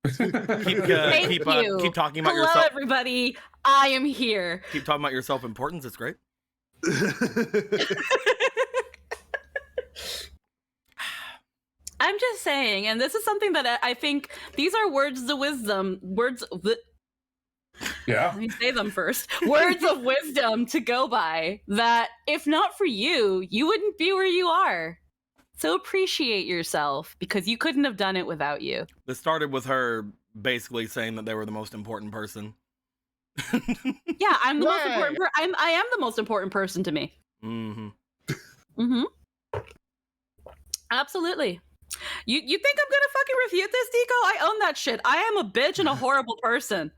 Keep talking about yourself. Hello, everybody. I am here. Keep talking about your self-importance. It's great. I'm just saying, and this is something that I think these are words of wisdom. Yeah. Let me say them first. Words of wisdom to go by. That if not for you, you wouldn't be where you are. So appreciate yourself because you couldn't have done it without you. This started with her basically saying that they were the most important person. Yeah, I'm the most important. I am the most important person to me. Absolutely. You think I'm gonna fucking refute this, Deco? I own that shit. I am a bitch and a horrible person.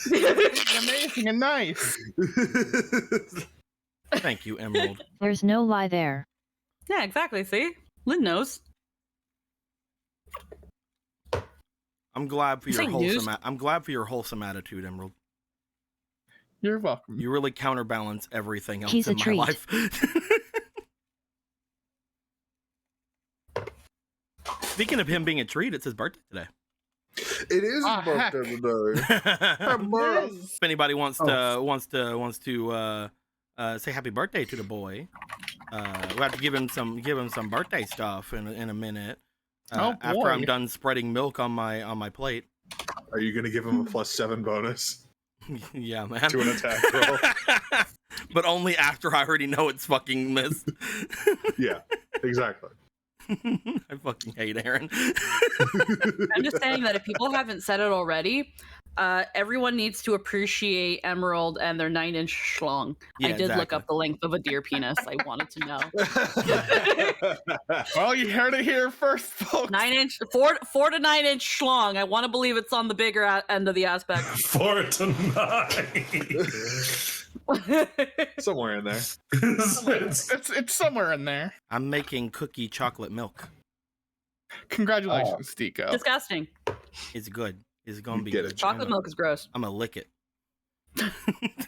Amazing and nice. Thank you, Emerald. There's no lie there. Yeah, exactly. See? Lynn knows. I'm glad for your wholesome. I'm glad for your wholesome attitude, Emerald. You're welcome. You really counterbalance everything else He's in a my treat. life. Speaking of him being a treat, it's his birthday today. It is his birthday today. If anybody wants to say happy birthday to the boy, we'll have to give him some birthday stuff in a minute. After I'm done spreading milk on my plate. Are you gonna give him a +7 bonus? Yeah, man. To an attack roll. But only after I already know it's fucking missed. Yeah, exactly. I fucking hate Aaron. I'm just saying that if people haven't said it already, everyone needs to appreciate Emerald and their 9-inch schlong. Yeah, I did look up the length of a deer penis. I wanted to know. Well, you heard it here first, folks. 4 to 9-inch schlong. I want to believe it's on the bigger end of the aspect. 4 to 9. Somewhere in there. It's somewhere in there. I'm making cookie chocolate milk. Congratulations, Deco. Disgusting. It's good. It's gonna be get good. it. Chocolate milk is gross. I'm gonna lick it.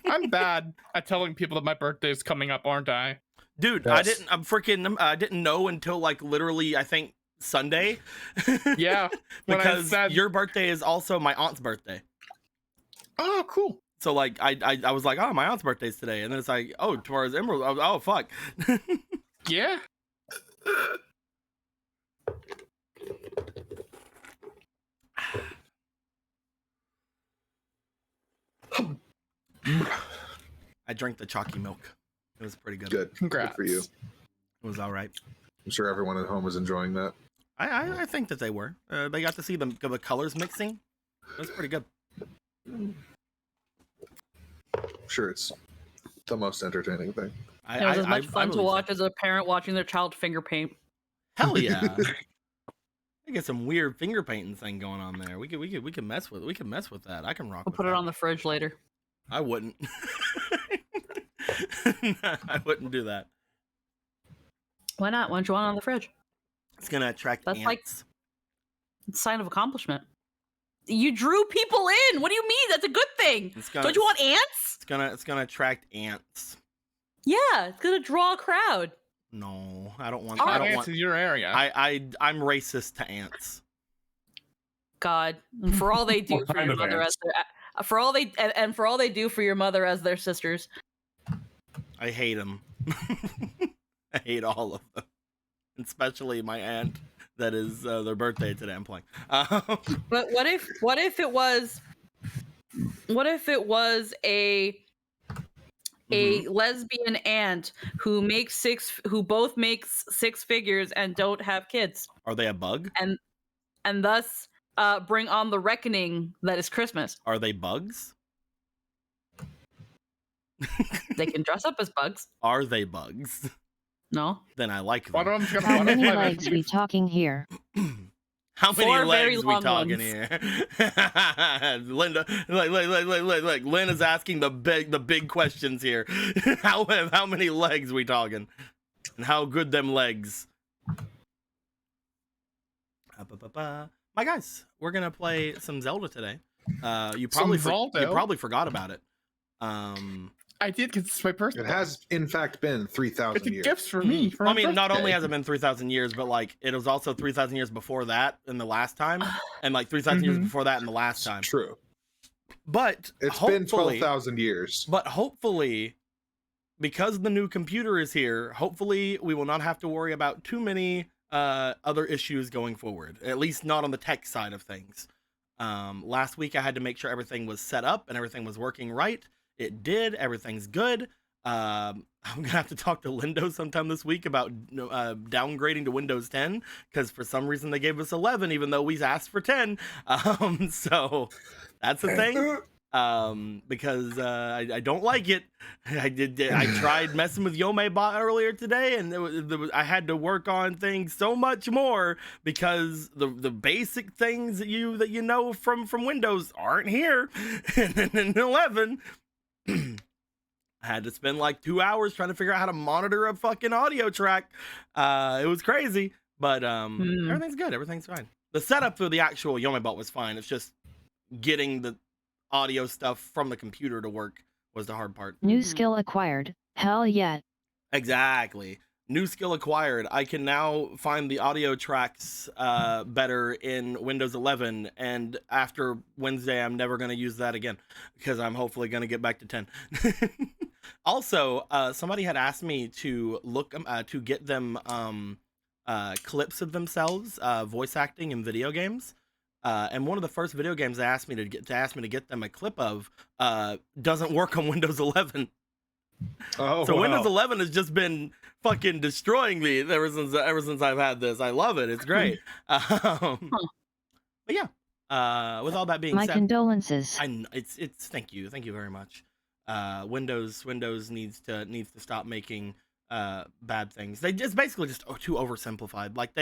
I'm bad at telling people that my birthday is coming up, aren't I? Dude, Yes. I didn't know until like literally I think Sunday. Yeah. When I Because said, your birthday is also my aunt's birthday. oh, cool. So like I was like, oh, my aunt's birthday's today, and then it's like, oh, tomorrow's Emerald. Oh fuck. Yeah. I drank the chalky milk. It was pretty good. Good. Congrats. Good for you. It was all right. I'm sure everyone at home is enjoying that. I think that they were. They got to see the colors mixing. It was pretty good. I'm sure it's the most entertaining thing. It was as much fun to believe watch as a parent watching their child finger paint. Hell yeah. We get some weird finger painting thing going on there. We could mess with that. I can rock. We'll put it on the fridge later. I wouldn't. I wouldn't do that. Why not? Why don't you want it on the fridge? It's gonna attract That's ants. like it's a sign of accomplishment. You drew people in. What do you mean? That's a good thing. Don't you want ants? It's gonna attract ants. Yeah, it's gonna draw a crowd. No, I don't want. How I don't ants want. in your area? I'm racist to ants. God, and for all they do What for kind your of mother ants? as their, for all they and for all they do for your mother as their sisters. I hate them. I hate all of them, especially my aunt. That is their birthday today. I'm playing. But what if it was a lesbian aunt who both makes six figures and don't have kids, Are they a bug? and thus bring on the reckoning that is Christmas? Are they bugs? They can dress up as bugs. Are they bugs? No. Then I like One them. of them's gonna How want many to legs we talking here? How many 4 very legs we long talking ones. here? Linda, like Lynn is asking the big questions here. How many legs we talking? And how good them legs? My guys, we're gonna play some Zelda today. You probably forgot about it. I did because it's my birthday. It has, in fact, been It's 3,000 a years. gift for me. For I my mean, not only birthday. has it been 3,000 years, but like it was also 3,000 years before that in the last time, and like 3,000 years before that in the last time. True. But It's been hopefully, 12,000 years. But hopefully, because the new computer is here, hopefully we will not have to worry about too many other issues going forward. At least not on the tech side of things. Last week I had to make sure everything was set up and everything was working right. It did. Everything's good. I'm gonna have to talk to Lindo sometime this week about downgrading to Windows 10 because for some reason they gave us 11 even though we asked for 10. So that's a thing. Because I don't like it. I tried messing with YomeBot earlier today, and I had to work on things so much more because the basic things that you know from Windows aren't here. And then in 11. I had to spend like 2 hours trying to figure out how to monitor a fucking audio track. It was crazy, but everything's good. Everything's fine. The setup for the actual YomeBot was fine. It's just getting the audio stuff from the computer to work was the hard part. New skill acquired. Hell yeah. Exactly. New skill acquired. I can now find the audio tracks better in Windows 11, and after Wednesday, I'm never going to use that again because I'm hopefully going to get back to 10. Also, somebody had asked me to look to get them clips of themselves voice acting in video games. And one of the first video games they asked me to get them a clip of doesn't work on Windows 11. Oh, So wow. Windows 11 has just been fucking destroying me ever since I've had this. I love it. It's great. But yeah, with all that being My said, condolences. it's thank you very much. Windows needs to stop making bad things. It's basically just too oversimplified. Like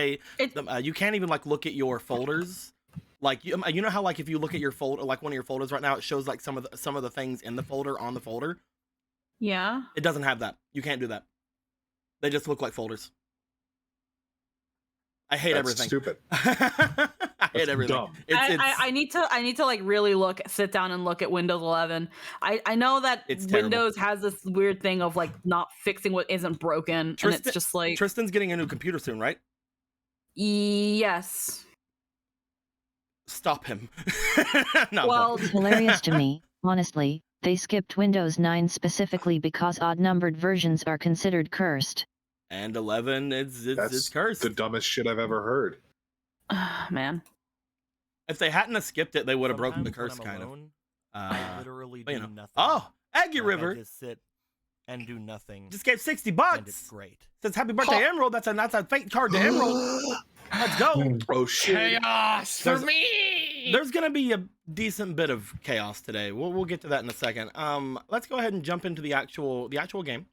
you can't even like look at your folders. Like you know how like if you look at your folder, like one of your folders right now, it shows like some of the things in the folder on the folder. Yeah. It doesn't have that. You can't do that. They just look like folders. I hate That's everything. stupid. I hate That's everything. dumb. I need to like really sit down and look at Windows 11. I know that It's terrible. Windows has this weird thing of like not fixing what isn't broken, and it's just like Tristan's getting a new computer soon, right? yes. Stop him. No, Well, It's hilarious to me, honestly. They skipped Windows 9 specifically because odd-numbered versions are considered cursed. and 11, it's cursed. The dumbest shit I've ever heard. man. If they hadn't have skipped it, they would have broken the Sometimes curse, when I'm kind of. alone, I literally but, do you know. nothing. Oh, Aggie Like, River I just sit and do nothing. just gave $60. And it's great. Says happy birthday, Emerald. That's a fake card to Emerald. Let's go. Oh shit! Chaos for There's- me. There's gonna be a decent bit of chaos today. We'll get to that in a second. Let's go ahead and jump into the actual game,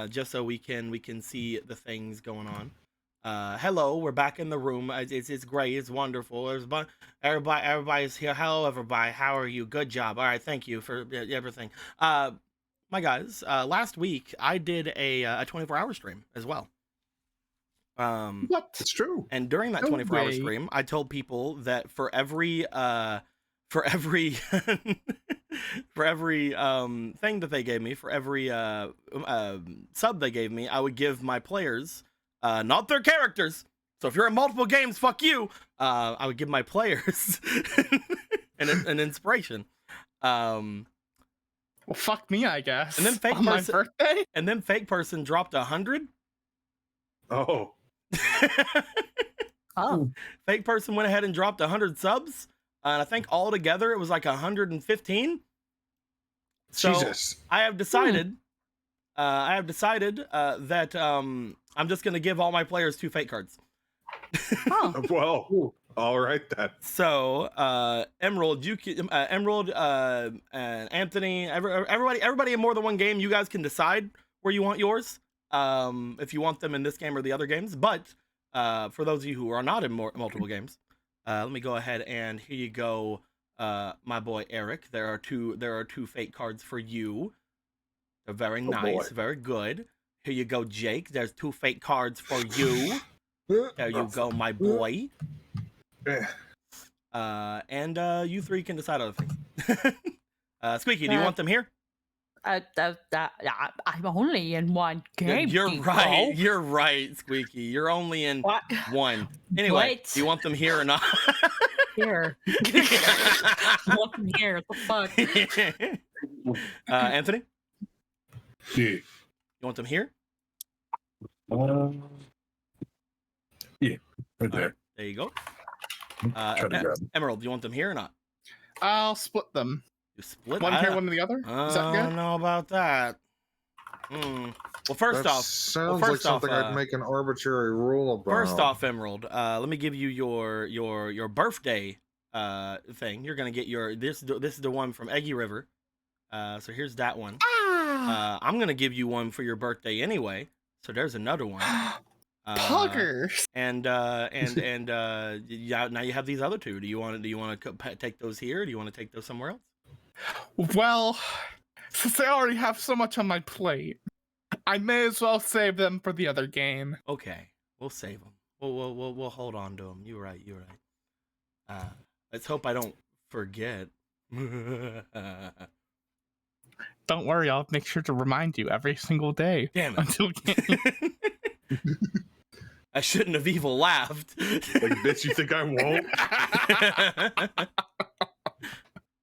just so we can see the things going on. Hello, we're back in the room. It's great. It's wonderful. Everybody's here. Hello, everybody. How are you? Good job. All right, thank you for everything. My guys, last week I did a 24-hour stream as well. What? It's true. And during that No 24-hour way. stream, I told people that for every for every thing that they gave me, for every sub they gave me, I would give my players, not their characters. So if you're in multiple games, fuck you. I would give my players an inspiration. Well, fuck me, I guess. And then fake on my person- birthday. And then fake person dropped 100. Oh, Oh. Fake person went ahead and dropped 100 subs, and I think altogether it was like 115. So Jesus! I have decided, that I'm just gonna give all my players 2 fake cards. Oh. Well, all right then. So Emerald, Emerald, and Anthony, everybody in more than one game, you guys can decide where you want yours. If you want them in this game or the other games, but for those of you who are not in multiple games, let me go ahead and here you go, my boy Eric. There are two fake cards for you. They're very nice, boy. very good. Here you go, Jake. There's 2 fake cards for you. There you go, my boy. And you 3 can decide other things. Squeaky, do you want them here? I'm only in one game. You're people. right. You're right, Squeaky. You're only in What? one. Anyway, What? do you want them here or not? Here. What here? The fuck? Anthony, Yeah. you want them here? Yeah, right there. There you go. Try to grab them. Emerald, do you want them here or not? I'll split them. You split. One I here, don't- one the other. Is I that don't good? know about that. Well, first That off, sounds first like off, something I'd make an arbitrary rule about. First off, Emerald, let me give you your birthday thing. You're gonna get your this is the one from Eggy River. So here's that one. I'm gonna give you one for your birthday anyway. So there's another one. Puggers. And yeah, now you have these other 2. Do you want to take those here? Or do you want to take those somewhere else? Well, since I already have so much on my plate, I may as well save them for the other game. Okay, we'll save them. We'll hold on to them. You're right. Let's hope I don't forget. Don't worry, I'll make sure to remind you every single day Damn it. until game. I shouldn't have evil laughed. Like, bitch, you think I won't?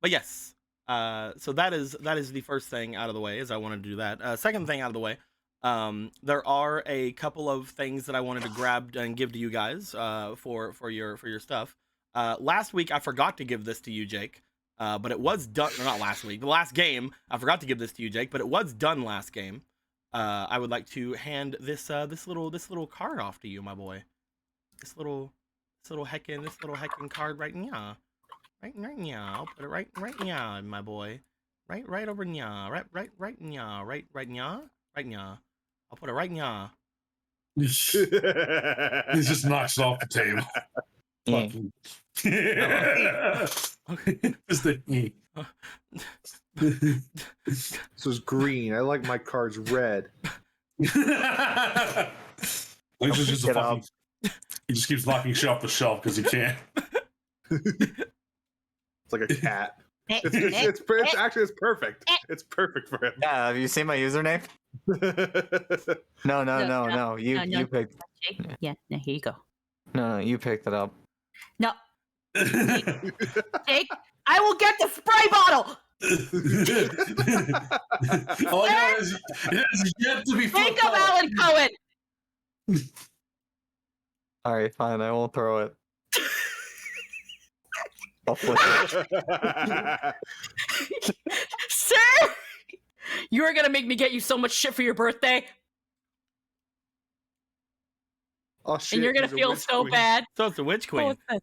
But yes, so that is the first thing out of the way, is I wanted to do that. Second thing out of the way, there are a couple of things that I wanted to grab and give to you guys for your stuff. Last week I forgot to give this to you, Jake, but it was done. Not last week, the last game I forgot to give this to you, Jake, but it was done last game. I would like to hand this little card off to you, my boy. This little heckin' card right now. Right now. I'll put it right now, my boy. Right over now. Right now. Right now. I'll put it right now. He just knocks it off the table. Fuck you. Just the This is green. I like my cards red. This is just a Get fucking He just keeps knocking shit off the shelf because he can't. It's like a cat. It's actually it's perfect. It's perfect for him. Yeah, have you seen my username? No. You picked. Yeah, here you go. No, you picked it up. No, Jake, I will get the spray bottle. All I know is it has yet to be Think flipped of up. Alan Cohen. All right, fine. I won't throw it. I'll flip it. Sir, you are gonna make me get you so much shit for your birthday, Oh shit! and you're gonna he's a feel witch so queen. bad. So it's the Witch Queen. Oh,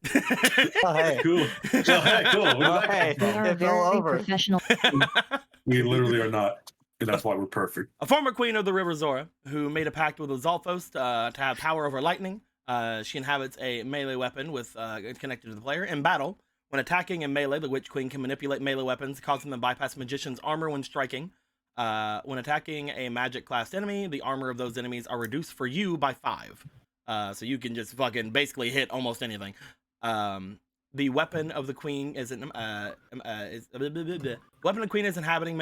hey. Cool. Hey, cool. Where did that Hey. come We are It fell very over. professional. We literally are not. And that's why we're perfect. A former queen of the River Zora, who made a pact with Zalfos to have power over lightning. She inhabits a melee weapon with connected to the player. In battle, when attacking in melee, the Witch Queen can manipulate melee weapons, causing them to bypass Magician's armor when striking. When attacking a magic-classed enemy, the armor of those enemies are reduced for you by 5. So you can just fucking basically hit almost anything. The weapon of the queen is weapon of the queen is inhabiting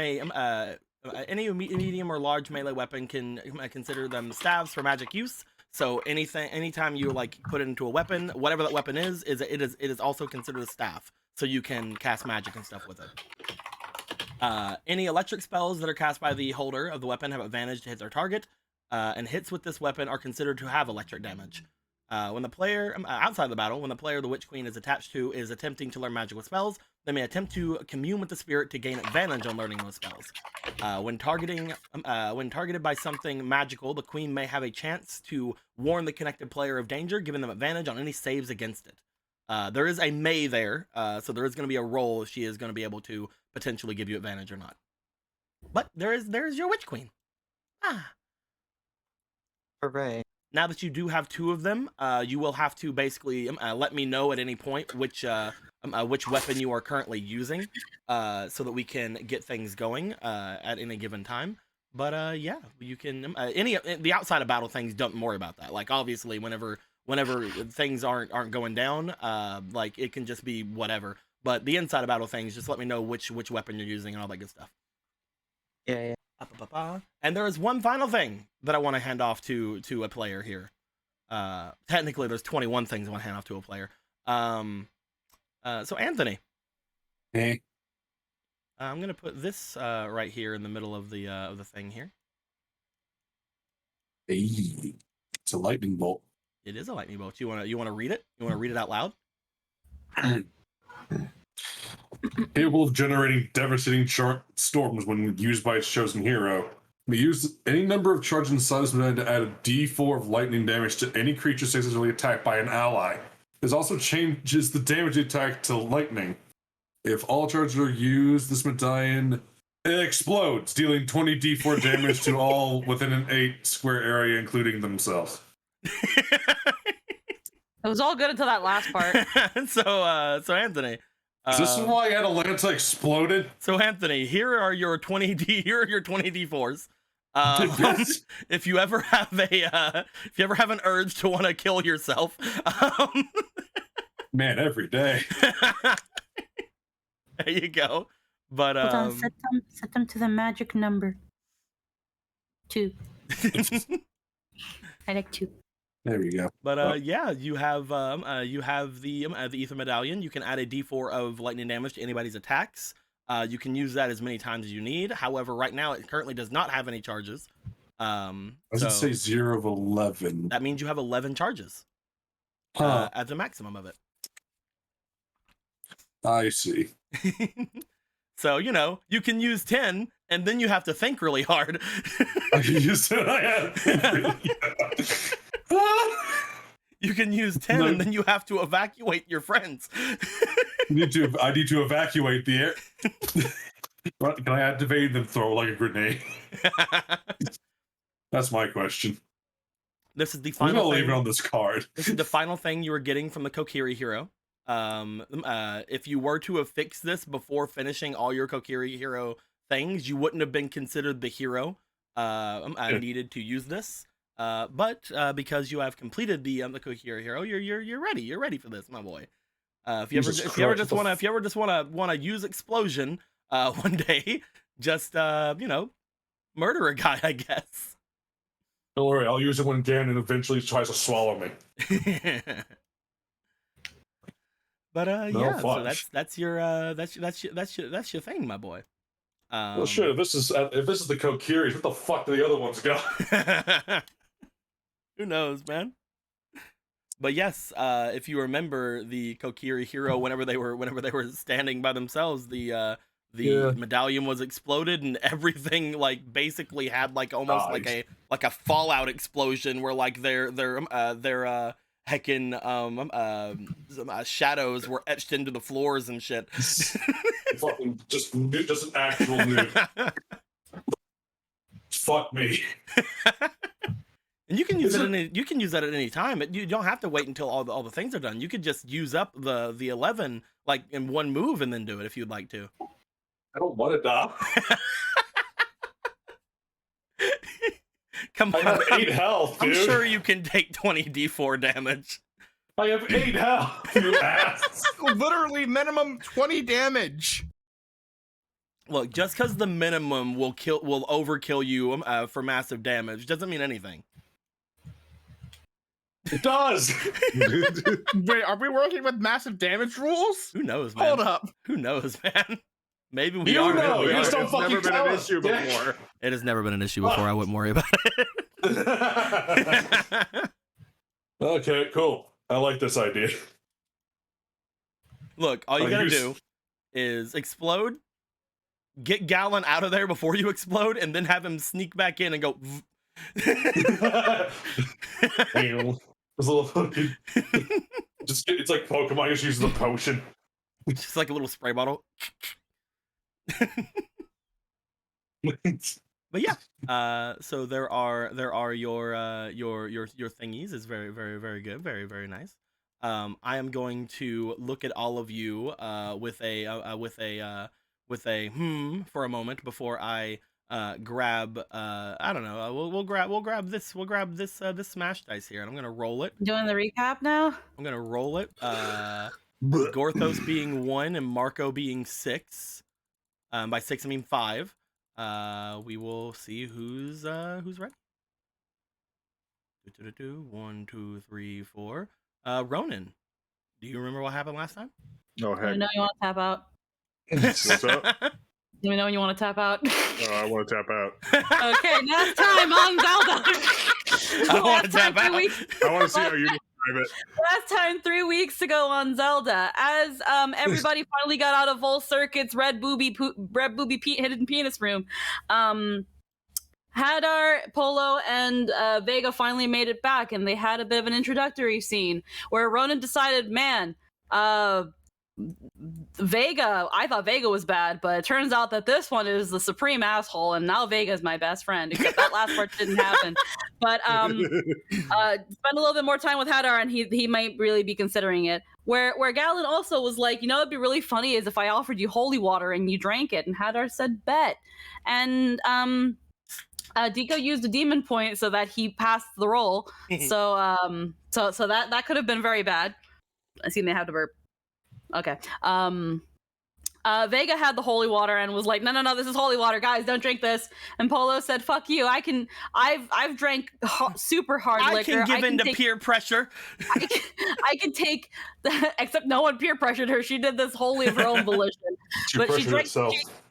any medium or large melee weapon can consider them staves for magic use. So anytime you like put it into a weapon, whatever that weapon is it is also considered a staff. So you can cast magic and stuff with it. Any electric spells that are cast by the holder of the weapon have advantage to hit their target, and hits with this weapon are considered to have electric damage. When the player outside the battle, when the player the Witch Queen is attached to is attempting to learn magical spells, they may attempt to commune with the spirit to gain advantage on learning those spells. When targeted by something magical, the queen may have a chance to warn the connected player of danger, giving them advantage on any saves against it. There is a may there, so there is going to be a roll if she is going to be able to potentially give you advantage or not. But there's your Witch Queen. Hooray. Now that you do have 2 of them, you will have to basically let me know at any point which weapon you are currently using, so that we can get things going at any given time. But yeah, you can the outside of battle things, don't worry about that. Like obviously, whenever things aren't going down, like it can just be whatever. But the inside of battle things, just let me know which weapon you're using and all that good stuff. Yeah. And there is one final thing that I want to hand off to a player here. Technically, there's 21 things I want to hand off to a player. So Anthony, Hey. I'm gonna put this right here in the middle of the thing here. Hey. It's a lightning bolt. It is a lightning bolt. You wanna read it? You wanna read it out loud? Capable of generating devastating storms when used by its chosen hero. We use any number of charges inside this medallion to add a d4 of lightning damage to any creature successfully attacked by an ally. This also changes the damage attack to lightning. If all charges are used, this medallion explodes, dealing 20 d4 damage to all within an 8 square area, including themselves. It was all good until that last part. So Anthony. Is this why Atalanta exploded? So Anthony, here are your 20 d4s. If you ever have an urge to want to kill yourself, Man, every day. there you go. But Hold on, set them to the magic number 2. I like 2. There we go. But yeah, you have the ether medallion. You can add a d4 of lightning damage to anybody's attacks. You can use that as many times as you need. However, right now it currently does not have any charges. Does it say 0 of 11? That means you have 11 charges at the maximum of it. I see. So, you can use 10, and then you have to think really hard. You can use 10, and then you have to evacuate your friends. I need to evacuate the air. Can I activate and then throw like a grenade? That's my question. This is the I'm final gonna thing. leave it on this card. This is the final thing you are getting from the Kokiri hero. If you were to have fixed this before finishing all your Kokiri hero things, you wouldn't have been considered the hero needed to use this. But because you have completed the Kokiri Hero, you're ready. You're ready for this, my boy. If you ever just wanna use explosion one day, just murder a guy, I guess. Don't worry, I'll use it when Ganon eventually tries to swallow me. But No so fudge. that's your thing, my boy. Well, shit. If this is the Kokiris, what the fuck do the other ones go? Who knows, man? But yes, if you remember the Kokiri Hero, whenever they were standing by themselves, the medallion was exploded, and everything like basically had like almost like a fallout explosion, where like their heckin' shadows were etched into the floors and shit. Fucking just an actual nude. Fuck me. And you can use that at any time. You don't have to wait until all the things are done. You could just use up the 11 like in one move and then do it if you'd like to. I don't want to die. Come on, I have 8 health, dude. I'm sure you can take 20 d4 damage. I have 8 health, you ass. Literally minimum 20 damage. Look, just because the minimum will overkill you for massive damage doesn't mean anything. It does. Wait, are we working with massive damage rules? Who knows, man? Hold up. Who knows, man? Maybe we You are. know, you just don't It's fucking never been tell an us, issue dick. before. It has never been an issue before. I wouldn't worry about it. Okay, cool. I like this idea. Look, all you gotta do is explode, get Gallon out of there before you explode, and then have him sneak back in and go. This little fucking it's like Pokemon just uses the potion. Just like a little spray bottle. But yeah, so there are your thingies. Is very very good, very very nice. I am going to look at all of you with a for a moment before I grab I don't know. We'll grab this smash dice here, and I'm gonna roll it. Doing the recap now. I'm gonna roll it. Gorthos being 1 and Marco being 6. By 6 I mean 5. We will see who's ready. 1, 2, 3, 4. Ronan, do you remember what happened last time? Oh, Let me heck. know you want to tap out. What's up? Let me know when you want to tap out. I want to tap out. Okay, next time on Zelda. I want to tap out. I want to see how you describe it. Last time 3 weeks ago on Zelda, as everybody finally got out of Vol Circuit's red booby hidden penis room, Hadar, Polo, and Vega finally made it back, and they had a bit of an introductory scene where Ronan decided, man, Vega, I thought Vega was bad, but it turns out that this one is the supreme asshole, and now Vega's my best friend, except that last part didn't happen. But spend a little bit more time with Hadar, and he might really be considering it. Where Galen also was like, it'd be really funny is if I offered you holy water and you drank it, and Hadar said bet. And Deco used a demon point so that he passed the roll. So that could have been very bad. I see they have to burp. Okay. Vega had the holy water and was like, no, this is holy water, guys, don't drink this. And Polo said, fuck you. I've drank super hard liquor. I can give in to peer pressure. I can take, except no one peer pressured her. She did this wholly of her own volition.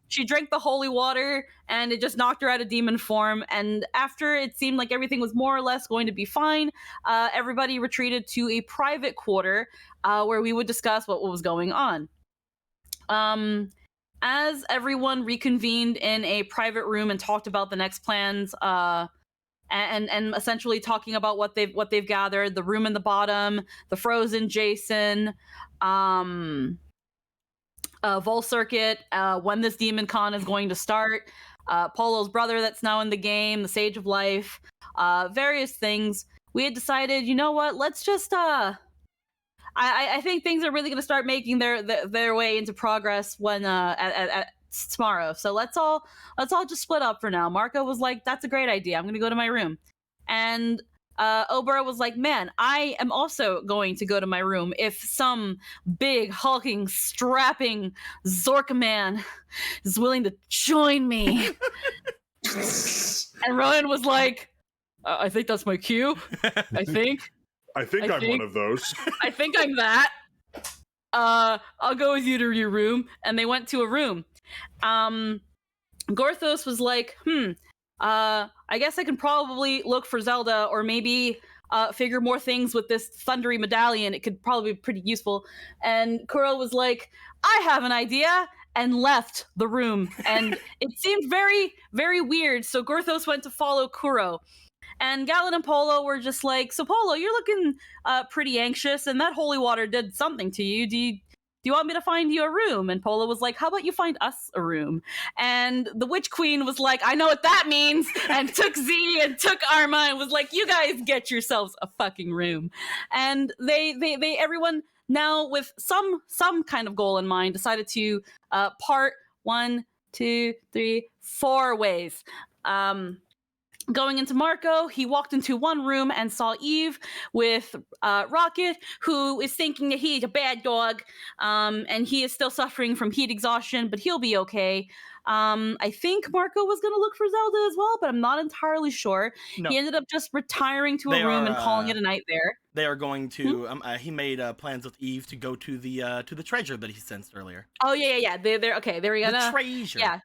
She drank the holy water, and it just knocked her out of demon form. And after it seemed like everything was more or less going to be fine, everybody retreated to a private quarter where we would discuss what was going on. As everyone reconvened in a private room and talked about the next plans, and essentially talking about what they've gathered, the room in the bottom, the frozen Jason, Vol Circuit, when this Demon Con is going to start, Polo's brother that's now in the game, the Sage of Life, various things. We had decided, you know what? Let's just I think things are really going to start making their way into progress when at tomorrow. So let's all just split up for now. Marco was like, "That's a great idea. I'm going to go to my room." And Obra was like, man, I am also going to go to my room if some big, hulking, strapping Zorka man is willing to join me. And Ronan was like, I think that's my cue. I think I'm one of those. I think I'm that. I'll go with you to your room. And they went to a room. Gorthos was like, I guess I can probably look for Zelda, or maybe figure more things with this thundery medallion. It could probably be pretty useful. And Kuro was like, I have an idea, and left the room. And it seemed very, very weird. So Gorthos went to follow Kuro. And Galen and Polo were just like, so Polo, you're looking pretty anxious, and that holy water did something to you. Do you want me to find you a room? And Polo was like, how about you find us a room? And the Witch Queen was like, I know what that means, and took Z and took Arma and was like, you guys get yourselves a fucking room. And they everyone now with some kind of goal in mind decided to part 1, 2, 3, 4 ways. Going into Marco, he walked into one room and saw Eve with Rocket, who is thinking that he's a bad dog, and he is still suffering from heat exhaustion, but he'll be okay. I think Marco was going to look for Zelda as well, but I'm not entirely sure. No. He ended up just retiring to a room and calling it a night there. They are going to. He made plans with Eve to go to the treasure that he sensed earlier. Oh yeah. They're okay. They're gonna the treasure. Yeah.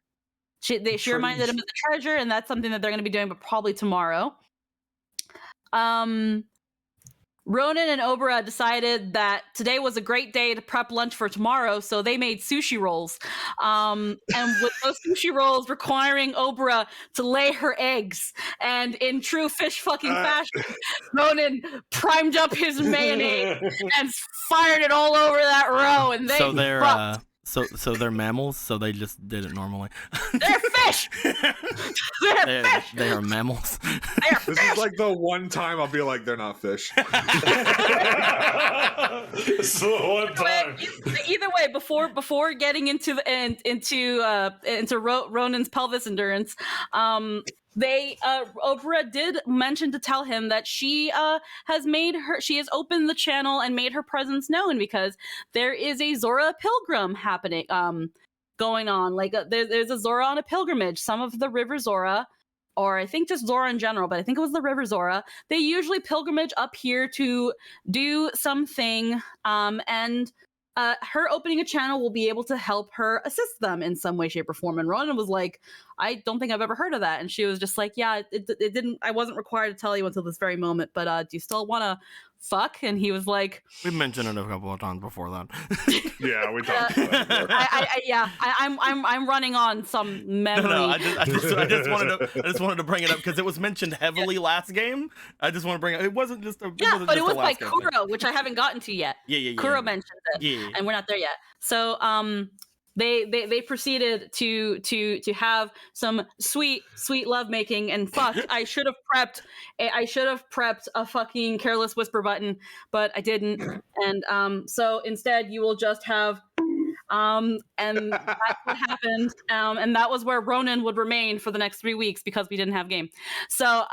She reminded him of the treasure, and that's something that they're going to be doing, but probably tomorrow. Ronan and Obra decided that today was a great day to prep lunch for tomorrow, so they made sushi rolls. And with those sushi rolls requiring Obra to lay her eggs, and in true fish fucking fashion, Ronan primed up his mayonnaise and fired it all over that row, and they fucked. So they're mammals, so they just did it normally. They're fish! They're fish! They are mammals. This is like the one time I'll be like, they're not fish. So one time. Either way, before getting into Ronan's pelvis endurance, Obra did mention to tell him that she has opened the channel and made her presence known, because there is a Zora pilgrim happening, going on. Like there's a Zora on a pilgrimage. Some of the River Zora, or I think just Zora in general, but I think it was the River Zora, they usually pilgrimage up here to do something, and her opening a channel will be able to help her assist them in some way, shape, or form. And Ronan was like, I don't think I've ever heard of that. And she was just like, yeah, it didn't, I wasn't required to tell you until this very moment, but do you still want to fuck? And he was like, we mentioned it a couple of times before that. Yeah, we talked about it. I'm running on some memory. No, I just wanted to bring it up because it was mentioned heavily last game. I just want to bring it. It wasn't just a. Yeah, but it was by Kuro, which I haven't gotten to yet. Yeah. Kuro mentioned it. Yeah. And we're not there yet. So they proceeded to have some sweet lovemaking, and fuck, I should have prepped a fucking Careless Whisper button, but I didn't. And so instead you will just have and that's what happened. And that was where Ronan would remain for the next 3 weeks because we didn't have game. So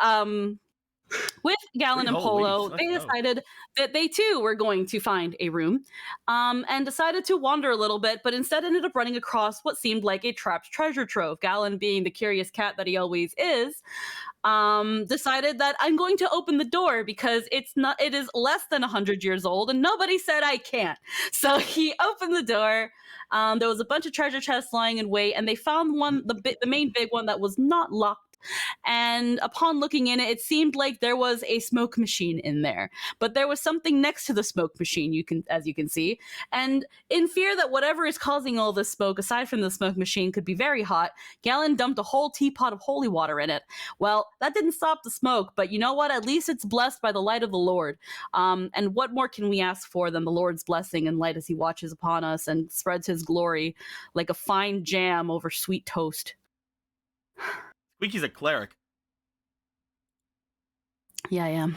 with Galen and Polo, they decided that they too were going to find a room, and decided to wander a little bit, but instead ended up running across what seemed like a trapped treasure trove. Galen, being the curious cat that he always is, decided that I'm going to open the door because it is less than 100 years old and nobody said I can't. So he opened the door. There was a bunch of treasure chests lying in wait, and they found one, the main big one, that was not locked. And upon looking in it, it seemed like there was a smoke machine in there, but there was something next to the smoke machine, as you can see. And in fear that whatever is causing all this smoke, aside from the smoke machine, could be very hot, Galen dumped a whole teapot of holy water in it. Well, that didn't stop the smoke, but you know what? At least it's blessed by the light of the Lord. And what more can we ask for than the Lord's blessing and light as he watches upon us and spreads his glory like a fine jam over sweet toast. Squeaky's a cleric. Yeah, I am.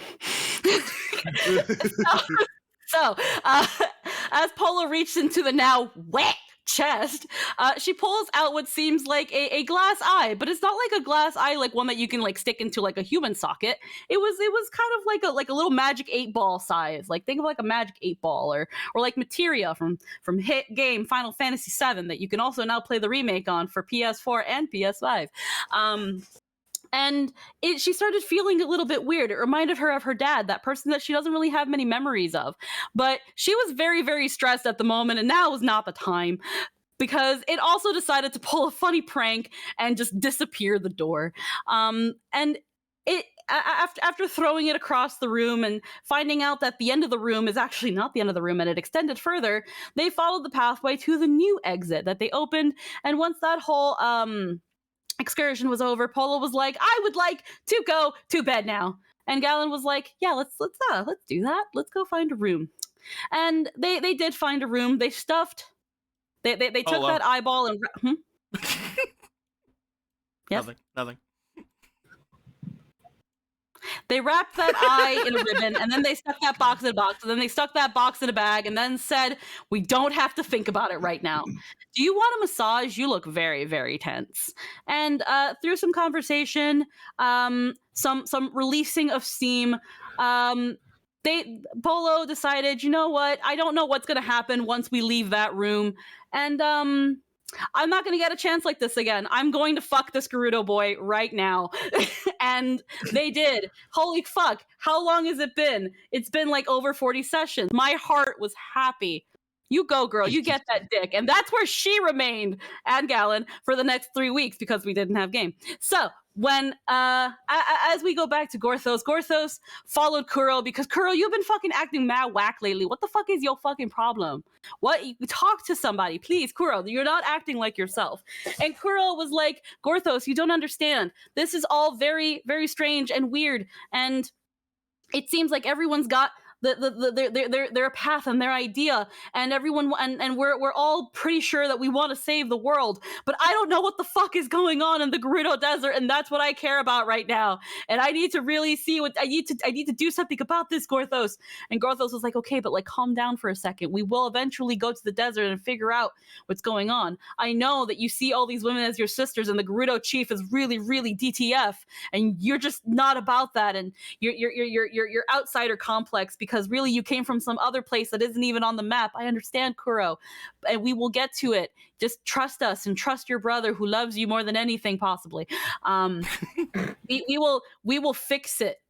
So, as Polo reached into the now wet chest, she pulls out what seems like a glass eye, but it's not like a glass eye like one that you can like stick into like a human socket. It was kind of like a little magic 8-ball size. Like think of like a magic 8-ball or like materia from hit game Final Fantasy VII that you can also now play the remake on for PS4 and PS5. And she started feeling a little bit weird. It reminded her of her dad, that person that she doesn't really have many memories of. But she was very, very stressed at the moment, and now was not the time, because it also decided to pull a funny prank and just disappear the door. And it after throwing it across the room and finding out that the end of the room is actually not the end of the room and it extended further, they followed the pathway to the new exit that they opened. And once that whole excursion was over, Polo was like, I would like to go to bed now. And Galen was like, yeah, let's do that. Let's go find a room. And they did find a room. They stuffed they took that eyeball and yes? Nothing. They wrapped that eye in a ribbon, and then they stuck that box in a box, and then they stuck that box in a bag, and then said, we don't have to think about it right now. Do you want a massage? You look very, very tense. And through some conversation, some releasing of steam, Polo decided, you know what? I don't know what's going to happen once we leave that room. And I'm not going to get a chance like this again. I'm going to fuck this Gerudo boy right now. And they did. Holy fuck. How long has it been? It's been like over 40 sessions. My heart was happy. You go, girl. You get that dick. And that's where she remained, and Galen, for the next 3 weeks because we didn't have game. So when, as we go back to Gorthos followed Kuro because Kuro, you've been fucking acting mad whack lately. What the fuck is your fucking problem? What? Talk to somebody, please, Kuro. You're not acting like yourself. And Kuro was like, Gorthos, you don't understand. This is all very, very strange and weird. And it seems like everyone's got their path and their idea, and everyone and we're all pretty sure that we want to save the world, but I don't know what the fuck is going on in the Gerudo Desert, and that's what I care about right now. And I need to really see what I need to do something about this, Gorthos. And Gorthos was like, okay, but like calm down for a second. We will eventually go to the desert and figure out what's going on. I know that you see all these women as your sisters, and the Gerudo chief is really, really DTF, and you're just not about that, and you're outsider complex because really you came from some other place that isn't even on the map. I understand, Kuro, and we will get to it. Just trust us and trust your brother who loves you more than anything possibly. We will fix it.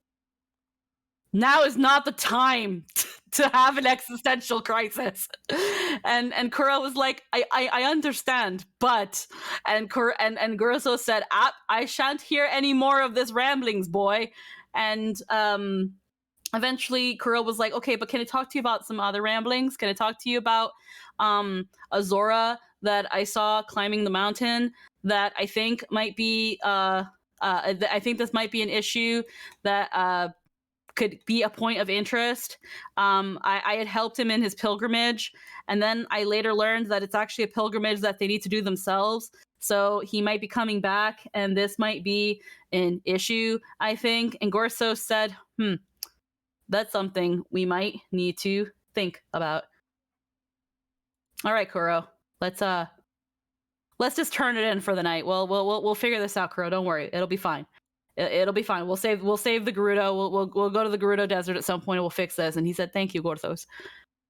Now is not the time to have an existential crisis. And Kuro was like, I understand, but and Guruso said, I shan't hear any more of this ramblings, boy. And eventually Kuro was like, okay, but can I talk to you about some other ramblings? Can I talk to you about Azora that I saw climbing the mountain that I think might be I think this might be an issue that could be a point of interest. I had helped him in his pilgrimage, and then I later learned that it's actually a pilgrimage that they need to do themselves. So he might be coming back, and this might be an issue, I think. And Gorso said, that's something we might need to think about. All right, Kuro, let's just turn it in for the night. We'll figure this out, Kuro. Don't worry, it'll be fine. It'll be fine. We'll save the Gerudo. We'll go to the Gerudo Desert at some point, and we'll fix this. And he said, thank you, Gorthos.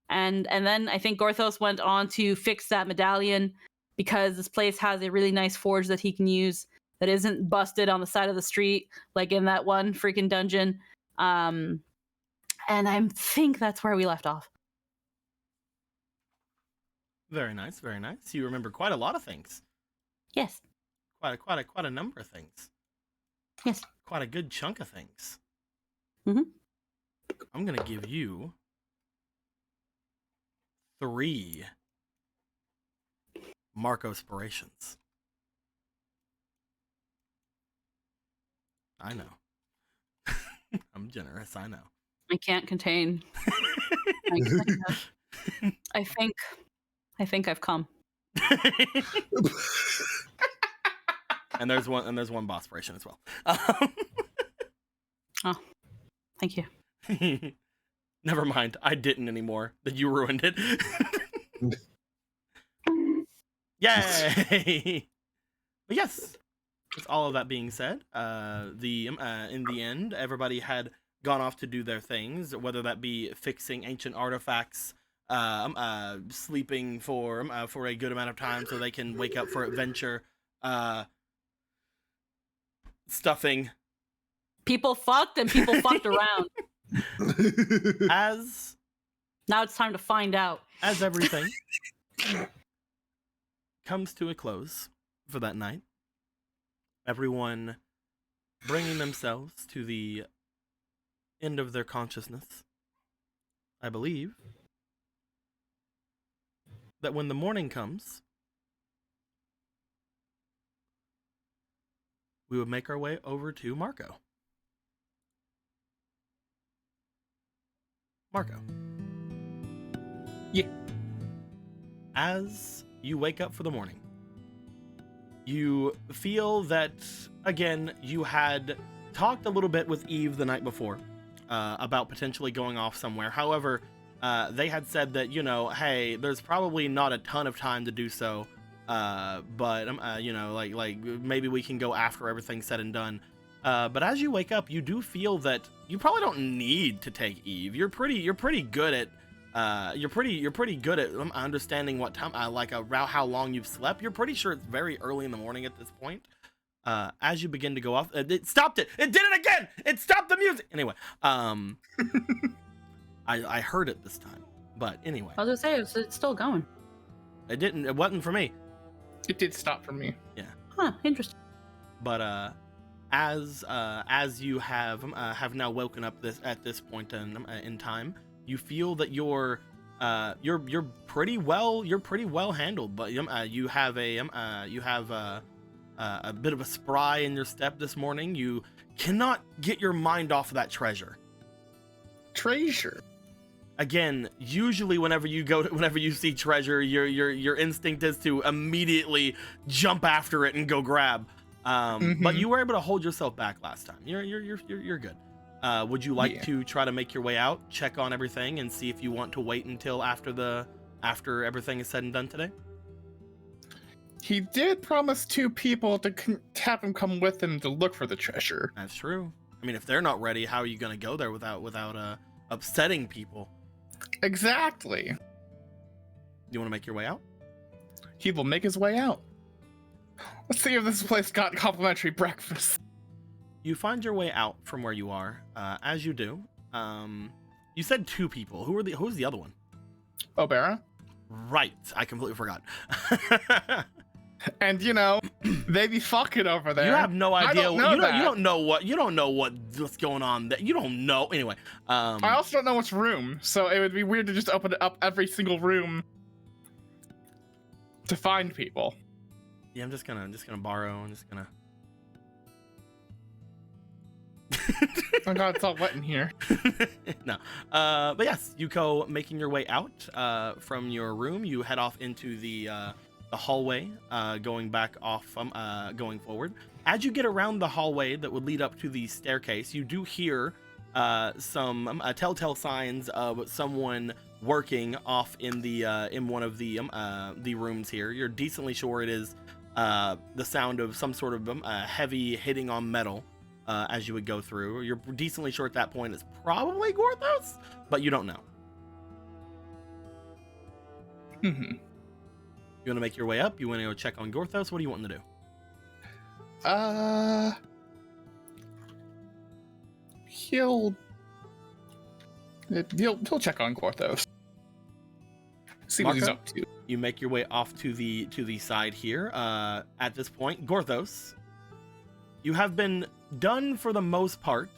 And then I think Gorthos went on to fix that medallion because this place has a really nice forge that he can use that isn't busted on the side of the street like in that one freaking dungeon. And I think that's where we left off. Very nice, very nice. You remember quite a lot of things. Yes. Quite a number of things. Yes. Quite a good chunk of things. Mm-hmm. I'm gonna give you 3 Marco-spirations. I know. I'm generous, I know. I can't contain. I think I've come. And there's one boss spiration as well. Oh, thank you. Never mind. I didn't anymore. That you ruined it. Yay! But yes, with all of that being said, in the end, everybody had gone off to do their things, whether that be fixing ancient artifacts, sleeping for a good amount of time so they can wake up for adventure, stuffing. People fucked and people fucked around. As Now it's time to find out. as everything comes to a close for that night, everyone bringing themselves to the end of their consciousness, I believe that when the morning comes, we would make our way over to Marco. Marco. Yeah. As you wake up for the morning, you feel that, again, you had talked a little bit with Eve the night before about potentially going off somewhere. However, they had said that, hey, there's probably not a ton of time to do so, but, like maybe we can go after everything's said and done. But as you wake up, you do feel that you probably don't need to take Eve. You're pretty good at you're pretty good at understanding what time, around how long you've slept. You're pretty sure it's very early in the morning at this point. As you begin to go off, it stopped it. It did it again. It stopped the music. Anyway, I heard it this time, but anyway. I was gonna say it's still going. It didn't. It wasn't for me. It did stop for me. Yeah. Huh? Interesting. But as you have now woken up at this point in time, you feel that you're pretty well handled. But you have a bit of a spry in your step this morning. You cannot get your mind off of that treasure. Treasure. Again, usually whenever you see treasure, your instinct is to immediately jump after it and go grab. But you were able to hold yourself back last time. You're good. Would you like to try to make your way out, check on everything, and see if you want to wait until after everything is said and done today? He did promise 2 people to have him come with him to look for the treasure. That's true. I mean, if they're not ready, how are you going to go there without upsetting people? Exactly. You want to make your way out? He will make his way out. Let's see if this place got complimentary breakfast. You find your way out from where you are. As you do, you said 2 people. Who's the other one? Obera. Right, I completely forgot. And they be fucking over there. You have no idea. I don't know that. You don't know what's going on. That you don't know. Anyway, I also don't know which room, so it would be weird to just open up every single room to find people. Yeah, I'm just gonna borrow. I'm just gonna. Oh god, it's all wet in here. No, but yes, Yuko, making your way out from your room, you head off into the hallway, going back off, going forward. As you get around the hallway that would lead up to the staircase, you do hear some telltale signs of someone working off in one of the rooms here. You're decently sure it is the sound of some sort of heavy hitting on metal. As you would go through, you're decently sure at that point it's probably Gorthos, but you don't know. You want to make your way up? You want to go check on Gorthos? What do you want to do? He'll check on Gorthos. See what he's up to. You make your way off to the side here. At this point, Gorthos, you have been done for the most part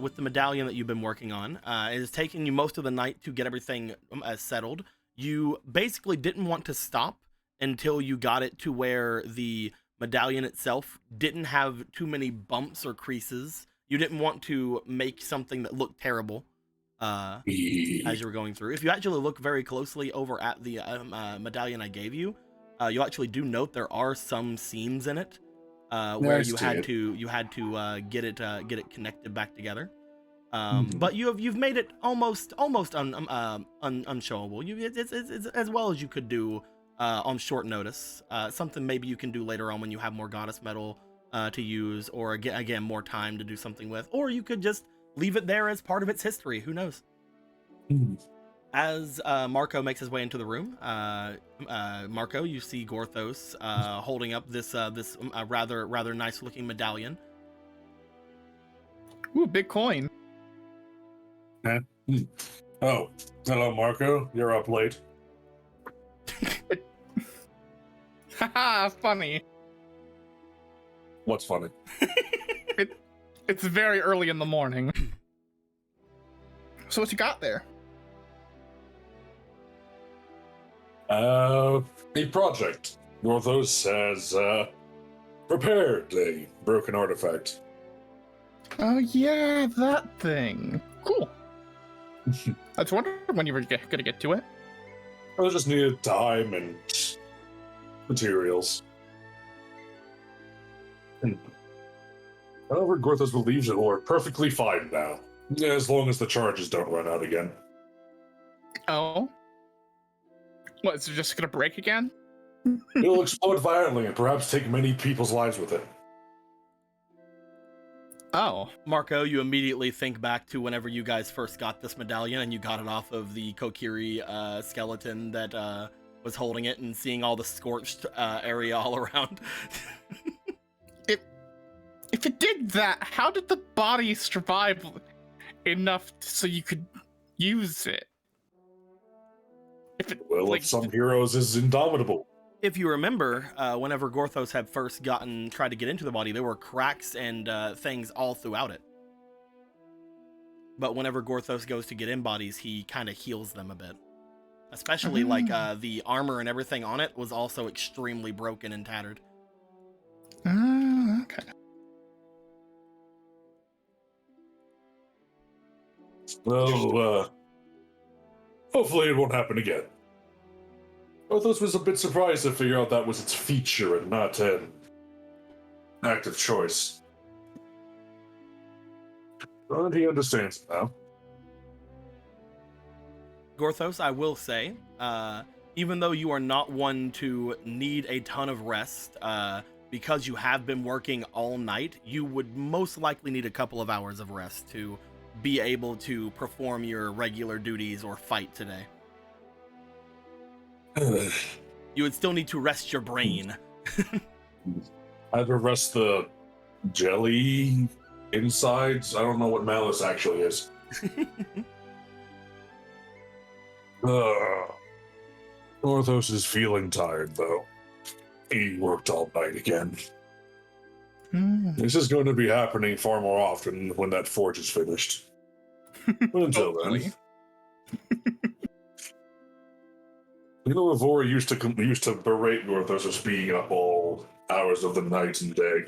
with the medallion that you've been working on. It has taken you most of the night to get everything settled. You basically didn't want to stop until you got it to where the medallion itself didn't have too many bumps or creases. You didn't want to make something that looked terrible as you were going through. If you actually look very closely over at the medallion I gave you, you actually do note there are some seams in it. Where you had to get it connected back together, but you've made it almost unshowable. It's as well as you could do on short notice. Something maybe you can do later on when you have more goddess metal to use, or again more time to do something with, or you could just leave it there as part of its history. Who knows? As Marco makes his way into the room, Marco, you see Gorthos holding up this rather nice looking medallion. Ooh, big coin. Oh, hello, Marco. You're up late. Haha, funny. What's funny? It's very early in the morning. So what you got there? A project. Gorthos has prepared a broken artifact. Oh yeah, that thing. Cool. I was wondering when you were gonna get to it. I just needed time and materials. However, Gorthos believes it will work perfectly fine now, as long as the charges don't run out again. Oh? What, is it just gonna break again? It'll explode violently and perhaps take many people's lives with it. Oh. Marco, you immediately think back to whenever you guys first got this medallion and you got it off of the Kokiri skeleton that was holding it, and seeing all the scorched area all around. If it did that, how did the body survive enough so you could use it? If Some heroes is indomitable. If you remember, whenever Gorthos had first tried to get into the body, there were cracks and things all throughout it. But whenever Gorthos goes to get in bodies, he kind of heals them a bit. Especially the armor and everything on it was also extremely broken and tattered. Okay. Well, hopefully it won't happen again. Gorthos was a bit surprised to figure out that was its feature and not an act of choice. But he understands now. Gorthos, I will say, even though you are not one to need a ton of rest, because you have been working all night, you would most likely need a couple of hours of rest to be able to perform your regular duties or fight today. You would still need to rest your brain. Either rest the jelly insides. I don't know what malice actually is. Gorthos is feeling tired, though. He worked all night again. This is going to be happening far more often when that forge is finished. But until then. You know, Ivora used to berate Gorthos as being up all hours of the night and day.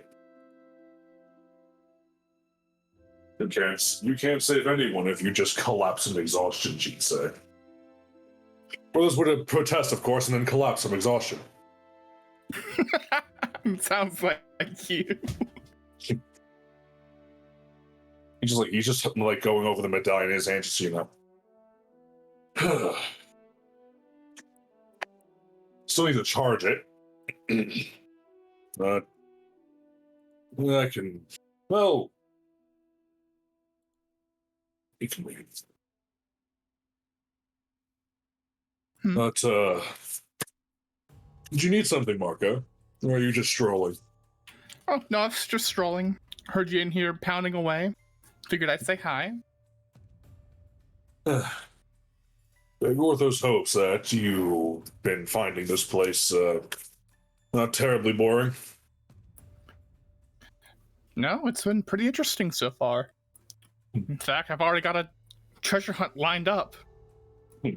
You can't save anyone if you just collapse in exhaustion, she'd say. Brothers would protest, of course, and then collapse from exhaustion. Sounds like you. He's just going over the medallion in his hand, just, Still need to charge it. But I can, it can wait. But, did you need something, Marco? Or are you just strolling? Oh, no, I was just strolling. Heard you in here pounding away. Figured I'd say hi. Gorthos hopes that you've been finding this place not terribly boring. No, it's been pretty interesting so far. In fact, I've already got a treasure hunt lined up.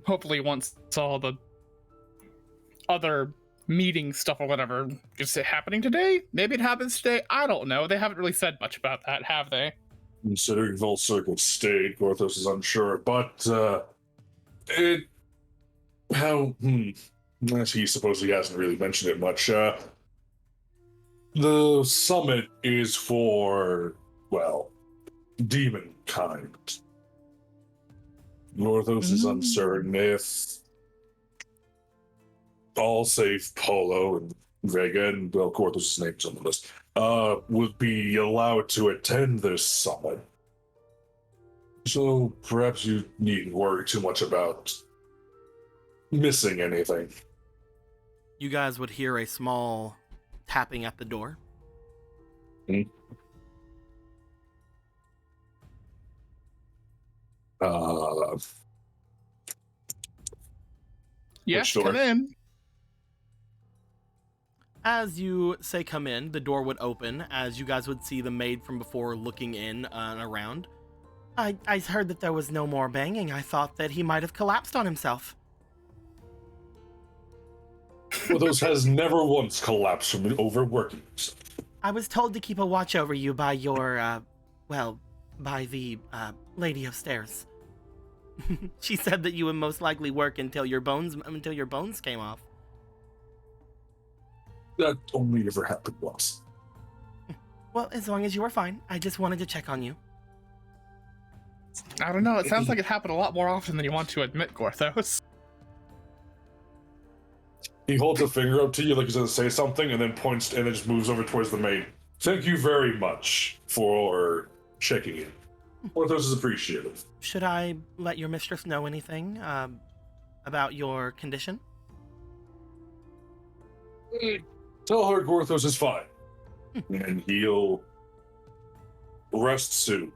Hopefully once all the other meeting stuff or whatever, is it happening today? Maybe it happens today. I don't know. They haven't really said much about that, have they? Considering Vol Circle stayed, Gorthos is unsure, but he supposedly hasn't really mentioned it much. The summit is for, demon kind. Gorthos is uncertain if all save Polo and Vega and well, Gorthos' names on the list, would be allowed to attend this summit. So perhaps you needn't worry too much about missing anything. You guys would hear a small tapping at the door. Yes, door? come in. As you say come in, the door would open, as you guys would see the maid from before looking in and around. I heard that there was no more banging. I thought that he might have collapsed on himself. Gorthos has never once collapsed from overworking himself. I was told to keep a watch over you by your, by the, lady upstairs. She said that you would most likely work until your bones came off. That only ever happened once. Well, as long as you were fine, I just wanted to check on you. I don't know. It sounds like it happened a lot more often than you want to admit, Gorthos. He holds a finger up to you like he's going to say something, and then points and then just moves over towards the maid. Thank you very much for checking in. Gorthos is appreciative. Should I let your mistress know anything about your condition? Tell her Gorthos is fine, and he'll rest soon.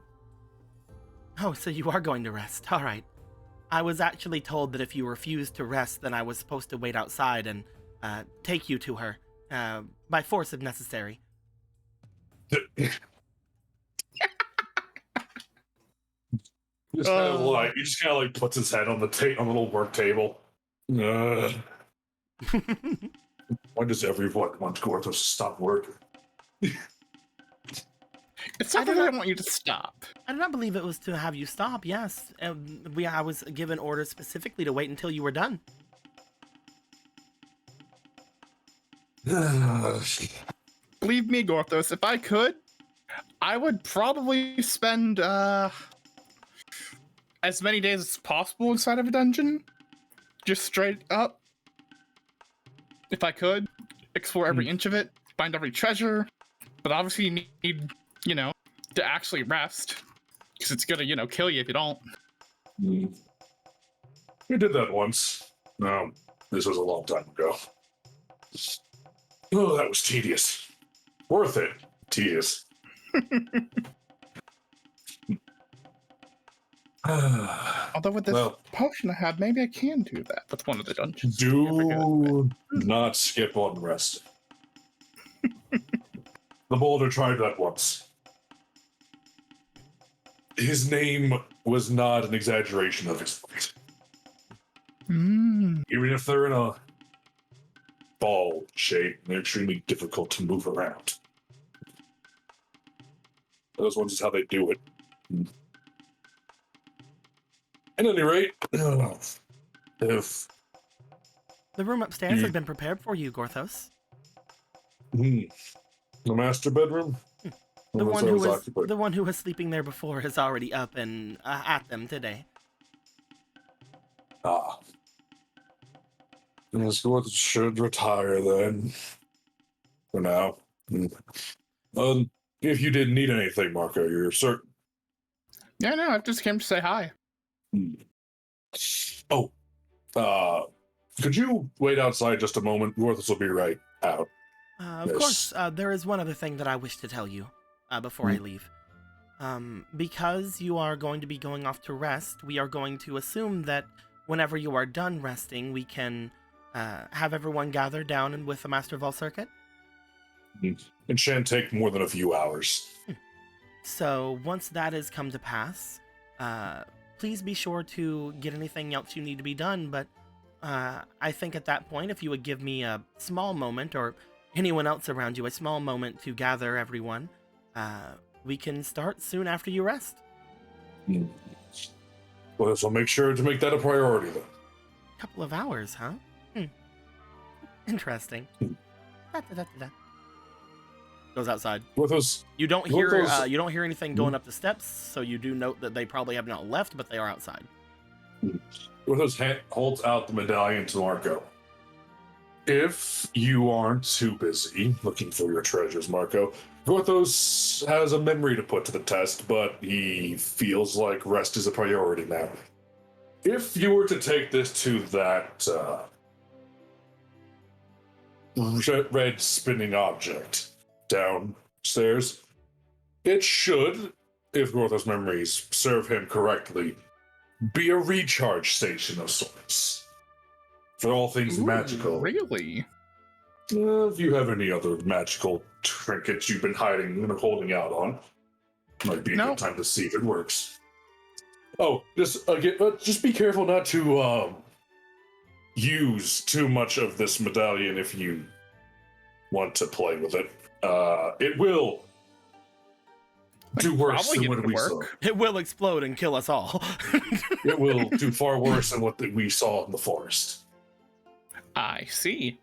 Oh, so you are going to rest. All right. I was actually told that if you refused to rest, then I was supposed to wait outside and take you to her, by force if necessary. He just kind of like puts his head on the on the little work table. Why does everyone want Gorthos to stop working? It's not that I want you to stop. I do not believe it was to have you stop. Yes, I was given orders specifically to wait until you were done. Believe me, Gorthos, if I could, I would probably spend as many days as possible inside of a dungeon. Just straight up. If I could, explore every inch of it, find every treasure. But obviously you need, to actually rest. Because it's gonna, kill you if you don't. We did that once. No, this was a long time ago. Oh, that was tedious. Worth it. Tedious. Although with this potion I had, maybe I can do that with one of the dungeons. Do not skip on rest. The boulder tried that once. His name was not an exaggeration of his fight. Even if they're in a ball shape, they're extremely difficult to move around. Those ones is how they do it. At any rate, if the room upstairs has been prepared for you, Gorthos. The master bedroom? The one who was sleeping there before is already up and at them today. Miss Gorthos should retire then. For now. If you didn't need anything, Marco, you're certain. Yeah, no, I just came to say hi. Could you wait outside just a moment? Gorthos will be right out. Of course, there is one other thing that I wish to tell you before I leave. Because you are going to be going off to rest, we are going to assume that whenever you are done resting, we can have everyone gather down and with the Master Vault Circuit. It shan't take more than a few hours. So once that has come to pass, please be sure to get anything else you need to be done, but I think at that point, if you would give me a small moment, or anyone else around you, a small moment to gather everyone, we can start soon after you rest. Well, so make sure to make that a priority then. Couple of hours, huh? Interesting. Goes outside. You don't hear anything going up the steps, so you do note that they probably have not left, but they are outside. Gorthos holds out the medallion to Marco. if you aren't too busy looking for your treasures, Marco, Gorthos has a memory to put to the test, but he feels like rest is a priority now. If you were to take this to that red spinning object downstairs, it should, if Gorthos' memories serve him correctly, be a recharge station of sorts. For all things magical. Really? If you have any other magical trinkets you've been hiding and holding out on, might be a good time to see if it works. Oh, just be careful not to use too much of this medallion if you want to play with it. It will do worse than what we saw. It will explode and kill us all. It will do far worse than what we saw in the forest. I see.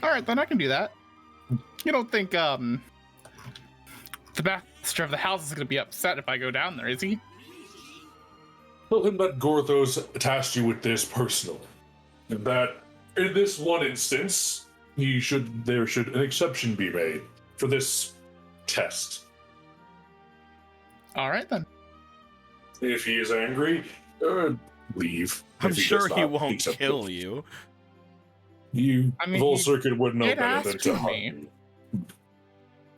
All right, then I can do that. You don't think the master of the house is going to be upset if I go down there, is he? Tell him that Gorthos tasked you with this personally, and that in this one instance, there should an exception be made for this test. All right then. If he is angry, leave. I'm sure he won't kill you. Full Circuit would know it better than to harm you.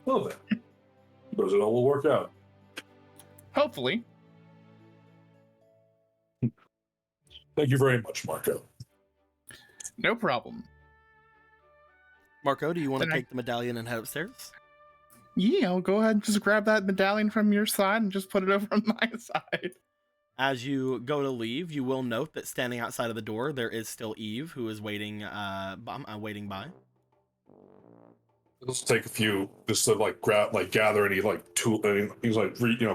Well then, suppose it all will work out. Hopefully. Thank you very much, Marco. No problem. Marco, do you want to take the medallion and head upstairs? Yeah, I'll go ahead and just grab that medallion from your side and just put it over on my side. As you go to leave, you will note that standing outside of the door, there is still Eve, who is waiting by. Let's take a few, just to gather any tool, things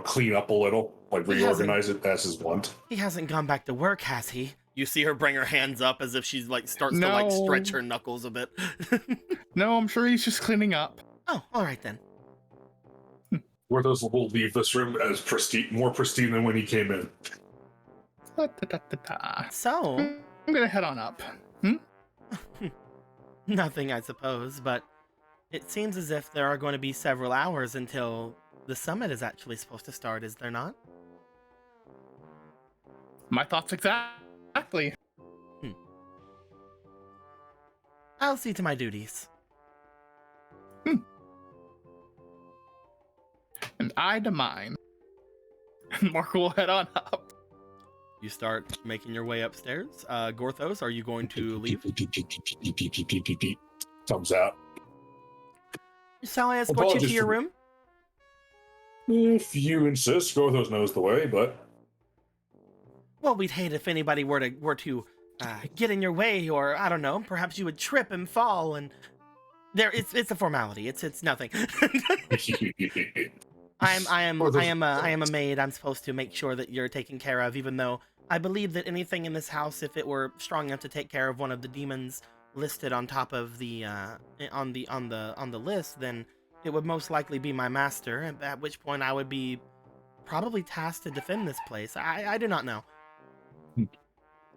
clean up a little, reorganize it as his want. He hasn't gone back to work, has he? You see her bring her hands up as if she's starts to stretch her knuckles a bit. No, I'm sure he's just cleaning up. Oh, all right then. Gorthos will leave this room as more pristine than when he came in. So, I'm gonna head on up. Nothing, I suppose, but it seems as if there are going to be several hours until the summit is actually supposed to start, is there not? My thoughts exactly. I'll see to my duties. And I to mine. And Marco will head on up. You start making your way upstairs. Gorthos, are you going to leave? Thumbs out. Shall I escort you to your room? If you insist, Gorthos knows the way, but... Well, we'd hate if anybody were to get in your way, or I don't know, perhaps you would trip and fall, and it's a formality. It's nothing. I am a maid. I'm supposed to make sure that you're taken care of, even though I believe that anything in this house, if it were strong enough to take care of one of the demons listed on top of the on the list, then it would most likely be my master, at which point I would be probably tasked to defend this place. I do not know.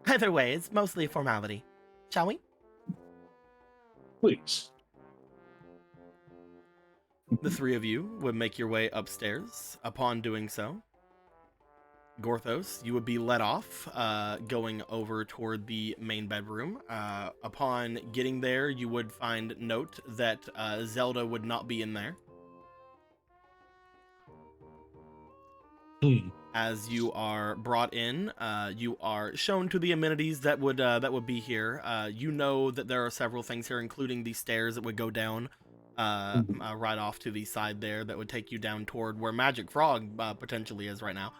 Either way, it's mostly a formality. Shall we? Please. The three of you would make your way upstairs. Upon doing so, Gorthos, you would be let off, going over toward the main bedroom. Upon getting there, you would find note that Zelda would not be in there. As you are brought in, you are shown to the amenities that would be here. You know that there are several things here, including the stairs that would go down right off to the side there that would take you down toward where Magic Frog potentially is right now.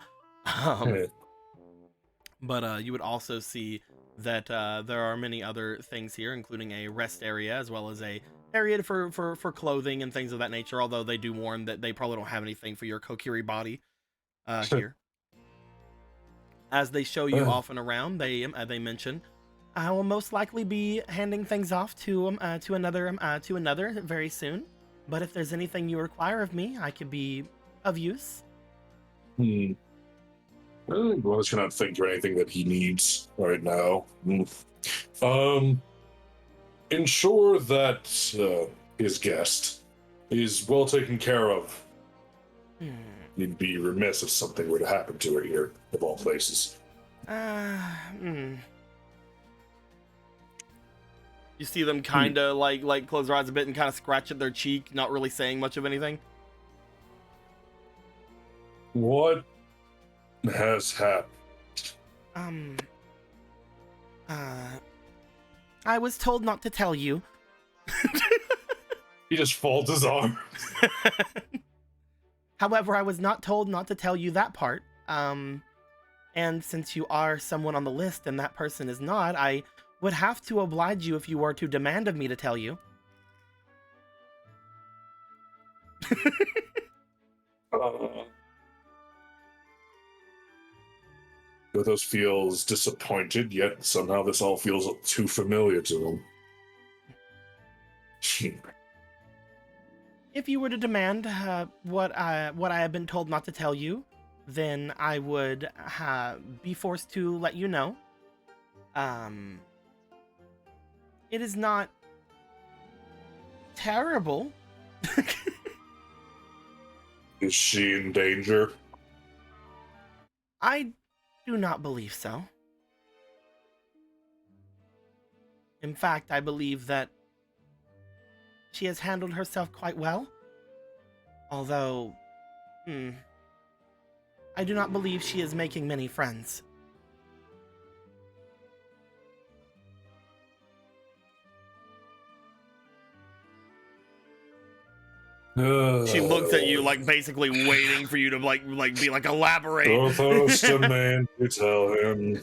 But you would also see that there are many other things here, including a rest area as well as a area for clothing and things of that nature, although they do warn that they probably don't have anything for your Kokiri body here. As they show you off and around, they mention, I will most likely be handing things off to another very soon. But if there's anything you require of me, I could be of use. Well, I just cannot think of anything that he needs right now. Ensure that his guest is well taken care of. You'd be remiss if something were to happen to her here, of all places. You see them kind of like close their eyes a bit and kind of scratch at their cheek, not really saying much of anything. What has happened? I was told not to tell you. He just folds his arm. However, I was not told not to tell you that part. And since you are someone on the list and that person is not, I would have to oblige you if you were to demand of me to tell you. Gothos feels disappointed, yet somehow this all feels too familiar to him. If you were to demand what I have been told not to tell you, then I would be forced to let you know. It is not terrible. Is she in danger? I do not believe so. In fact, I believe that she has handled herself quite well. Although, I do not believe she is making many friends. She looks at you like basically waiting for you to like be like elaborate. Gothos demand to tell him.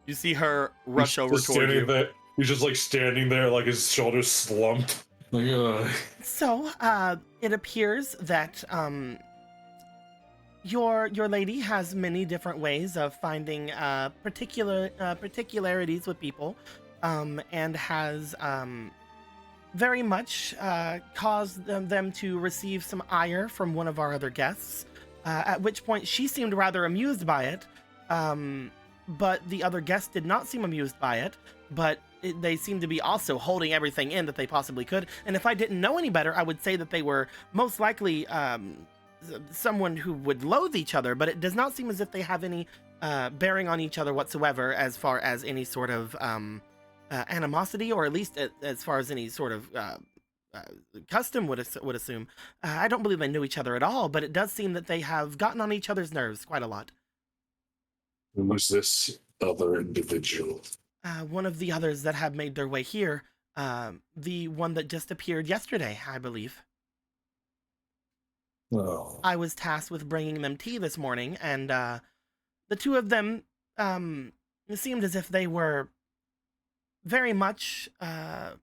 You see her rush over toward you. He's just like standing there, like his shoulders slumped. Like, So, it appears that your lady has many different ways of finding particularities with people, and has very much caused them to receive some ire from one of our other guests. At which point she seemed rather amused by it, but the other guests did not seem amused by it. But they seemed to be also holding everything in that they possibly could. And if I didn't know any better, I would say that they were most likely someone who would loathe each other, but it does not seem as if they have any bearing on each other whatsoever as far as any sort of animosity, or at least as far as any sort of custom would assume. I don't believe they knew each other at all, but it does seem that they have gotten on each other's nerves quite a lot. who was this other individual? One of the others that have made their way here. The one that just appeared yesterday, I believe. Oh. I was tasked with bringing them tea this morning, and the two of them it seemed as if they were very much how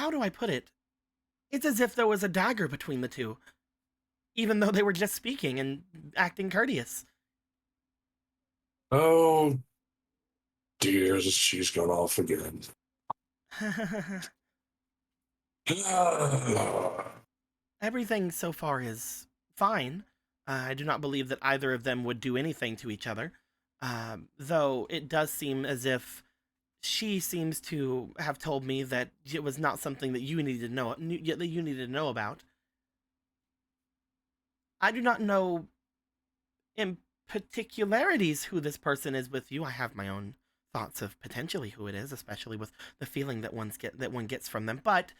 do I put it? It's as if there was a dagger between the two, even though they were just speaking and acting courteous. Oh, dear, she's gone off again. Everything so far is fine. I do not believe that either of them would do anything to each other, though it does seem as if she seems to have told me that it was not something that you needed to know about. I do not know in particularities who this person is with you. I have my own thoughts of potentially who it is, especially with the feeling that one gets from them. But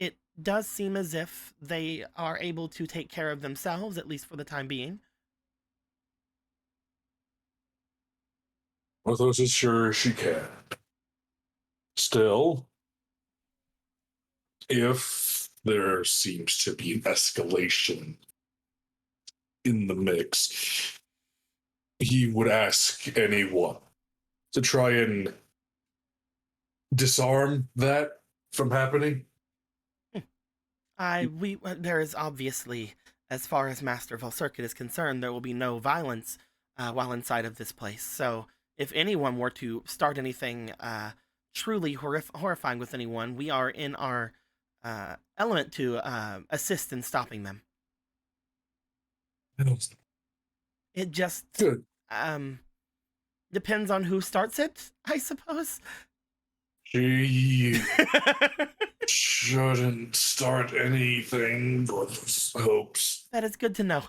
it does seem as if they are able to take care of themselves, at least for the time being. Orthos is sure she can. Still, if there seems to be an escalation in the mix, he would ask anyone to try and disarm that from happening. There is obviously, as far as Master Volcircuit is concerned, there will be no violence while inside of this place. So if anyone were to start anything truly horrifying with anyone, we are in our element to assist in stopping them. It just Good. depends on who starts it, I suppose. She shouldn't start anything with hopes. That is good to know.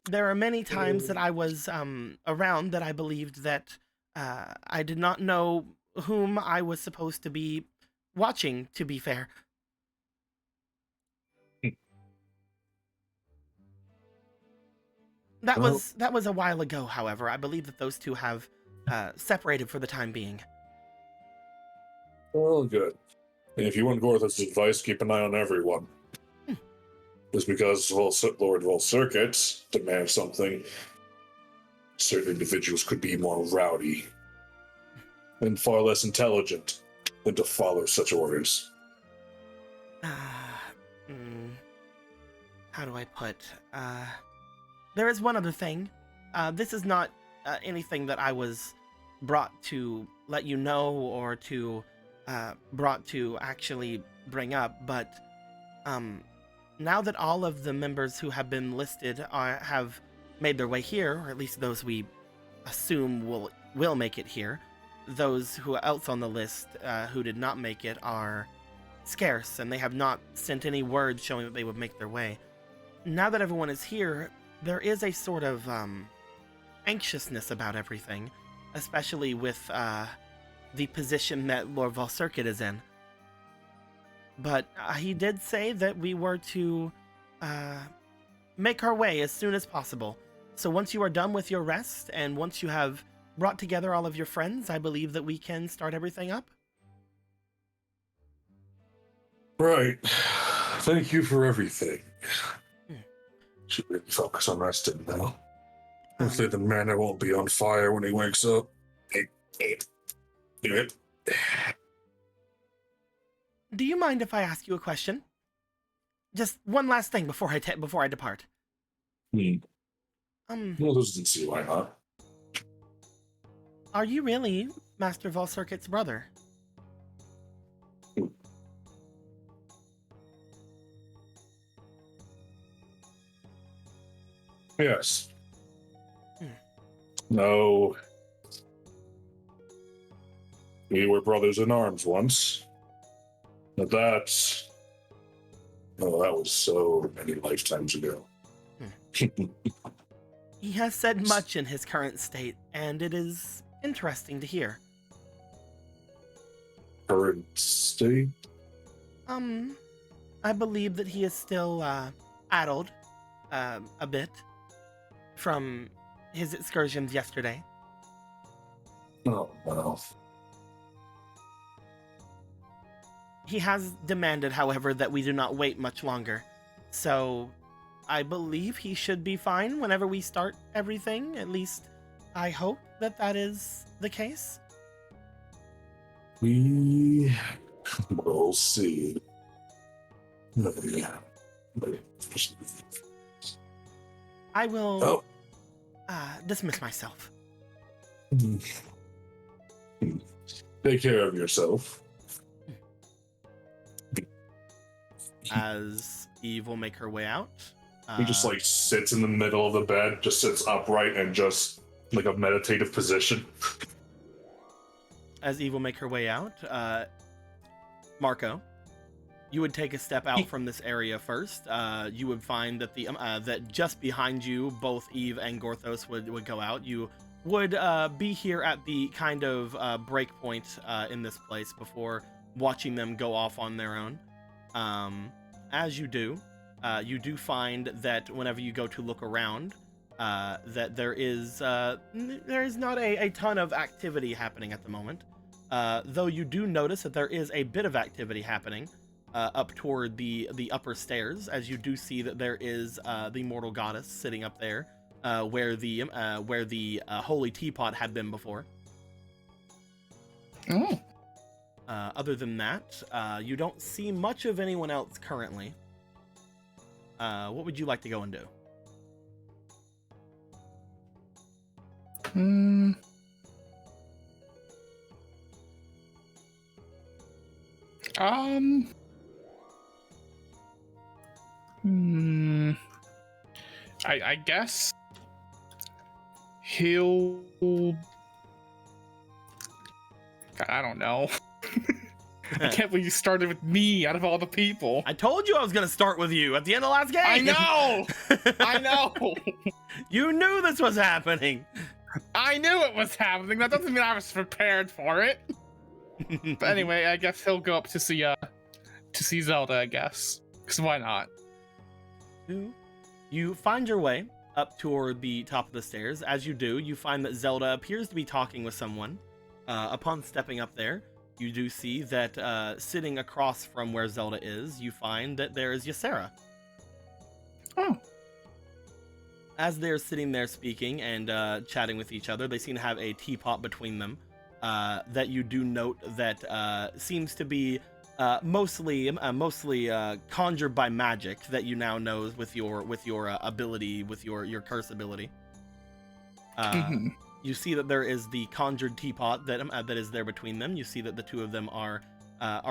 There are many times that I was around that I believed that I did not know whom I was supposed to be watching, to be fair. That was a while ago, however. I believe that those two have separated for the time being. Well, good. And if you want Gorth's advice, keep an eye on everyone. Just because Lord Volcircuit demands something, certain individuals could be more rowdy and far less intelligent than to follow such orders. How do I put? There is one other thing. This is not anything that I was brought to let you know or to brought to actually bring up, but now that all of the members who have been listed have made their way here, or at least those we assume will make it here, those who else on the list who did not make it are scarce, and they have not sent any word showing that they would make their way. Now that everyone is here, there is a sort of anxiousness about everything, especially with the position that Lord Volcircuit is in. But he did say that we were to make our way as soon as possible. So once you are done with your rest, and once you have brought together all of your friends, I believe that we can start everything up. Right. Thank you for everything. Should really focus on resting now. Hopefully the manor won't be on fire when he wakes up. Do you mind if I ask you a question? Just one last thing before I depart. Well, doesn't see why not. Are you really Master Volcircuit's brother? Yes. No. We were brothers in arms once. But that was so many lifetimes ago. He has said much in his current state, and it is interesting to hear. Current state? I believe that he is still addled a bit from his excursions yesterday. Oh, well. He has demanded, however, that we do not wait much longer. So I believe he should be fine whenever we start everything. At least I hope that that is the case. We will see. I will dismiss myself. Take care of yourself. As Eve will make her way out. He just sits in the middle of the bed, just sits upright and just like a meditative position. As Eve will make her way out, Marco, you would take a step out from this area first. You would find that that just behind you, both Eve and Gorthos would go out. You would be here at the kind of break point in this place before watching them go off on their own. As you do find that whenever you go to look around, that there is not a ton of activity happening at the moment. Though you do notice that there is a bit of activity happening up toward the upper stairs, as you do see that there is the mortal goddess sitting up there, where the holy teapot had been before. Oh. Other than that, you don't see much of anyone else currently. What would you like to go and do? I guess he'll. I don't know. I can't believe you started with me out of all the people. I told you I was gonna start with you at the end of last game. I know. I know. You knew this was happening. I knew it was happening. That doesn't mean I was prepared for it. But anyway, I guess he'll go up to see Zelda. I guess, because why not? You find your way up toward the top of the stairs. As you do, you find that Zelda appears to be talking with someone. Upon stepping up there, you do see that sitting across from where Zelda is, you find that there is Ysera. Oh. As they're sitting there speaking and chatting with each other, they seem to have a teapot between them that you do note that seems to be mostly conjured by magic that you now know with your ability, with your curse ability. You see that there is the conjured teapot that is there between them. You see that the two of them are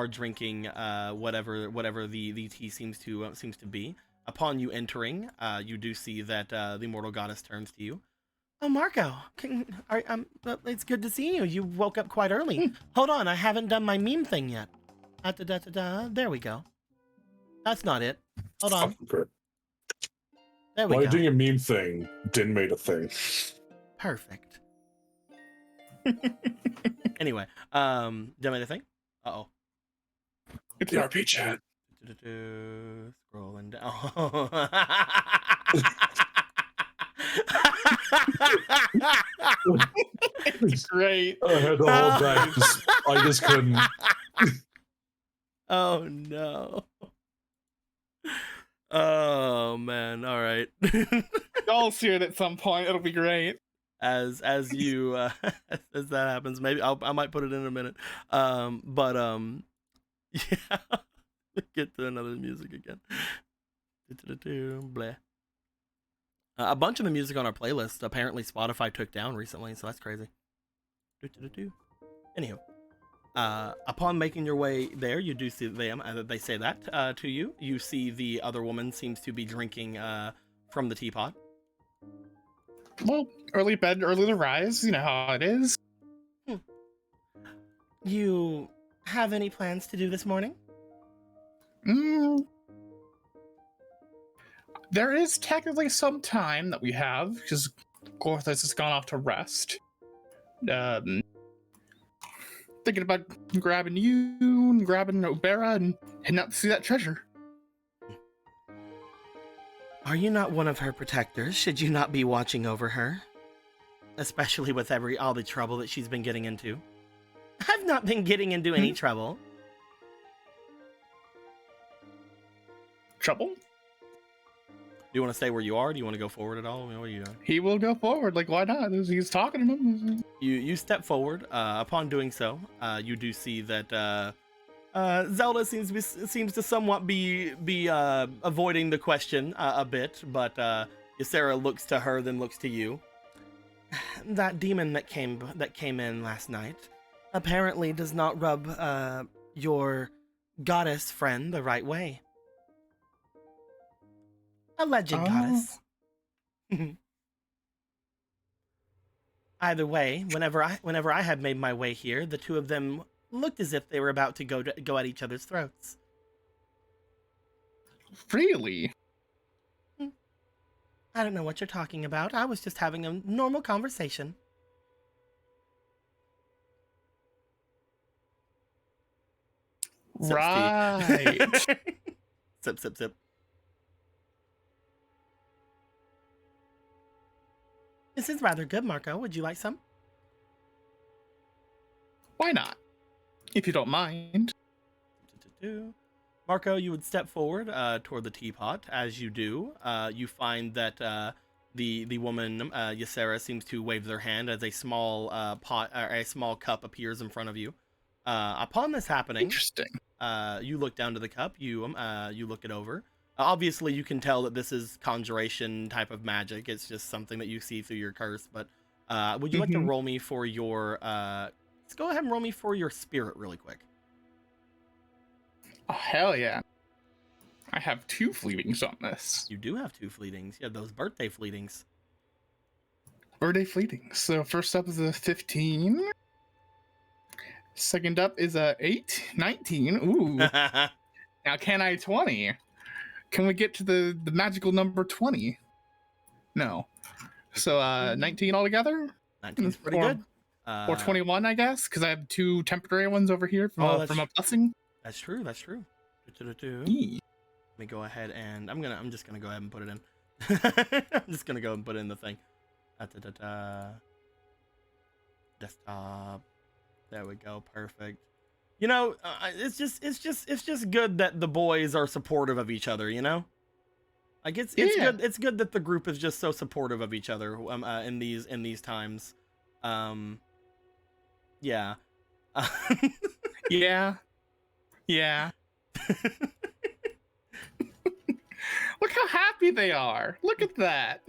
drinking whatever the tea seems to be. Upon you entering, you do see that the immortal goddess turns to you. Oh, Marco, it's good to see you. You woke up quite early. Hold on, I haven't done my meme thing yet. There we go. That's not it. Hold on. There we go. While you're doing a meme thing, Din made a thing. Perfect. Anyway, did I make a thing? Uh-oh. It's the RP chat. Scrolling down. It's great. I had the whole time. I just couldn't. Oh no. Oh man. All right. Y'all see it at some point. It'll be great. As you as that happens, maybe I might put it in a minute. Yeah. Get to another music again. Blah. A bunch of the music on our playlist apparently Spotify took down recently, so that's crazy. Anywho, upon making your way there, you do see them. They say that to you. You see the other woman seems to be drinking from the teapot. Well, early bed, early to rise. You know how it is. You have any plans to do this morning? There is technically some time that we have, because Gorthas has gone off to rest. Thinking about grabbing you and grabbing Obera and heading out to see that treasure. Are you not one of her protectors? Should you not be watching over her? Especially with all the trouble that she's been getting into. I've not been getting into any trouble. Trouble? Do you want to stay where you are? Do you want to go forward at all? What are you doing? He will go forward. Like, why not? He's talking to him. You step forward. Upon doing so, you do see that Zelda seems to somewhat be avoiding the question a bit, but Ysera looks to her, then looks to you. That demon that came in last night apparently does not rub your goddess friend the right way. Alleged goddess. Either way, whenever I had made my way here, the two of them looked as if they were about to go at each other's throats. Really? I don't know what you're talking about. I was just having a normal conversation. Right. Sip, sip, sip. This is rather good, Marco. Would you like some? Why not? If you don't mind. Marco, you would step forward toward the teapot. As you do, you find that the woman, Ysera, seems to wave their hand as a small pot or a small cup appears in front of you. Upon this happening, interesting. You look down to the cup. You look it over. Obviously, you can tell that this is conjuration type of magic. It's just something that you see through your curse. But would you like to roll me for your? Let's go ahead and roll me for your spirit really quick. Oh, hell yeah. I have 2 fleetings on this. You do have 2 fleetings. You have those birthday fleetings. Birthday fleetings. So first up is a 15. Second up is a 8. 19. Ooh. Now can I 20? Can we get to the magical number 20? No. So 19 altogether? 19's pretty good. Or 21, I guess, because I have 2 temporary ones over here from a blessing. That's true. That's true. Let me go ahead and I'm just gonna go ahead and put it in. I'm just gonna go and put it in the thing. Desktop. There we go. Perfect. You know, it's just good that the boys are supportive of each other. You know, like it's good. It's good that the group is just so supportive of each other in these times. Yeah. Yeah. Yeah. Look how happy they are. Look at that.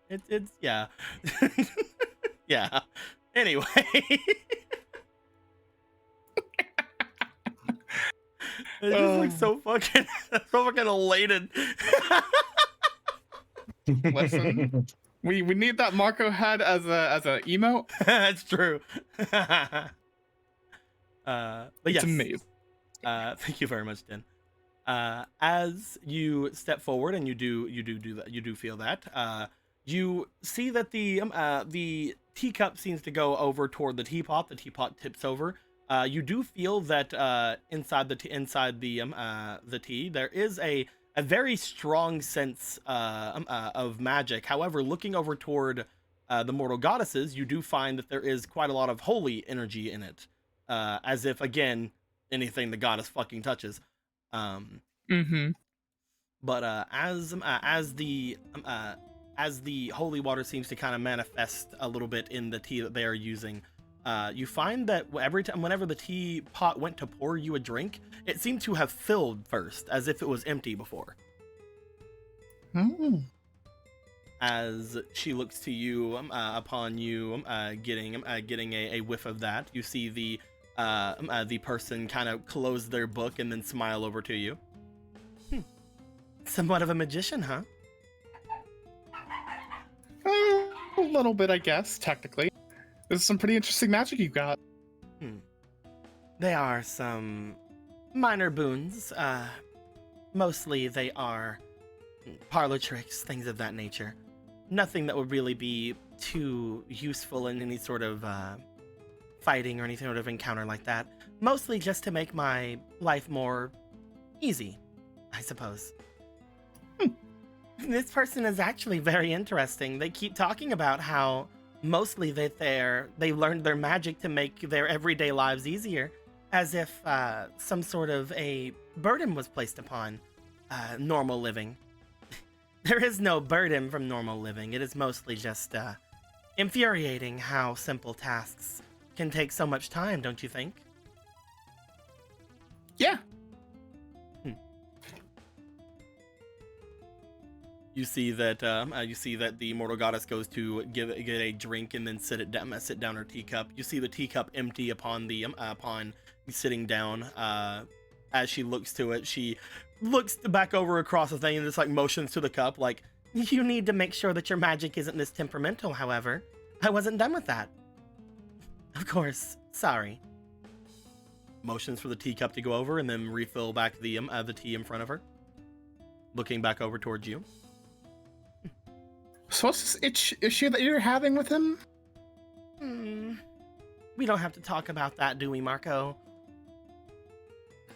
It's yeah. Yeah. Anyway. It just looks so fucking elated. Listen, we need that Marco head as a emote. That's true. But yes. It's amazing. Thank you very much, Den. As you step forward and you do feel that, you see that the teacup seems to go over toward the teapot. The teapot tips over. You do feel that inside the tea there is a very strong sense of magic. However, looking over toward the mortal goddesses, you do find that there is quite a lot of holy energy in it, as if again anything the goddess fucking touches. But as the holy water seems to kind of manifest a little bit in the tea that they are using, you find that whenever the teapot went to pour you a drink, it seemed to have filled first, as if it was empty before. As she looks to you, upon you getting a whiff of that, you see the person kind of close their book and then smile over to you. Somewhat of a magician, huh? A little bit, I guess, technically. There's some pretty interesting magic you got. They are some minor boons. Mostly they are parlor tricks, things of that nature. Nothing that would really be too useful in any sort of fighting or any sort of encounter like that. Mostly just to make my life more easy, I suppose. This person is actually very interesting. They keep talking about how mostly they learned their magic to make their everyday lives easier, as if some sort of a burden was placed upon normal living. There is no burden from normal living. It is mostly just infuriating how simple tasks can take so much time, don't you think? Yeah. You see that the mortal goddess goes to get a drink and then sit down her teacup. You see the teacup empty upon sitting down. As she looks to it, she looks back over across the thing and just like motions to the cup, like, you need to make sure that your magic isn't this temperamental. However, I wasn't done with that. Of course, sorry. Motions for the teacup to go over and then refill back the tea in front of her. Looking back over towards you. So what's this issue that you're having with him? We don't have to talk about that, do we, Marco?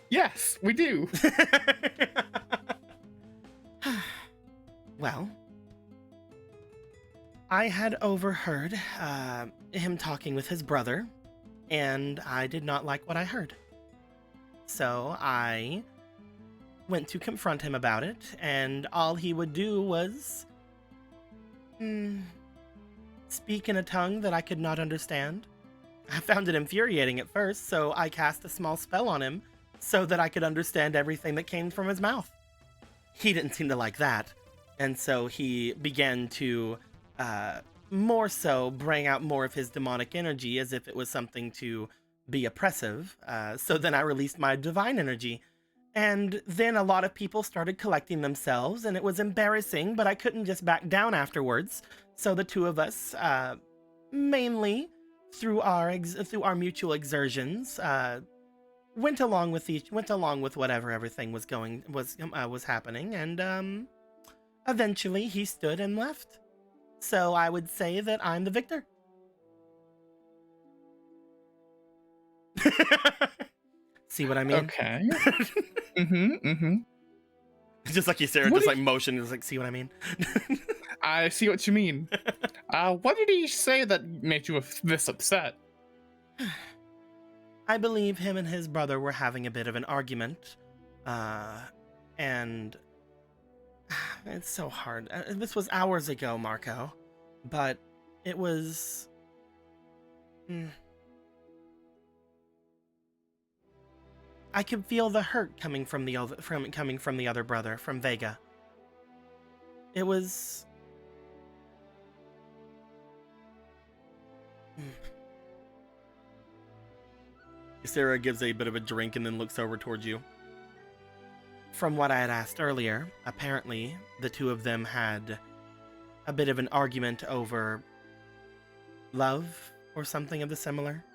Yes, we do. Well, I had overheard him talking with his brother, and I did not like what I heard. So I went to confront him about it, and all he would do was speak in a tongue that I could not understand. I found it infuriating at first, so I cast a small spell on him so that I could understand everything that came from his mouth. He didn't seem to like that, and so he began to more so bring out more of his demonic energy as if it was something to be oppressive. So then I released my divine energy, And then a lot of people started collecting themselves, and it was embarrassing, but I couldn't just back down afterwards. So the two of us, mainly through our mutual exertions, went along with whatever everything was happening, and eventually he stood and left. So I would say that I'm the victor. See what I mean? Okay. Mm-hmm. Just like you, Sarah, What just did- like motion, just like, see what I mean? I see what you mean. What did he say that made you this upset? I believe him and his brother were having a bit of an argument, and it's so hard. This was hours ago, Marco, but it was. I could feel the hurt coming from the other brother, from Vega. It was. Sarah gives a bit of a drink and then looks over towards you. From what I had asked earlier, apparently the two of them had a bit of an argument over love or something of the similar.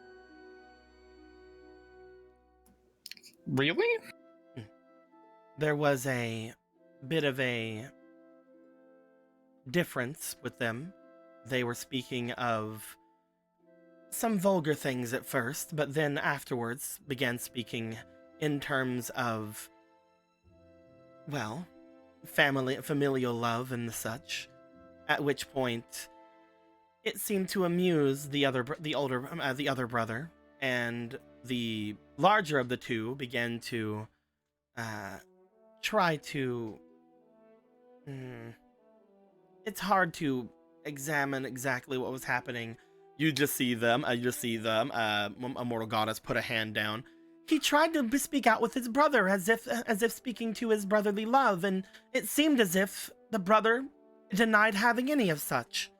Really? There was a bit of a difference with them. They were speaking of some vulgar things at first, but then afterwards began speaking in terms of, well, familial love and the such. At which point, it seemed to amuse the other brother, and the larger of the two began to try to. It's hard to examine exactly what was happening. You just see them. A mortal goddess put a hand down. He tried to speak out with his brother, as if speaking to his brotherly love, and it seemed as if the brother denied having any of such.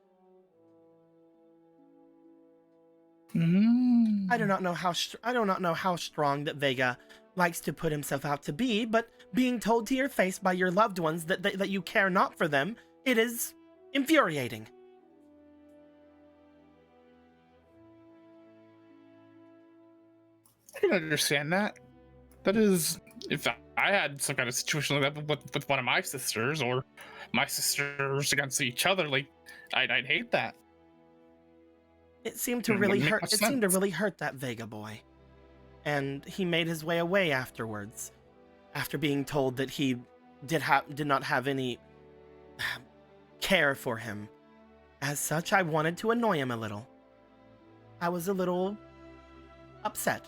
I do not know how strong that Vega likes to put himself out to be, but being told to your face by your loved ones that you care not for them, it is infuriating. I can understand that. That is, if I had some kind of situation like that with one of my sisters, or my sisters against each other, like, I'd hate that. It seemed to really hurt. It seemed to really hurt that Vega boy, and he made his way away afterwards, after being told that he did not have any care for him. As such, I wanted to annoy him a little. I was a little upset.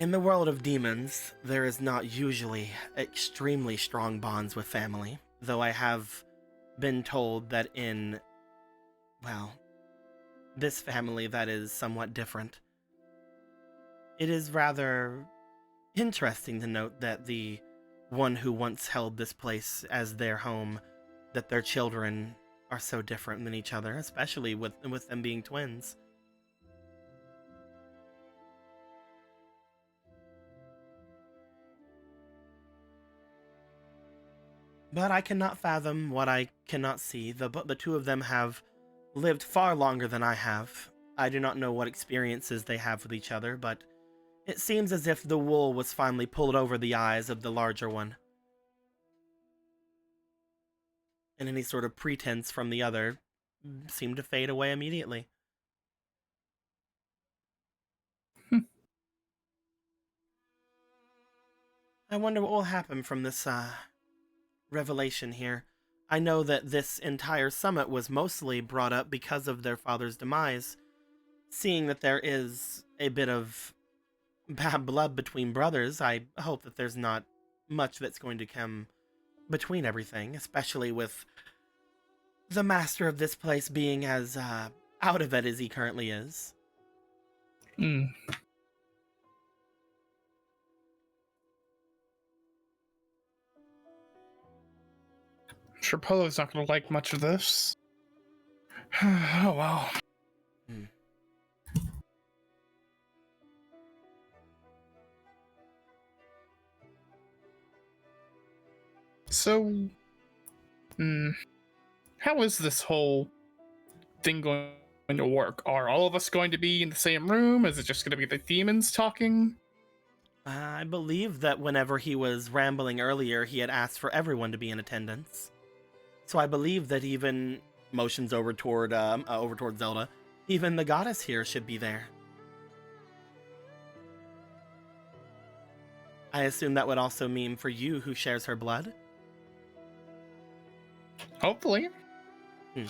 In the world of demons, there is not usually extremely strong bonds with family, though I have been told that in, well, this family that is somewhat different. It is rather interesting to note that the one who once held this place as their home, that their children are so different than each other, especially with them being twins. But I cannot fathom what I cannot see. The two of them have lived far longer than I have. I do not know what experiences they have with each other, but it seems as if the wool was finally pulled over the eyes of the larger one. And any sort of pretense from the other seemed to fade away immediately. I wonder what will happen from this, revelation here. I know that this entire summit was mostly brought up because of their father's demise. Seeing that there is a bit of bad blood between brothers, I hope that there's not much that's going to come between everything, especially with the master of this place being as out of it as he currently is. Sure, Polo's not going to like much of this. Oh, well. Hmm. So, how is this whole thing going to work? Are all of us going to be in the same room? Is it just going to be the demons talking? I believe that whenever he was rambling earlier, he had asked for everyone to be in attendance. So I believe that even motions over toward Zelda, even the goddess here should be there. I assume that would also mean for you who shares her blood. Hopefully. The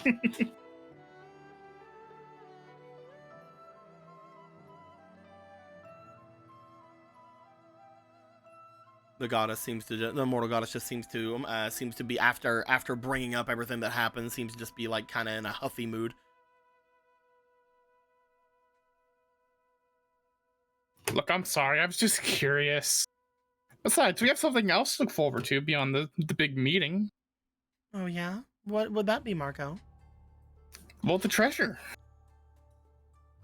immortal goddess just seems to be after bringing up everything that happened, seems to just be like kind of in a huffy mood. Look, I'm sorry. I was just curious. Besides, we have something else to look forward to beyond the big meeting. Oh yeah? What would that be, Marco? Well, the treasure.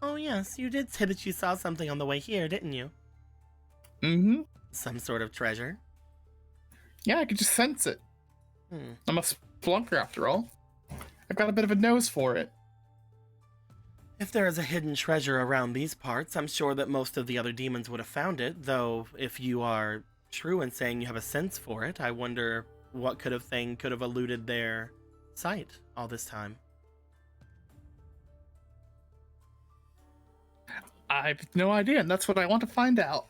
Oh yes, you did say that you saw something on the way here, didn't you? Mm-hmm. Some sort of treasure? Yeah, I could just sense it. I'm a spelunker after all. I've got a bit of a nose for it. If there is a hidden treasure around these parts, I'm sure that most of the other demons would have found it, though if you are true in saying you have a sense for it, I wonder what could have eluded their sight all this time. I have no idea, and that's what I want to find out.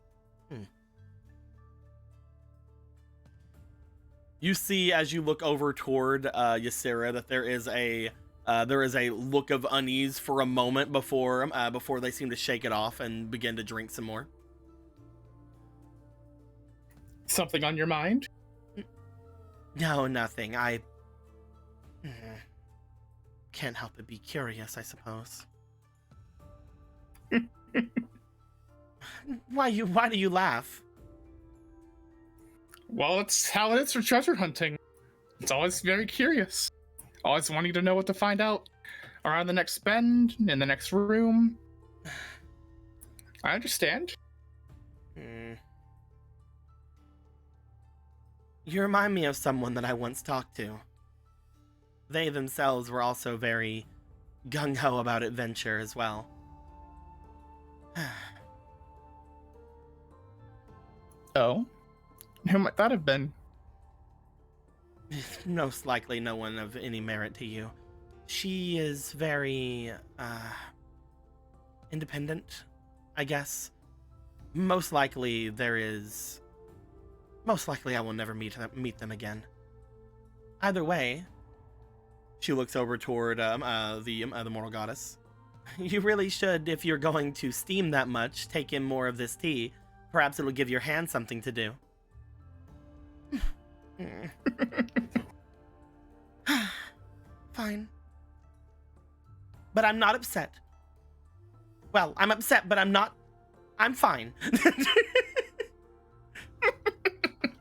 You see, as you look over toward Ysera, that there is a look of unease for a moment before they seem to shake it off and begin to drink some more. Something on your mind? No, nothing. I can't help but be curious, I suppose. Why do you laugh? Well, it's how it is for treasure hunting. It's always very curious. Always wanting to know what to find out around the next bend, in the next room. I understand. You remind me of someone that I once talked to. They themselves were also very gung-ho about adventure as well. Oh? Who might that have been? Most likely no one of any merit to you. She is very, independent, I guess. Most likely I will never meet them again. Either way, she looks over toward the mortal goddess. You really should, if you're going to steam that much, take in more of this tea. Perhaps it'll give your hand something to do. Fine. But I'm not upset. Well, I'm upset, but I'm fine.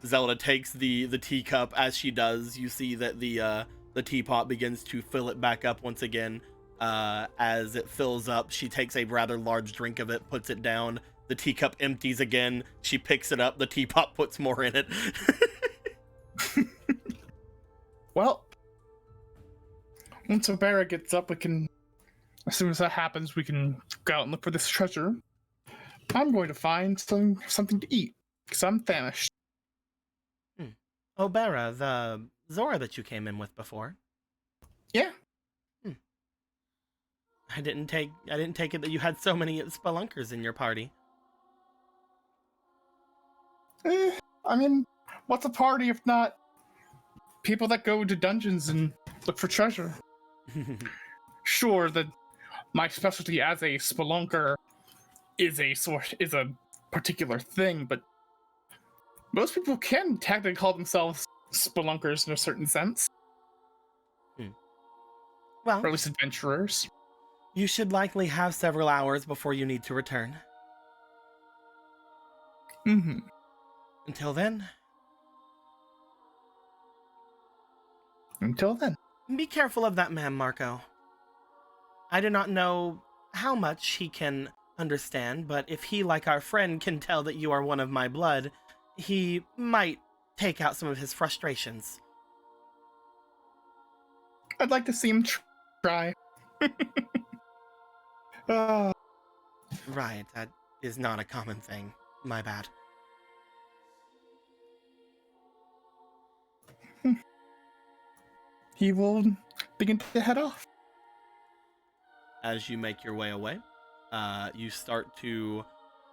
Zelda takes the teacup. As she does, you see that the teapot begins to fill it back up once again. As it fills up, she takes a rather large drink of it, puts it down. The teacup empties again. She picks it up. The teapot puts more in it. Well, once Obera gets up, as soon as that happens, we can go out and look for this treasure. I'm going to find something to eat, because I'm famished. Obera, the Zora that you came in with before. Yeah. I didn't take it that you had so many spelunkers in your party. I mean, what's a party if not people that go to dungeons and look for treasure? Sure, my specialty as a spelunker is a particular thing, but most people can technically call themselves spelunkers in a certain sense. Well, or at least adventurers. You should likely have several hours before you need to return. Mm-hmm. Until then, Until then. be careful of that man, Marco. I do not know how much he can understand, but if he, like our friend, can tell that you are one of my blood, he might take out some of his frustrations. I'd like to see him try. Right, that is not a common thing. My bad. He will begin to head off. As you make your way away, you start to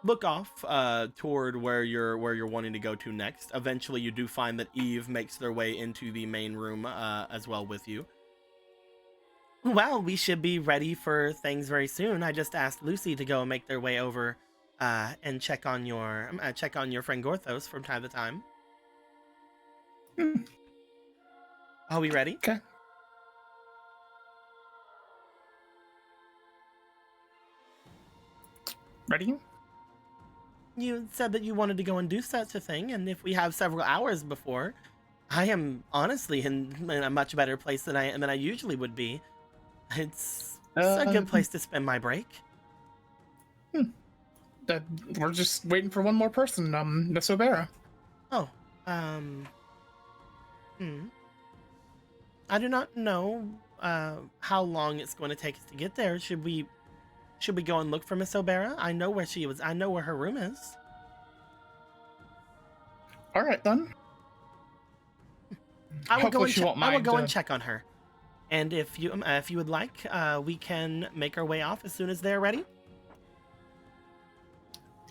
look off toward where you're wanting to go to next. Eventually, you do find that Eve makes their way into the main room as well with you. Well, we should be ready for things very soon. I just asked Lucy to go and make their way over and check on your friend Gorthos from time to time. Are we ready? Okay. Ready? You said that you wanted to go and do such a thing, and if we have several hours before, I am honestly in a much better place than I usually would be. It's a good place to spend my break. We're just waiting for one more person, Miss O'Bara. Oh, I do not know how long it's going to take us to get there. Should we go and look for Miss O'Bara? I know where she was. I know where her room is. All right then. I will go Hopefully and check on her. And if you would like, we can make our way off as soon as they're ready.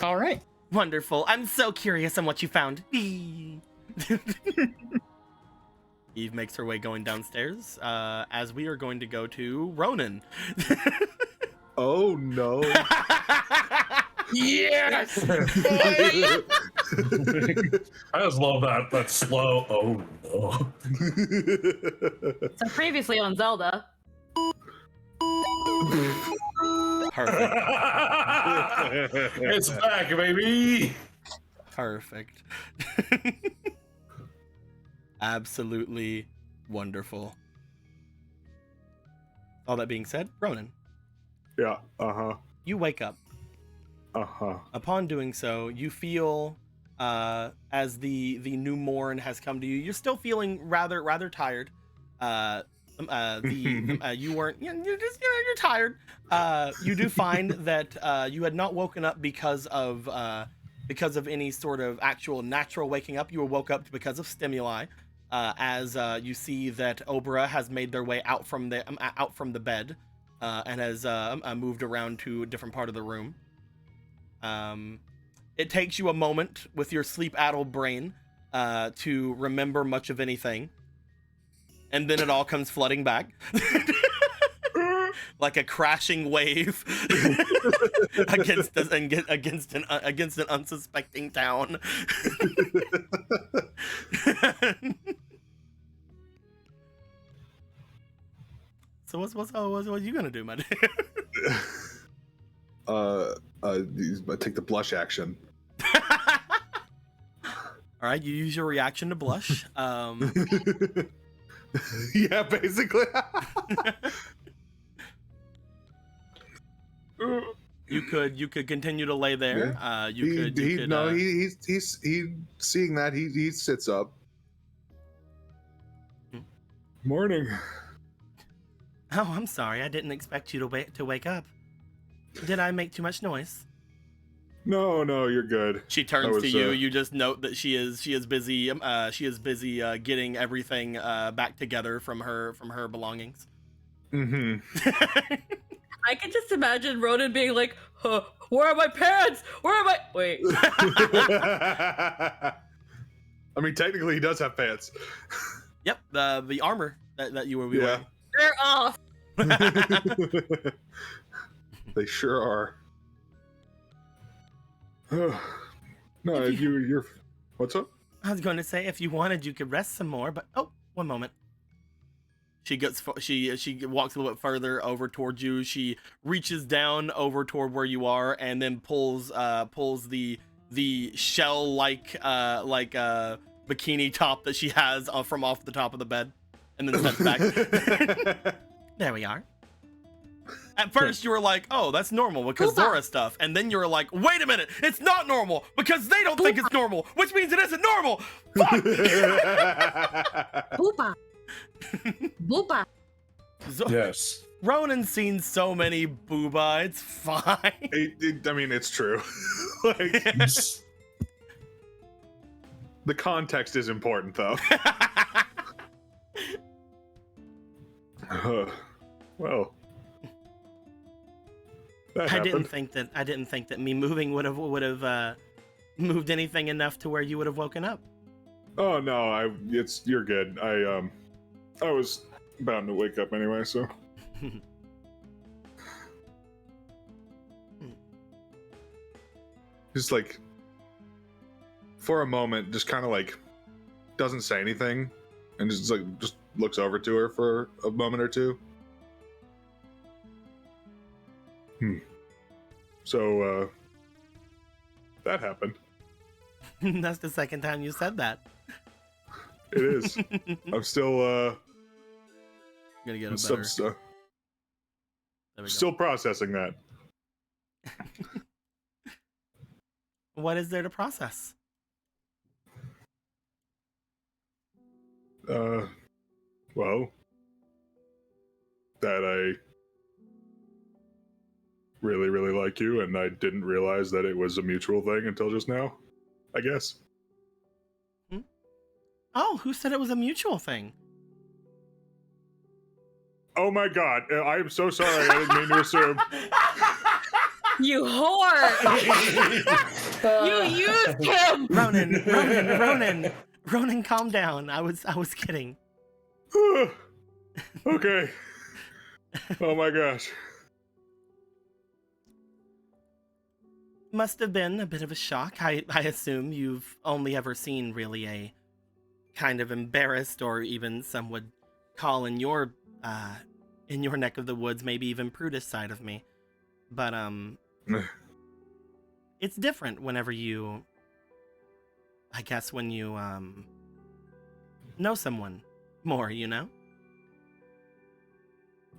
All right. Wonderful. I'm so curious on what you found. Eve makes her way going downstairs as we are going to go to Ronan. Oh no. Yes! I just love that slow. Oh no. So previously on Zelda. Perfect. It's back, baby. Perfect. Absolutely wonderful. All that being said, Ronan. Yeah. You wake up. Upon doing so, you feel as the new morn has come to you. You're still feeling rather tired. You weren't. You're tired. You do find that you had not woken up because of any sort of actual natural waking up. You were woke up because of stimuli. As you see that Obra has made their way out from the bed and has moved around to a different part of the room. It takes you a moment with your sleep-addled brain to remember much of anything, and then it all comes flooding back like a crashing wave against an unsuspecting town. So what are you gonna do, my dear? Take the blush action. All right, you use your reaction to blush. Yeah, basically. You could continue to lay there. Yeah. He's seeing that he sits up. Morning. Oh, I'm sorry. I didn't expect you to wake up. Did I make too much noise? No, you're good. She turns to you. You just note that she is busy. She is busy getting everything back together from her belongings. Mm-hmm. I can just imagine Ronan being like, "Where are my pants? Where are my?" Wait. I mean, technically, he does have pants. Yep, the armor that you were wearing. They're off. They sure are. No, you're. What's up? I was going to say if you wanted, you could rest some more, but one moment. She walks a little bit further over towards you. She reaches down over toward where you are, and then pulls the shell like bikini top that she has from off the top of the bed, and then steps back. There we are. At first, you were like, "Oh, that's normal because Booba. Zora stuff," and then you were like, "Wait a minute, it's not normal because they don't think it's normal, which means it isn't normal." Fuck. Boopa. Boopa. Yes. Ronan's seen so many booba. It's fine. I mean, it's true. Like, the context is important, though. Well, that I happened. didn't think that me moving would have moved anything enough to where you would have woken up. Oh no, you're good. I was bound to wake up anyway, so. Just like, for a moment, just kind of like doesn't say anything, and just looks over to her for a moment or two. So that happened. That's the second time you said that. It is. I'm still Gonna get I'm it still, better. still, There we go. still processing that. What is there to process? Well, that I really, really like you, and I didn't realize that it was a mutual thing until just now, I guess. Oh, who said it was a mutual thing? Oh my god, I am so sorry, I didn't mean to assume. You whore! You used him! Ronan, calm down. I was kidding. Okay. Oh my gosh. Must have been a bit of a shock. I assume you've only ever seen really a kind of embarrassed, or even some would call in your neck of the woods, maybe even prudish side of me. But it's different whenever you, I guess, when you know someone more, you know?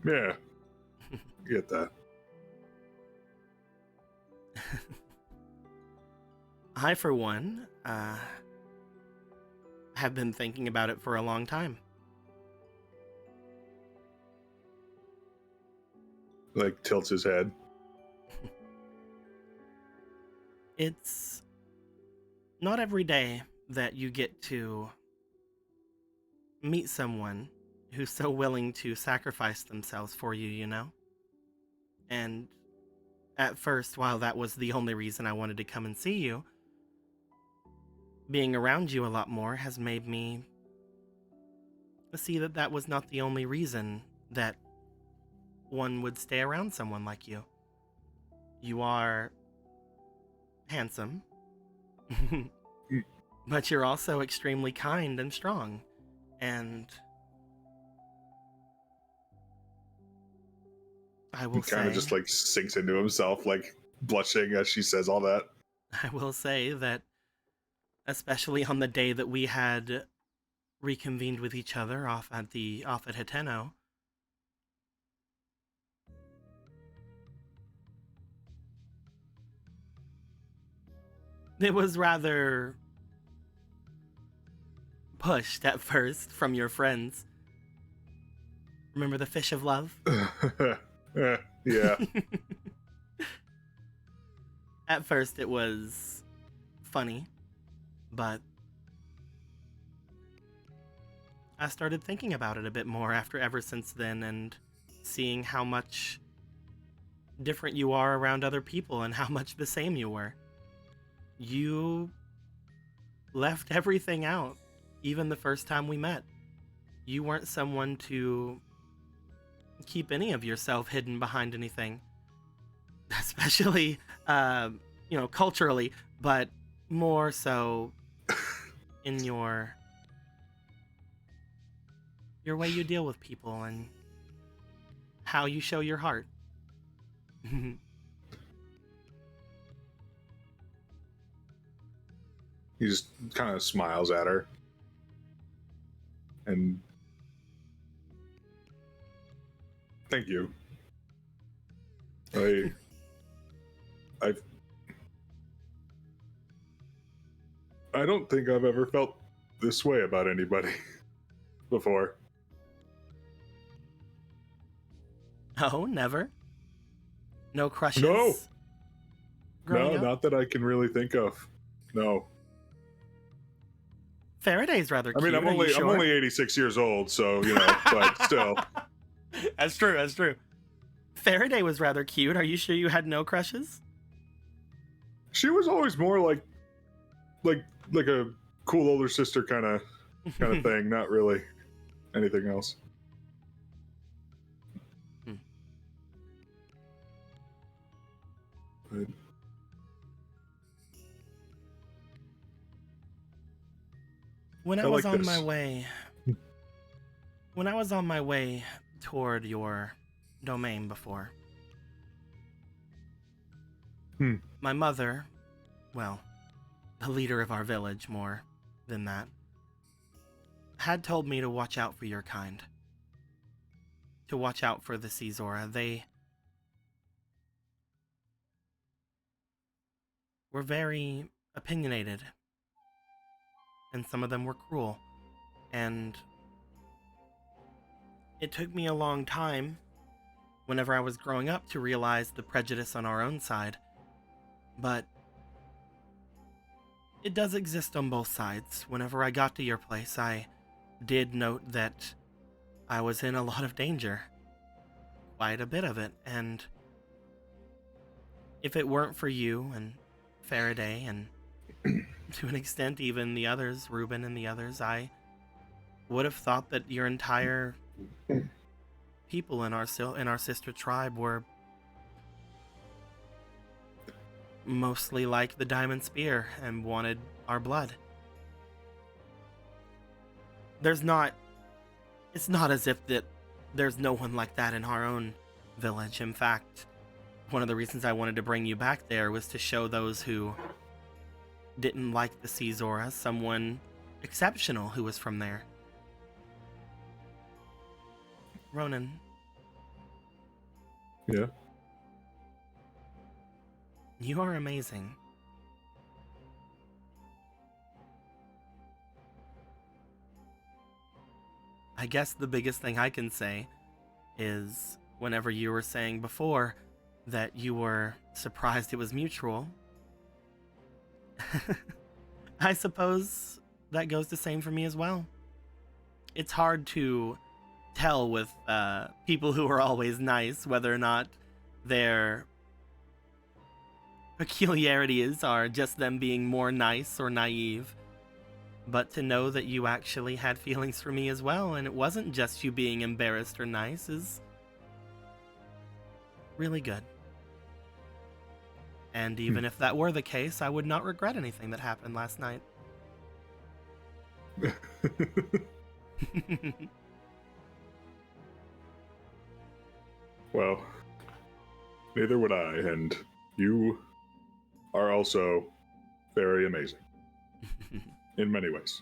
Yeah. Get that. I, for one, have been thinking about it for a long time. Like, tilts his head. It's not every day that you get to meet someone who's so willing to sacrifice themselves for you, you know? And at first, while that was the only reason I wanted to come and see you, being around you a lot more has made me see that that was not the only reason that one would stay around someone like you. You are handsome, but you're also extremely kind and strong, and I will He kind of say, just like sinks into himself, like blushing as she says all that. I will say that, especially on the day that we had reconvened with each other off at Hiteno, it was rather pushed at first from your friends. Remember the fish of love? Yeah. At first it was funny, but I started thinking about it a bit more ever since then, and seeing how much different you are around other people and how much the same you were. You left everything out, even the first time we met. You weren't someone to keep any of yourself hidden behind anything, especially, culturally, but more so in your way you deal with people and how you show your heart. He just kind of smiles at her. And thank you. I don't think I've ever felt this way about anybody before. Oh, never? No crushes? No. growing No, up? not that I can really think of. No. Faraday's rather I cute. mean, I'm are you sure? only 86 years old, so you know, but still. That's true. That's true. Faraday was rather cute. Are you sure you had no crushes? She was always more like a cool older sister kind of thing, not really anything else. But When I I was like on this. my way, when I was on my way toward your domain before, my mother, well, the leader of our village more than that, had told me to watch out for your kind. To watch out for the Caesora. They were very opinionated, and some of them were cruel. And it took me a long time, whenever I was growing up, to realize the prejudice on our own side. But it does exist on both sides. Whenever I got to your place, I did note that I was in a lot of danger. Quite a bit of it. And if it weren't for you and Faraday and to an extent even the others, Reuben and the others, I would have thought that your entire people in our sister tribe were mostly like the Diamond Spear and wanted our blood. It's not as if that there's no one like that in our own village. In fact, one of the reasons I wanted to bring you back there was to show those who didn't like the Caesora someone exceptional who was from there. Ronan. Yeah. You are amazing. I guess the biggest thing I can say is whenever you were saying before that you were surprised it was mutual, I suppose that goes the same for me as well. It's hard to tell with people who are always nice whether or not their peculiarities are just them being more nice or naive. But to know that you actually had feelings for me as well, and it wasn't just you being embarrassed or nice, is really good. And even if that were the case, I would not regret anything that happened last night. Well, neither would I, and you are also very amazing. In many ways.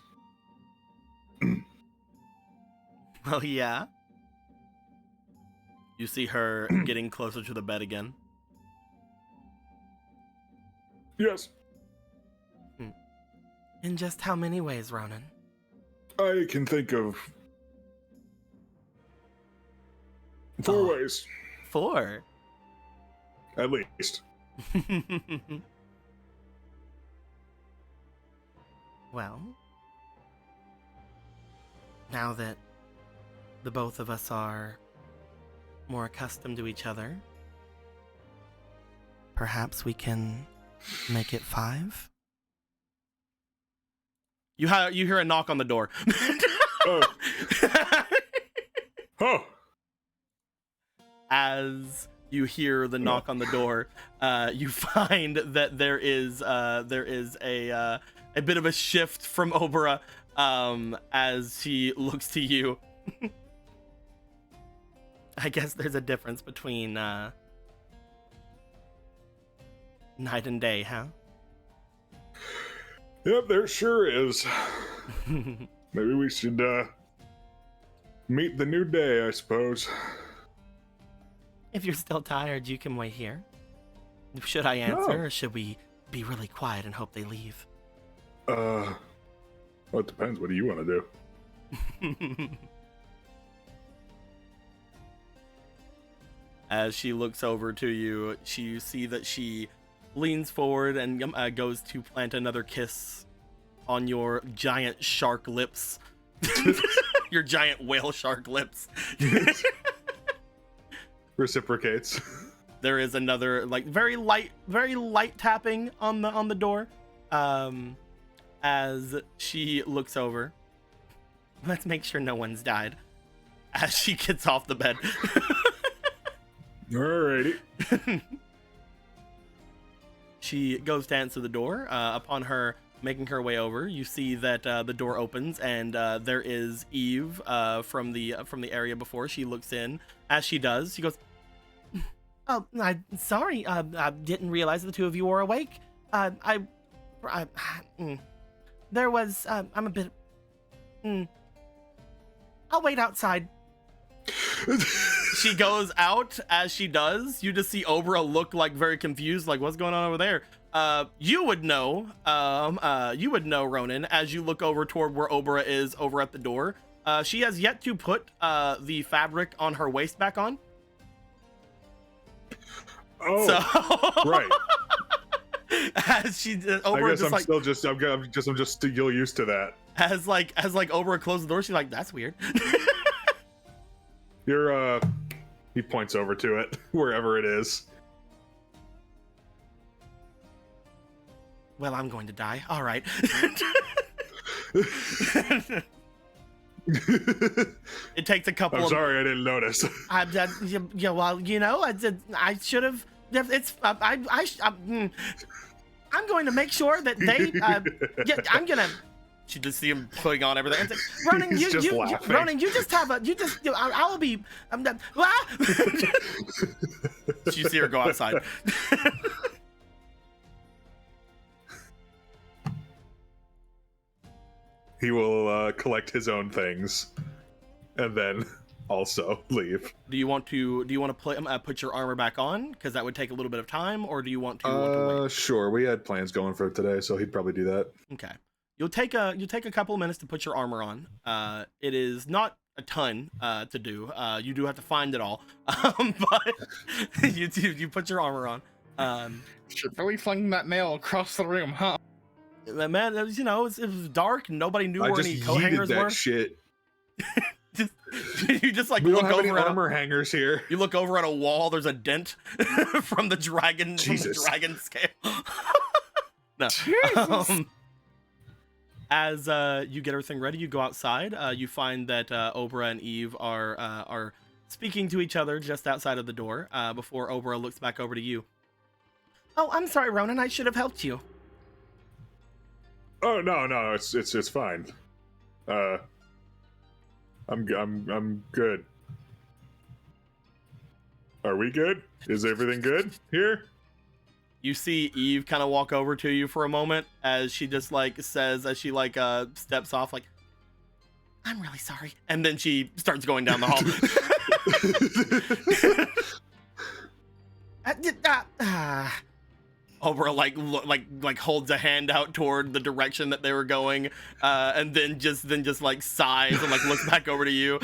Well, yeah. You see her getting closer to the bed again. Yes. In just how many ways, Ronan? I can think of 4 ways, 4. at least. Well, now that the both of us are more accustomed to each other, perhaps we can make it 5? You hear a knock on the door. Oh. Oh. As you hear the knock on the door, you find that there is a bit of a shift from Obera as he looks to you. I guess there's a difference between night and day, huh? Yep, there sure is. Maybe we should meet the new day, I suppose. If you're still tired, you can wait here. Should I answer, or should we be really quiet and hope they leave? Well, it depends. What do you want to do? As she looks over to you, you see that she leans forward and goes to plant another kiss on your giant shark lips. Your giant whale shark lips. Reciprocates. There is another, like, very light tapping on the door. As she looks over. Let's make sure no one's died. As she gets off the bed. Alrighty. She goes to answer the door. Upon her making her way over, you see that the door opens, and there is Eve from the area before. She looks in. As she does, she goes, "Oh, I'm sorry. I didn't realize the two of you were awake. There was. I'm a bit. I'll wait outside." She goes out. As she does, you just see Obra look like very confused, like, what's going on over there? You would know, Ronan, as you look over toward where Obra is over at the door. She has yet to put the fabric on her waist back on. Oh, so, right. As she, Obra I'm just still used to that. As Obra closed the door, she's like, "That's weird." He points over to it, wherever it is. Well, I'm going to die. All right. It takes a couple. I'm sorry, I didn't notice. Yeah, well, you know, I should have. It's I'm going to make sure that they. Yeah, I'm gonna. She just see him putting on everything. And it's like, Ronan, Ronan, you just have a. I'll be. You see her go outside. He will collect his own things, and then also leave. Do you want to put your armor back on, because that would take a little bit of time, or do you want to wait? Sure. We had plans going for today, so he'd probably do that. Okay. You'll take a couple of minutes to put your armor on. It is not a ton to do. You do have to find it all, but you put your armor on. Should really fling that nail across the room, huh? Man, it was dark. Nobody knew where any coat hangers were. Shit. You just like we look don't have over any at armor hangers here. You look over at a wall. There's a dent from the dragon. Jesus. From the dragon scale. No. As you get everything ready, you go outside. You find that Obra and Eve are speaking to each other just outside of the door. Before Obra looks back over to you. Oh, I'm sorry, Ronan. I should have helped you. Oh no, it's fine. I'm good. Are we good? Is everything good here? You see Eve kind of walk over to you for a moment as she just says, as she steps off, like, "I'm really sorry," and then she starts going down the hall. Obra holds a hand out toward the direction that they were going, and then just sighs and looks back over to you.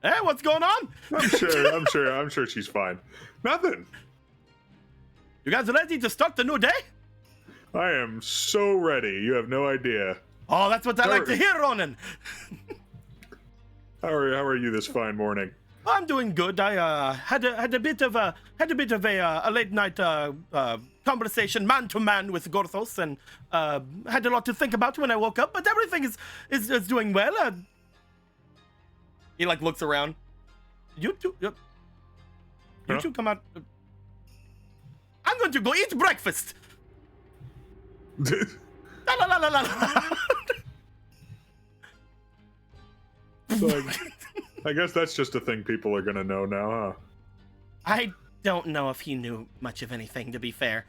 Hey, what's going on? I'm sure she's fine. Nothing. You guys ready to start the new day? I am so ready. You have no idea. Oh, that's what I like to hear, Ronan. How are you this fine morning? I'm doing good. I had a bit of a late night conversation man to man with Gorthos, and had a lot to think about when I woke up. But everything is doing well. He looks around. You two come out. I'm going to go eat breakfast. La la la la la. I guess that's just a thing people are gonna know now, huh? I don't know if he knew much of anything, to be fair.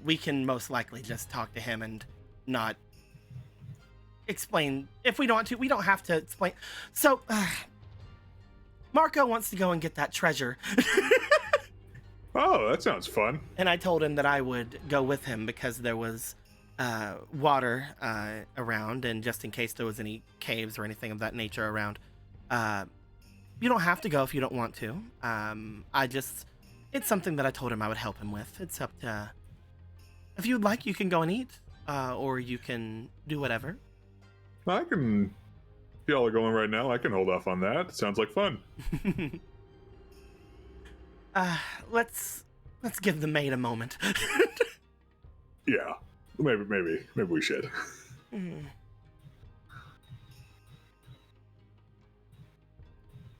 We can most likely just talk to him and not explain if we don't want to. We don't have to explain. So, Marco wants to go and get that treasure. Oh, that sounds fun. And I told him that I would go with him because there was water around, and just in case there was any caves or anything of that nature around. You don't have to go if you don't want to. It's something that I told him I would help him with. It's up to, if you'd like, you can go and eat, or you can do whatever. I can, if y'all are going right now, I can hold off on that. It sounds like fun. Let's give the maid a moment. Yeah, maybe we should.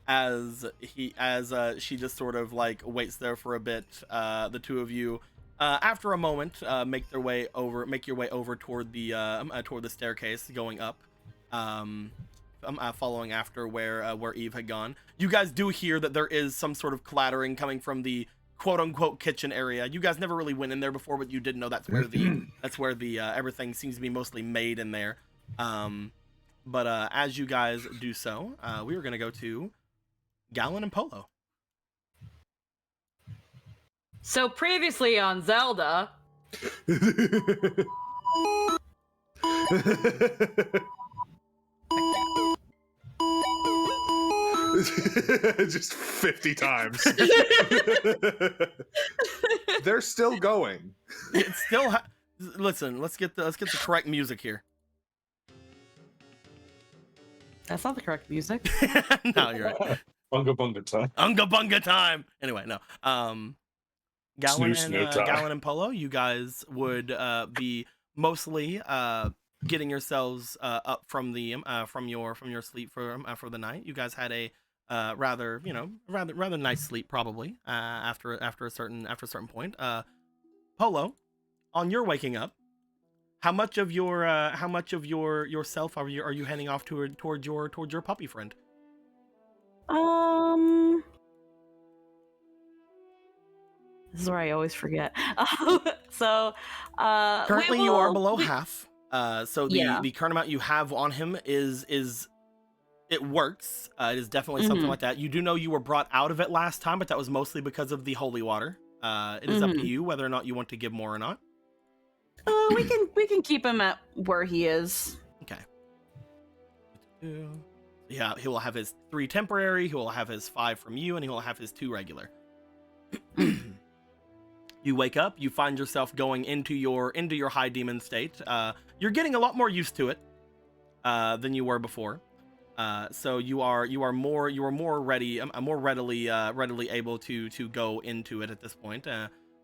As she just sort of like waits there for a bit, the two of you, after a moment, make your way over toward the staircase going up, following after where Eve had gone. You guys do hear that there is some sort of clattering coming from the quote-unquote kitchen area. You guys never really went in there before, but you did know that's where the everything seems to be mostly made in there. But as you guys do so, we are going to go to Gallon and Polo. So previously on Zelda, Just 50 times. They're still going. It's still listen, let's get the correct music here. that's not the correct music. No, you're right. Bunga bunga time. Unga bunga time. Anyway, no. Gallon Snoo time. Gallon and Polo, you guys would be mostly getting yourselves up from your sleep for the night. You guys had a rather nice sleep probably after a certain point. Polo, on your waking up, how much of yourself are you heading off towards your puppy friend? This is where I always forget. So, Currently you are below half. So Yeah. the current amount you have on him is it works. It is definitely something like that. You do know you were brought out of it last time, but that was mostly because of the holy water. It is up to you whether or not you want to give more or not. we can keep him at where he is. Okay. Yeah, he will have his 3 temporary, he will have his 5 from you, and he will have his 2 regular. You wake up, you find yourself going into your high demon state. You're getting a lot more used to it than you were before. So you are more readily able to go into it at this point.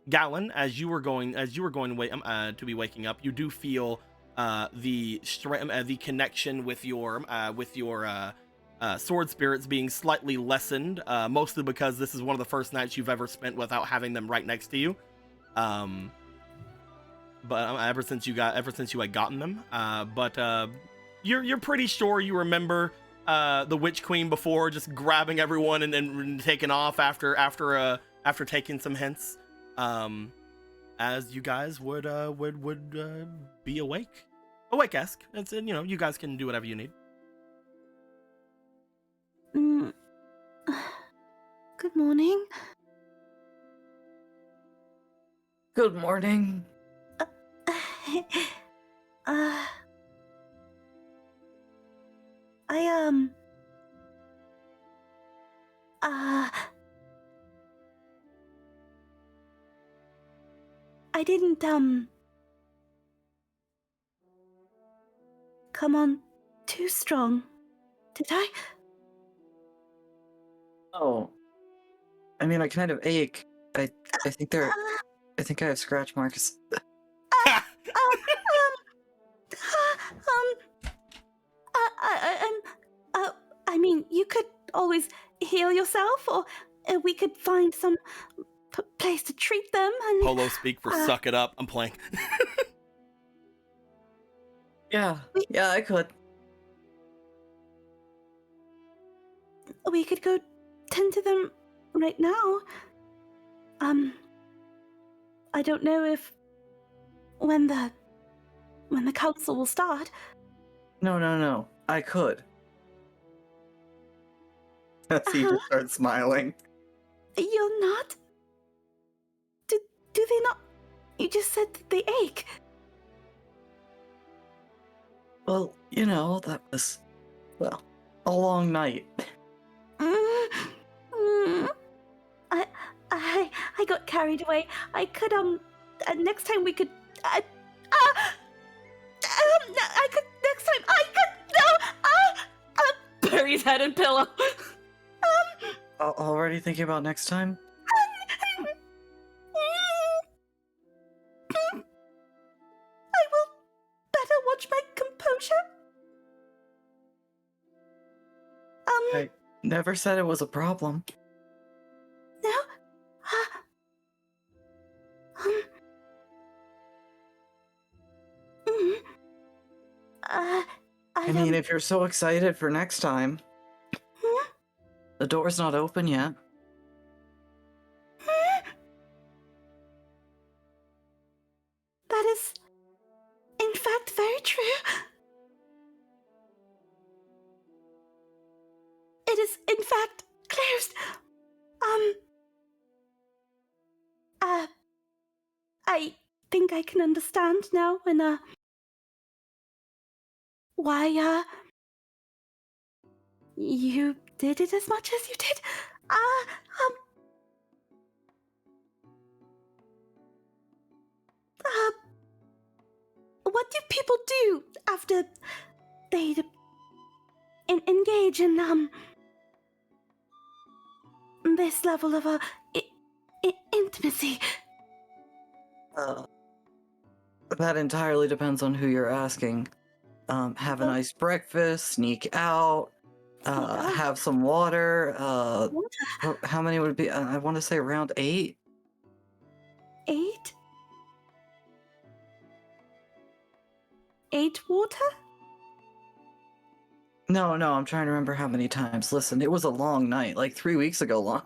Gallon, as you were going to be waking up, you do feel the connection with your sword spirits being slightly lessened, mostly because this is one of the first nights you've ever spent without having them right next to you. But ever since you had gotten them, but you're pretty sure you remember the Witch Queen before, just grabbing everyone and taking off after taking some hints. As you guys would be awake-esque. It's you guys can do whatever you need. Good morning. Good morning. I didn't, come on too strong, did I? Oh. I mean, I kind of ache. I think I have scratch marks. I mean, you could always heal yourself, or we could find some place to treat them. And Polo speak for suck it up. I'm playing. Yeah, I could. We could go tend to them right now. I don't know if when the council will start. No. I could. As he just starts smiling. You're not? Do they not? You just said that they ache. Well, that was, well, a long night. I got carried away. I could next time we could I could next time I could no Bury his head in pillow. Already thinking about next time? I will better watch my composure. I never said it was a problem. No? I mean, if you're so excited for next time, the door's not open yet. That is, in fact, very true. It is, in fact, closed. I think I can understand now why, you did it as much as you did. What do people do after they engage in, this level of, intimacy? That entirely depends on who you're asking. Have a nice breakfast, sneak out, have some water. How many would it be? I want to say around 8. 8? 8 water? No, I'm trying to remember how many times. Listen, it was a long night, like 3 weeks ago long.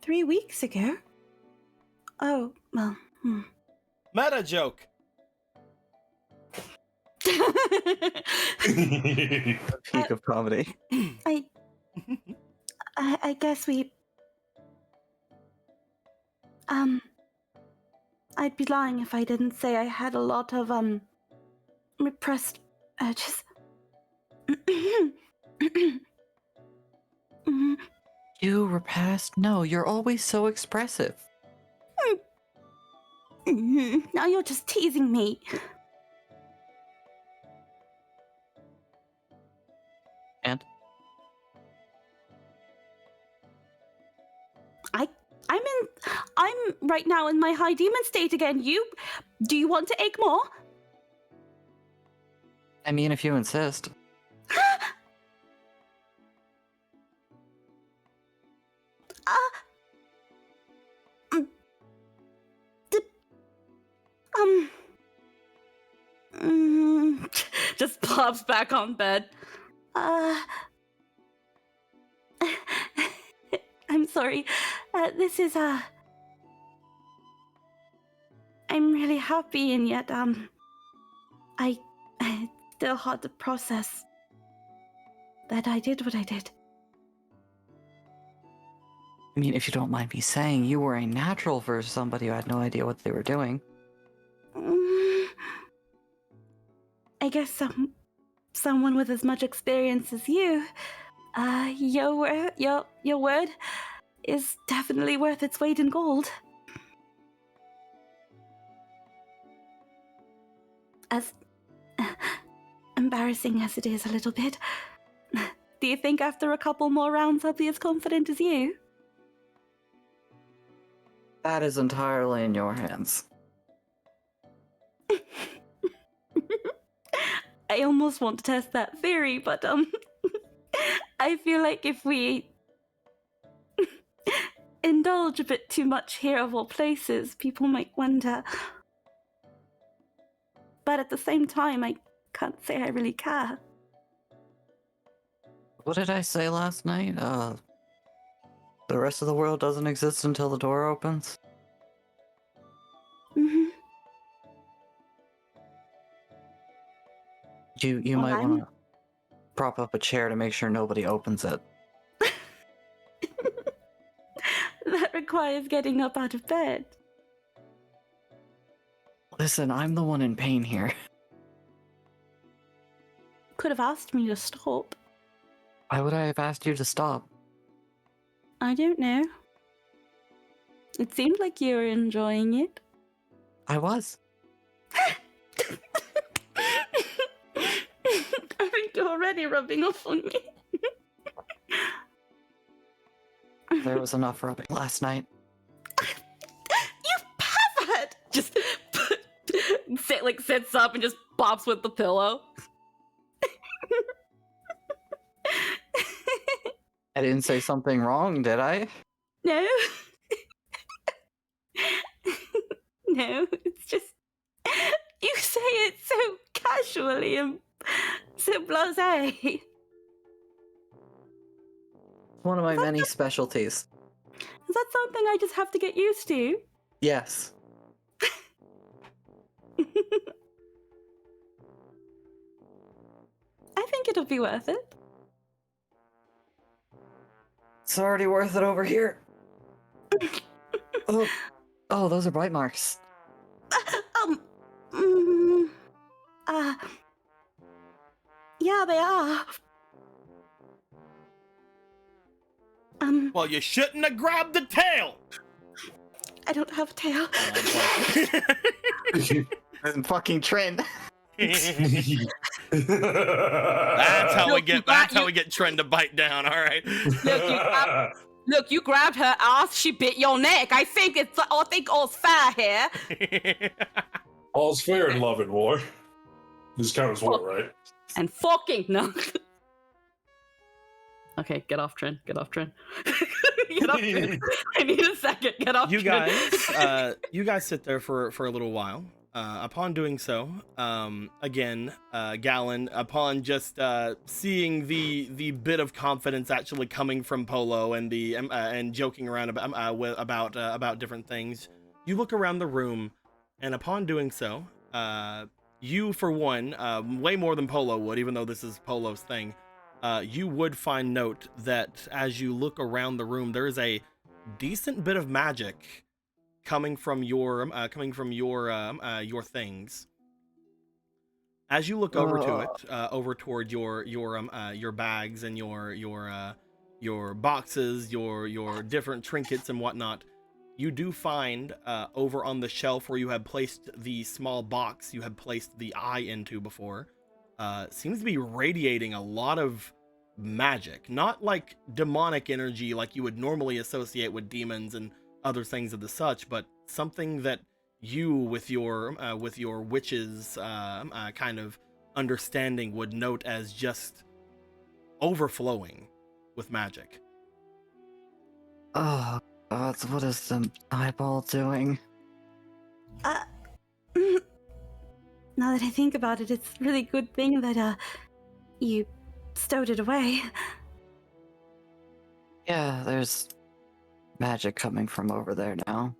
3 weeks ago? Oh, well, Meta joke. Peak of comedy. I guess we... I'd be lying if I didn't say I had a lot of, repressed urges. You repressed? No, you're always so expressive. Now you're just teasing me. And? I'm right now in my high demon state again. Do you want to ache more? I mean, if you insist. Just plops back on bed. I'm sorry. This is, I'm really happy, and yet, it's still hard to process that I did what I did. I mean, if you don't mind me saying, you were a natural for somebody who had no idea what they were doing. I guess someone with as much experience as you. Your word is definitely worth its weight in gold. As embarrassing as it is a little bit, do you think after a couple more rounds I'll be as confident as you? That is entirely in your hands. I almost want to test that theory, but I feel like if we indulge a bit too much here of all places, people might wonder. But at the same time, I can't say I really care. What did I say last night? The rest of the world doesn't exist until the door opens? Hmm. You Well, might I'm- want to prop up a chair to make sure nobody opens it. That requires getting up out of bed. Listen, I'm the one in pain here. Could have asked me to stop. Why would I have asked you to stop? I don't know. It seemed like you were enjoying it. I was. I think you're already rubbing off on me. There was enough rubbing last night. You pervert! Just sits up and just bops with the pillow. I didn't say something wrong, did I? No. No, it's just you say it so casually and so blasé. One of my many specialties. Is that something I just have to get used to? Yes. I think it'll be worth it. It's already worth it over here. Oh, those are bite marks. Mm, uh, yeah, they are. Well, you shouldn't have grabbed the tail. I don't have a tail. I'm fucking Trent. That's how we get. That's how we get Trent to bite down. All right. Look, you grabbed her ass. She bit your neck. I think all's fair here. All's fair in love and war. This counts as war, right? And fucking no. Okay, get off, Trent. Get off, Trent. Get off, Trent. I need a second. Get off. You Trent. guys sit there for a little while. Upon doing so, again, Gallon, upon just seeing the bit of confidence actually coming from Polo and the and joking around about different things, you look around the room, and upon doing so, you for one, way more than Polo would, even though this is Polo's thing, you would find note that as you look around the room, there is a decent bit of magic coming from your things. As you look over to it, over toward your bags and your boxes, your different trinkets and whatnot, you do find over on the shelf where you had placed the small box you had placed the eye into before, seems to be radiating a lot of magic, not like demonic energy like you would normally associate with demons and other things of the such, but something that you with your witches kind of understanding would note as just overflowing with magic. Oh God, what is the eyeball doing? Now that I think about it, it's a really good thing that you stowed it away. Yeah, there's magic coming from over there now.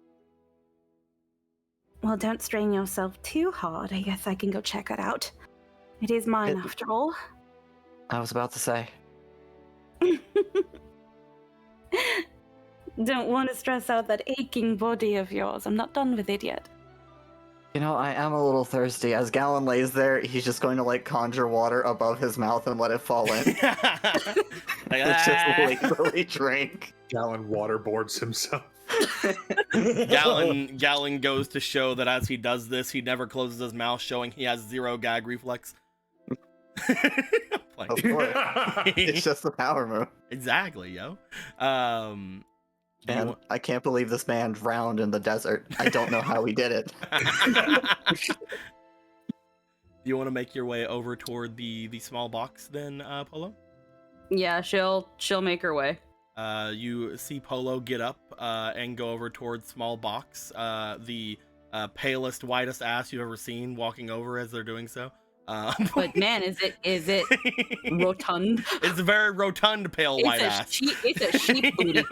Well, don't strain yourself too hard. I guess I can go check it out. It is mine after all. I was about to say. Don't want to stress out that aching body of yours. I'm not done with it yet. You know, I am a little thirsty. As Gallon lays there, he's just going to like conjure water above his mouth and let it fall in. It's just lazily drink. Gallon waterboards himself. Gallon goes to show that as he does this, he never closes his mouth, showing he has zero gag reflex. Of course. It's just a power move. Exactly, yo. And I can't believe this man drowned in the desert. I don't know how he did it. Do you want to make your way over toward the small box then, Polo? Yeah, she'll make her way. You see Polo get up and go over towards small box. The palest, whitest ass you've ever seen walking over as they're doing so. But man, is it rotund? It's a very rotund pale white ass. It's a sheep booty.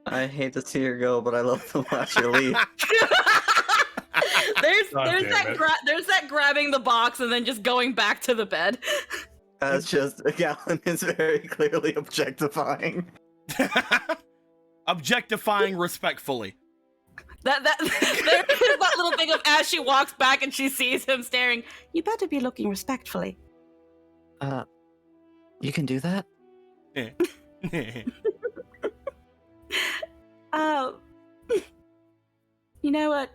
I hate to see her go, but I love to watch her leave. there's damn it. there's that grabbing the box and then just going back to the bed. That's just Gallon is very clearly objectifying. Objectifying respectfully. There's that little thing of as she walks back and she sees him staring. You better be looking respectfully. You can do that? You know what?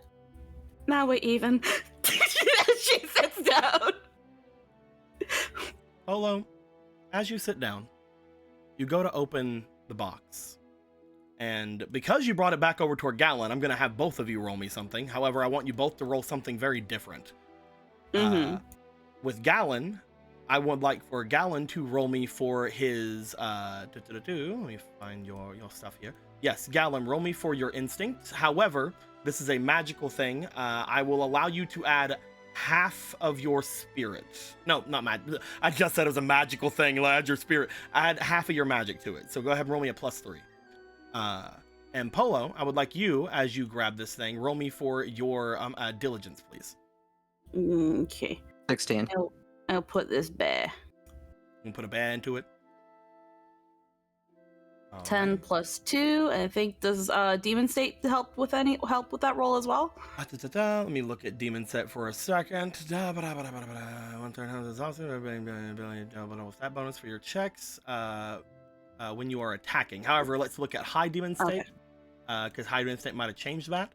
Now we're even. She sits down. Polo, as you sit down, you go to open the box. And because you brought it back over toward Gallon, I'm going to have both of you roll me something. However, I want you both to roll something very different. With Gallon, I would like for Gallon to roll me for his... Let me find your stuff here. Yes, Gallon, roll me for your instinct. However, this is a magical thing. I will allow you to add half of your spirit. No, not magic. I just said it was a magical thing. Add your spirit. Add half of your magic to it. So go ahead and roll me a +3. And Polo, I would like you, as you grab this thing, roll me for your diligence, please. Okay. 16. I'll put this bear. You can put a bear into it. 10 plus 2. I think does Demon State help with that roll as well? Let me look at Demon Set for a second. One turn is also that bonus for your checks when you are attacking. However, let's look at High Demon State because High Demon State might have changed that.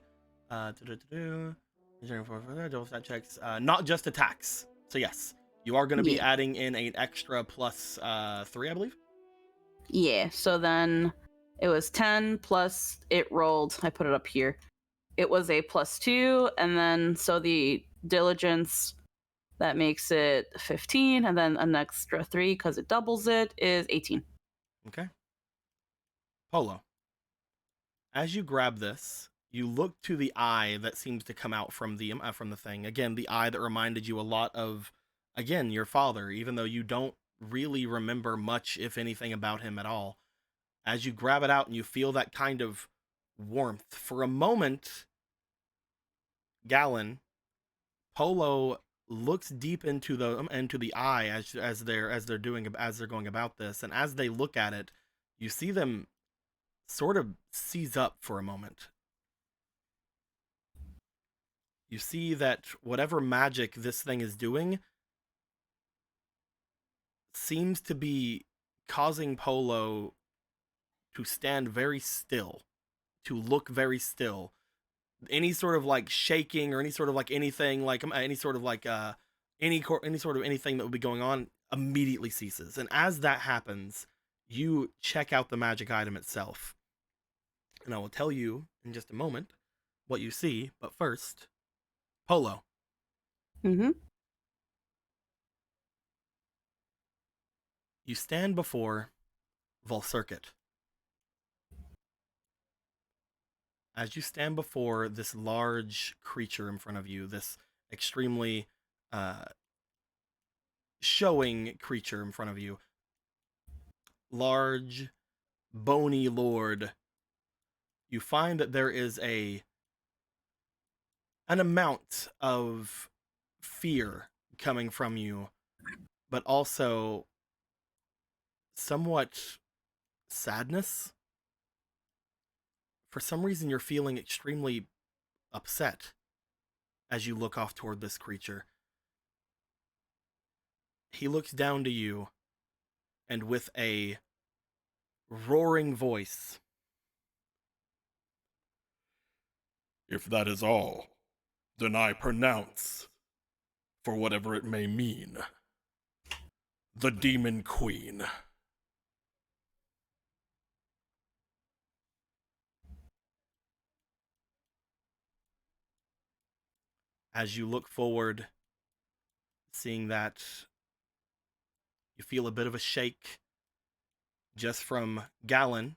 Stat checks, not just attacks. So yes, you are going to be adding in an extra +3, I believe. Yeah, so then it was 10 plus it rolled. I put it up here. It was a +2, and then so the diligence that makes it 15, and then an extra 3 because it doubles it is 18. Okay. Polo, as you grab this, you look to the eye that seems to come out from the thing. Again, the eye that reminded you a lot of, again, your father, even though you don't really remember much, if anything, about him at all. As you grab it out and you feel that kind of warmth for a moment, Gallon, Polo looks deep into the eye as they're going about this, and as they look at it, you see them sort of seize up for a moment. You see that whatever magic this thing is doing seems to be causing Polo to stand very still, to look very still. Any sort of like shaking or any sort of like anything like any sort of anything that would be going on immediately ceases. And as that happens, you check out the magic item itself. And I will tell you in just a moment what you see, but first, Polo. You stand before Volcircuit. As you stand before this large creature in front of you, this extremely showing creature in front of you, large, bony lord, you find that there is an amount of fear coming from you, but also somewhat sadness. For some reason, you're feeling extremely upset as you look off toward this creature. He looks down to you, and with a roaring voice, "If that is all, then I pronounce, for whatever it may mean, the Demon Queen." As you look forward, seeing that, you feel a bit of a shake just from Gallon,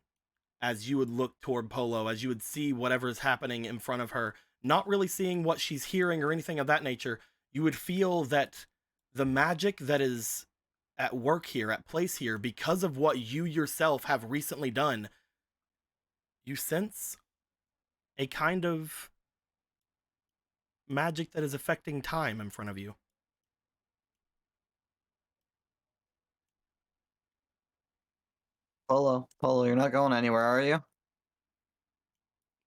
as you would look toward Polo, as you would see whatever is happening in front of her, not really seeing what she's hearing or anything of that nature. you would feel that the magic that is at work here, at place here, because of what you yourself have recently done, you sense a kind of magic that is affecting time in front of you. Polo, you're not going anywhere, are you?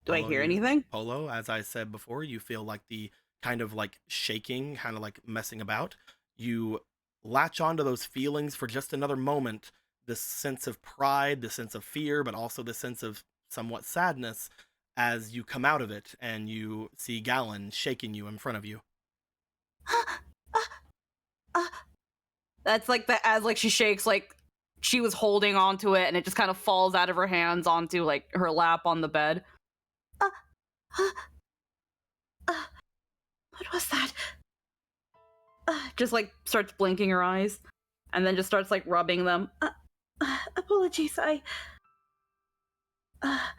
Do I hear anything? Polo, as I said before, you feel like the kind of like shaking, kind of like messing about. You latch onto those feelings for just another moment, this sense of pride, the sense of fear, but also the sense of somewhat sadness as you come out of it and you see Gallon shaking you in front of you. That's like the as like she shakes, like she was holding onto it and it just kind of falls out of her hands onto like her lap on the bed. What was that? Just like starts blinking her eyes and then just starts like rubbing them. Apologies, I I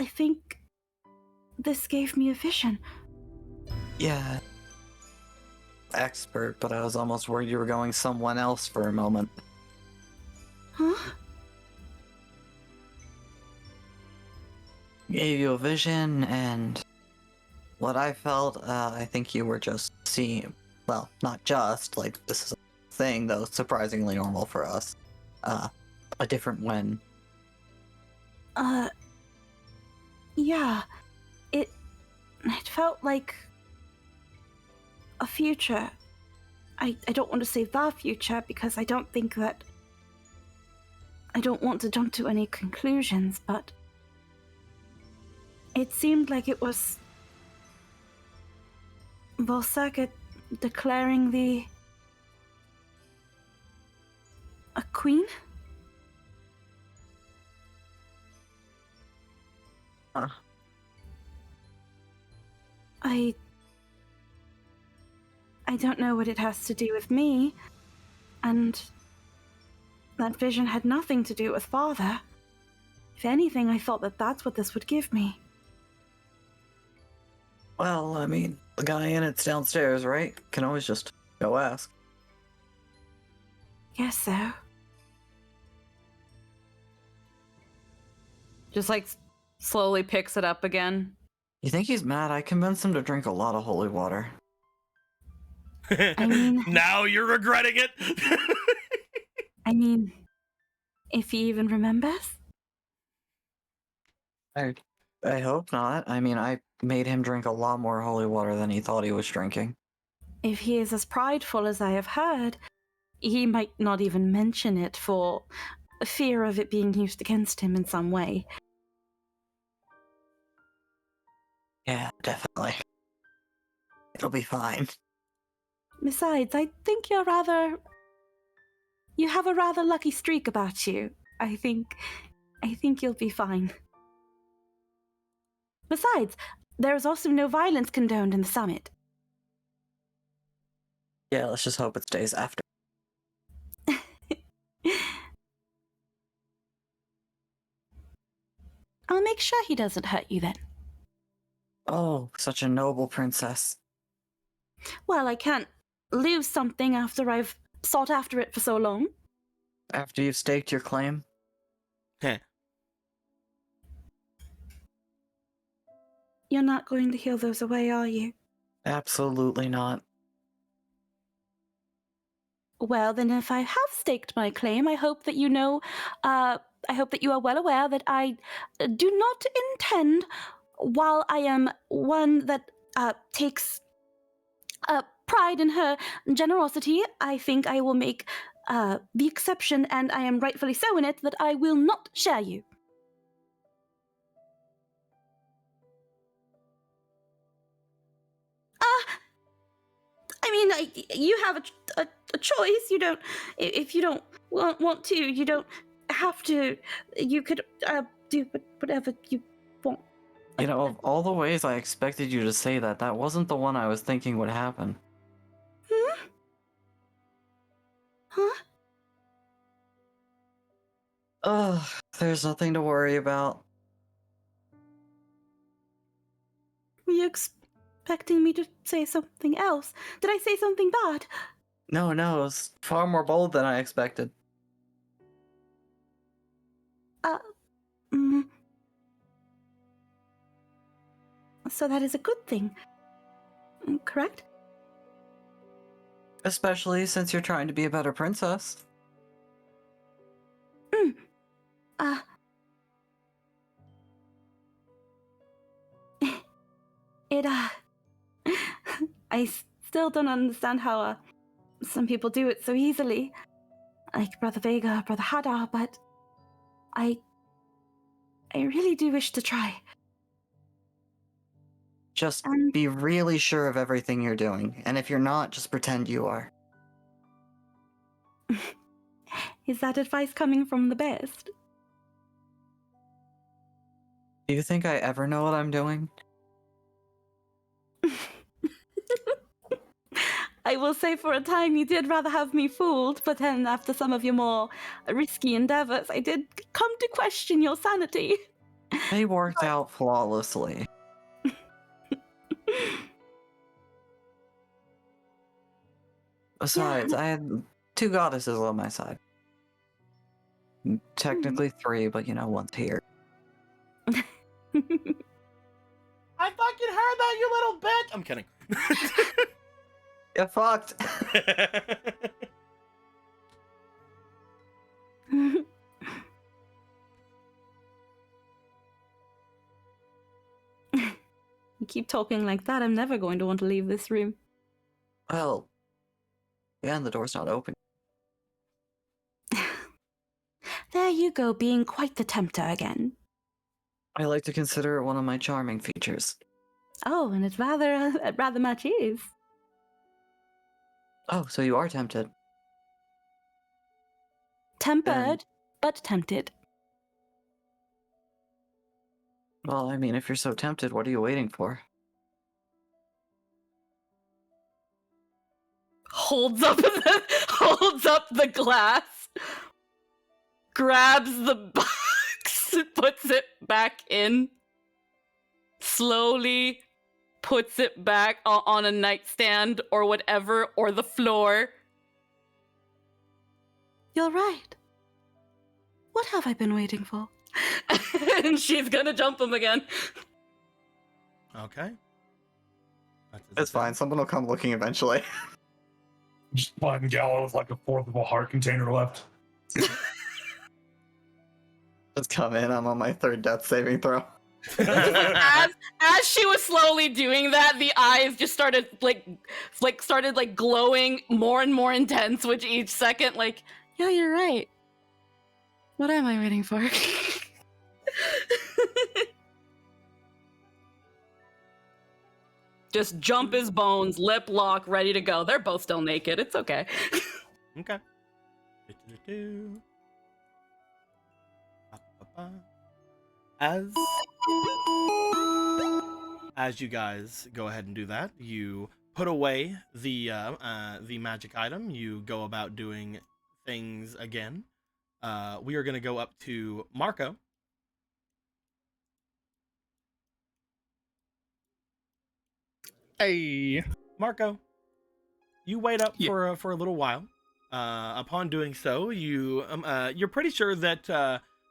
think this gave me a vision. Yeah. Expert, but I was almost worried you were going someone else for a moment. Huh? Gave you a vision, and what I felt, I think you were just seeing, well, not just, like, this is a thing, though, surprisingly normal for us. A different when. Yeah. It felt like a future. I don't want to say the future because I don't think that I don't want to jump to any conclusions, but it seemed like it was Volsaka declaring a queen? I don't know what it has to do with me, and that vision had nothing to do with Father. If anything, I thought that that's what this would give me. Well, I mean, the guy in it's downstairs, right? Can always just go ask. Guess so. Just like slowly picks it up again. You think he's mad? I convinced him to drink a lot of holy water. I mean... Now you're regretting it! I mean, if he even remembers? I hope not. I mean, I made him drink a lot more holy water than he thought he was drinking. If he is as prideful as I have heard, he might not even mention it for fear of it being used against him in some way. Yeah, definitely. It'll be fine. Besides, I think you have a rather lucky streak about you. I think you'll be fine. Besides, there is also no violence condoned in the summit. Yeah, let's just hope it stays after. I'll make sure he doesn't hurt you then. Oh, such a noble princess. Well, I can't lose something after I've sought after it for so long. After you've staked your claim? Heh. You're not going to heal those away, are you? Absolutely not. Well, then if I have staked my claim, I hope that you know, I hope that you are well aware that I do not intend, while I am one that takes pride in her generosity, I think I will make the exception, and I am rightfully so in it, that I will not share you. I mean, you have a choice. You don't, if you don't want to, you don't have to. You could do whatever you want. You know, of all the ways I expected you to say that, that wasn't the one I was thinking would happen. Hmm? Huh? Ugh, there's nothing to worry about. Were you expecting me to say something else? Did I say something bad? No, it was far more bold than I expected. Mm. So that is a good thing. Correct? Especially since you're trying to be a better princess. Uh, it, I still don't understand how, some people do it so easily. Like Brother Vega, Brother Hadar, but I really do wish to try. Just be really sure of everything you're doing, and if you're not, just pretend you are. Is that advice coming from the best? Do you think I ever know what I'm doing? I will say for a time you did rather have me fooled, but then after some of your more risky endeavors, I did come to question your sanity. They worked out flawlessly. Besides, I had 2 goddesses on my side. Technically 3, but one's here. I fucking heard that, you little bitch. I'm kidding. Get fucked. You keep talking like that, I'm never going to want to leave this room. Well, yeah, and the door's not open. There you go, being quite the tempter again. I like to consider it one of my charming features. Oh, and it rather much is. Oh, so you are tempted. Tempered, but tempted. Well, I mean, if you're so tempted, what are you waiting for? Holds up the glass, grabs the box, puts it back in, slowly puts it back on a nightstand or whatever, or the floor. You're right. What have I been waiting for? And she's gonna jump him again. Okay. It's fine. Someone will come looking eventually. Just find Gallo with like a fourth of a heart container left. Just come in. I'm on my 3rd death saving throw. as she was slowly doing that, the eyes just started started glowing more and more intense with each second. Like, Yeah, you're right. What am I waiting for? just jump his bones, lip lock, ready to go. They're both still naked. It's okay. Okay. As you guys go ahead and do that, you put away the magic item. You go about doing things again. We are going to go up to Marco. Hey, Marco, you wait up for a little while. Upon doing so, you're pretty sure that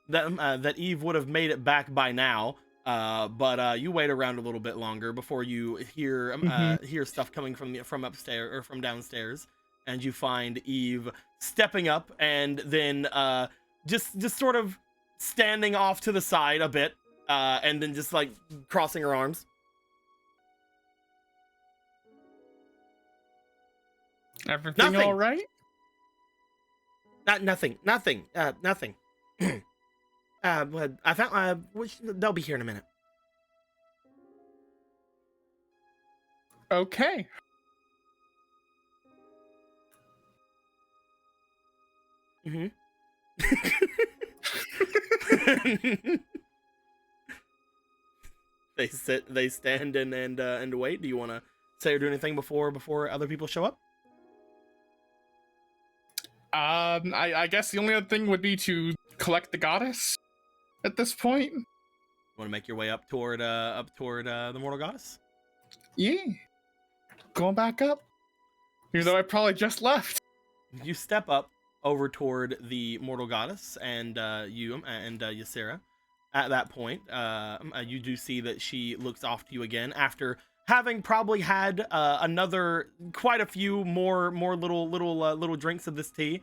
that Eve would have made it back by now. But you wait around a little bit longer before you hear hear stuff coming from upstairs or from downstairs, and you find Eve stepping up and then just sort of standing off to the side a bit, and then just like crossing her arms. Everything all right? Nothing. I found. They'll be here in a minute. Okay. Mm-hmm. They stand and wait. Do you want to say or do anything before other people show up? I guess the only other thing would be to collect the goddess at this point. Want to make your way up toward the mortal goddess? Yeah. Going back up. Even though I probably just left. You step up over toward the mortal goddess and Ysera. At that point, you do see that she looks off to you again after having probably had quite a few more little drinks of this tea.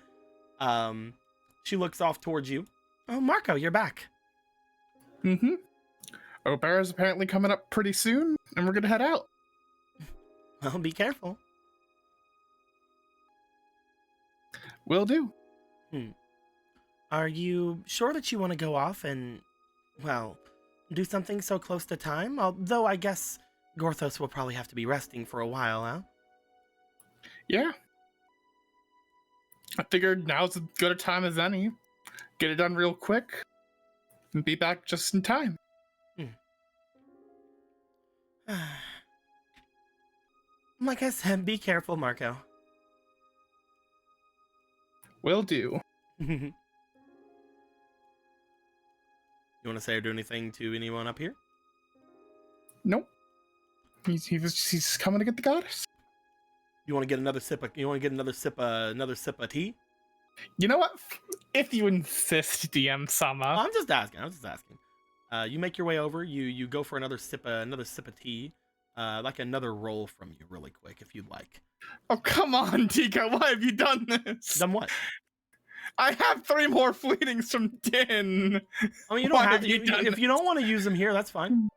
She looks off towards you. Oh, Marco, you're back. Mm-hmm. O'Bara's apparently coming up pretty soon, and we're gonna head out. Well, be careful. Will do. Are you sure that you want to go off and, well, do something so close to time? Although I guess Gorthos will probably have to be resting for a while, huh? Yeah. I figured now's as good a time as any. Get it done real quick, and be back just in time. Like I said, be careful, Marco. Will do. You want to say or do anything to anyone up here? Nope. He's coming to get the goddess. You want to get another sip of tea? You know what? If you insist, DM Sama. I'm just asking. You make your way over. You go for another sip of tea. Like another roll from you, really quick, if you'd like. Oh, come on, Tika. Why have you done this? Done what? I have 3 more fleetings from Din. I mean, you don't have to. If you don't want to use them here, that's fine.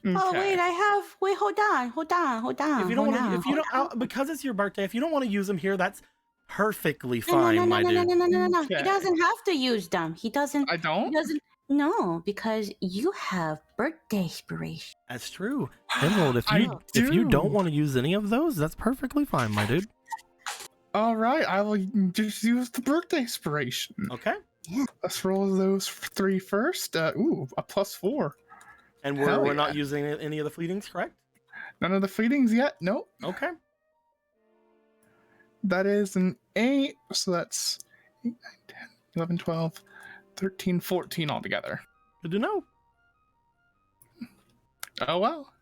Okay. Oh wait, hold on. If you don't want to, because it's your birthday, if you don't want to use them here, that's perfectly fine, my dude. No. Okay. He doesn't have to use them. He doesn't. I don't? He doesn't. No, because you have birthday inspiration. That's true. Emerald, if you don't want to use any of those, that's perfectly fine, my dude. All right, I will just use the birthday inspiration. Okay. Let's roll those 3 first. Ooh, a +4. And we're not using any of the fleetings, correct? None of the fleetings yet? Nope. Okay. That is an 8, so that's 8, 9, 10, 11, 12, 13, 14 altogether. Good to know. Oh, well.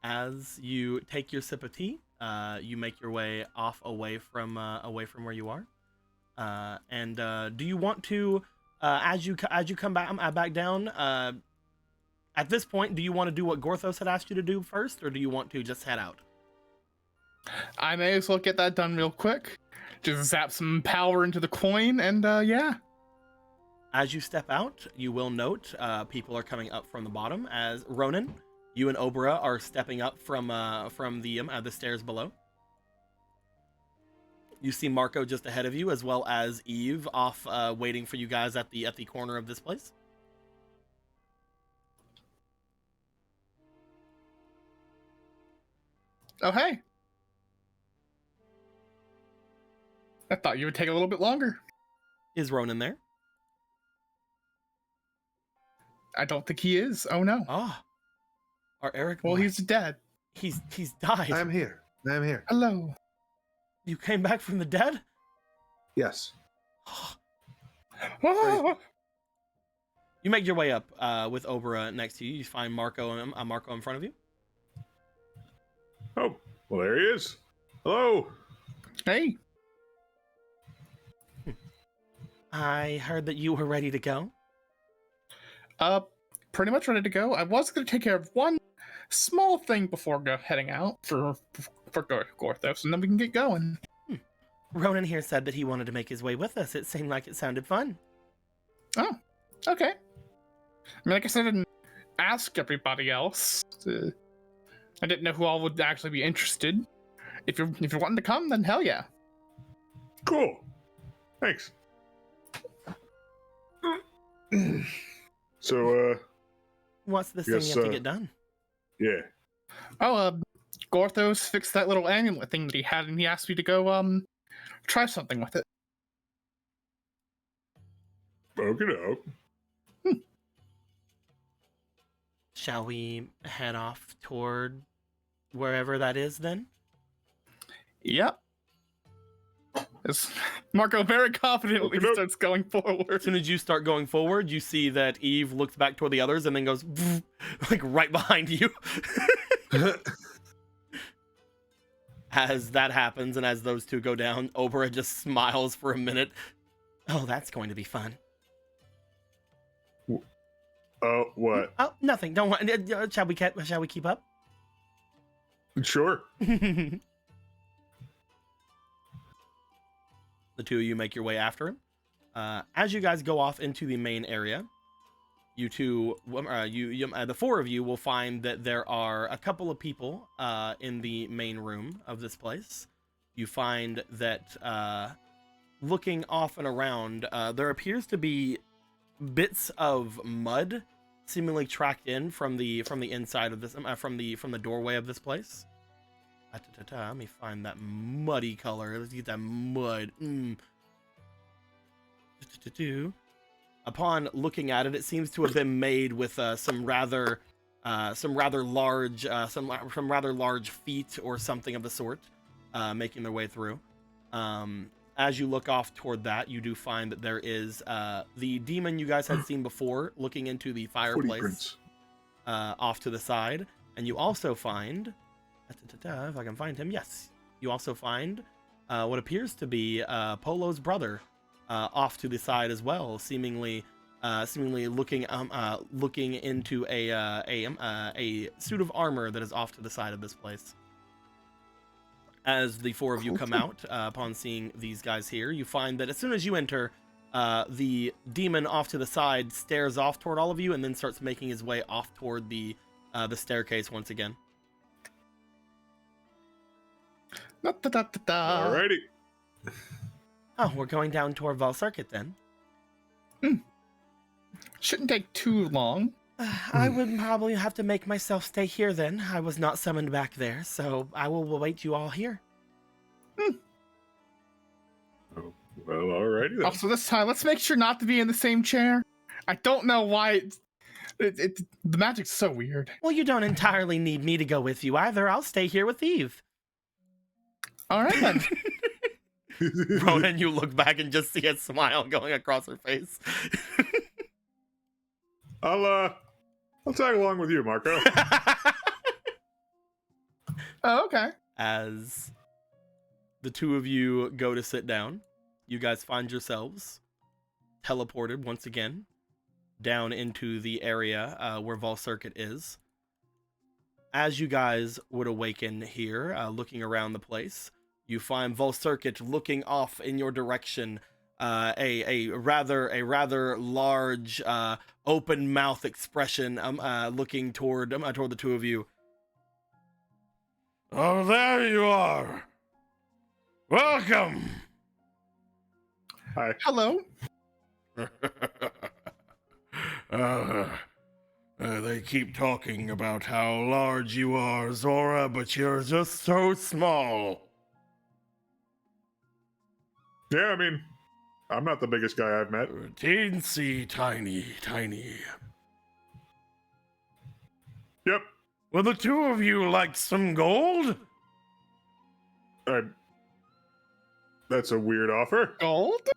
As you take your sip of tea, you make your way away from where you are. Do you want to, as you come back down, at this point, do you want to do what Gorthos had asked you to do first, or do you want to just head out? I may as well get that done real quick. Just zap some power into the coin, and yeah. As you step out, you will note people are coming up from the bottom. As Ronan, you and Obra are stepping up from the stairs below. You see Marco just ahead of you, as well as Eve off waiting for you guys at the corner of this place. Oh, hey. I thought you would take a little bit longer. Is Ronan there? I don't think he is. Oh, no. Oh. Our Eric. Well, he's dead. He's died. I'm here. Hello. You came back from the dead? Yes. You make your way up with Obra next to you. You find Marco in front of you. Oh, well, there he is. Hello. Hey. I heard that you were ready to go. Pretty much ready to go. I was going to take care of one small thing before heading out for Gorthos, and then we can get going. Ronan here said that he wanted to make his way with us. It seemed like it sounded fun. Oh, okay. I mean, I guess I didn't ask everybody else. I didn't know who all would actually be interested. If you're wanting to come, then hell yeah. Cool. Thanks. So, what's this thing you have to get done? Yeah. Oh, Gorthos fixed that little amulet thing that he had, and he asked me to go, try something with it. Okey-doke. Shall we head off toward wherever that is then? Yep. As Marco very confidently Okey-doke. starts going forward. As soon as you start going forward, you see that Eve looks back toward the others and then goes like right behind you. As that happens and as those two go down, Obra just smiles for a minute. Oh, that's going to be fun. Oh, what? Oh, nothing. Don't worry. Shall we keep up? Sure. The two of you make your way after him. As you guys go off into the main area, you two, the four of you will find that there are a couple of people in the main room of this place. You find that looking off and around, there appears to be bits of mud seemingly tracked in from the inside of this, from the doorway of this place. Let me find that muddy color. Let's get that mud. Upon looking at it, it seems to have been made with some rather large feet or something of the sort, making their way through. As you look off toward that, you do find that there is the demon you guys had seen before looking into the fireplace off to the side. And you also find, if I can find him, yes. You also find what appears to be Polo's brother off to the side as well, seemingly looking into a suit of armor that is off to the side of this place. As the four of you come out, upon seeing these guys here, you find that as soon as you enter, the demon off to the side stares off toward all of you and then starts making his way off toward the staircase once again. Alrighty. Oh, we're going down toward Val Circuit then. Shouldn't take too long. I would probably have to make myself stay here then. I was not summoned back there, so I will await you all here. Oh, well, alrighty then. Also, this time, let's make sure not to be in the same chair. I don't know why the magic's so weird. Well, you don't entirely need me to go with you either. I'll stay here with Eve. All right then. Ronan, you look back and just see a smile going across her face. I'll tag along with you, Marco. Oh, okay. As the two of you go to sit down, you guys find yourselves teleported once again down into the area where Vol Circuit is. As you guys would awaken here, looking around the place, you find Vol Circuit looking off in your direction. A rather large open mouth expression looking toward the two of you. Oh, there you are. Welcome. Hi. Hello. They keep talking about how large you are, Zora, but you're just so small. Yeah, I mean, I'm not the biggest guy I've met. Teensy tiny. Yep. Will the two of you like some gold? That's a weird offer. Gold?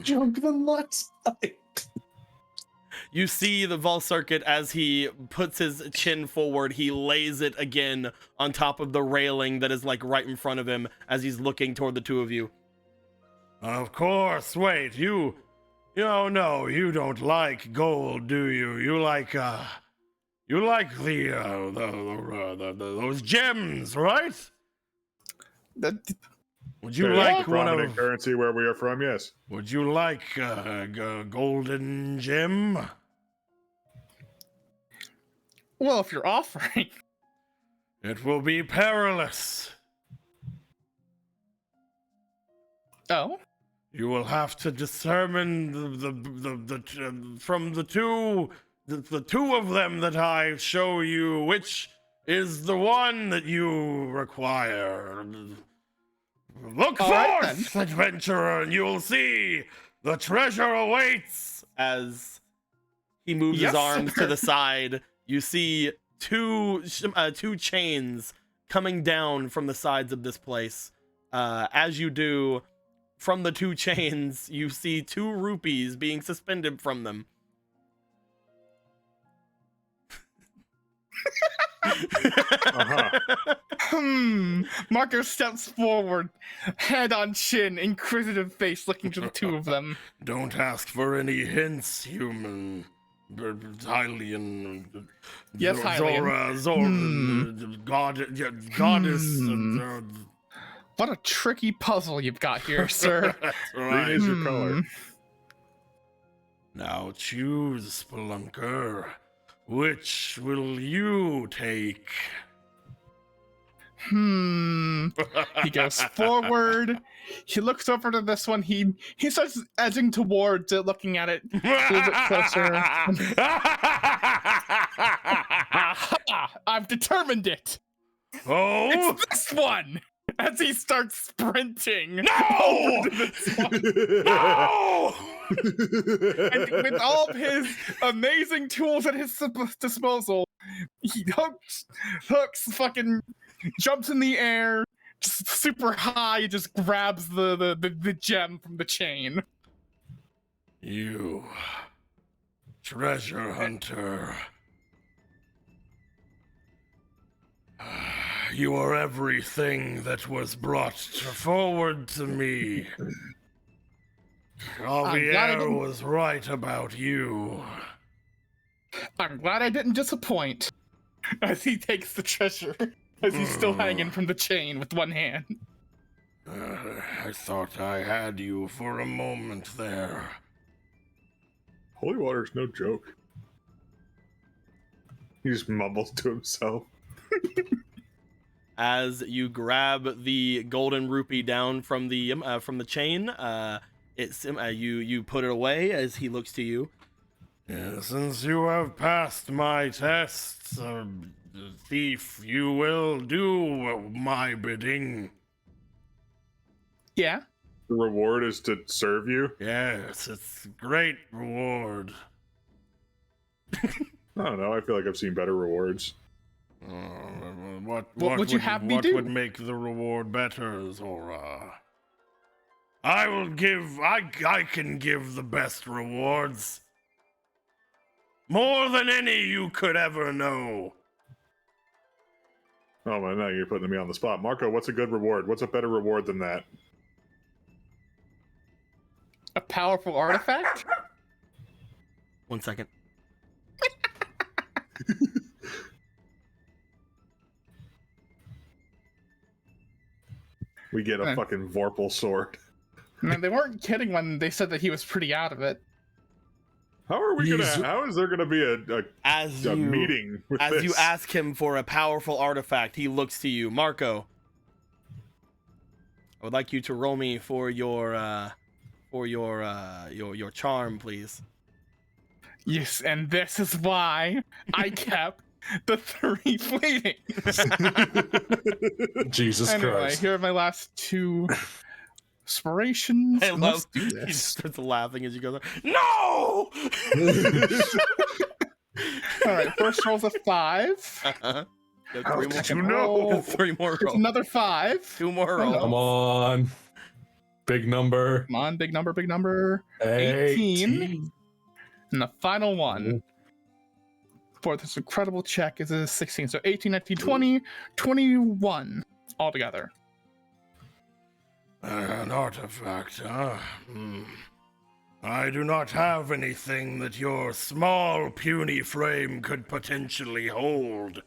Jump the left side. You see the Vol Circuit as he puts his chin forward, he lays it again on top of the railing that is like right in front of him as he's looking toward the two of you. Of course, wait, you no, you don't like gold, do you? You like those gems, right? Would you like one of currency where we are from? Yes. Would you like a golden gem? Well, if you're offering. It will be perilous. Oh? You will have to determine from the two of them that I show you which is the one that you require. Look forth, adventurer, and you'll see the treasure awaits. As he moves his arms to the side, you see two chains coming down from the sides of this place. As you do, from the 2 chains, you see 2 rupees being suspended from them. Marco steps forward, head on chin, inquisitive face, looking to the 2 of them. Don't ask for any hints, human. Hylian. Yes, Hylian. Zora, goddess. What a tricky puzzle you've got here, sir. That's Green right. is your color. Now choose, Spelunker. Which will you take? He goes forward. He looks over to this one. He starts edging towards it, looking at it a little bit closer. Aha! I've determined it. Oh, It's this one. As he starts sprinting. no! Over to this one. No! And with all of his amazing tools at his disposal, he hooks, fucking jumps in the air, just super high, just grabs the gem from the chain. You treasure hunter. You are everything that was brought forward to me. Javier was right about you. I'm glad I didn't disappoint. As he takes the treasure, as he's still hanging from the chain with one hand. I thought I had you for a moment there. Holy water's no joke. He just mumbles to himself. As you grab the golden rupee down from the chain, you put it away as he looks to you. Since you have passed my tests, thief, you will do my bidding. Yeah. The reward is to serve you? Yes, it's a great reward. I don't know. I feel like I've seen better rewards. What would you have me what do? would make the reward better, Zora? I can give the best rewards. More than any you could ever know. Oh man, now you're putting me on the spot. Marco, what's a good reward? What's a better reward than that? A powerful artifact? 1 second. We get a fucking Vorpal sword. Man, they weren't kidding when they said that he was pretty out of it. How is there gonna be a meeting with as this? you ask him for a powerful artifact, he looks to you. Marco, I would like you to roll me for your charm, please. Yes, and this is why I kept the 3 fleeting. Jesus anyway, Christ. here are my last 2 inspirations. I Let's love do he this. starts laughing as you go, no! Alright, first roll's a 5. How Three did you more, know? 3 more It's rolls. another 5. 2 more rolls. Come on. Big number. Come on, big number. 18. And the final one for this incredible check is a 16. So 18, 19, 20, 21 altogether. An artifact, huh? I do not have anything that your small, puny frame could potentially hold.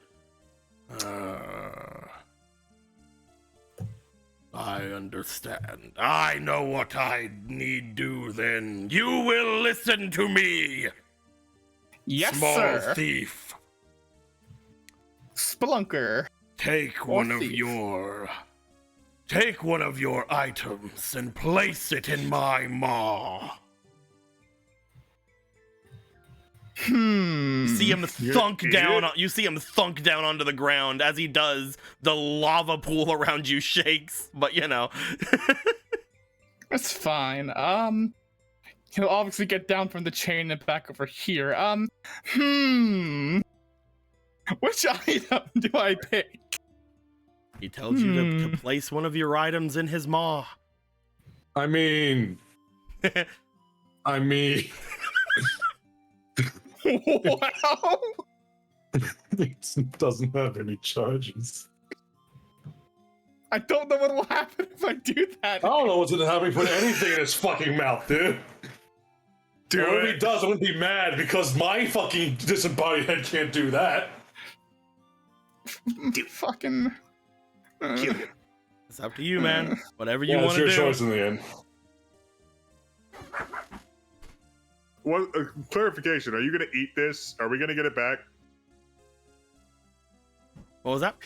I understand. I know what I need do then. You will listen to me, Yes, small sir. thief. Spelunker. Take Or one of thief. your items and place it in my maw. You see him thunk down. You see him thunk down onto the ground. As he does, the lava pool around you shakes. But you know, That's fine. He'll obviously get down from the chain and back over here. Which item do I pick? He told you to place one of your items in his maw. I mean, Wow. it doesn't have any charges. I don't know what will happen if I do that. I don't know what's gonna happen. Put anything in his fucking mouth, dude. Do And if it. he does, I'm gonna be mad because my fucking disembodied head can't do that. Fucking. It's up to you, man. Whatever you Yeah, want it's to your do. choice in the end. What clarification? Are you gonna eat this? Are we gonna get it back? What was that?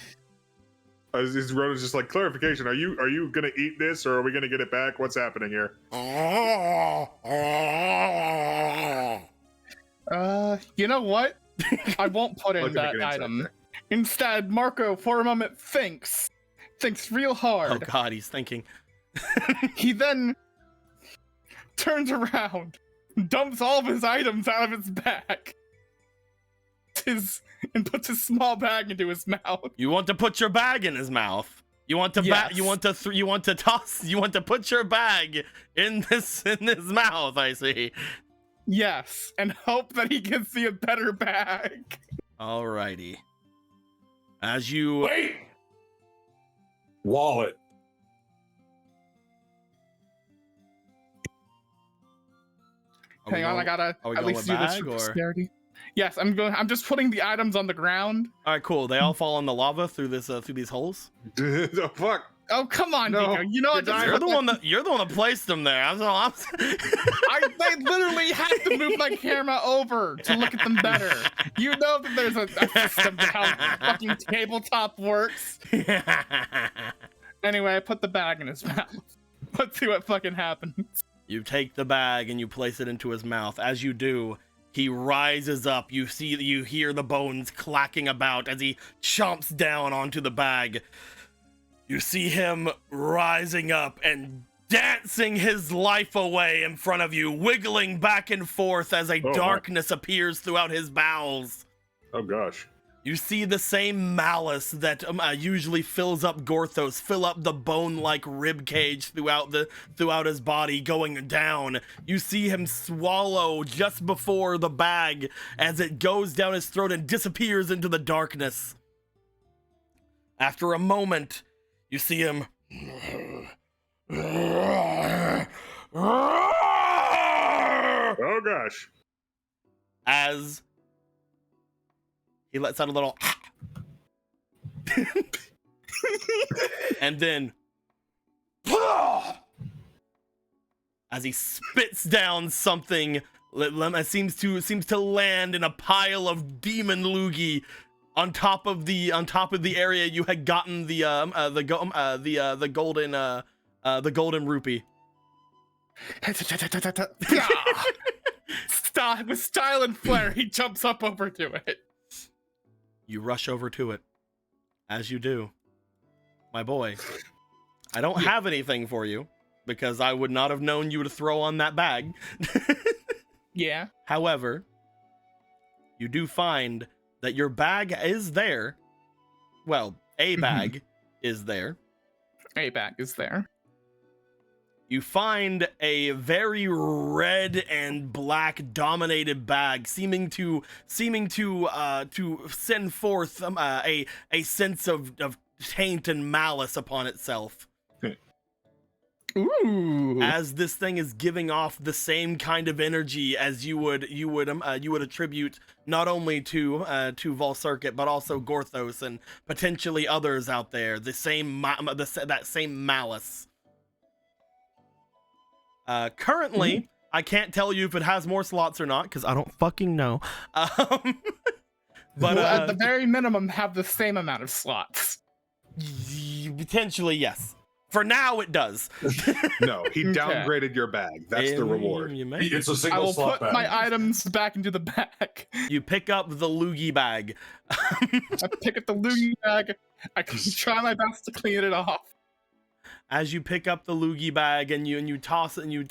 Is Ronan's just like clarification? Are you gonna eat this, or are we gonna get it back? What's happening here? You know what? I won't put in Look at that the item. inside Instead, Marco, for a moment, thinks real hard. Oh God, he's thinking. He then turns around, dumps all of his items out of his bag, and puts his small bag into his mouth. You want to put your bag in his mouth. You want to Yes. you want to put your bag in his mouth. I see. Yes, and hope that he can see a better bag. Alrighty. As you Wait! Wallet. Hang on, I gotta are we at going least with do this bag, for or- posterity. Yes, I'm just putting the items on the ground. All right, cool. They all fall in the lava through these holes. Oh fuck! Oh come on, No, Nico. You know what? you're You're the one that placed them there. That's all I'm saying. I literally have to move my camera over to look at them better. You know that there's a system to how fucking tabletop works. Anyway, I put the bag in his mouth. Let's see what fucking happens. You take the bag and you place it into his mouth. As you do, he rises up. You hear the bones clacking about as he chomps down onto the bag. You see him rising up and dancing his life away in front of you, wiggling back and forth as a darkness appears throughout his bowels. Oh gosh! You see the same malice that usually fills up Gorthos, fill up the bone-like rib cage throughout his body, going down. You see him swallow just before the bag as it goes down his throat and disappears into the darkness. After a moment, you see him. Oh gosh! As he lets out a little. And then. As he spits down something, seems to land in a pile of demon loogie on top of the area you had gotten the golden rupee. Stop with style and flair. He jumps up over to it. You rush over to it. As you do, my boy, I don't have anything for you because I would not have known you to throw on that bag. Yeah. However, you do find that your bag is there. Well, a bag is there. A bag is there. You find a very red and black dominated bag, seeming to send forth a sense of taint and malice upon itself. Ooh. As this thing is giving off the same kind of energy as you would attribute not only to Vol Circuit but also Gorthos and potentially others out there. The same that same malice. Currently, I can't tell you if it has more slots or not because I don't fucking know. But well, at the very minimum, have the same amount of slots. Potentially, yes. For now, it does. No, he downgraded your bag. That's the reward. It's a I single will slot put bag. my items back into the bag. You pick up the loogie bag. I pick up the loogie bag. I can try my best to clean it off. As you pick up the loogie bag and you toss it and you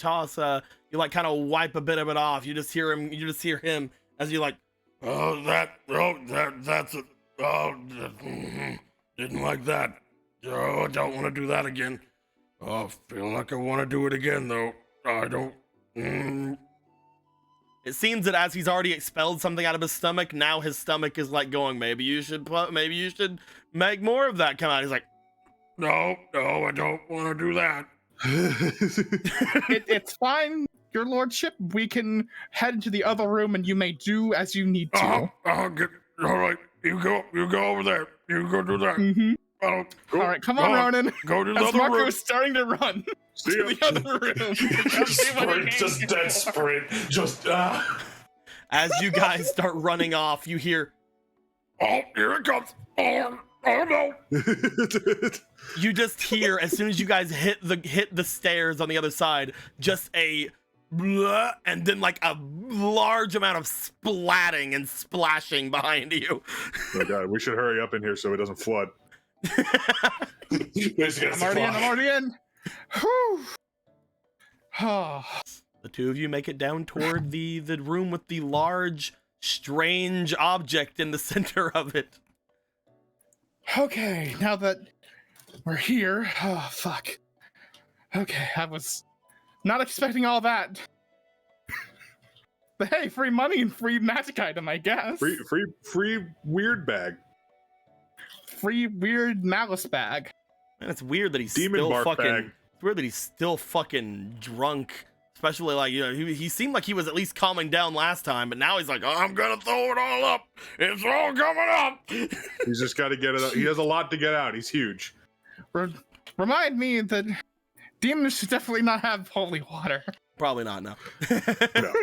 like kind of wipe a bit of it off. You just hear him as you like, that's it. Oh, didn't like that. Oh, I don't want to do that again. Oh, I feel like I want to do it again, though. I don't. It seems that as he's already expelled something out of his stomach, now his stomach is like going, maybe you should make more of that come out. He's like, no, I don't want to do that. It's fine, your lordship. We can head into the other room and you may do as you need to. All right, you go over there. You go do that. Mm-hmm. All All right, come on, Ronan. Go to the As other Marco room. is starting to run to the other room. just dead sprint. As you guys start running off, you hear, oh, here it comes. Oh no. You just hear, as soon as you guys hit the stairs on the other side, just a blah, and then like a large amount of splatting and splashing behind you. Oh god, we should hurry up in here so it doesn't flood. I'm already in. Whew. The two of you make it down toward the room with the large, strange object in the center of it. Okay, now that we're here, oh fuck. Okay, I was not expecting all that. But hey, free money and free magic item, I guess. Free weird bag. Free weird malice bag. And it's weird that he's Demon still bark fucking. bag. It's weird that he's still fucking drunk. Especially like, you know, he seemed like he was at least calming down last time, but now he's like, oh, I'm gonna throw it all up. It's all coming up. He's just got to get it out. He has a lot to get out. He's huge. Remind me that demons should definitely not have holy water. Probably not, no. No.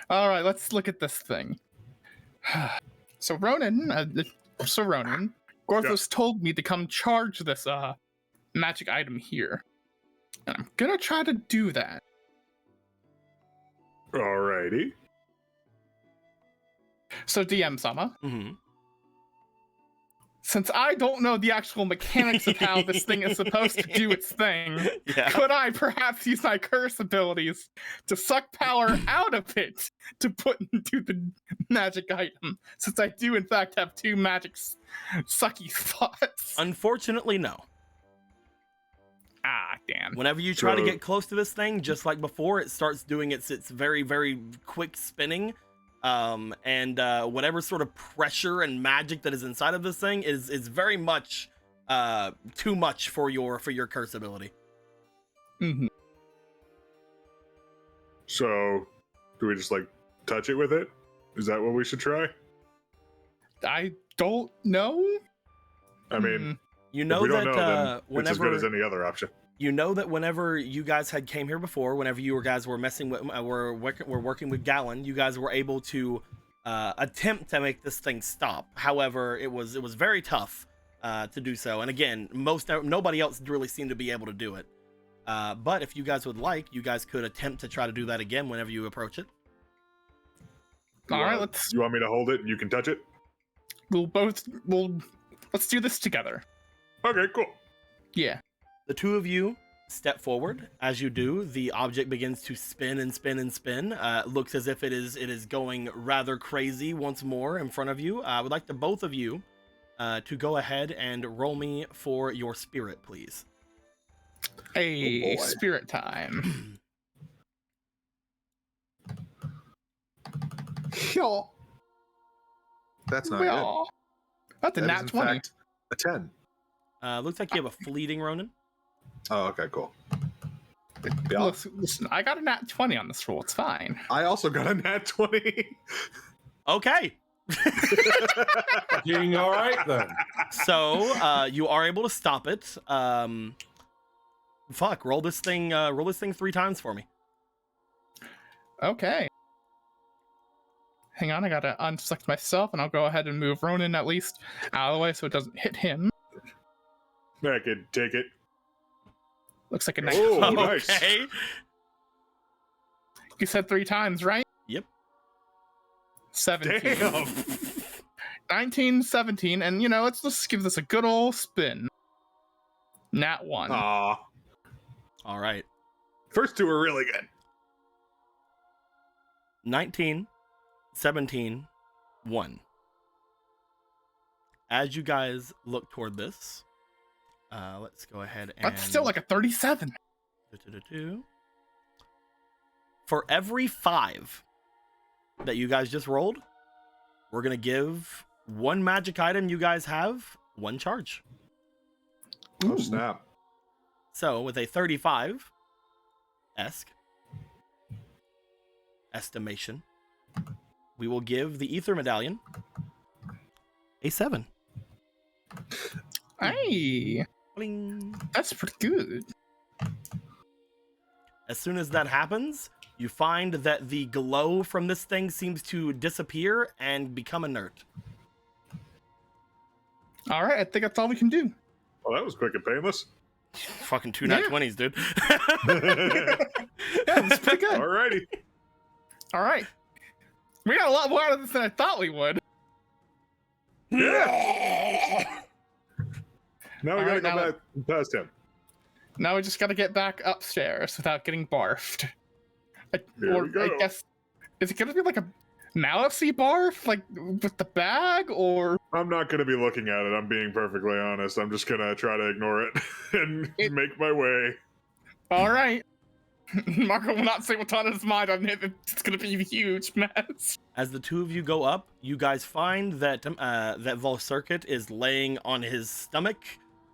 All right, let's look at this thing. So Ronan, Gorthos told me to come charge this magic item here, and I'm gonna try to do that. Alrighty. So DM Sama, Mm-hmm. since I don't know the actual mechanics of how this thing is supposed to do its thing, Yeah. could I perhaps use my curse abilities to suck power out of it to put into the magic item? Since I do in fact have two magic sucky spots. Unfortunately, no. Ah, damn. Whenever you try to So- get close to this thing, just like before, it starts doing its very, very quick spinning. And whatever sort of pressure and magic that is inside of this thing is very much too much for your curse ability. Mm-hmm. So, do we just like touch it with it? Is that what we should try? I don't know. I mean, You if know we don't that know, then it's as good whenever as any other option. you know that whenever you guys had came here before, whenever you guys were messing with, were working with Gallon, you guys were able to attempt to make this thing stop. However, it was very tough to do so. And again, nobody else really seemed to be able to do it. But if you guys would like, you guys could attempt to try to do that again whenever you approach it. All right, let's. You want me to hold it and you can touch it? Let's do this together. Okay, cool. Yeah. The two of you step forward. As you do, the object begins to spin and spin and spin. It looks as if it is going rather crazy once more in front of you. I would like the both of you to go ahead and roll me for your spirit, please. A spirit time. Sure. That's not Well, that's a it. That nat is, in 20. fact, a 10. Looks like you have a fleeting, Ronan. Oh, okay, cool. Yeah. Listen, I got a nat 20 on this roll. It's fine. I also got a nat 20. Okay. Being all right then. So you are able to stop it. Fuck, roll this thing 3 times for me. Okay. Hang on, I gotta unselect myself, and I'll go ahead and move Ronan at least out of the way so it doesn't hit him. I could take it. Looks like a nice. Oh, nice. Okay. You said 3 times, right? Yep. 17. Damn. 19, 17, and let's just give this a good old spin. Nat 1. Aw. All right. First two were really good. 19, 17, 1. As you guys look toward this, Let's go ahead and. That's still like a 37. For every 5 that you guys just rolled, we're gonna give one magic item you guys have 1 charge. Oh snap! So with a 35 estimation, we will give the Ether Medallion a 7. Hey, Bling. that's pretty good. As soon as that happens, you find that the glow from this thing seems to disappear and become inert. All right, I think that's all we can do. Well, that was quick and painless. Fucking 2 nat 20s, dude. Yeah, that's pretty good. Alrighty. All right, we got a lot more out of this than I thought we would. Yeah. Now we All gotta right, go now- back past him. Now we just got to get back upstairs without getting barfed. Here we go. I guess, is it gonna be like a Malice-y barf, like with the bag, or? I'm not gonna be looking at it. I'm being perfectly honest. I'm just gonna try to ignore it and make my way. All right. Marco will not say what's on his mind on it. It's gonna be a huge mess. As the 2 of you go up, you guys find that that Volcircuit is laying on his stomach,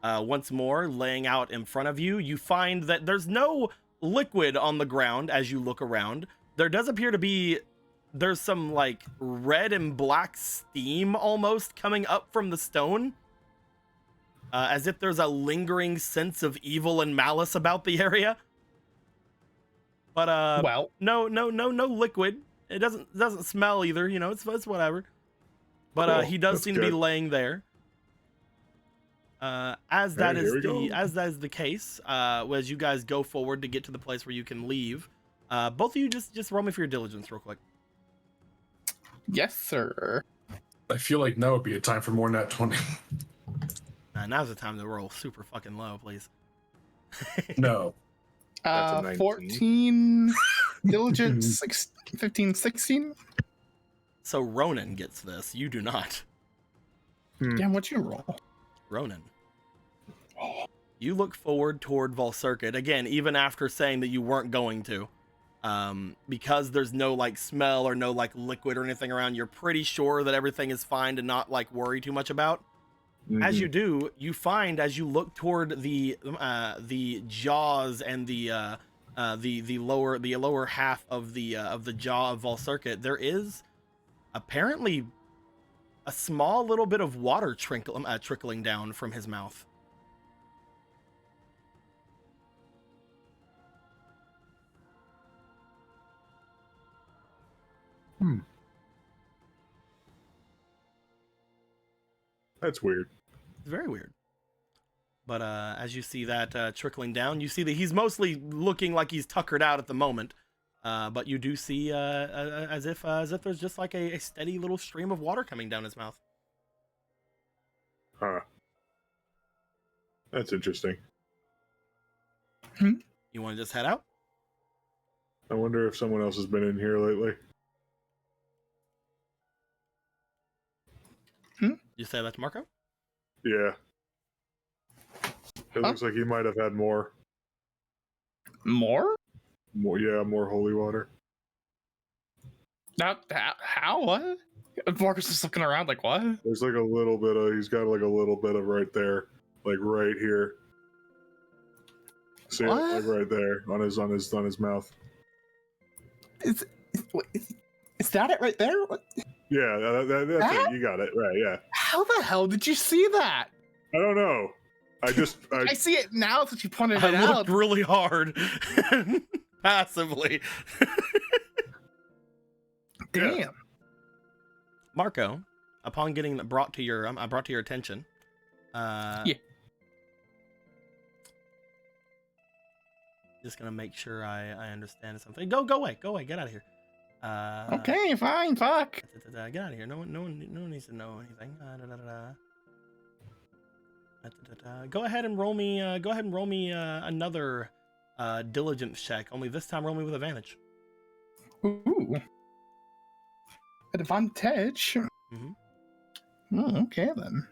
once more, laying out in front of you. You find that there's no liquid on the ground as you look around. There does appear to be, there's some like red and black steam almost coming up from the stone, as if there's a lingering sense of evil and malice about the area. But well, no liquid. It doesn't smell either. You know, it's whatever. But Cool. he does That's seem to be good. laying there. As Hey, that here we is go. as that is the case, as you guys go forward to get to the place where you can leave, both of you just roll me for your diligence real quick. yes, sir. I feel like now would be a time for more nat 20. Now's the time to roll super fucking low, please. No. That's a 19. 14 diligence, 15, 16. So Ronan gets this. You do not. Damn, what'd you roll? Ronan. You look forward toward Volcircuit again, even after saying that you weren't going to, because there's no like smell or no like liquid or anything around. You're pretty sure that everything is fine to not like worry too much about. As you do, you find as you look toward the jaws and the lower half of the jaw of Volcircuit, there is apparently a small little bit of water trickling down from his mouth. That's weird. It's very weird. But as you see that trickling down, you see that he's mostly looking like he's tuckered out at the moment. But you do see as if there's just like a steady little stream of water coming down his mouth. Huh. That's interesting. You want to just head out? I wonder if someone else has been in here lately. You say that to Marco? Yeah. It looks like he might have had more. More? Yeah, more holy water. How? What? Marcus is looking around like, what? There's like a little bit of, he's got like a little bit of right there, like right here. See it? What? Like right there on his mouth. Is that it right there? What? Yeah, that's That? it. You got it right. Yeah. How the hell did you see that? I don't know. I see it now since you pointed it I out. looked really hard, passively. Damn. Yeah. Marco, upon getting brought to your attention, just gonna make sure I understand something. Go away, get out of here. Okay, fine, fuck. Get out of here. No one needs to know anything. Go ahead and roll me. Another diligence check. Only this time, roll me with advantage. Ooh. Advantage. Mhm. Oh, okay then.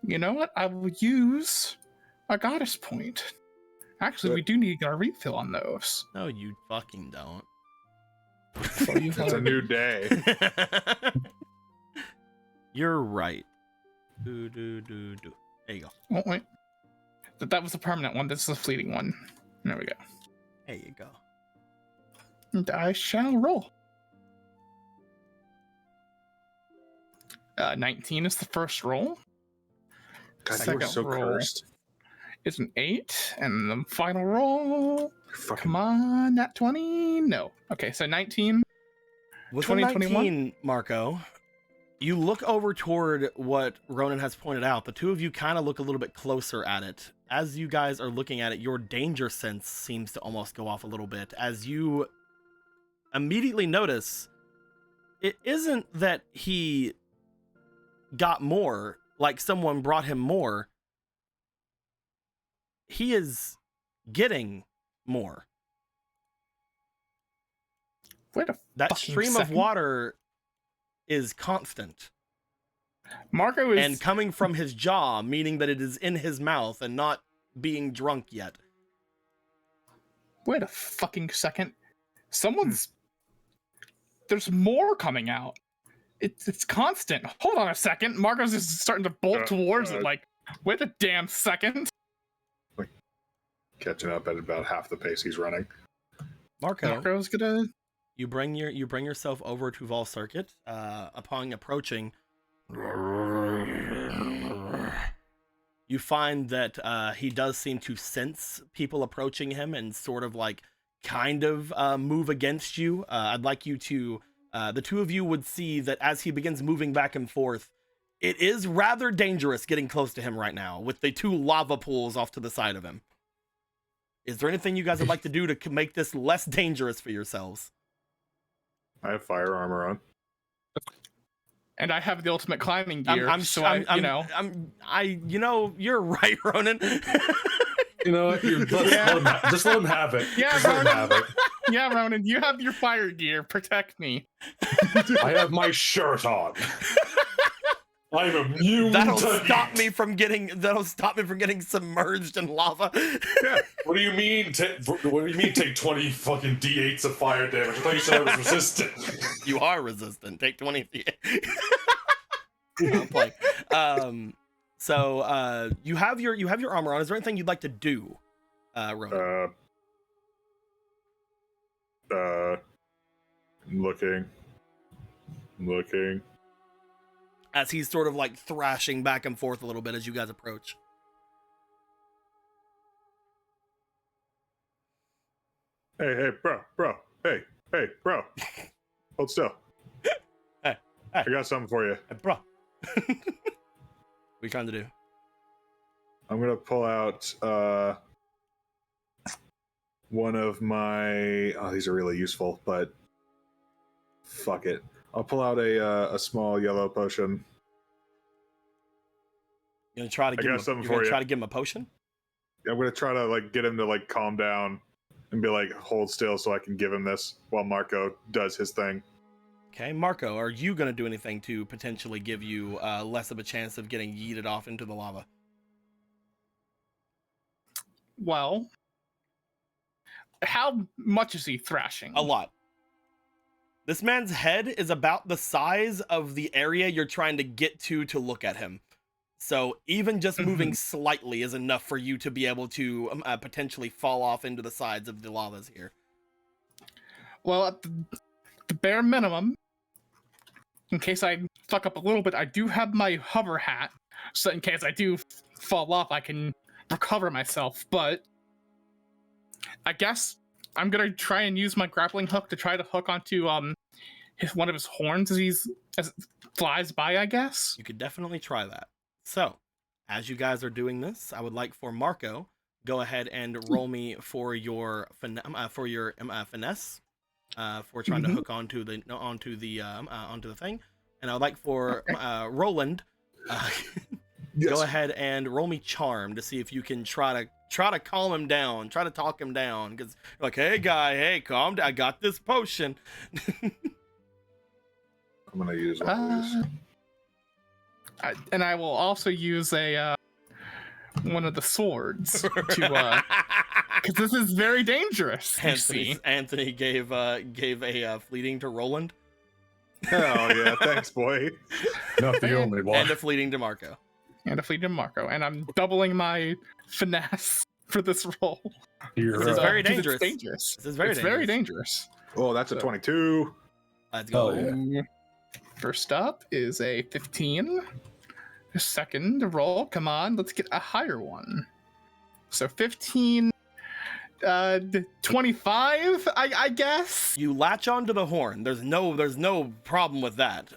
You know what? I will use a goddess point. Actually, we do need to get a refill on those. No, you fucking don't. So you It's a have- new day. You're right. Do. There you go. Oh, wait. That was a permanent one. This is a fleeting one. There we go. There you go. And I shall roll. 19 is the first roll. God, you Second were so roll cursed. is an 8, and the final roll. Fucking Come on, nat 20? No. Okay, so 19. With 2021? 19, Marco, you look over toward what Ronan has pointed out. The two of you kind of look a little bit closer at it. As you guys are looking at it, your danger sense seems to almost go off a little bit as you immediately notice it isn't that he got more, like someone brought him more. He is getting more. Wait a That fucking stream of second. water is constant Marco is. and coming from his jaw, meaning that it is in his mouth and not being drunk yet. Wait a fucking second. Someone's. There's more coming out. It's constant. Hold on a second. Marco's just starting to bolt towards it. Like, wait a damn second. catching up at about half the pace he's running. Marco's gonna. You bring yourself over to Vol Circuit. Upon approaching, you find that he does seem to sense people approaching him and sort of like kind of move against you. I'd like you to, the two of you would see that as he begins moving back and forth, it is rather dangerous getting close to him right now with the two lava pools off to the side of him. Is there anything you guys would like to do to make this less dangerous for yourselves? I have fire armor on. And I have the ultimate climbing gear, you're right, Ronan. You know what? Just let him have it. Yeah, just let him have it. Yeah, Ronan, you have your fire gear. Protect me. I have my shirt on. I'm immune. That'll to stop heat. me from getting submerged in lava. What do you mean? What do you mean? Take 20 fucking d8s of fire damage? I thought you said I was resistant. You are resistant. Take 20. I'm playing. So you have your armor on. Is there anything you'd like to do, Ronan? Looking. As he's sort of like thrashing back and forth a little bit as you guys approach. Hey, bro. Hey, bro. Hold still. Hey. I got something for you. Hey, bro. What are you trying to do? I'm gonna pull out one of my. Oh, these are really useful, but fuck it. I'll pull out a small yellow potion. You're gonna try to give him a potion? I'm gonna try to like get him to like calm down and be like, hold still so I can give him this while Marco does his thing. Okay, Marco, are you gonna do anything to potentially give you less of a chance of getting yeeted off into the lava? Well, how much is he thrashing? A lot. This man's head is about the size of the area you're trying to get to look at him. So even just moving slightly is enough for you to be able to potentially fall off into the sides of the lavas here. Well, at the bare minimum, in case I fuck up a little bit, I do have my hover hat, so in case I do fall off, I can recover myself. But I guess I'm gonna try and use my grappling hook to try to hook onto one of his horns as it flies by, I guess. You could definitely try that. So, as you guys are doing this, I would like for Marco go ahead and roll me for your finesse for trying to hook onto the thing, and I would like for Roland go ahead and roll me charm to see if you can try to calm him down, try to talk him down, because you're like, hey guy, hey, calm down, I got this potion. I'm gonna use one of these. And I will also use a one of the swords to because this is very dangerous. You see. Anthony gave a fleeting to Roland. Oh yeah, thanks, boy. Not the only one. And a fleeting to Marco. And a fleeting to Marco, and I'm doubling my finesse for this roll. This is very dangerous. It's dangerous. This is very dangerous. Oh, that's a 22. Let's go. Yeah. First up is a 15. Second roll, come on, let's get a higher one. So 15, 25, I guess. You latch onto the horn. There's no problem with that.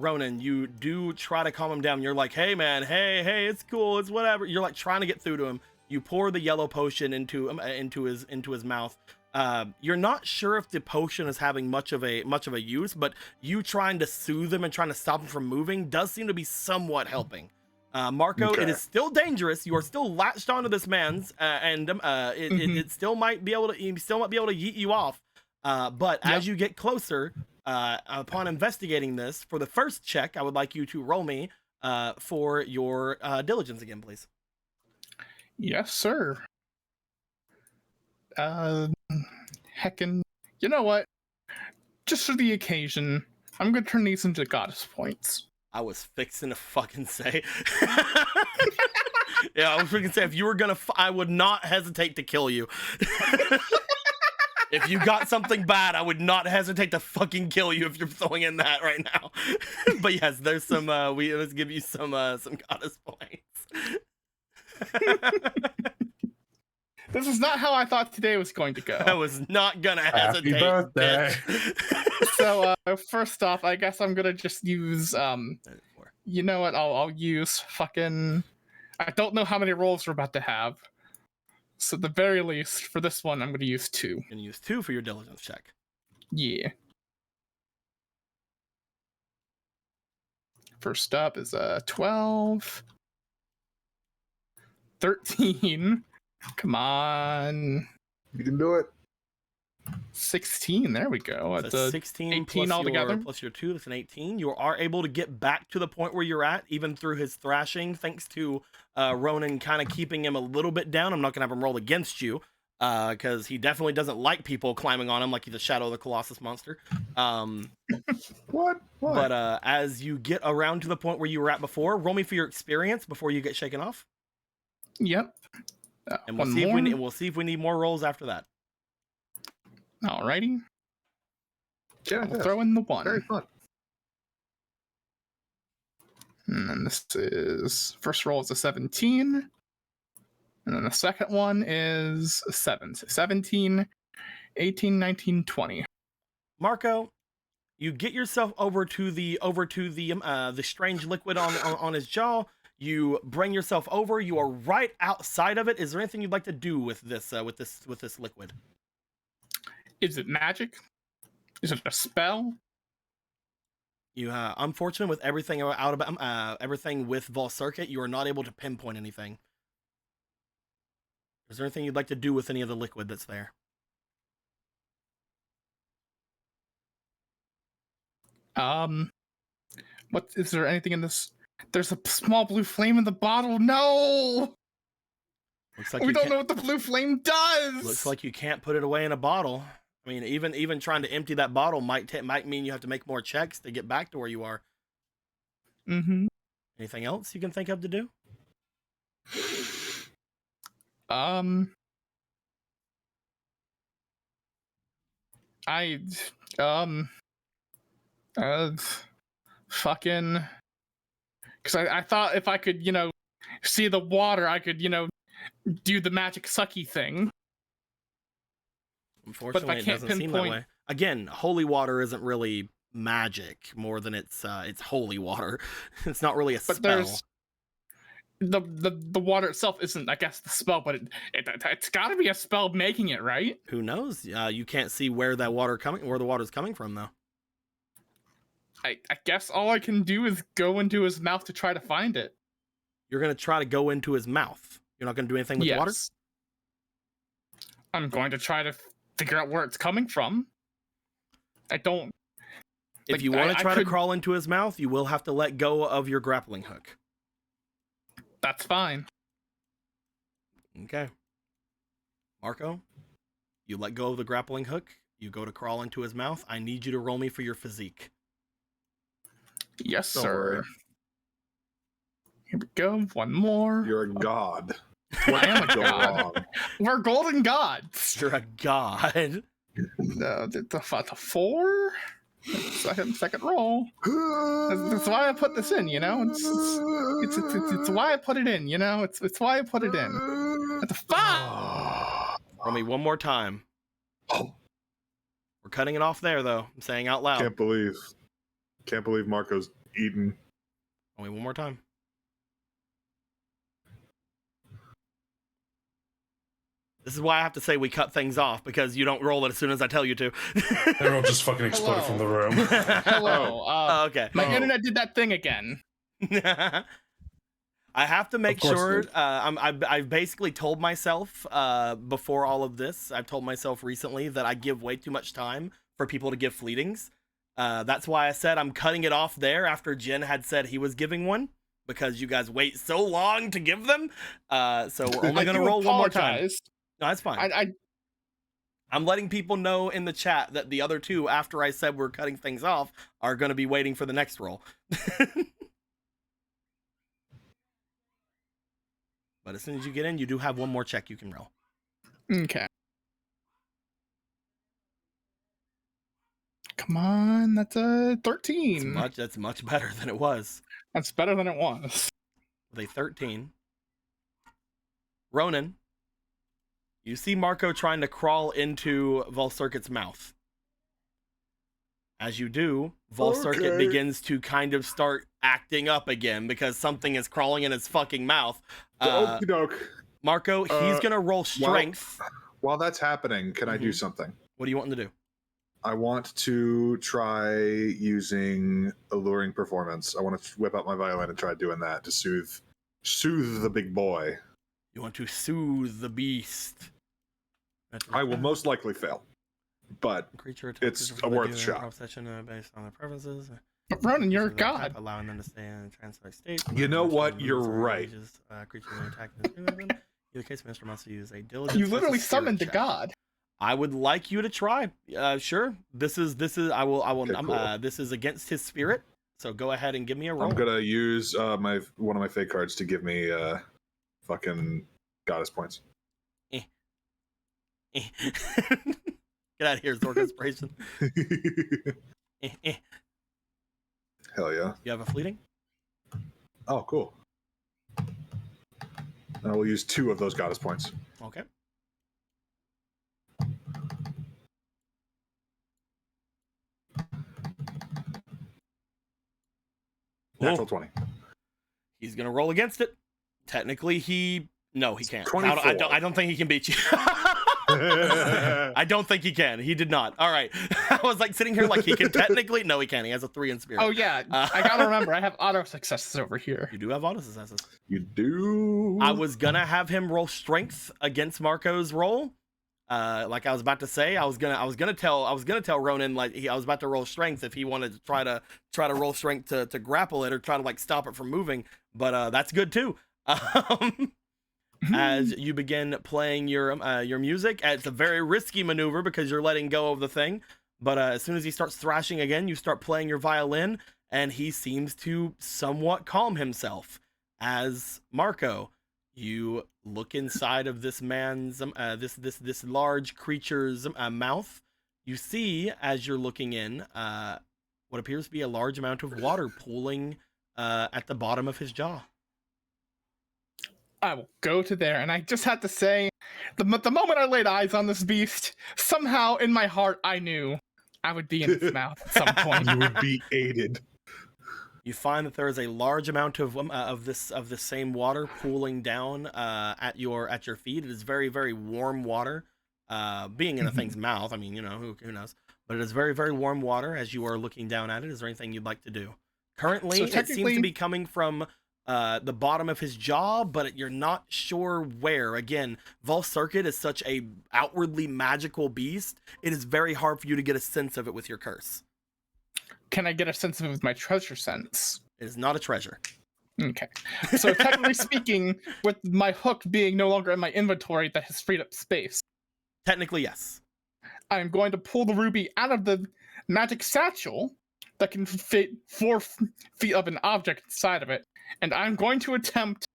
Ronan, you do try to calm him down. You're like, hey man, hey, it's cool, it's whatever. You're like trying to get through to him. You pour the yellow potion into his mouth. You're not sure if the potion is having much of a use, but you trying to soothe him and trying to stop him from moving does seem to be somewhat helping. Marco, Okay. it is still dangerous. You are still latched onto this man's, and it still might be able to yeet you off. But as you get closer, upon investigating this, for the first check, I would like you to roll me for your diligence again, please. Yes, sir. Heckin'. You know what? Just for the occasion, I'm gonna turn these into goddess points. I was fixing to fucking say. Yeah, I was freaking say, if you were gonna, I would not hesitate to kill you. If you got something bad, I would not hesitate to fucking kill you if you're throwing in that right now. But yes, there's some, let's give you some goddess points. This is not how I thought today was going to go. I was not gonna hesitate. Happy birthday. So, first off, I guess I'm gonna just use, you know what, I'll use fucking, I don't know how many rolls we're about to have. So at the very least, for this one, I'm gonna use 2. You're gonna use 2 for your diligence check. Yeah. First up is 12. 13. Come on. You can do it. 16. There we go. That's a 16 18 plus altogether. plus your 2. That's an 18. You are able to get back to the point where you're at, even through his thrashing, thanks to Ronan kind of keeping him a little bit down. I'm not gonna have him roll against you, because he definitely doesn't like people climbing on him like he's a Shadow of the Colossus monster. What? But as you get around to the point where you were at before, roll me for your experience before you get shaken off, Yep. and we'll see if we need more rolls after that. Alrighty. Yeah, We'll throw in the 1. very fun. And then this is first roll is a 17. And then the second one is a 7. So 17, 18, 19, 20. Marco, you get yourself over to the strange liquid on his jaw. You bring yourself over. You are right outside of it. Is there anything you'd like to do with this liquid? Is it magic? Is it a spell? You unfortunate with everything everything with Vol Circuit, you are not able to pinpoint anything. Is there anything you'd like to do with any of the liquid that's there? What is there anything in this? There's a small blue flame in the bottle. No! Looks like We you don't can't- know what the blue flame does! Looks like you can't put it away in a bottle. I mean, even trying to empty that bottle might mean you have to make more checks to get back to where you are. Mm-hmm. Anything else you can think of to do? Fucking, because I thought if I could, see the water, I could, do the magic sucky thing. Unfortunately, it doesn't seem that way. Again, holy water isn't really magic more than it's holy water. It's not really a spell. But there's the water itself isn't, I guess, the spell, but it's got to be a spell making it, right? Who knows? You can't see where the water's coming from, though. I guess all I can do is go into his mouth to try to find it. You're gonna try to go into his mouth. You're not gonna do anything with the water? I'm going to try to figure out where it's coming from. If you want to try to crawl into his mouth, you will have to let go of your grappling hook. That's fine. Okay. Marco, you let go of the grappling hook. You go to crawl into his mouth. I need you to roll me for your physique. Yes, Don't sir. worry. Here we go. One more. You're a god. I am a Go god. wrong? We're golden gods. You're a god. The 4? Second roll. That's why I put this in, you know. It's why I put it in, you know. It's why I put it in. At the 5. Roll me one more time. We're cutting it off there, though. I'm saying out loud. Can't believe Marco's eaten. Roll me one more time. This is why I have to say we cut things off, because you don't roll it as soon as I tell you to. Everyone just fucking exploded from the room. Hello. Okay. My internet did that thing again. I have to make sure. I've basically told myself before all of this. I've told myself recently that I give way too much time for people to give fleetings. That's why I said I'm cutting it off there after Jen had said he was giving one, because you guys wait so long to give them. So we're only going to roll one more time. No, that's fine. I'm letting people know in the chat that the other two, after I said we're cutting things off, are going to be waiting for the next roll. But as soon as you get in, you do have one more check you can roll. Okay. Come on, that's a 13. That's much better than it was. That's better than it was. With a 13. Ronan, you see Marco trying to crawl into Volcircuit's mouth. As you do, Volcircuit begins to kind of start acting up again because something is crawling in his fucking mouth. Okie doke. Marco, he's going to roll strength. While that's happening, can I do something? What do you want him to do? I want to try using alluring performance. I want to whip out my violin and try doing that to soothe the big boy. You want to soothe the beast. I will most likely fail, but it's a worth shot. Based on their preferences. But Ronan, you're a god. Allowing them to stay in a trance-like state. You know what? You're right. Creatures may attack in the case, Mr. must use a diligence. You literally summoned the god. I would like you to try. Sure. This is. I will. Okay, cool. This is against his spirit. So go ahead and give me a roll. I'm gonna use one of my fake cards to give me fucking goddess points. Get out of here, Zork Inspiration. Hell yeah. You have a fleeting? Oh, cool. I will use 2 of those goddess points. Okay. Natural 20. He's gonna roll against it. Technically, he can't. 24. I don't think he can beat you. I don't think he can. He did not. All right. I was like sitting here like he can technically. No, he can't. He has a 3 in spirit. Oh yeah. I gotta remember. I have auto successes over here. You do have auto successes. You do. I was gonna have him roll strength against Marco's roll. Like I was about to say, I was gonna tell Ronan like I was about to roll strength if he wanted to try to roll strength to grapple it or try to like stop it from moving. But that's good too. As you begin playing your music, it's a very risky maneuver because you're letting go of the thing. But as soon as he starts thrashing again, you start playing your violin, and he seems to somewhat calm himself. As Marco, you look inside of this man's this large creature's mouth. You see, as you're looking in, what appears to be a large amount of water pooling at the bottom of his jaw. I will go to there, and I just had to say, the moment I laid eyes on this beast, somehow in my heart I knew I would be in its mouth at some point. You would be aided. You find that there is a large amount of this same water pooling down at your feet. It is very, very warm water. Being in a thing's mouth, I mean, you know, who knows? But it is very, very warm water as you are looking down at it. Is there anything you'd like to do? Currently, it seems to be coming from the bottom of his jaw, but you're not sure where. Again, Volcircuit is such a outwardly magical beast. It is very hard for you to get a sense of it with your curse. Can I get a sense of it with my treasure sense? It is not a treasure. Okay. So technically speaking, with my hook being no longer in my inventory, that has freed up space. Technically, yes. I'm going to pull the ruby out of the magic satchel that can fit 4 feet of an object inside of it, and I'm going to attempt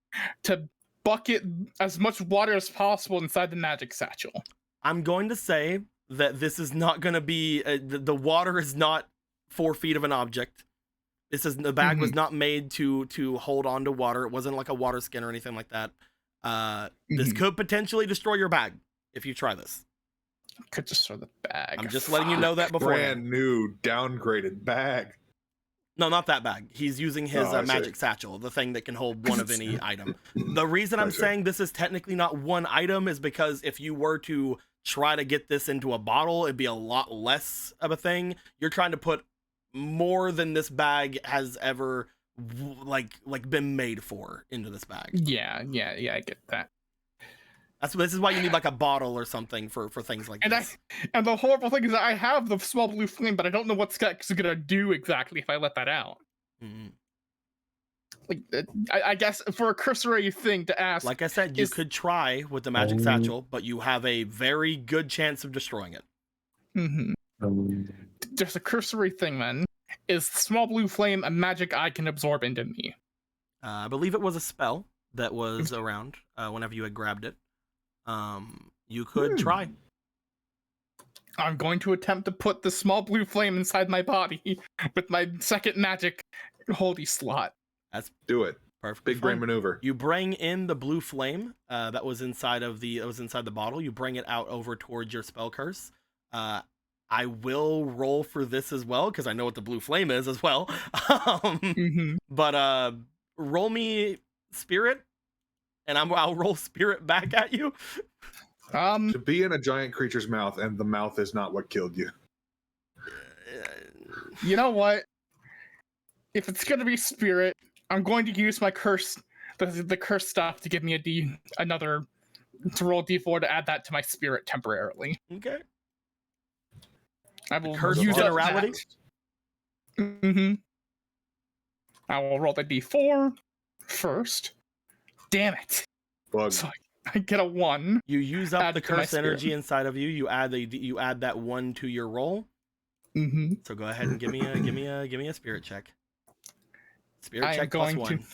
to bucket as much water as possible inside the magic satchel. I'm going to say that this is not going to be the water is not 4 feet of an object. The bag was not made to hold on to water. It wasn't like a water skin or anything like that. This could potentially destroy your bag if you try this. Could destroy the bag. I'm just letting you know that before. Brand new downgraded bag. No, not that bag. He's using his magic satchel, the thing that can hold one of any item. The reason I'm saying this is technically not one item is because if you were to try to get this into a bottle, it'd be a lot less of a thing. You're trying to put more than this bag has ever been made for into this bag. Yeah, I get that. This is why you need like a bottle or something for things like this. And the horrible thing is that I have the small blue flame, but I don't know what it's gonna do exactly if I let that out. Like, I guess for a cursory thing to ask. Like I said, you could try with the magic satchel, but you have a very good chance of destroying it. Just a cursory thing then. Is small blue flame a magic I can absorb into me? I believe it was a spell that was around whenever you had grabbed it. You could try. I'm going to attempt to put the small blue flame inside my body with my second magic holy slot. Do it. Perfect. Big brain maneuver. You bring in the blue flame that was inside the bottle. You bring it out over towards your spell curse. I will roll for this as well because I know what the blue flame is as well. But roll me spirit, and I'll roll spirit back at you. To be in a giant creature's mouth, and the mouth is not what killed you. You know what? If it's gonna be spirit, I'm going to use my curse, the curse stuff, to give me to roll D4 to add that to my spirit temporarily. Okay. I will curse use generality. I will roll the D4 first. Damn it! Bug. So I get a 1. You use up the curse energy inside of you. You add that 1 to your roll. So go ahead and give me a spirit check. Spirit check plus 1. Come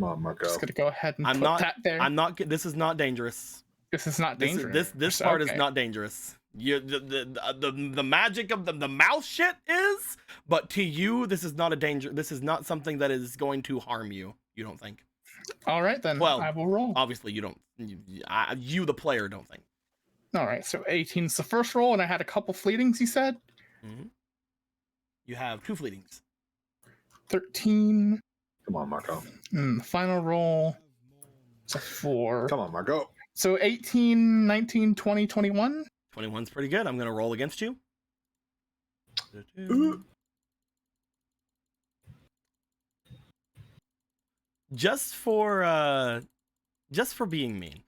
on, Marco. Just gonna go ahead and put that there. This is not dangerous. This is not dangerous. This part is not dangerous. The magic of the mouth shit is, but to you, this is not a danger. This is not something that is going to harm you. You don't think? All right, then. Well, I will roll. Obviously, you don't. You, the player, don't think. All right, so 18's the first roll, and I had a couple fleetings. You said. You have 2 fleetings. 13. Come on, Marco. The final roll is a 4. Come on, Marco. So 18, 19, 20, 21. 21's pretty good. I'm gonna roll against you. Just for being mean.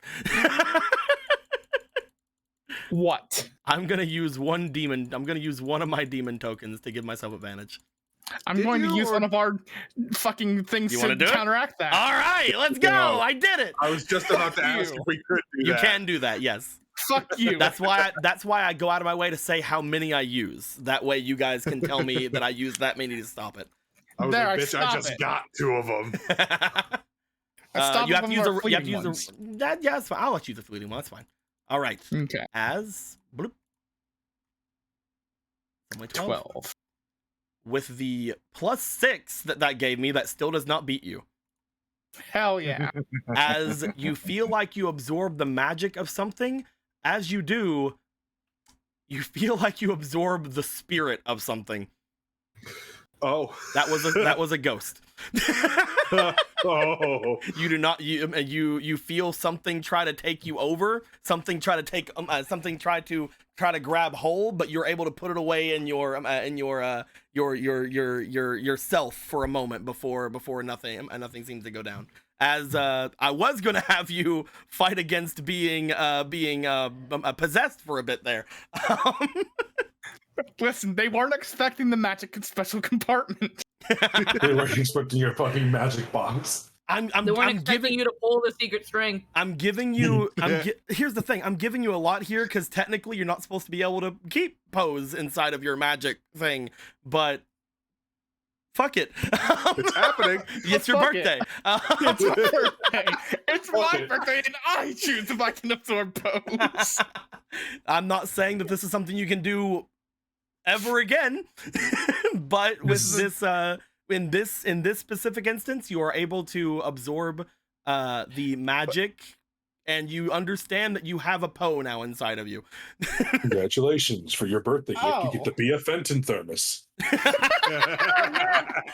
What? I'm gonna use one demon. I'm gonna use one of my demon tokens to give myself advantage. I'm going to use one of our fucking things to counteract that. All right, let's go. I did it. I was just about to ask if we could do that. You can do that, yes. Fuck you. That's why I go out of my way to say how many I use. That way you guys can tell me that I use that many to stop it. I was like, bitch, I just got 2 of them. You have to use that. Yeah, that's fine. I'll let you use the fleeting one. That's fine. All right. Okay. As bloop. 12. With the +6 that gave me, that still does not beat you. Hell yeah. As you feel like you absorb the magic of something, as you do, you feel like you absorb the spirit of something. Oh. That was a ghost. Oh. You do not you feel something try to take you over, something try to grab hold, but you're able to put it away in yourself for a moment before nothing seems to go down. As I was gonna have you fight against being possessed for a bit there. Listen, they weren't expecting the magic special compartment. They weren't expecting your fucking magic box. They weren't expecting you to pull the secret string. I'm giving you. Here's the thing. I'm giving you a lot here because technically you're not supposed to be able to keep pose inside of your magic thing, but fuck it. It's happening. It's your birthday. It's my birthday. It's my birthday, and I choose if I can absorb pose. I'm not saying that this is something you can do ever again, but with in this specific instance, you are able to absorb the magic, and you understand that you have a Poe now inside of you. Congratulations for your birthday gift. You get to be a Fenton thermos.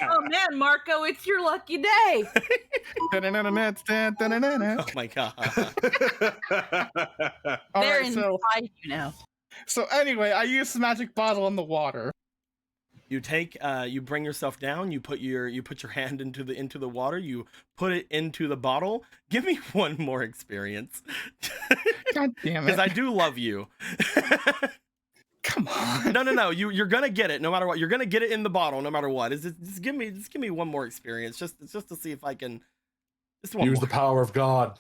Oh man, Marco, it's your lucky day. Oh my god. They're Alright, so inside you now. anyway, I use the magic bottle in the water. You take you bring yourself down, you put your hand into the water, you put it into the bottle. Give me one more experience. God damn it. Because I do love you. Come on. No. You're gonna get it no matter what. You're gonna get it in the bottle no matter what. Just give me one more experience just to see if I can Use the power of God.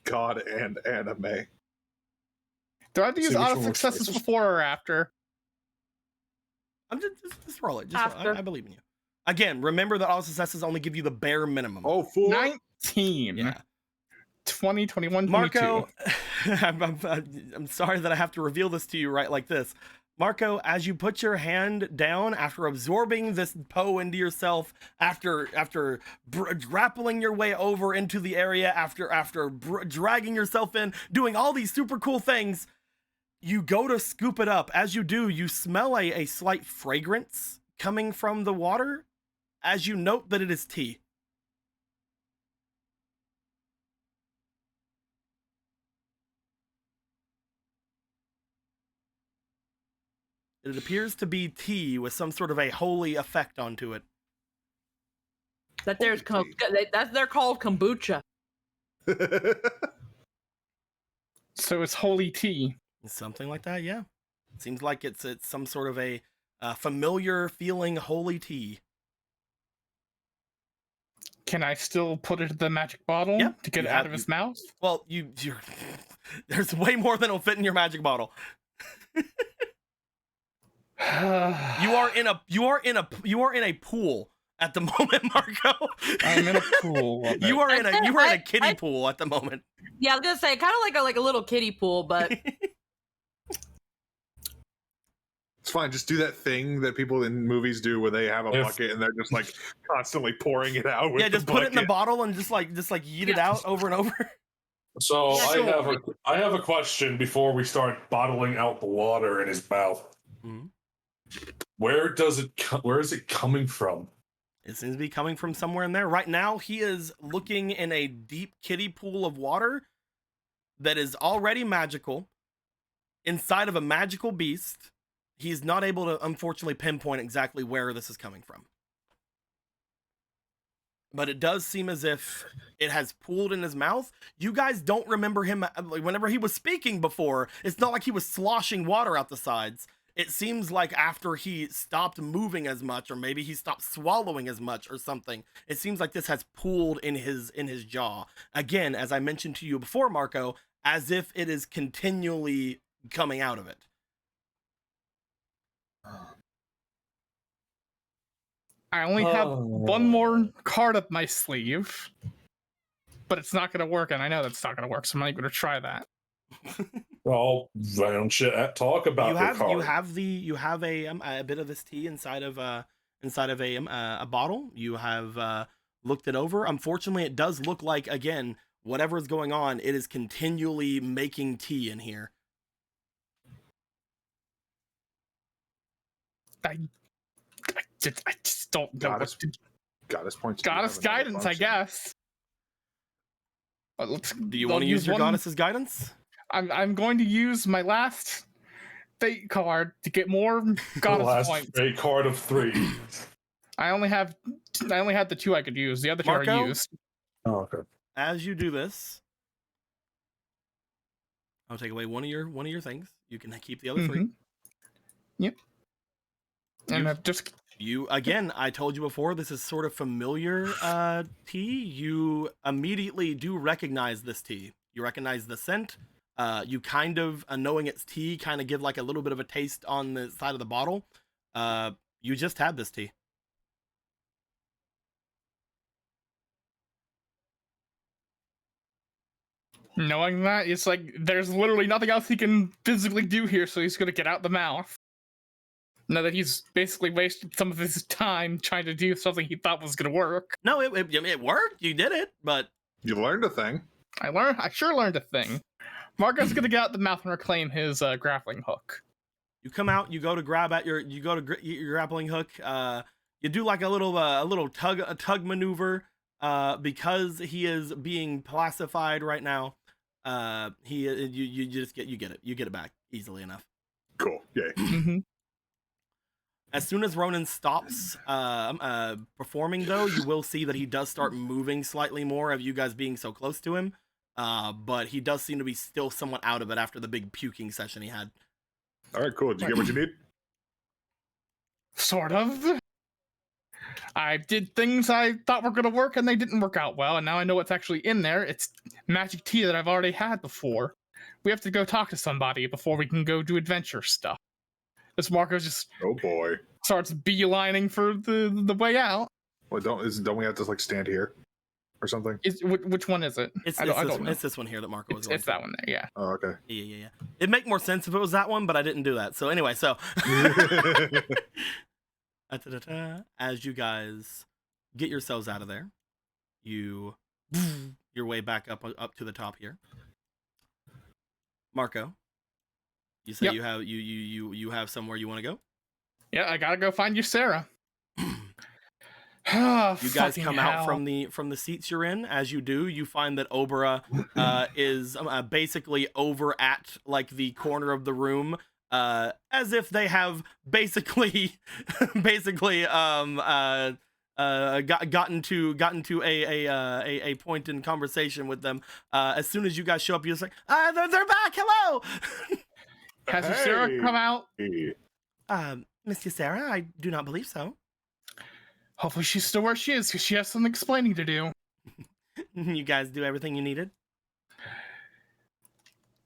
God and anime. Do I have to use auto successes before or after? I'm just roll it. I believe in you. Again, remember that auto successes only give you the bare minimum. Oh, fool. 19. Yeah. 20, 21, 22. Marco, I'm sorry that I have to reveal this to you right like this. Marco, as you put your hand down after absorbing this Poe into yourself, after grappling your way over into the area, after dragging yourself in, doing all these super cool things, you go to scoop it up. As you do, you smell a slight fragrance coming from the water as you note that it is tea. It appears to be tea with some sort of a holy effect onto it. They're called kombucha. So it's holy tea. Something like that, yeah. Seems like it's some sort of a familiar feeling holy tea. Can I still put it in the magic bottle to get it out of his mouth? Well, there's way more than will fit in your magic bottle. You are in a pool at the moment, Marco. I'm in a pool. You are in a kiddie pool at the moment. Yeah, I was gonna say kind of like a little kiddie pool, but It's fine. Just do that thing that people in movies do where they have a bucket and they're just like constantly pouring it out. With just put it in the bottle and just yeet it out over and over. So I have a question before we start bottling out the water in his mouth. Mm-hmm. Where is it coming from? It seems to be coming from somewhere in there. Right now, he is looking in a deep kiddie pool of water that is already magical, inside of a magical beast. He's not able to, unfortunately, pinpoint exactly where this is coming from. But it does seem as if it has pooled in his mouth. You guys don't remember him, whenever he was speaking before, it's not like he was sloshing water out the sides. It seems like after he stopped moving as much, or maybe he stopped swallowing as much or something, it seems like this has pooled in his jaw. Again, as I mentioned to you before, Marco, as if it is continually coming out of it. I only have one more card up my sleeve, but it's not going to work, and I know that's not going to work, so I'm not even going to try that. Well, why don't you talk about the card? You have a bit of this tea inside of a bottle. You have looked it over. Unfortunately, it does look like, again, whatever is going on, it is continually making tea in here. I just don't know. Goddess points. Goddess guidance, I guess. Do you want to use your goddess's guidance? I'm going to use my last fate card to get more goddess points. Fate card of 3. I only had the 2 I could use. The other 2 are used. Oh, okay. As you do this, I'll take away one of your things. You can keep the other 3. Yep. And You- I've just You again, I told you before, this is sort of familiar tea. You immediately do recognize this tea. You recognize the scent. You kind of, knowing it's tea, kind of give like a little bit of a taste on the side of the bottle. You just had this tea. knowing that, it's like there's literally nothing else he can physically do here, so he's gonna get out the mouth. Now that he's basically wasted some of his time trying to do something he thought was gonna work. No, it worked. You did it, but You learned a thing. I sure learned a thing. Marco's gonna get out the mouth and reclaim his grappling hook. you come out. You go to grab at your grappling hook. You do like a little tug maneuver. Because he is being pacified right now. You get it back easily enough. Cool. Yay. Mm-hmm. As soon as Ronan stops performing, though, you will see that he does start moving slightly more of you guys being so close to him. But he does seem to be still somewhat out of it after the big puking session he had. All right, cool. Did you get what you need? Sort of. I did things I thought were gonna work and they didn't work out well, and now I know what's actually in there. It's magic tea that I've already had before. We have to go talk to somebody before we can go do adventure stuff. This Marco just Oh boy. starts beelining for the way out. Well, don't we have to like stand here or something? Which one is it? It's I don't know. it's this one here that Marco was going It's to. that one there, yeah. Oh, okay. Yeah. It'd make more sense if it was that one, but I didn't do that. So anyway, as you guys get yourselves out of there, your way back up to the top here. Marco, you say Yep. you have somewhere you want to go? Yeah, I gotta go find you, Sarah. You guys come out from the seats you're in. As you do, you find that Obera is basically over at like the corner of the room, as if they have basically gotten to a point in conversation with them. As soon as you guys show up, you're just like, they're back. Hello. Has Sarah come out? Hey. Miss Sarah, I do not believe so. Hopefully she's still where she is, because she has some explaining to do. You guys do everything you needed?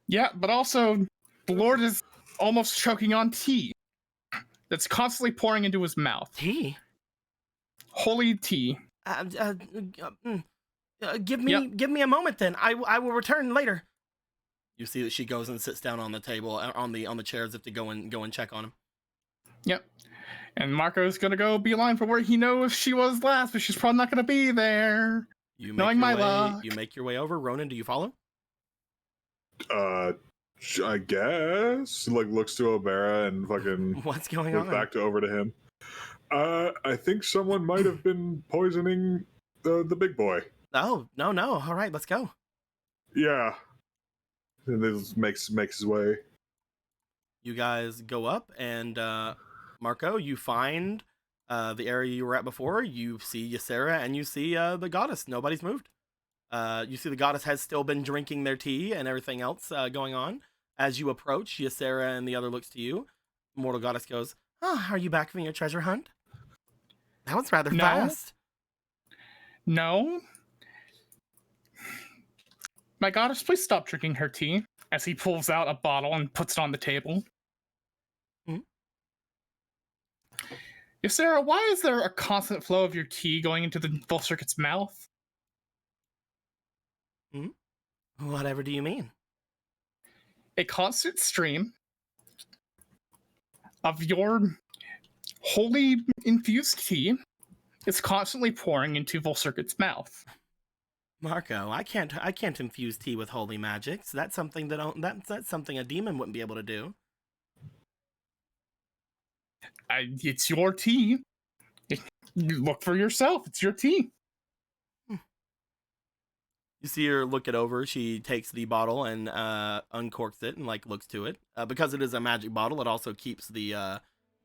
Yeah, but also, the Lord is almost choking on tea. That's constantly pouring into his mouth. Tea? Holy tea. Give me a moment then. I will return later. You see that she goes and sits down on the table on the chair as if to go and check on him. Yep. And Marco's gonna go beeline for where he knows she was last, but she's probably not gonna be there. Knowing my luck. You make your way over. Ronan, do you follow? I guess. Like looks to Obera and fucking What's going looks on? back over to him. I think someone might have been poisoning the big boy. Oh, no. All right, let's go. Yeah. And this makes his way. You guys go up, and Marco, you find the area you were at before. You see Ysera, and you see the goddess. Nobody's moved. You see the goddess has still been drinking their tea and everything else going on. As you approach, Ysera and the other looks to you. Mortal goddess goes, "Oh, are you back from your treasure hunt? That was rather fast." No. My goddess, please stop drinking her tea. As he pulls out a bottle and puts it on the table. Sarah, why is there a constant flow of your tea going into the full circuit's mouth? Whatever do you mean? A constant stream of your holy infused tea is constantly pouring into Volcircuit's mouth. Marco, I can't infuse tea with holy magics. That's something that's something a demon wouldn't be able to do. It's your tea. Look for yourself. It's your tea. You see her look it over. She takes the bottle and uncorks it and like looks to it. Because it is a magic bottle, it also keeps the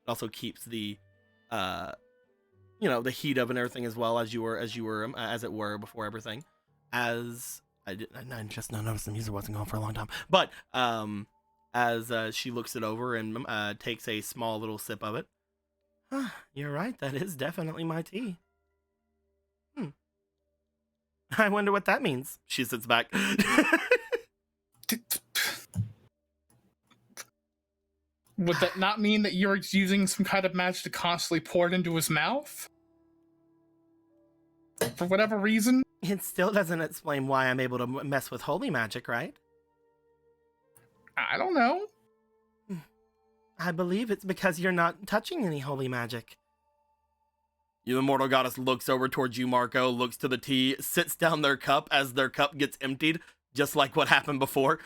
the heat of and everything as well as it were before everything. As I just now noticed the music wasn't going for a long time. But as she looks it over and takes a small little sip of it. You're right, that is definitely my tea. I wonder what that means. She sits back. Would that not mean that you're using some kind of magic to constantly pour it into his mouth? For whatever reason? It still doesn't explain why I'm able to mess with holy magic, right? I don't know. I believe it's because you're not touching any holy magic. The immortal goddess looks over towards you, Marco, looks to the tea, sits down their cup as their cup gets emptied, just like what happened before.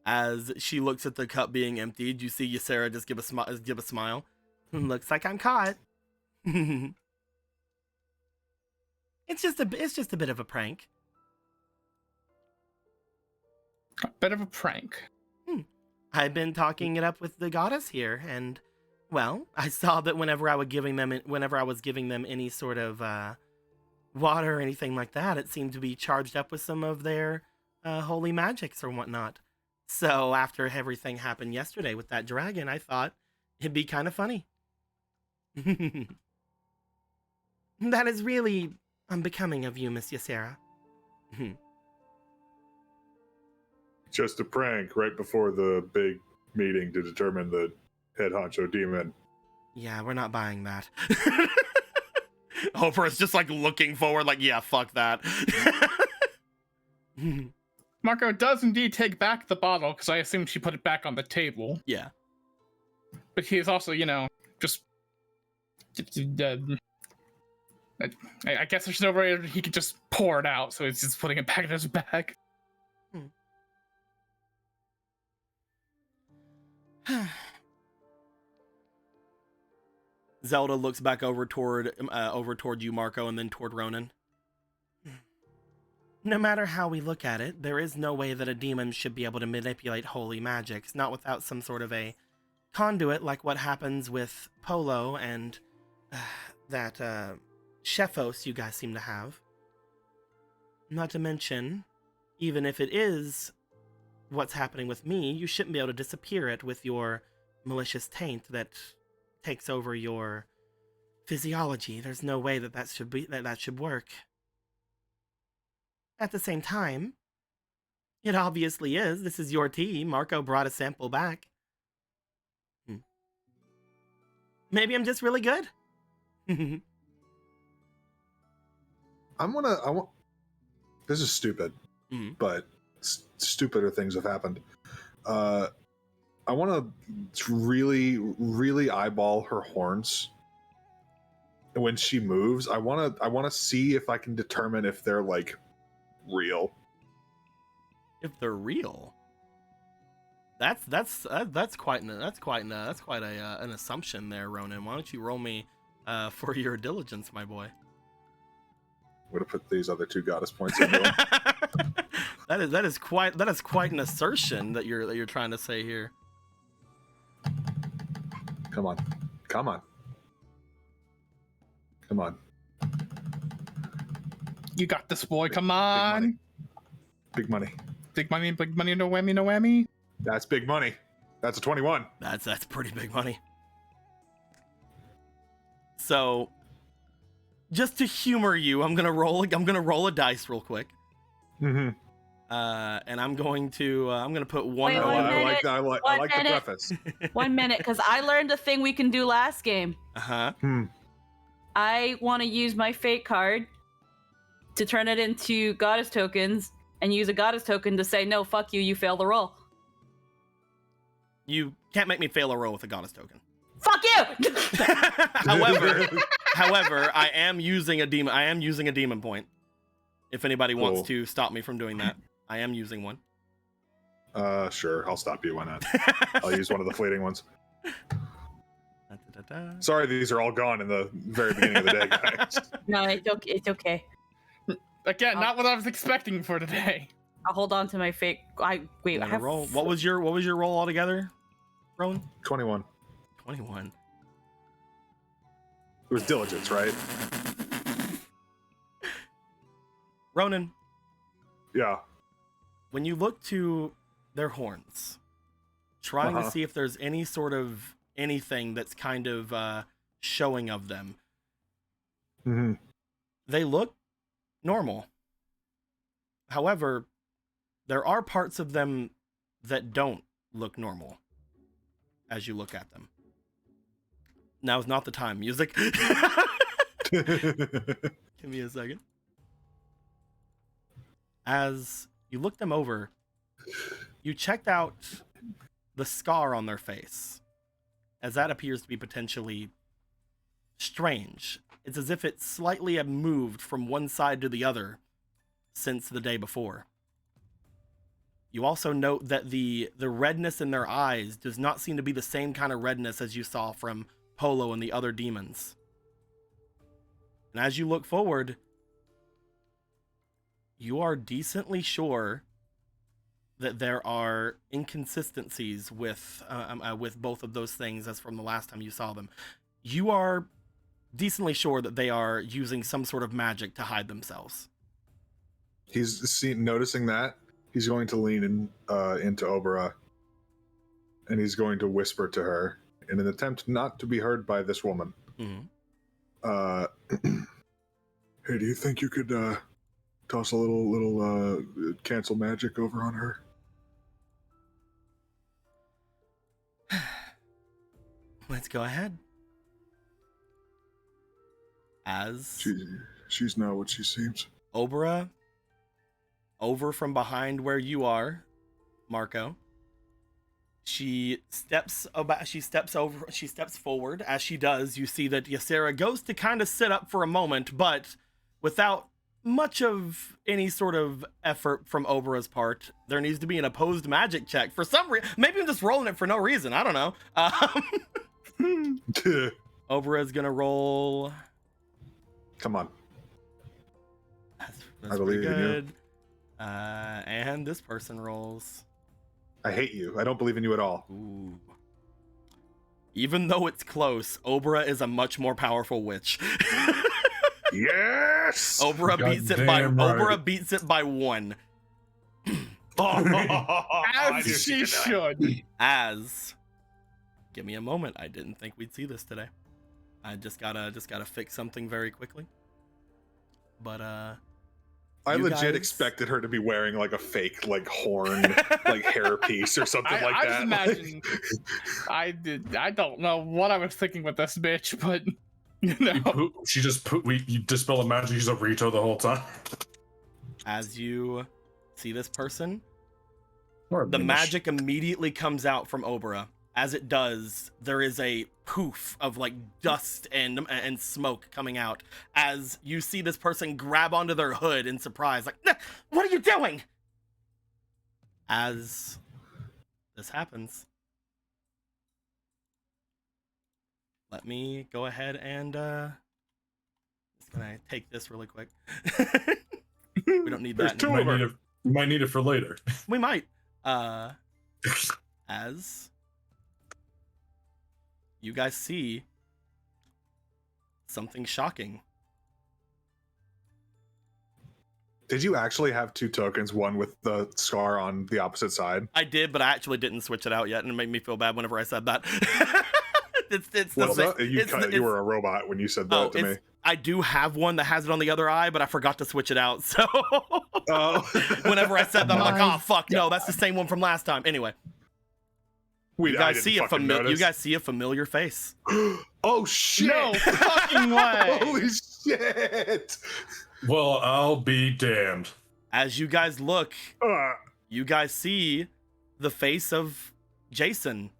As she looks at the cup being emptied, you see Ysera just give a smile. Looks like I'm caught. It's just a bit of a prank. A bit of a prank. I've been talking it up with the goddess here, and well, I saw that whenever I was giving them any sort of water or anything like that, it seemed to be charged up with some of their holy magics or whatnot. So after everything happened yesterday with that dragon, I thought it'd be kind of funny. That is really unbecoming of you, Miss Ysera. Just a prank right before the big meeting to determine the head honcho demon. Yeah, we're not buying that. Oprah's just like looking forward like, yeah, fuck that. Marco does indeed take back the bottle, because I assume she put it back on the table. Yeah. But he is also, just... I guess there's no way he could just pour it out, so he's just putting it back in his bag. Zelda looks back over toward you, Marco, and then toward Ronan. No matter how we look at it, there is no way that a demon should be able to manipulate holy magics, not without some sort of a conduit like what happens with Polo and that Shefos you guys seem to have. Not to mention, even if it is what's happening with me, you shouldn't be able to disappear it with your malicious taint that takes over your physiology. There's no way that should work. At the same time, it obviously is. This is your tea. Marco brought a sample back. Maybe I'm just really good. This is stupid, but stupider things have happened. I want to really, really eyeball her horns when she moves. I want to see if I can determine if they're like real. If they're real, that's quite an assumption there, Ronan. Why don't you roll me for your diligence, my boy? I'm gonna put these other 2 goddess points into them. that is quite an assertion that you're trying to say here. Come on. You got this, boy. Come on. Big money. Big money, no whammy, no whammy. That's big money. That's a 21. That's pretty big money. So, just to humor you, I'm gonna roll a dice real quick. And I'm going to put one. Wait, I like the preface. 1 minute, because I learned a thing we can do last game. I want to use my fate card to turn it into goddess tokens and use a goddess token to say, no, fuck you, you fail the roll. You can't make me fail a roll with a goddess token. Fuck you! However, I am using a demon point. If anybody wants to stop me from doing that, I am using one. Sure, I'll stop you. Why not? I'll use one of the fleeting ones. Sorry, these are all gone in the very beginning of the day, guys. No, it's okay. Again, not what I was expecting for today. I'll hold on to my fate. I have roll. What was your roll altogether, Rowan? 21. 21. It was diligence, right? Ronan, Yeah. When you look to their horns, trying to Uh-huh. see if there's any sort of anything that's kind of showing of them, Mm-hmm. they look normal. However, there are parts of them that don't look normal as you look at them. Now is not the time. Music. Give me a second. As you look them over, you checked out the scar on their face, as that appears to be potentially strange. It's as if it slightly had moved from one side to the other since the day before. You also note that the redness in their eyes does not seem to be the same kind of redness as you saw from Polo and the other demons. And as you look forward, you are decently sure that there are inconsistencies with both of those things as from the last time you saw them. You are decently sure that they are using some sort of magic to hide themselves. He's noticing that. He's going to lean into Obera, and he's going to whisper to her in an attempt not to be heard by this woman. Mm-hmm. Hey, do you think you could toss a little cancel magic over on her? Let's go ahead. As She's not what she seems. Obera, over from behind where you are, Marco, she steps forward. As she does, you see that Ysera goes to kind of sit up for a moment, but without much of any sort of effort from Obera's part. There needs to be an opposed magic check for some reason. Maybe I'm just rolling it for no reason. I don't know. Obera's gonna roll. Come on. That's I believe in you. And this person rolls. I hate you. I don't believe in you at all. Ooh. Even though it's close, Obera is a much more powerful witch. Yes! Obera beats it by 1. As she should. As, give me a moment. I didn't think we'd see this today. I just gotta fix something very quickly. But I you legit guys... expected her to be wearing like a fake like horn like hairpiece or something like I that. just imagine. I don't know what I was thinking with this bitch, but you know. You dispel a magic. She's a Rito the whole time. As you see this person, the magic immediately comes out from Obera. As it does, there is a poof of like dust and smoke coming out as you see this person grab onto their hood in surprise, like, what are you doing? As this happens, let me go ahead and just gonna take this really quick. We don't need that. You might need it for later. We might. As you guys see something shocking. Did you actually have 2 tokens, one with the scar on the opposite side? I did, but I actually didn't switch it out yet, and it made me feel bad whenever I said that. You were a robot when you said that to me. I do have one that has it on the other eye, but I forgot to switch it out. So whenever I said that, I'm like, oh fuck, no, that's the same one from last time. Anyway. You guys see a familiar face. Oh shit! No fucking way! Holy shit! Well, I'll be damned. As you guys look, you guys see the face of Jason,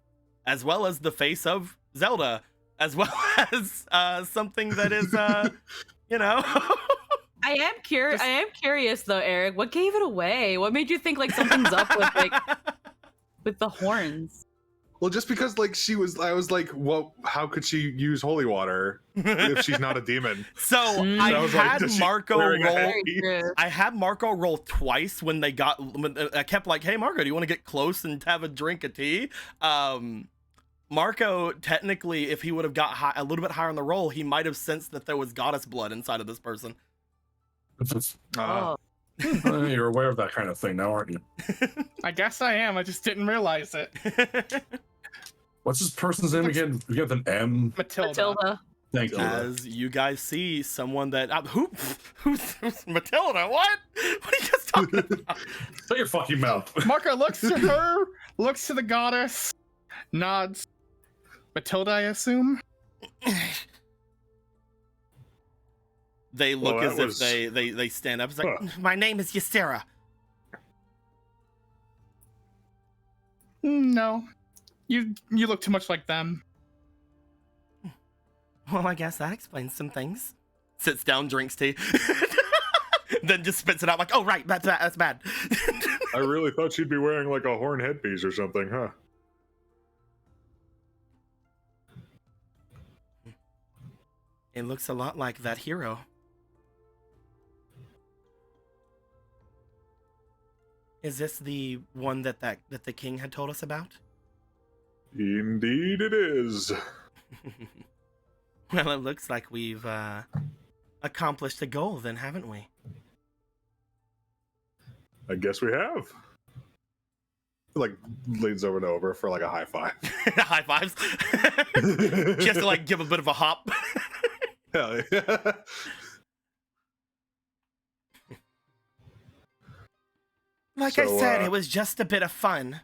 as well as the face of Zelda, as well as something that is, you know. I am curious though, Eric. What gave it away? What made you think like something's up with like with the horns? Well, just because like I was like, well, how could she use holy water if she's not a demon? So I had Marco roll. I had Marco roll twice when I kept like, hey Marco, do you want to get close and have a drink of tea? Marco, technically, if he would have got a little bit higher on the roll, he might have sensed that there was goddess blood inside of this person. You're aware of that kind of thing now, aren't you? I guess I am. I just didn't realize it. What's this person's name again? We got an M. Matilda. Thank you. As you guys see someone that who's Matilda? What? What are you guys talking about? Shut your fucking mouth. Marco looks to her, looks to the goddess, nods. Matilda, I assume. They look as if they stand up. It's like, my name is Ysera. No, you look too much like them. Well, I guess that explains some things. Sits down, drinks tea, then just spits it out like, oh right, that's bad. I really thought she'd be wearing like a horn headpiece or something, huh? It looks a lot like that hero. Is this the one that the king had told us about? Indeed it is. Well, it looks like we've accomplished the goal then, haven't we? I guess we have. Like, leans over and over for like a high five. High fives? Just to like give a bit of a hop. Hell yeah. Like I said, it was just a bit of fun.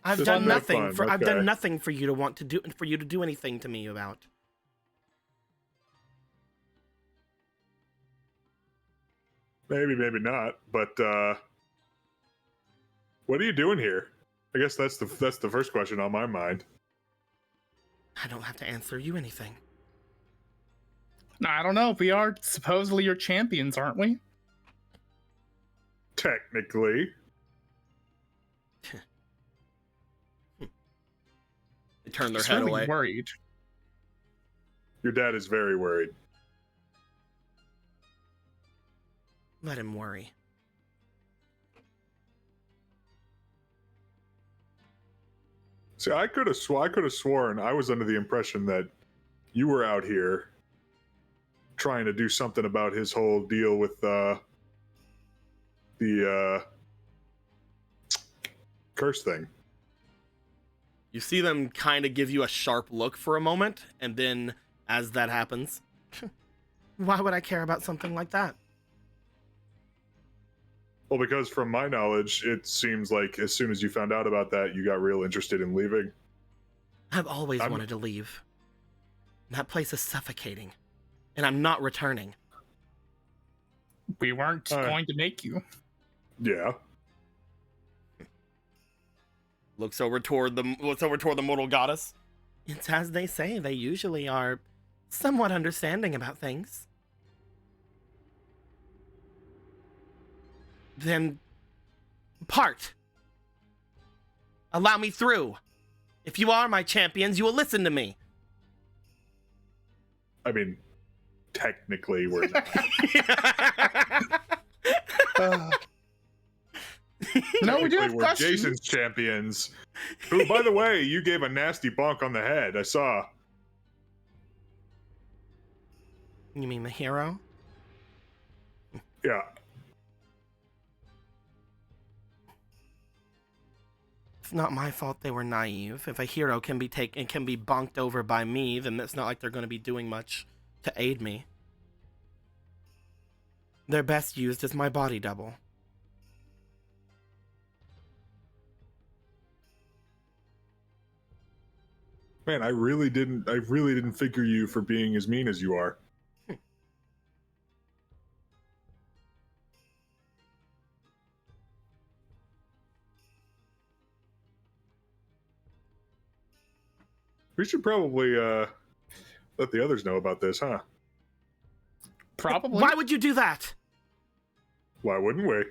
I've done nothing for I've done nothing for you to do anything to me about. Maybe, maybe not. But what are you doing here? I guess that's the first question on my mind. I don't have to answer you anything. I don't know. We are supposedly your champions, aren't we? Technically. They turn their head away. Worried. Your dad is very worried. Let him worry. See, I could have sworn I was under the impression that you were out here trying to do something about his whole deal with the curse thing. You see them kind of give you a sharp look for a moment, and then as that happens, why would I care about something like that? Well, because from my knowledge, it seems like as soon as you found out about that, you got real interested in leaving. I've always wanted to leave. That place is suffocating, and I'm not returning. We weren't going to make you. Yeah. Looks over toward the mortal goddess. It's as they say, they usually are somewhat understanding about things. Then part. Allow me through. If you are my champions, you will listen to me. I mean, technically we're not. No, we do have we're questions. Jason's champions. Who, by the way, you gave a nasty bonk on the head. I saw. You mean the hero? Yeah. It's not my fault they were naive. If a hero can be bonked over by me, then it's not like they're going to be doing much to aid me. They're best used as my body double. Man, I really didn't figure you for being as mean as you are. We should probably let the others know about this, huh? Probably. Why would you do that? Why wouldn't we?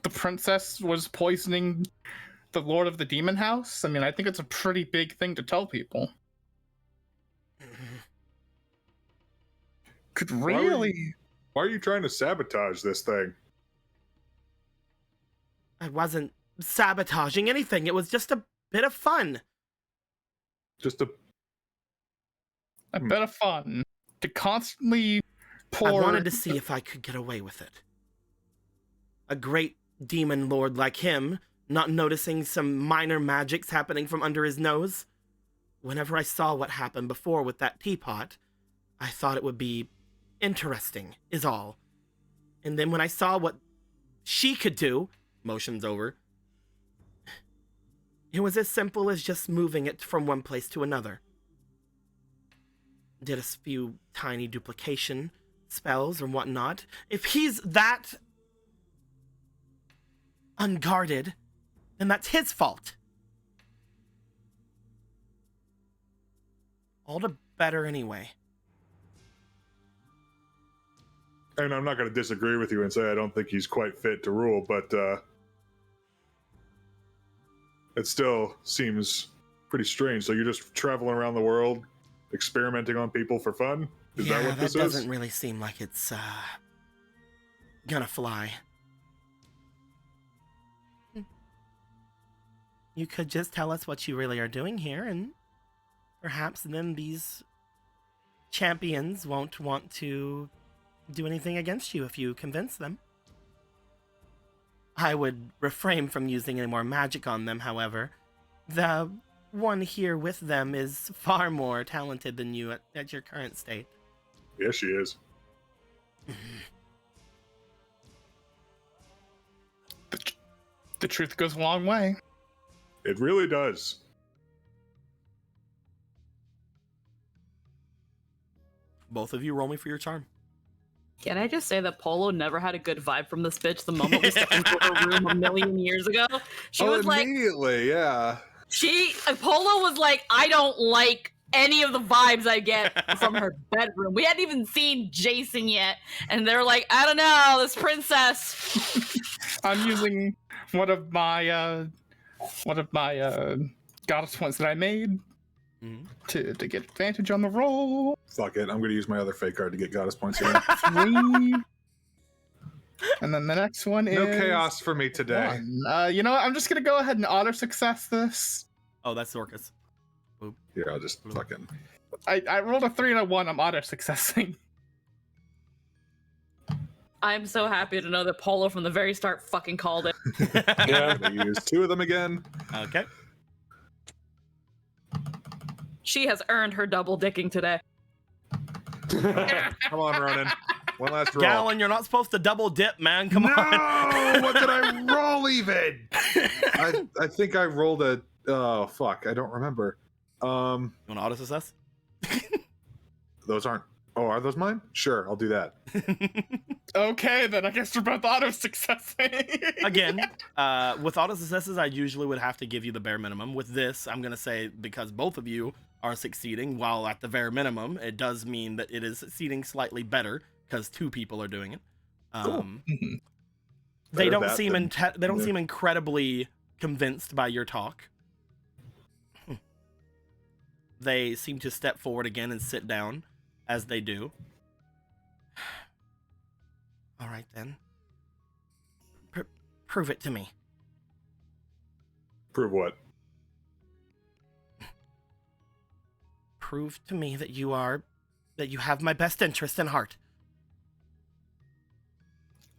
The princess was poisoning the Lord of the Demon House. I mean, I think it's a pretty big thing to tell people. Could really... Why are you trying to sabotage this thing? I wasn't sabotaging anything. It was just a bit of fun. Just a bit of fun. To constantly I wanted to see if I could get away with it. A great demon lord like him, not noticing some minor magics happening from under his nose. Whenever I saw what happened before with that teapot, I thought it would be interesting, is all. And then when I saw what she could do, motions over, it was as simple as just moving it from one place to another. Did a few tiny duplication spells or whatnot. If he's that unguarded, then that's his fault. All the better anyway. And I'm not going to disagree with you and say I don't think he's quite fit to rule, but it still seems pretty strange. So you're just traveling around the world, experimenting on people for fun? Is that what this is? That doesn't really seem like it's gonna fly. You could just tell us what you really are doing here, and perhaps then these champions won't want to do anything against you if you convince them. I would refrain from using any more magic on them, however. The one here with them is far more talented than you at your current state. Yes, she is. The truth goes a long way. It really does. Both of you roll me for your charm. Can I just say that Polo never had a good vibe from this bitch the moment we stepped into her room a million years ago? She was like, immediately, yeah. Polo was like, I don't like any of the vibes I get from her bedroom. We hadn't even seen Jason yet, and they're like, I don't know, this princess. I'm using one of my goddess points that I made to get advantage on the roll. Fuck it, I'm going to use my other fake card to get goddess points here. 3. And then the next one is... No chaos for me today. 1. You know what? I'm just going to go ahead and auto-success this. Oh, that's Zorkus. Boop. Here, I'll just fucking... I rolled a 3 and a 1. I'm auto-successing. I'm so happy to know that Polo from the very start fucking called it. Yeah, they used 2 of them again. Okay. She has earned her double dicking today. Come on, Ronan. One last roll. Gallon, you're not supposed to double dip, man. Come on. No! What did I roll even? I think I rolled a... Oh, fuck. I don't remember. You want to auto-success? Those aren't... Oh, are those mine? Sure, I'll do that. Okay, then I guess we're both auto-successing. Again, with auto-successes, I usually would have to give you the bare minimum. With this, I'm going to say because both of you are succeeding, while at the bare minimum, it does mean that it is succeeding slightly better because 2 people are doing it. Cool. They don't seem seem incredibly convinced by your talk. They seem to step forward again and sit down, as they do. All right, then. Prove it to me. Prove what? Prove to me that you have my best interest in heart.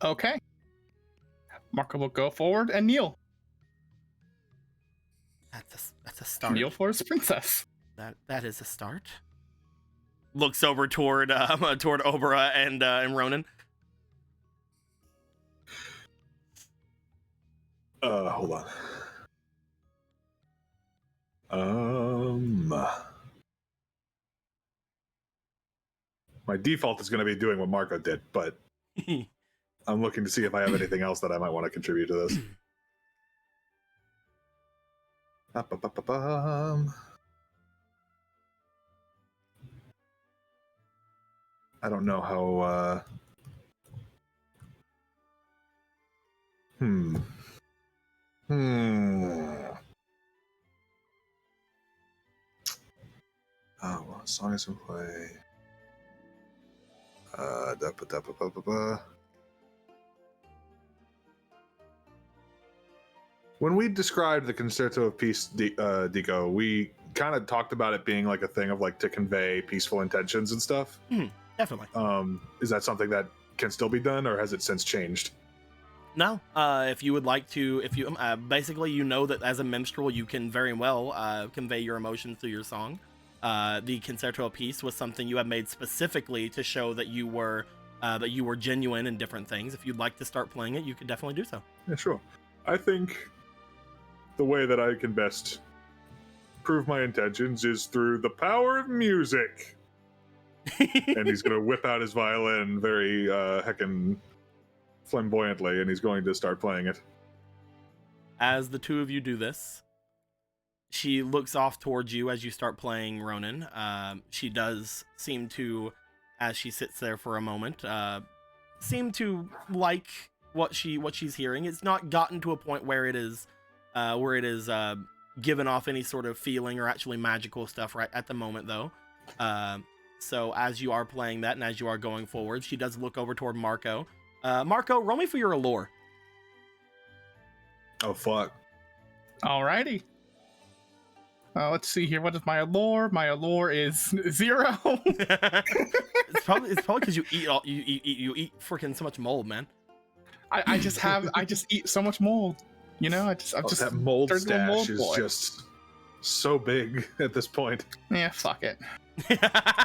Okay. Marco will go forward and kneel. That's a start. Kneel for his princess. That is a start. Looks over toward Obera and Ronan. Hold on. My default is going to be doing what Marco did, but I'm looking to see if I have anything else that I might want to contribute to this. I don't know how, Oh, well, songs in play. When we described the Concerto of Peace, Dico, we kind of talked about it being like a thing of like to convey peaceful intentions and stuff. Definitely. Is that something that can still be done, or has it since changed? No, if you would like to, if you basically, you know that as a minstrel, you can very well convey your emotions through your song. The concerto piece was something you had made specifically to show that you were genuine in different things. If you'd like to start playing it, you could definitely do so. Yeah, sure. I think the way that I can best prove my intentions is through the power of music. And he's going to whip out his violin very heckin' flamboyantly, and he's going to start playing it. As the two of you do this, she looks off towards you as you start playing, Ronan. She does seem to, as she sits there for a moment, seem to like what she's hearing. It's not gotten to a point where it is given off any sort of feeling or actually magical stuff right at the moment, though. So as you are playing that and as you are going forward, she does look over toward Marco. Marco, roll me for your allure. Oh, fuck. Alrighty. Let's see here. What is my allure? My allure is 0. It's probably because you eat freaking so much mold, man. I just eat so much mold. You know, I'm just that mold turned into a stash mold is boy. just so big at this point. Yeah, fuck it.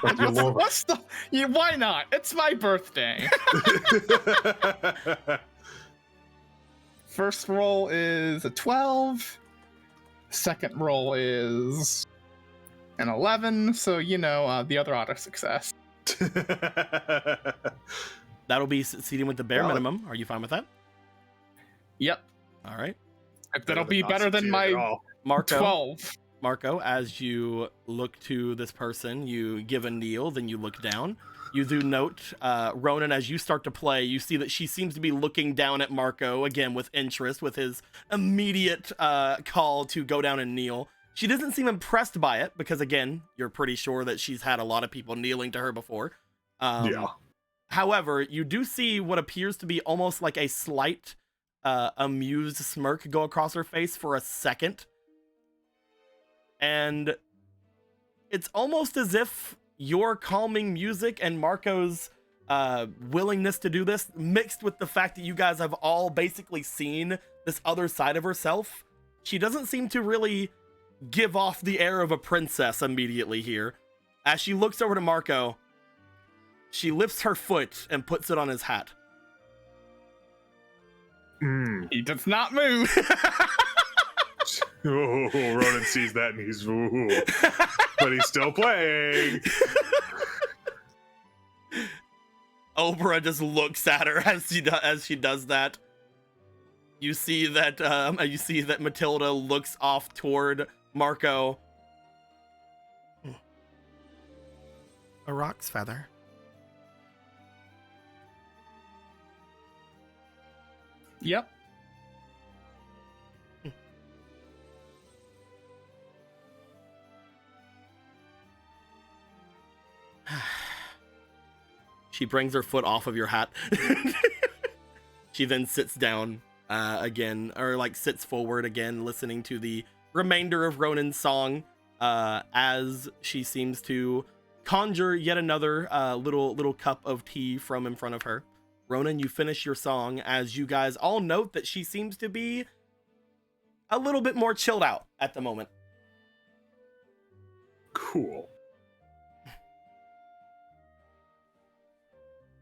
What's Why not? It's my birthday. First roll is a 12. Second roll is an 11. So, the other auto success. That'll be succeeding with the bare minimum. Are you fine with that? Yep. All right. That'll be better than my Marco. 12. Marco, as you look to this person, you give a kneel, then you look down. You do note, Ronan, as you start to play, you see that she seems to be looking down at Marco, again, with interest, with his immediate call to go down and kneel. She doesn't seem impressed by it, because, again, you're pretty sure that she's had a lot of people kneeling to her before. Yeah. However, you do see what appears to be almost like a slight amused smirk go across her face for a second. And it's almost as if your calming music and Marco's willingness to do this, mixed with the fact that you guys have all basically seen this other side of herself, she doesn't seem to really give off the air of a princess immediately here. As she looks over to Marco, she lifts her foot and puts it on his hat. He does not move. Oh, Ronan sees that and he's but he's still playing. Obra just looks at her as she does that. You see that Matilda looks off toward Marco. A rock's feather. Yep. She brings her foot off of your hat. She then sits down again, or like sits forward again, listening to the remainder of Ronan's song, as she seems to conjure yet another little cup of tea from in front of her. Ronan, you finish your song as you guys all note that she seems to be a little bit more chilled out at the moment. Cool.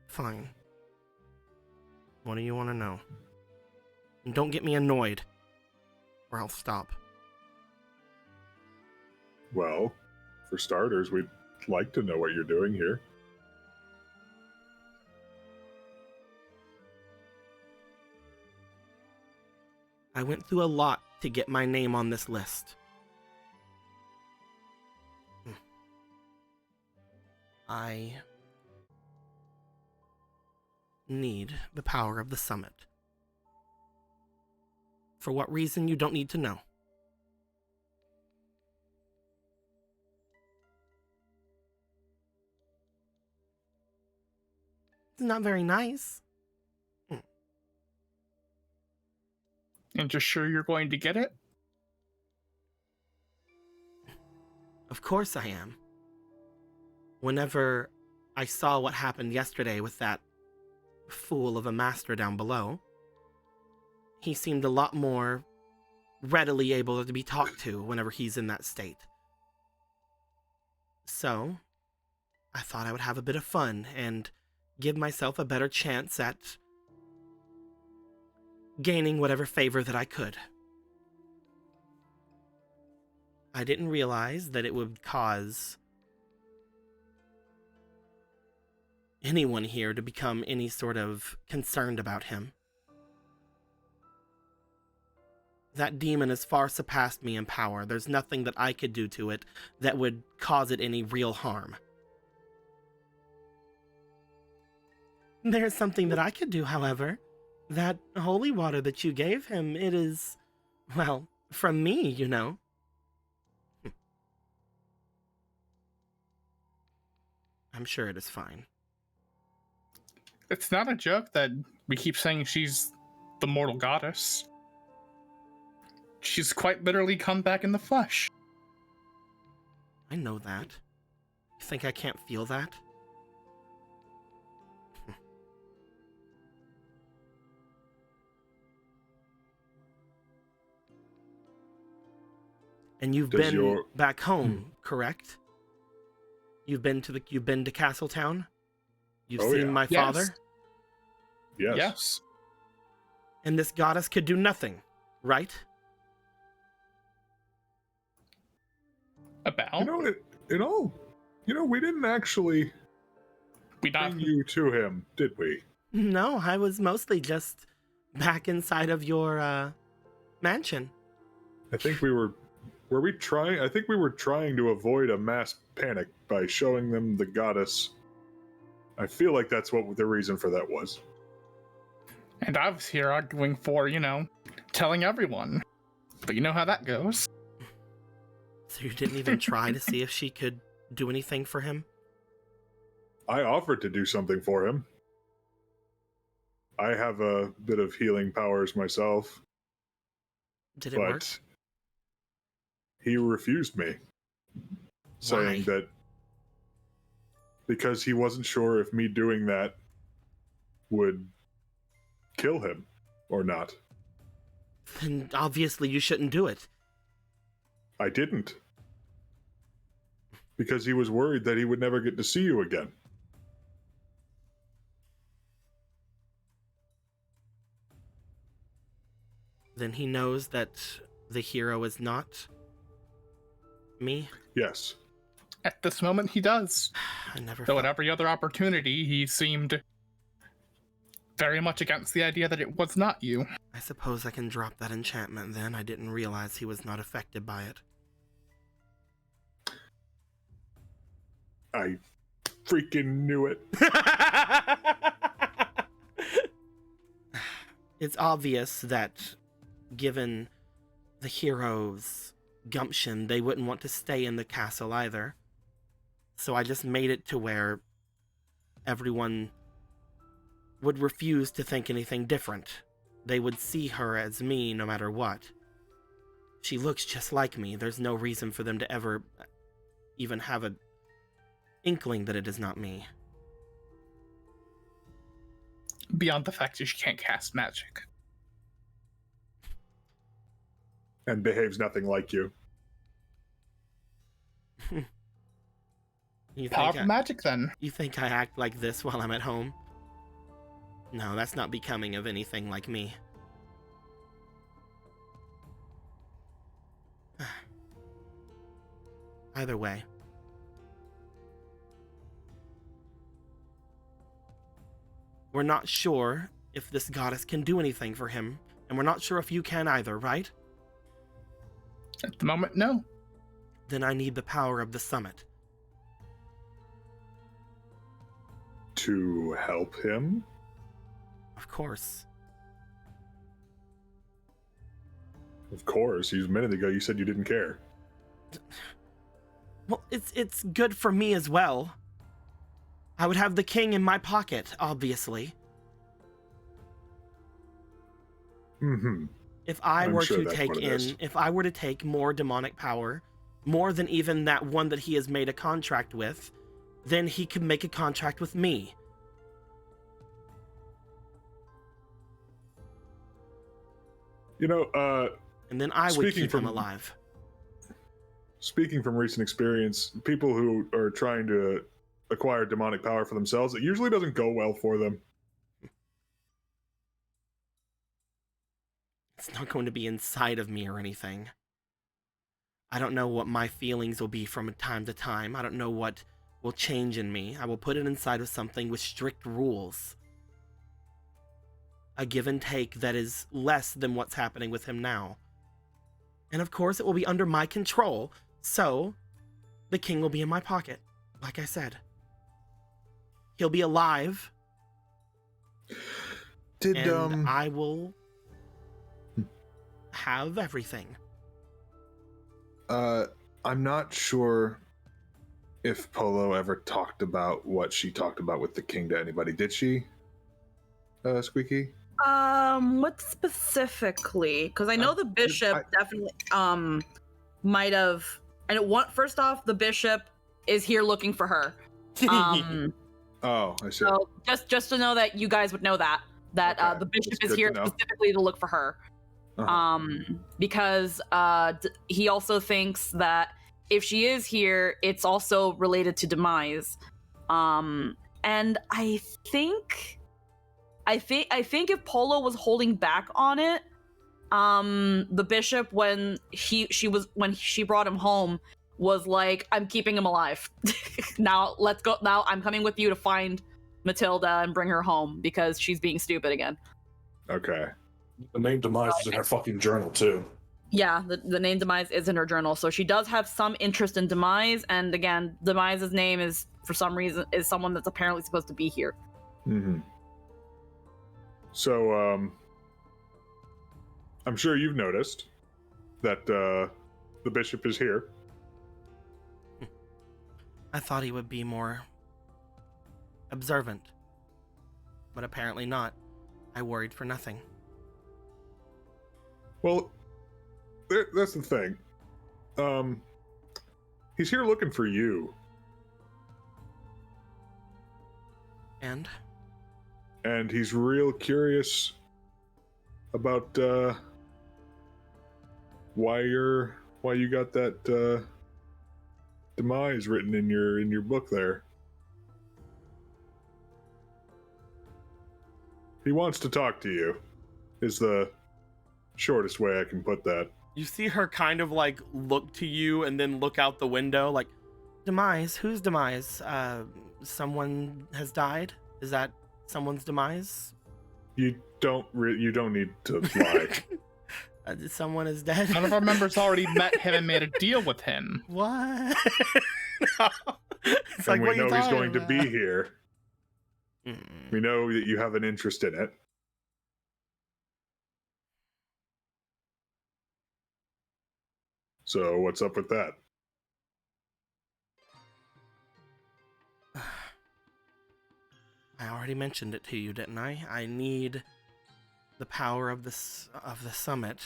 Fine. What do you want to know? And don't get me annoyed, or I'll stop. Well, for starters, we'd like to know what you're doing here. I went through a lot to get my name on this list. I need the power of the summit. For what reason, you don't need to know. It's not very nice. And you're sure you're going to get it? Of course I am. Whenever I saw what happened yesterday with that fool of a master down below. He seemed a lot more readily able to be talked to whenever he's in that state. So, I thought I would have a bit of fun and give myself a better chance at gaining whatever favor that I could. I didn't realize that it would cause anyone here to become any sort of concerned about him. That demon has far surpassed me in power. There's nothing that I could do to it that would cause it any real harm. There's something that I could do, however. That holy water that you gave him, it is, well, from me, you know. I'm sure it is fine. It's not a joke that we keep saying she's the mortal goddess. She's quite literally come back in the flesh. I know that. You think I can't feel that? And you've been back home, correct? You've been to Castletown? You've seen my father? Yes. And this goddess could do nothing, right? About? We didn't actually bring you to him, did we? No, I was mostly just back inside of your mansion. I think we were trying to avoid a mass panic by showing them the goddess. I feel like that's what the reason for that was. And I was here arguing for, telling everyone. But you know how that goes. So you didn't even try to see if she could do anything for him? I offered to do something for him. I have a bit of healing powers myself. Did it work? He refused me, saying that because he wasn't sure if me doing that would kill him or not. Then obviously you shouldn't do it. I didn't. Because he was worried that he would never get to see you again. Then he knows that the hero is not me? Yes. At this moment, he does. I never. Though at every other opportunity, he seemed very much against the idea that it was not you. I suppose I can drop that enchantment then. I didn't realize he was not affected by it. I freaking knew it. It's obvious that, given the hero's gumption, they wouldn't want to stay in the castle either. So I just made it to where everyone would refuse to think anything different. They would see her as me no matter what. She looks just like me. There's no reason for them to ever even have an inkling that it is not me. Beyond the fact that she can't cast magic. And behaves nothing like you. Powerful magic, then. You think I act like this while I'm at home? No, that's not becoming of anything like me. Either way. We're not sure if this goddess can do anything for him, and we're not sure if you can either, right? At the moment, no. Then I need the power of the summit. To help him? Of course. Of course. A minute ago you said you didn't care. Well, it's good for me as well. I would have the king in my pocket, obviously. Mm-hmm. If I were to take more demonic power, more than even that one that he has made a contract with, then he can make a contract with me. You know, and then I would keep him alive. Speaking from recent experience, people who are trying to acquire demonic power for themselves, it usually doesn't go well for them. It's not going to be inside of me or anything. I don't know what my feelings will be from time to time. I don't know what will change in me. I will put it inside of something with strict rules. A give and take that is less than what's happening with him now. And of course, it will be under my control, so the king will be in my pocket, like I said. He'll be alive. And I will have everything. I'm not sure if Polo ever talked about what she talked about with the king to anybody. Did she, Squeaky? What specifically? Because I know the bishop definitely might have. And first off, the bishop is here looking for her. Oh, I see. So just to know that you guys would know that Okay. the bishop That's is good here to know. specifically to look for her. Because he also thinks that if she is here, it's also related to Demise. And I think if Polo was holding back on it, the bishop when she brought him home was like, I'm keeping him alive. Now let's go. Now I'm coming with you to find Matilda and bring her home because she's being stupid again. Okay. The name Demise is in her fucking journal too. Yeah, the name Demise is in her journal, so she does have some interest in Demise. And again, Demise's name is for some reason is someone that's apparently supposed to be here. Mm-hmm. So, I'm sure you've noticed that the bishop is here. I thought he would be more observant, but apparently not. I worried for nothing. Well, that's the thing. He's here looking for you. And he's real curious about why you got that demise written in your book there. He wants to talk to you, is the shortest way I can put that. you see her kind of like look to you and then look out the window like, Demise? Whose demise? Someone has died? Is that someone's demise? You don't need to lie. Someone is dead. None of our members already met him and made a deal with him. What? No. It's And like, we what are you know he's talking going to be about? here. We know that you have an interest in it. So what's up with that? I already mentioned it to you, didn't I? I need the power of the summit.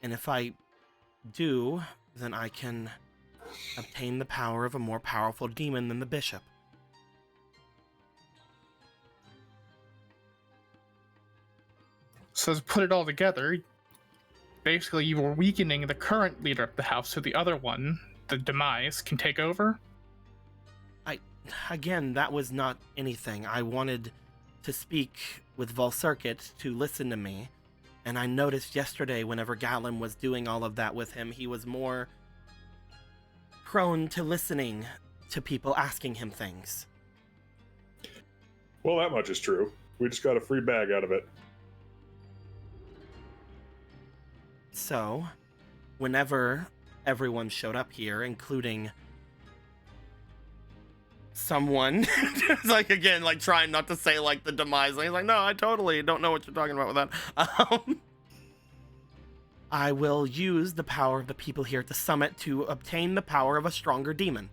And if I do, then I can obtain the power of a more powerful demon than the bishop. So to put it all together, basically you were weakening the current leader of the house so the other one, the Demise, can take over? Again, that was not anything. I wanted to speak with Volcircuit to listen to me, and I noticed yesterday whenever Gallum was doing all of that with him, he was more prone to listening to people asking him things. Well, that much is true. We just got a free bag out of it. So, whenever everyone showed up here, including someone, it's like, again, like trying not to say like the demise, he's like, no, I totally don't know what you're talking about with that. I will use the power of the people here at the summit to obtain the power of a stronger demon.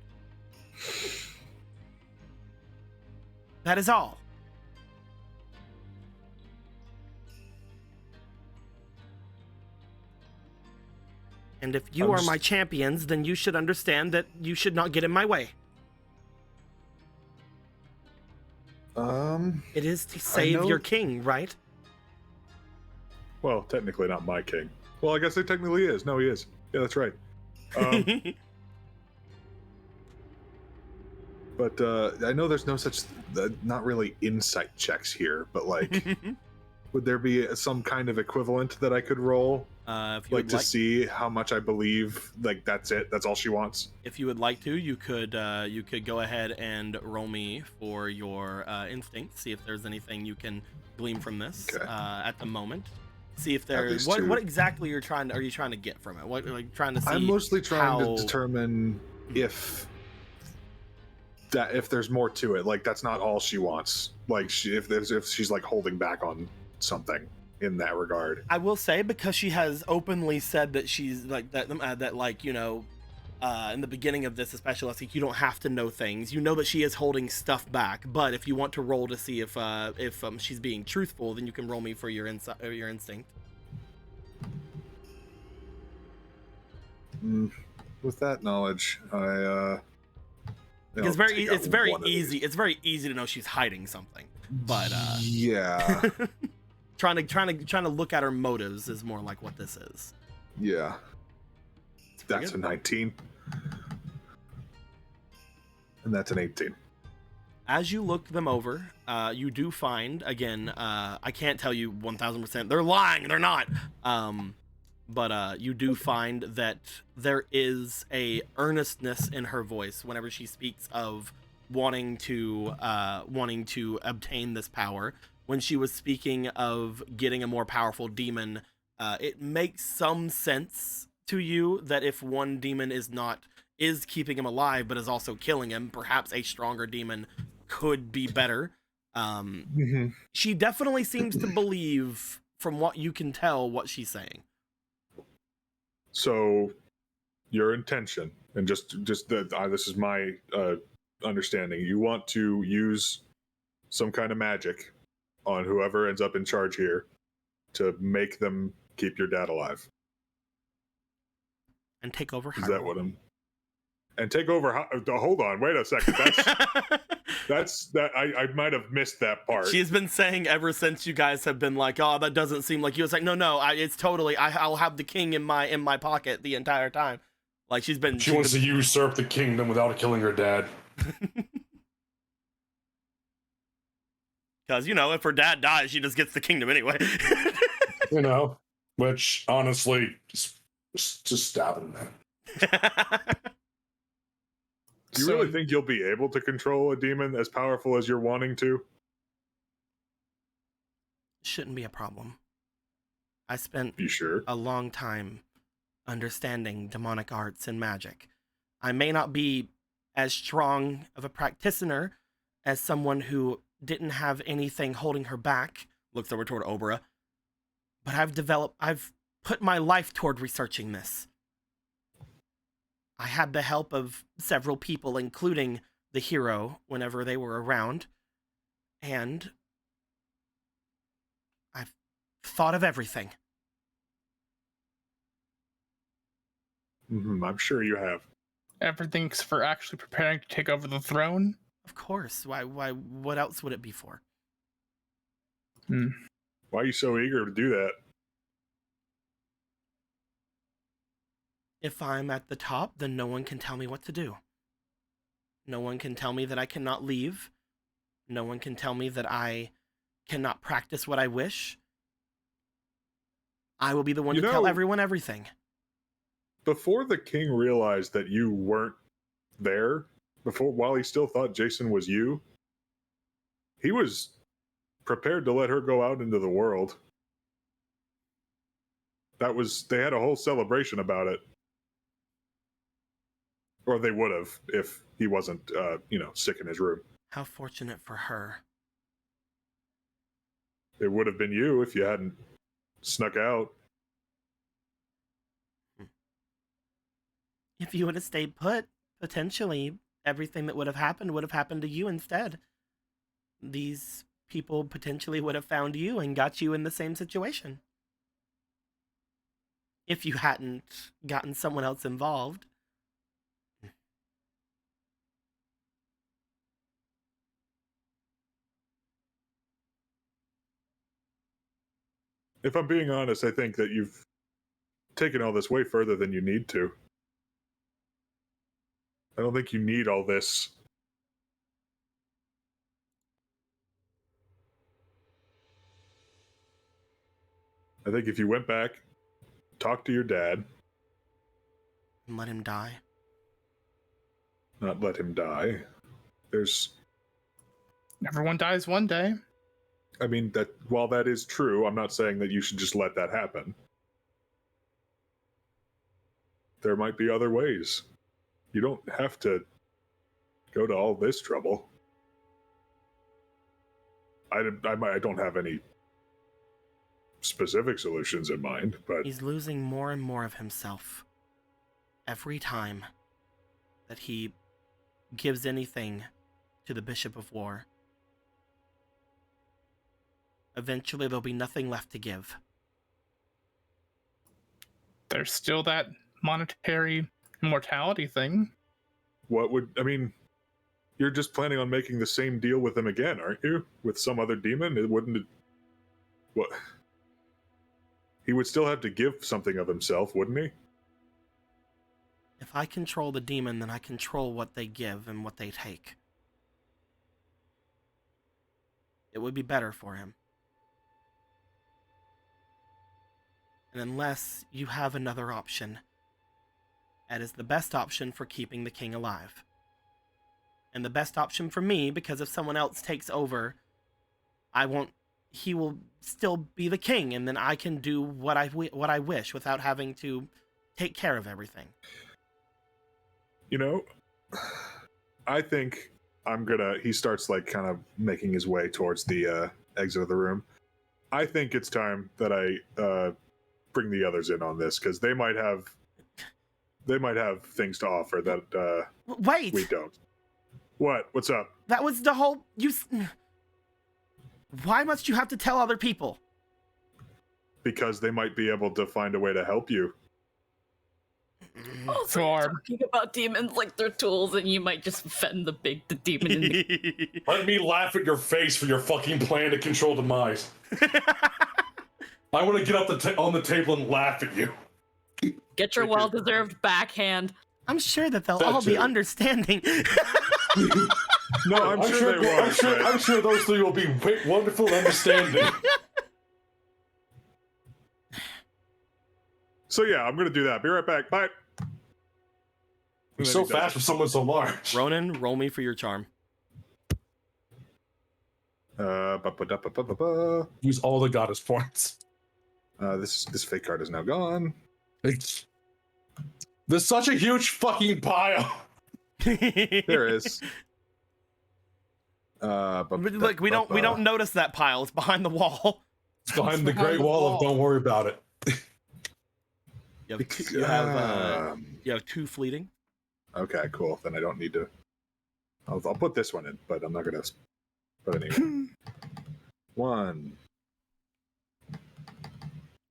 That is all. And if you are my champions, then you should understand that you should not get in my way. It is to save your king, right? Well, technically not my king. Well, I guess it technically is. No, he is. Yeah, that's right. But I know there's no such, not really insight checks here, but like, would there be some kind of equivalent that I could roll? If you to see how much I believe, like that's it, that's all she wants. If you would like to, you could go ahead and roll me for your instinct. See if there's anything you can glean from this at the moment. See if there's what exactly are you trying to get from it? What like trying to see? I'm mostly trying to determine if there's more to it. Like that's not all she wants. Like if she's like holding back on something in that regard. I will say, because she has openly said that she's like that like, you know, in the beginning of this especially, like, you don't have to know things. You know that she is holding stuff back, but if you want to roll to see if she's being truthful, then you can roll me for your instinct. With that knowledge, it's very easy to know she's hiding something, but yeah. trying to look at her motives is more like what this is. Yeah. That's a 19. And that's an 18. As you look them over, you do find, again, I can't tell you 1000%. They're lying. They're not. But you do find that there is a earnestness in her voice whenever she speaks of wanting to obtain this power. When she was speaking of getting a more powerful demon, it makes some sense to you that if one demon is keeping him alive but is also killing him, perhaps a stronger demon could be better. She definitely seems to believe, from what you can tell, what she's saying. So your intention, and just that this is my understanding, you want to use some kind of magic on whoever ends up in charge here to make them keep your dad alive and take over. Is that what I'm? And take over. Hold on, wait a second. That's I might have missed that part. She's been saying ever since you guys have been like, oh, that doesn't seem like you. It's like, no, it's totally. I'll have the king in my pocket the entire time. Like she wants to usurp the kingdom without killing her dad. Because, you know, if her dad dies, she just gets the kingdom anyway. You know, which, honestly, just stab him, man. Do you really think you'll be able to control a demon as powerful as you're wanting to? Shouldn't be a problem. I spent a long time understanding demonic arts and magic. I may not be as strong of a practitioner as someone who didn't have anything holding her back, looks over toward Obra, but I've put my life toward researching this. I had the help of several people, including the hero, whenever they were around, and I've thought of everything. I'm sure you have. Everything's for actually preparing to take over the throne? Of course. Why? What else would it be for? Why are you so eager to do that? If I'm at the top, then no one can tell me what to do. No one can tell me that I cannot leave. No one can tell me that I cannot practice what I wish. I will be the one to tell everyone everything. Before the king realized that you weren't there, while he still thought Jason was you, he was prepared to let her go out into the world. They had a whole celebration about it. Or they would have if he wasn't, sick in his room. How fortunate for her. It would have been you if you hadn't snuck out. If you would have stayed put, potentially everything that would have happened to you instead. These people potentially would have found you and got you in the same situation. If you hadn't gotten someone else involved. If I'm being honest, I think that you've taken all this way further than you need to. I don't think you need all this. I think if you went back, talked to your dad, And let him die. not let him die. There's, Everyone dies one day. I mean, that while that is true, I'm not saying that you should just let that happen. There might be other ways. You don't have to go to all this trouble. I don't have any specific solutions in mind, but He's losing more and more of himself every time that he gives anything to the Bishop of War. Eventually, there'll be nothing left to give. There's still that monetary immortality thing. you're just planning on making the same deal with him again, aren't you? With some other demon? It wouldn't. What? He would still have to give something of himself, wouldn't he? If I control the demon, then I control what they give and what they take. It would be better for him. And unless you have another option, that is the best option for keeping the king alive. And the best option for me, because if someone else takes over, he will still be the king, and then I can do what I wish without having to take care of everything. You know, I think he starts like kind of making his way towards the exit of the room. I think it's time that I bring the others in on this, because they might have things to offer that Wait! we don't. What's up? That was the whole... Why must you have to tell other people? Because they might be able to find a way to help you. Also, you're talking about demons like they're tools, and you might just offend the demon. In the... Let me laugh at your face for your fucking plan to control demise. I want to get up on the table and laugh at you. Get your well-deserved backhand. I'm sure that they'll all be understanding. No, I'm sure they won't. I'm sure those three will be wonderful and understanding. So yeah, I'm gonna do that. Be right back. Bye. You're so fast for someone so large. Ronan, roll me for your charm. Use all the goddess points. This fake card is now gone. There's such a huge fucking pile. There is. Look, we don't notice that pile. It's behind the wall. It's behind the great wall of don't worry about it. You have two fleeting. Okay, cool. Then I don't need to. I'll put this one in, but I'm not gonna. But anyway. 1,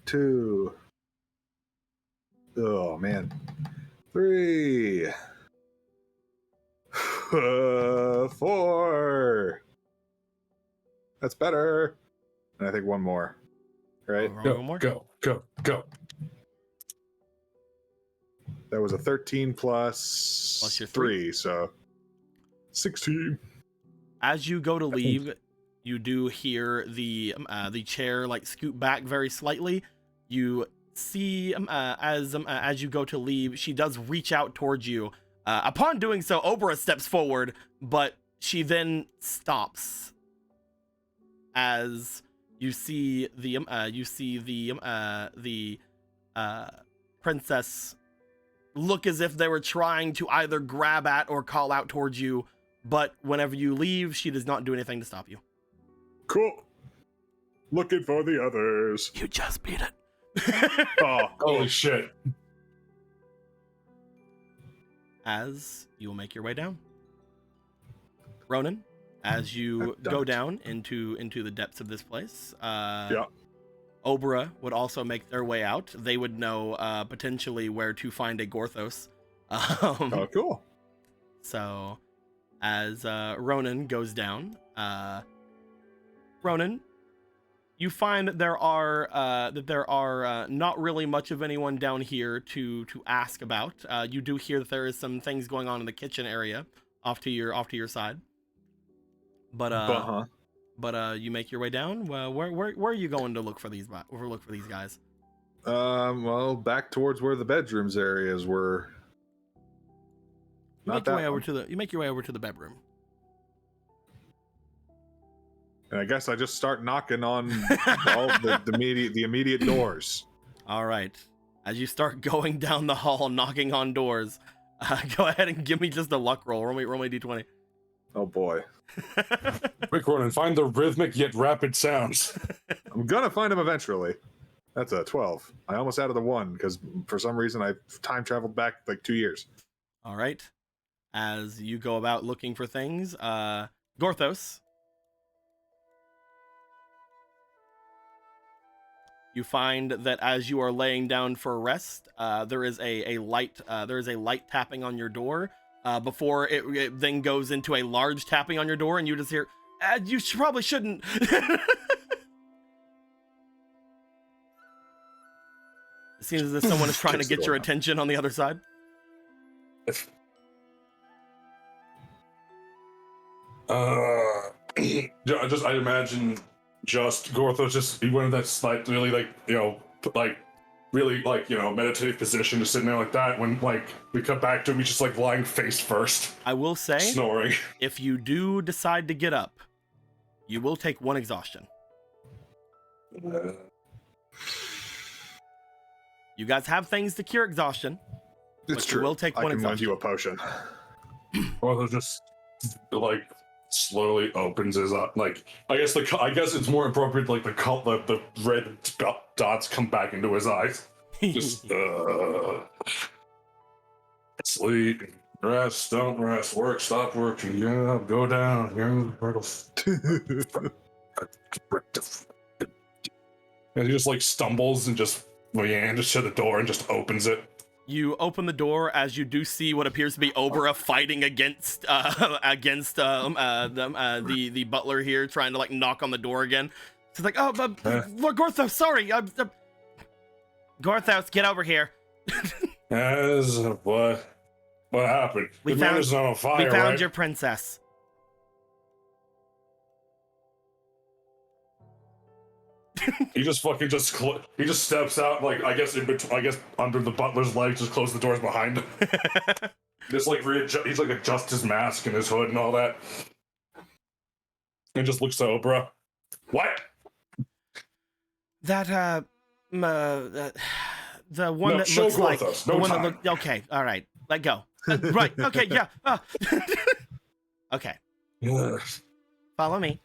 2. Oh man. 3. 4. That's better. And I think one more. Right? Go. That was a 13 plus your 3, so 16. As you go to leave, you do hear the chair like scoot back very slightly. You see as you go to leave, she does reach out towards you. Upon doing so, Obra steps forward, but she then stops as you see the princess look as if they were trying to either grab at or call out towards you, but whenever you leave, she does not do anything to stop you. Cool. Looking for the others. You just beat it. Oh, holy shit. As you will make your way down. Ronan, as you go down into the depths of this place, Obra would also make their way out. They would know potentially where to find a Gorthos. Oh, cool. So, as Ronan goes down, Ronan, you find that there are not really much of anyone down here to ask about. You do hear that there is some things going on in the kitchen area off to your side. But you make your way down. Where are you going to look for these guys? Well, back towards where the bedrooms areas were. You make your way over to the bedroom. And I guess I just start knocking on all the immediate doors. All right. As you start going down the hall, knocking on doors, go ahead and give me just a luck roll. Roll me d20. Oh boy. Quick, Ronan, find the rhythmic yet rapid sounds. I'm gonna find him eventually. That's a 12. I almost added a 1 because for some reason I time traveled back like 2 years. All right. As you go about looking for things, Gorthos, you find that as you are laying down for rest, there is a light tapping on your door before it then goes into a large tapping on your door, and you just hear, "You probably shouldn't." It seems as if someone is trying to get your attention on the other side. I imagine just Gorthos just he went in that like really meditative position, just sitting there like that. When we cut back to him, he's just like lying face first. I will say, snoring. If you do decide to get up, you will take 1 exhaustion. You guys have things to cure exhaustion. It's true. You will take 1 I can exhaustion. lend you a potion. Gorthos just slowly opens his eye. I guess it's more appropriate. The red dots come back into his eyes. Just sleep, rest, don't rest, work, stop working, yeah, go down. And he just stumbles and just meanders to the door and just opens it. You open the door as you do see what appears to be Obra fighting against the butler here, trying to knock on the door again. She's like, "Oh, Lord Gorthos, sorry. Gorthos, get over here." What happened? We The found man is on fire, we found right? your princess. He just he just steps out, I guess under the butler's legs, just close the doors behind him. Just he's adjust his mask and his hood and all that. And just looks to Oprah. What? The one No, that show looks like Gorthos. the No one time. that look. Okay, all right, let go. Right, okay, yeah. Okay, Yes. follow me.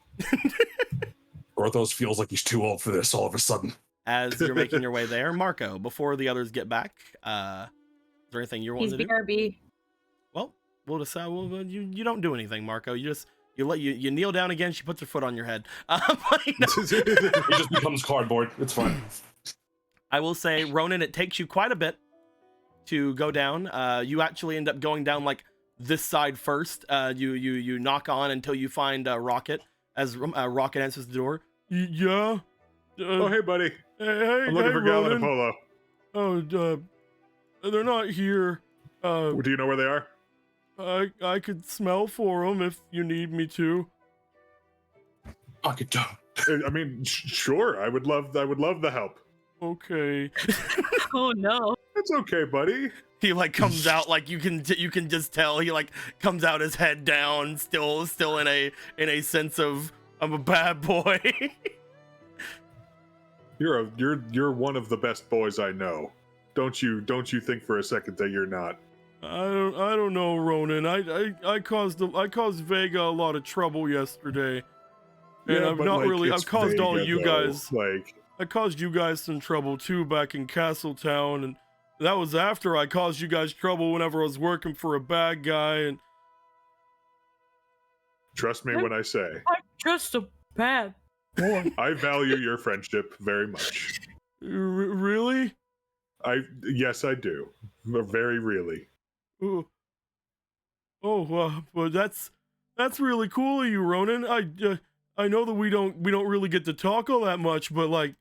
Gorthos feels like he's too old for this all of a sudden. As you're making your way there, Marco, before the others get back, is there anything you're wanting He's to do? BRB. Well, we'll decide. You don't do anything, Marco. You kneel down again. She puts her foot on your head. He just becomes cardboard. It's fine. I will say, Ronan, it takes you quite a bit to go down. You actually end up going down this side first. You knock on until you find Rocket. As Rocket answers the door. Yeah. Oh, hey, buddy. Hey, I'm looking for Gallon and Ronan. Polo. Oh, they're not here. Do you know where they are? I could smell for them if you need me to. I could do. I mean, sure. I would love the help. Okay. Oh no. It's okay, buddy. He comes out you can just tell he comes out, his head down, still in a sense of I'm a bad boy. You're one of the best boys I know. Don't you think for a second that you're not? I don't know, Ronan. I caused Vega a lot of trouble yesterday, and Yeah, I've but, not really. I've it's caused all Vega, you though. guys. I caused you guys some trouble too back in Castletown, and that was after I caused you guys trouble whenever I was working for a bad guy. And trust me when I say, I'm just a bad boy. I value your friendship very much. Really? Yes, I do. Very really. Well, that's really cool of you, Ronan. I know that we don't really get to talk all that much, but like,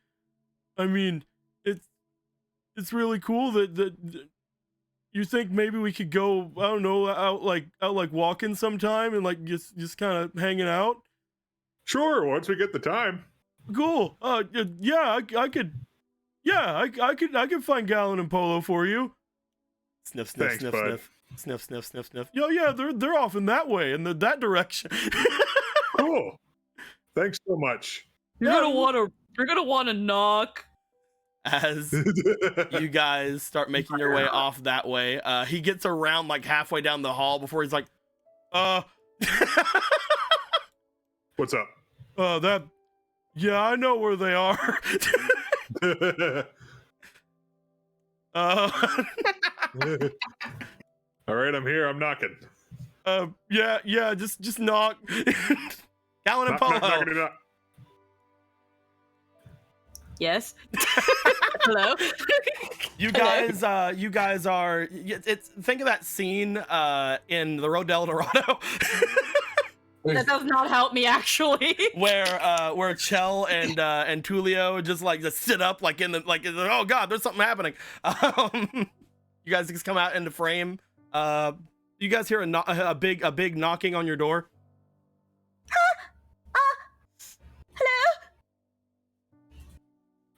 I mean, it's really cool that you think maybe we could go, I don't know, out like walking sometime and like just kind of hanging out. Sure, once we get the time. Cool. Yeah, I could. Yeah, I could find Gallon and Polo for you. Sniff, sniff, Thanks, sniff, bud. sniff, sniff, sniff, sniff, sniff. Yeah, they're off in that way, in that direction. Cool. Thanks so much. You're gonna wanna knock. As you guys start making your way off that way, he gets around like halfway down the hall before he's like, What's up? Yeah, I know where they are. All right, I'm here. I'm knocking. Yeah, just knock. Gallon and Polo. Knock. Yes. Hello. You guys are. Think of that scene in The Road to El Dorado. That does not help me actually. where Chell and Tulio just sit up like oh god, there's something happening. You guys just come out into frame. You guys hear a big knocking on your door. Hello?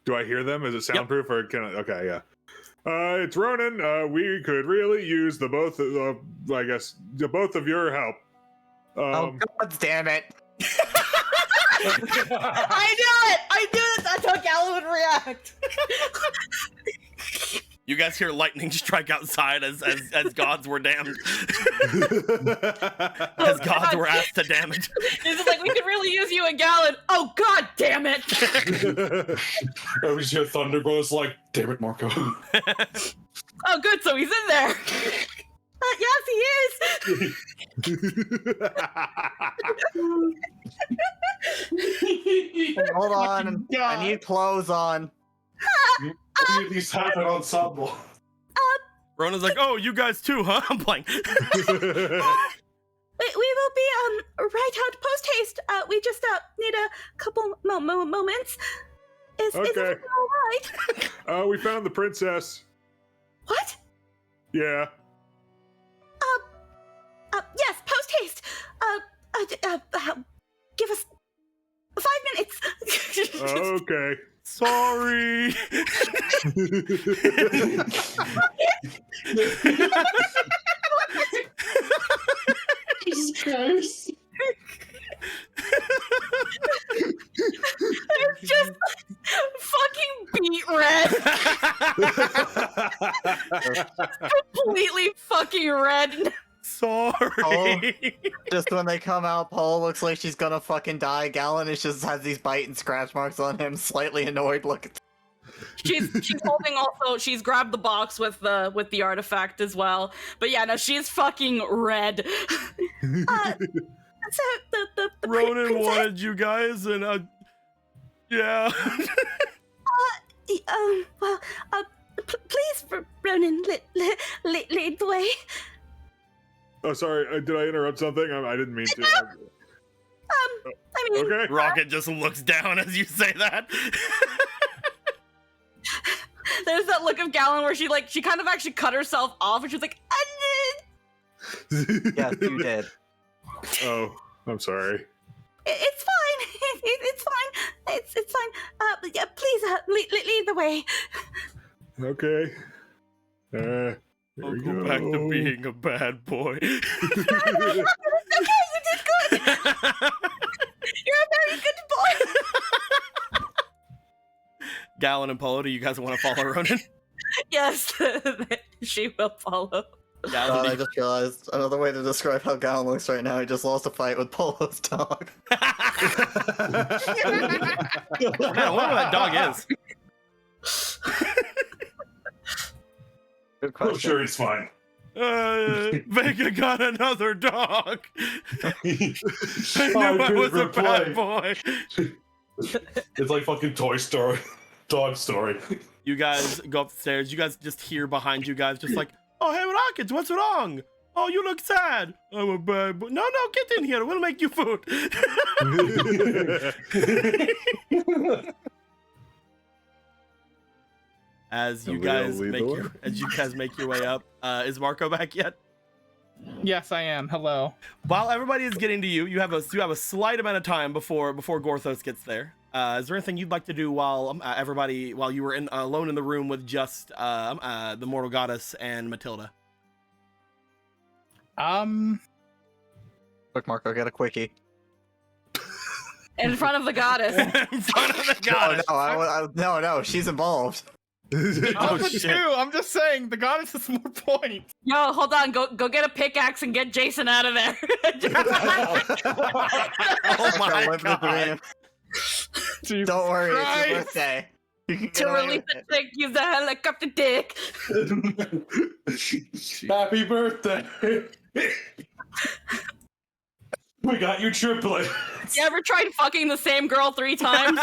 Do I hear them? Is it soundproof or can I? Okay, yeah. It's Ronan. We could really use the both of your help. Oh god damn it! I knew it. That's how Gallon would react. You guys hear lightning strike outside as gods were damned. As gods were asked to damage. This is like, we could really use you and Gallon. Oh god damn it! I was hear thunder goes like, damn it, Marco. Oh good, so he's in there. Yes, he is. Hold on, I need clothes on. You at least have an ensemble. Ronan's like, oh, you guys too, huh? I'm playing. We will be right out post haste. We just need a couple moments. Is everything all right? We found the princess. What? Yeah. Yes, post haste. Give us 5 minutes. Okay. Sorry. Jesus Christ. It's just fucking beet red. Completely fucking red. Sorry. Just when they come out, Paul looks like she's gonna fucking die. Gallon just has these bite and scratch marks on him, slightly annoyed look. She's holding also. She's grabbed the box with the artifact as well. But yeah, no, she's fucking red. So the Ronan princess, wanted you guys, and yeah. please, Ronan, lead the way. Oh, sorry. Did I interrupt something? I didn't mean to. I mean, Okay. Rocket just looks down as you say that. There's that look of Gallon where she kind of actually cut herself off, and she's like, Yes, you did. Oh, I'm sorry. it's fine. It's fine. It's fine. Yeah, please lead the way. Okay. There I'll we go back to being a bad boy. Okay, you did good. You're a very good boy. Gallon and Polo, do you guys want to follow Ronan? yes, she will follow. Gallon, I just realized another way to describe how Gallon looks right now. He just lost a fight with Polo's dog. Man, I wonder what that dog is. Good I'm question. sure he's fine. Vega got another dog. I knew I dude, was a bad replay. boy. It's like fucking Toy Story. Dog Story. You guys go upstairs. You guys just hear behind you guys just like, oh, hey, Rockets, what's wrong? Oh, you look sad. I'm a bad boy. No, get in here. We'll make you food. As you guys make your way up, is Marco back yet? Yes, I am. Hello. While everybody is getting to you, you have a slight amount of time before Gorthos gets there. Is there anything you'd like to do while you were alone in the room with just the mortal goddess and Matilda? Look, Marco, get a quickie. In front of the goddess. In front of the goddess. No, she's involved. I'm just saying, the goddess has more points. Yo, hold on. Go get a pickaxe and get Jason out of there. Oh my god. Don't worry, Christ. it's your birthday. You can To release the dick, use the helicopter dick. Happy birthday! We got you triplets. You ever tried fucking the same girl 3 times?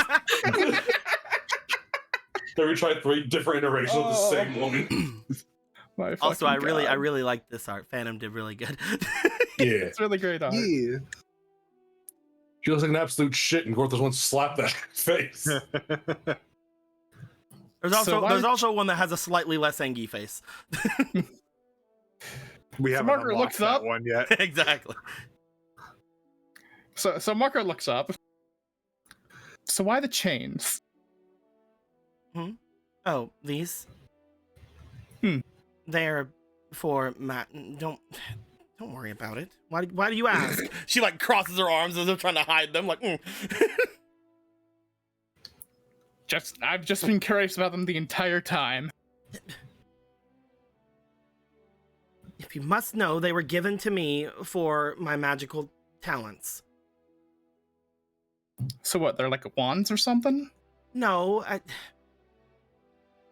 Ever tried 3 different iterations of the same woman? Also, I really like this art. Phantom did really good. Yeah, it's really great art. Yeah. She looks like an absolute shit, and Gorthos wants to slap that face. There's also one that has a slightly less angy face. We haven't Marco unlocked looks that up. one yet. Exactly. So Marco looks up. So why the chains? Oh, these? They're for Matt. Don't worry about it. Why do you ask? She like crosses her arms as if trying to hide them. Like, I've just been curious about them the entire time. If you must know, they were given to me for my magical talents. So what? They're like wands or something? No,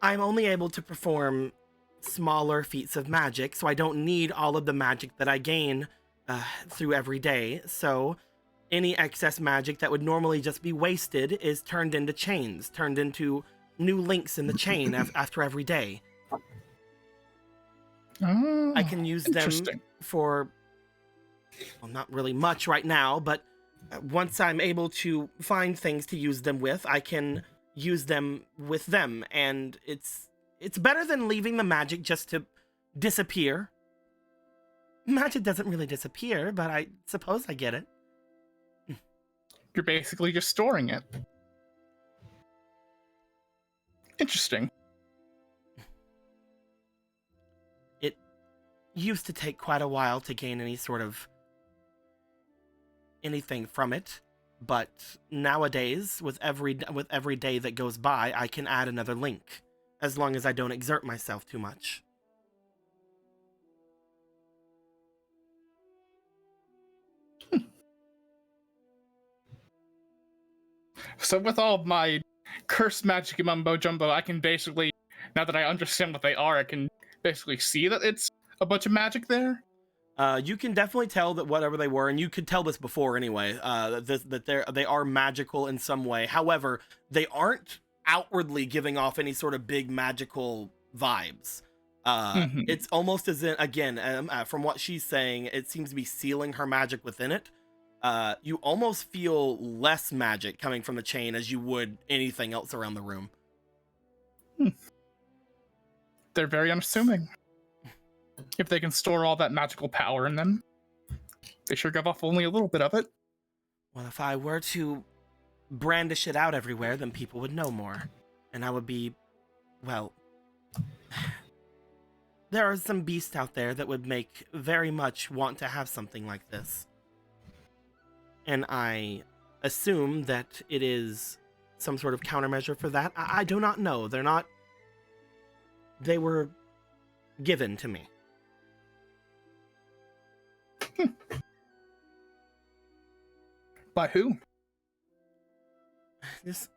I'm only able to perform smaller feats of magic, so I don't need all of the magic that I gain through every day. So any excess magic that would normally just be wasted is turned into chains, turned into new links in the chain after every day. Oh, I can use them for, well, not really much right now, but once I'm able to find things to use them with, I can use them with them, and it's better than leaving the magic just to disappear. Magic doesn't really disappear, but I suppose I get it. You're basically just storing it. Interesting. It used to take quite a while to gain any sort of anything from it, but nowadays, with every day that goes by, I can add another link, as long as I don't exert myself too much. So with all of my cursed magic mumbo jumbo, I can basically, now that I understand what they are, I can basically see that it's a bunch of magic there. You can definitely tell that whatever they were, and you could tell this before anyway, that they are magical in some way. However, they aren't outwardly giving off any sort of big magical vibes. It's almost as in, again, from what she's saying, it seems to be sealing her magic within it. You almost feel less magic coming from the chain as you would anything else around the room. They're very unassuming. If they can store all that magical power in them, they sure give off only a little bit of it. Well, if I were to brandish it out everywhere, then people would know more. And I would be, well... There are some beasts out there that would make very much want to have something like this. And I assume that it is some sort of countermeasure for that. I do not know. They were given to me. By who? This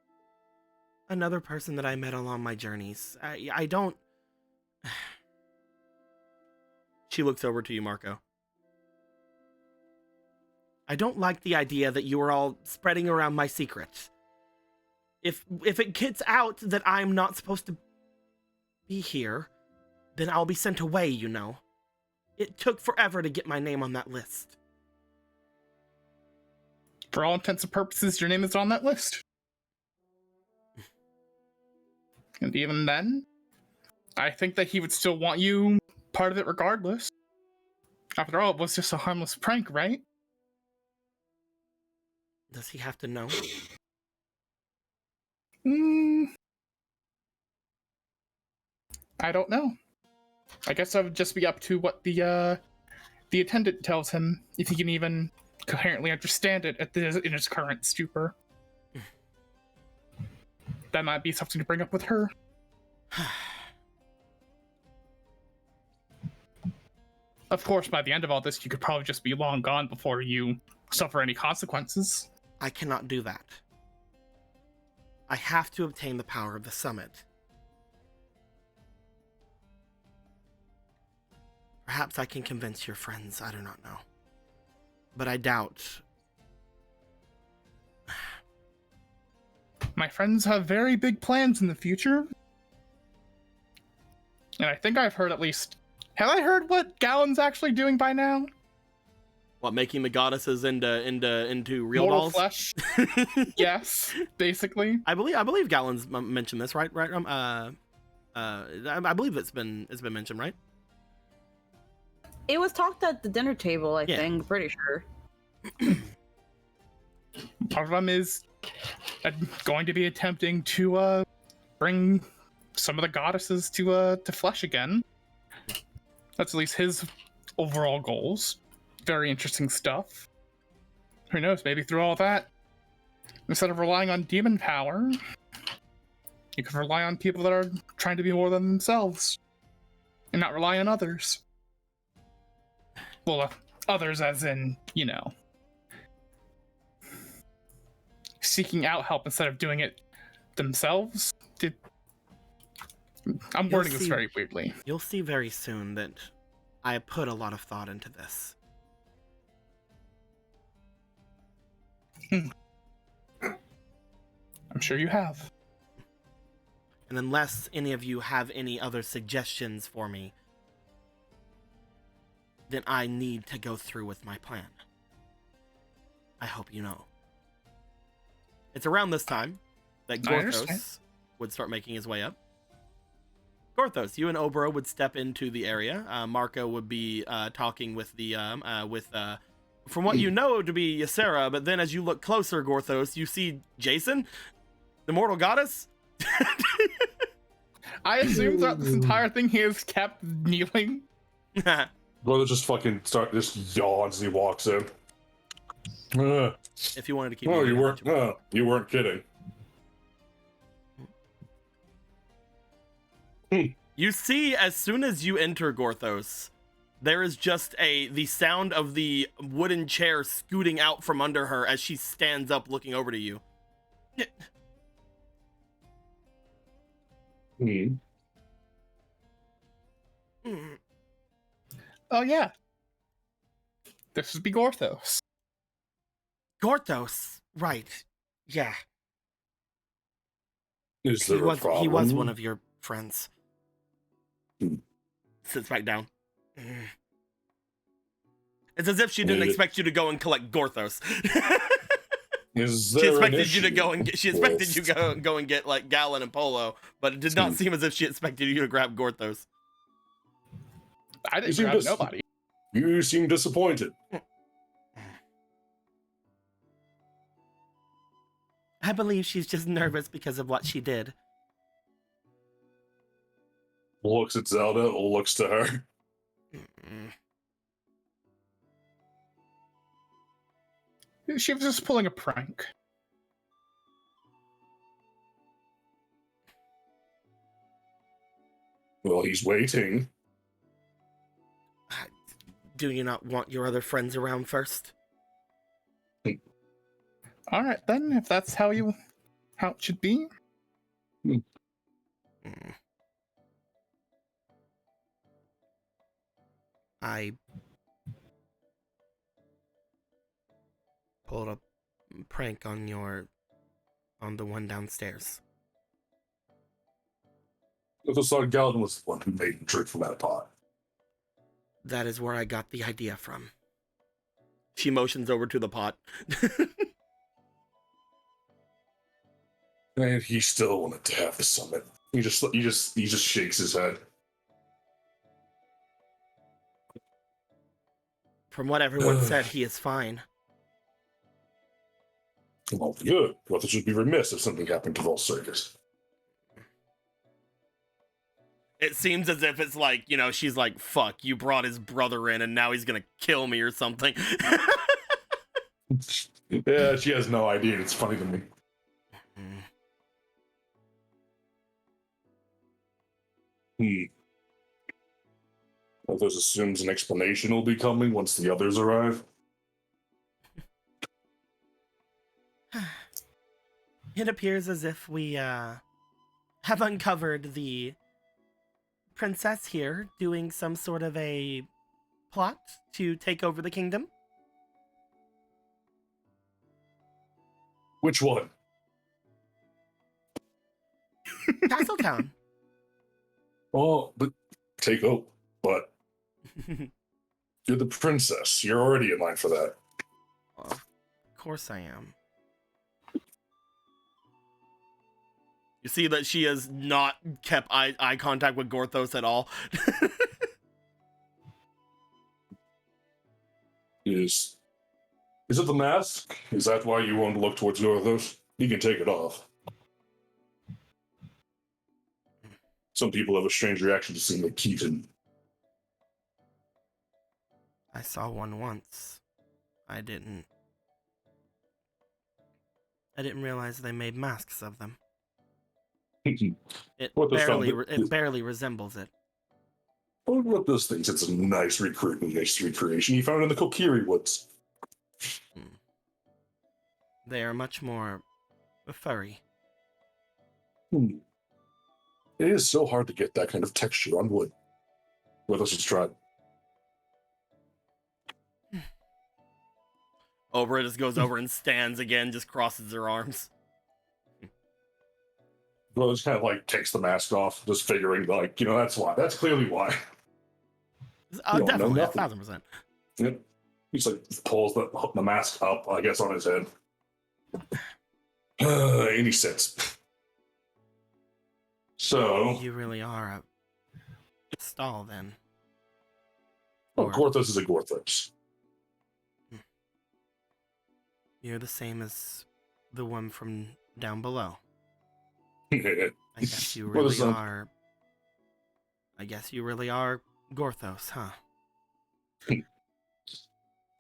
another person that I met along my journeys. I don't... She looks over to you, Marco. I don't like the idea that you are all spreading around my secret. If it gets out that I'm not supposed to be here, then I'll be sent away, you know. It took forever to get my name on that list. For all intents and purposes, your name is on that list. And even then, I think that he would still want you part of it regardless. After all, it was just a harmless prank, right? Does he have to know? I don't know. I guess that would just be up to what the attendant tells him, if he can even coherently understand it in his current stupor. That might be something to bring up with her. Of course, by the end of all this, you could probably just be long gone before you suffer any consequences. I cannot do that. I have to obtain the power of the summit. Perhaps I can convince your friends, I do not know. But I doubt. My friends have very big plans in the future. And I think I've heard at least... Have I heard what Gallon's actually doing by now? What, making the goddesses into real Mortal dolls? flesh? Yes, basically. I believe Gallon's mentioned this, right? I believe it's been mentioned, right? It was talked at the dinner table, I think. Pretty sure. Part of them is going to be attempting to bring some of the goddesses to flesh again. That's at least his overall goals. Very interesting stuff. Who knows, maybe through all that, instead of relying on demon power, you could rely on people that are trying to be more than themselves and not rely on others. Well, others as in, you know, seeking out help instead of doing it themselves. I'm wording this very weirdly. You'll see very soon that I put a lot of thought into this. I'm sure you have. And unless any of you have any other suggestions for me, then I need to go through with my plan. I hope you know. It's around this time that Gorthos would start making his way up. Gorthos, you and Obro would step into the area. Marco would be talking with the from what you know to be Ysera, but then as you look closer, Gorthos, you see Jason, the mortal goddess. I assume throughout this entire thing he has kept kneeling. Gorthos just yawns as he walks in. If you wanted to keep. Oh, you weren't kidding. You see, as soon as you enter Gorthos, there is just the sound of the wooden chair scooting out from under her as she stands up looking over to you. Oh yeah. This would be Gorthos. Gorthos, right. Yeah. Is there a problem? He was one of your friends. Sits back down. It's as if she didn't expect you to go and collect Gorthos. She expected you to go and get like Gallon and Polo, but it did not seem as if she expected you to grab Gorthos. I didn't grab nobody. You seem disappointed. I believe she's just nervous because of what she did. Looks at Zelda, looks to her. She was just pulling a prank. Well, he's waiting. Do you not want your other friends around first? All right, then, if that's how it should be. I pulled a prank on the one downstairs. I thought Galvin was the one who made him drink from that pot. That is where I got the idea from. She motions over to the pot. And he still wanted to have the summit. He just shakes his head. From what everyone said, he is fine. Well, good. Well, this would be remiss if something happened to Volcircus. It seems as if it's like, you know, she's like, fuck, you brought his brother in and now he's gonna kill me or something. Yeah, she has no idea. It's funny to me. Porthos assumes an explanation will be coming once the others arrive. It appears as if we have uncovered the princess here doing some sort of a plot to take over the kingdom. Which one? Castletown. Oh, but take over. But you're the princess. You're already in line for that. Of course I am. You see that she has not kept eye contact with Gorthos at all. Is it the mask? Is that why you want to look towards Gorthos? You can take it off. Some people have a strange reaction to seeing a Keaton. I saw one once. I didn't realize they made masks of them. It barely resembles it. Well, what those things? It's a nice recreation you found in the Kokiri woods. They are much more furry. It is so hard to get that kind of texture on wood. What else has tried? Obra just goes over and stands again, just crosses her arms. Well, just kind of like takes the mask off, just figuring like, you know, that's why. That's clearly why. Definitely, 1,000%. Yep. He's like pulls the mask up, I guess, on his head. And he sits. So You really are a stall, then. Well, Gorthos is a Gorthos. You're the same as the one from down below. I guess you really are. I guess you really are Gorthos, huh?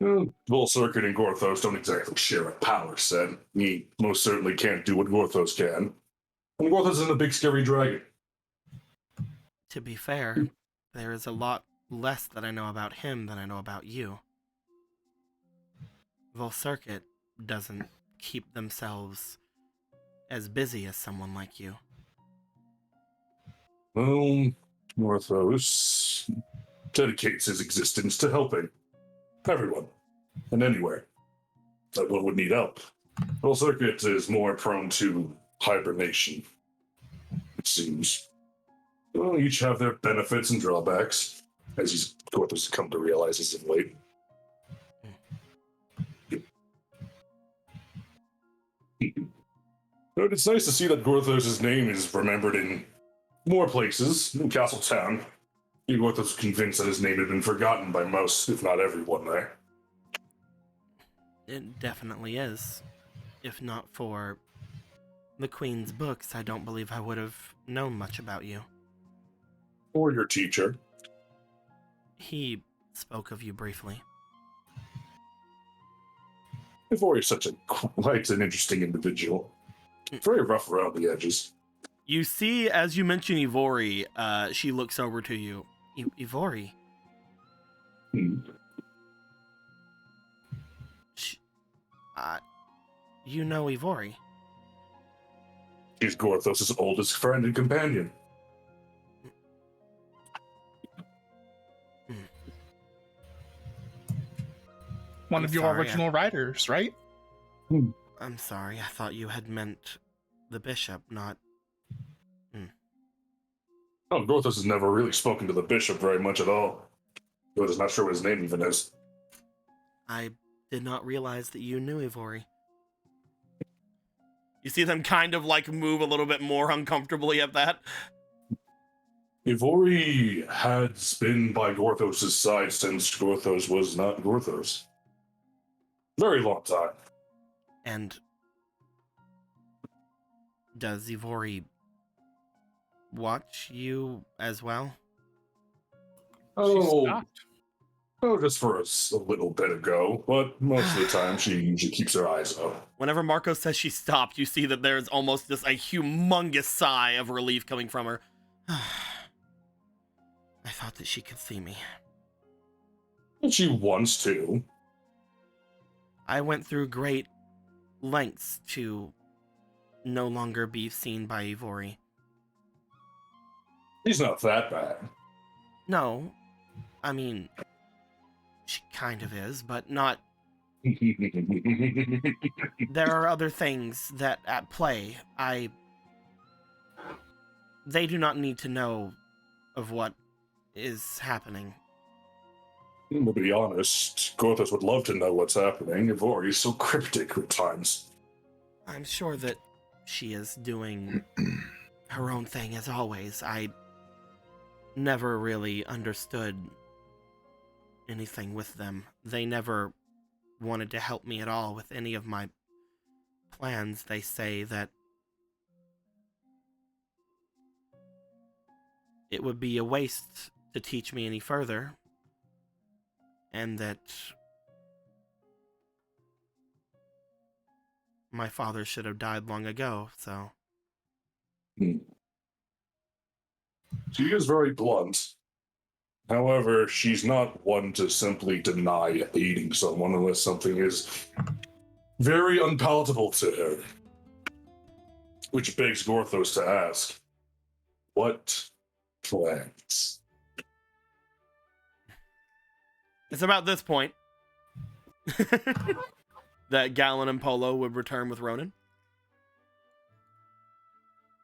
Volcircus and Gorthos don't exactly share a power set. He most certainly can't do what Gorthos can. And Gorthos isn't a big scary dragon. To be fair, there is a lot less that I know about him than I know about you. Volcircus doesn't keep themselves as busy as someone like you. Well, Gorthos dedicates his existence to helping everyone and anywhere that one would need help. Volcircus is more prone to hibernation, it seems. Well, each have their benefits and drawbacks, as Gorthos has come to realize as of late. But it's nice to see that Gorthos' name is remembered in more places in Castletown. Gorthos was convinced that his name had been forgotten by most, if not everyone there. It definitely is. If not for the Queen's books, I don't believe I would have known much about you. Or your teacher. He spoke of you briefly. Ivori is quite an interesting individual. Very rough around the edges. You see, as you mention Ivori, she looks over to you. Ivori? You know Ivori? She's Gorthos' oldest friend and companion. One of your original writers, right? I'm sorry, I thought you had meant the bishop, not... Oh, Gorthos has never really spoken to the bishop very much at all. But I'm not sure what his name even is. I did not realize that you knew Ivory. You see them kind of like move a little bit more uncomfortably at that. Ivory has been by Gorthos' side since Gorthos was not Gorthos. Very long time. And does Ivory watch you as well? Oh, just for a little bit ago, but most of the time she usually keeps her eyes up. Whenever Marco says she stopped, you see that there's almost just a humongous sigh of relief coming from her. I thought that she could see me. And she wants to. I went through great lengths to no longer be seen by Ivory. He's not that bad. No, I mean, she kind of is, but not. There are other things that at play. They do not need to know of what is happening. To be honest, Gorthos would love to know what's happening. Ivory is so cryptic at times. I'm sure that she is doing her own thing as always. I never really understood anything with them. They never wanted to help me at all with any of my plans. They say that it would be a waste to teach me any further, and that my father should have died long ago, so... She is very blunt. However, she's not one to simply deny aiding someone unless something is very unpalatable to her. Which begs Gorthos to ask, what plans? It's about this point that Gallon and Polo would return with Ronan.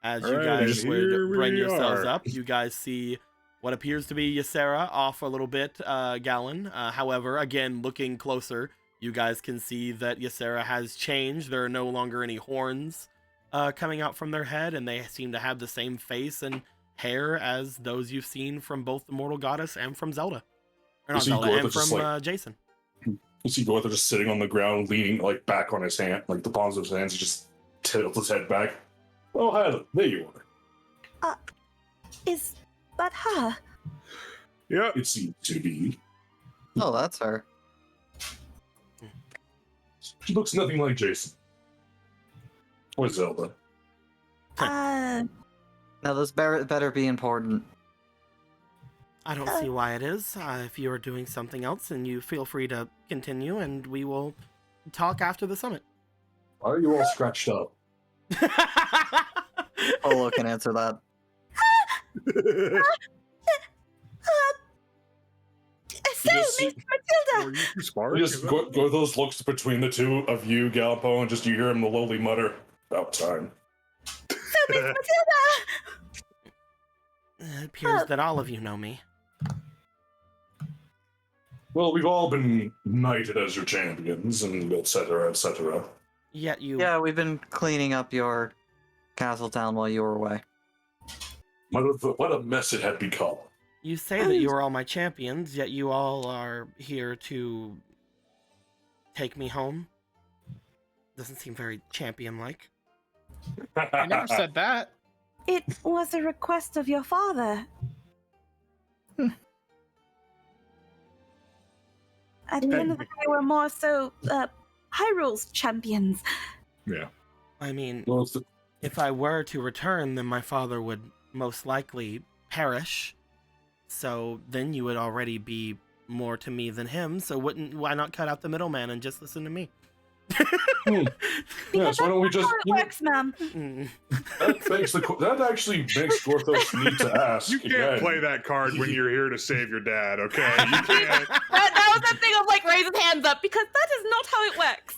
As you guys would bring yourselves up, you guys see what appears to be Ysera off a little bit, Gallon. However, again, looking closer, you guys can see that Ysera has changed. There are no longer any horns coming out from their head, and they seem to have the same face and hair as those you've seen from both the Mortal Goddess and from Zelda. Or not Zelda, and from Jason. You see Gorthos just sitting on the ground, leaning like back on his hand, like the palms of his hands. He just tilts his head back. Oh, Helen, there you are. Is that her? Yeah, it seems to be. Oh, that's her. She looks nothing like Jason. Or Zelda. Now, this better be important. I don't see why it is. If you are doing something else, then you feel free to continue, and we will talk after the summit. Why are you all scratched up? Polo can answer that. Miss Matilda! Gorthos looks between the two of you, Galpo, and just you hear him lowly mutter, "About time." So, Miss Matilda! It appears that all of you know me. Well, we've all been knighted as your champions, and etc., etc. Yet you... Yeah, we've been cleaning up your castle town while you were away. What a mess it had become. You say that you are all my champions, yet you all are here to take me home. Doesn't seem very champion-like. I never said that. It was a request of your father. At the end of the day, we're more so Hyrule's champions. Yeah. I mean, Well, if I were to return, then my father would most likely perish. So then you would already be more to me than him. So why not cut out the middleman and just listen to me? Yeah, so why don't we just... How it works, ma'am. That actually makes Gorthos need to ask. You can't again. play that card when you're here to save your dad, okay? You can't. That was that thing of like raise his hands up because that is not how it works.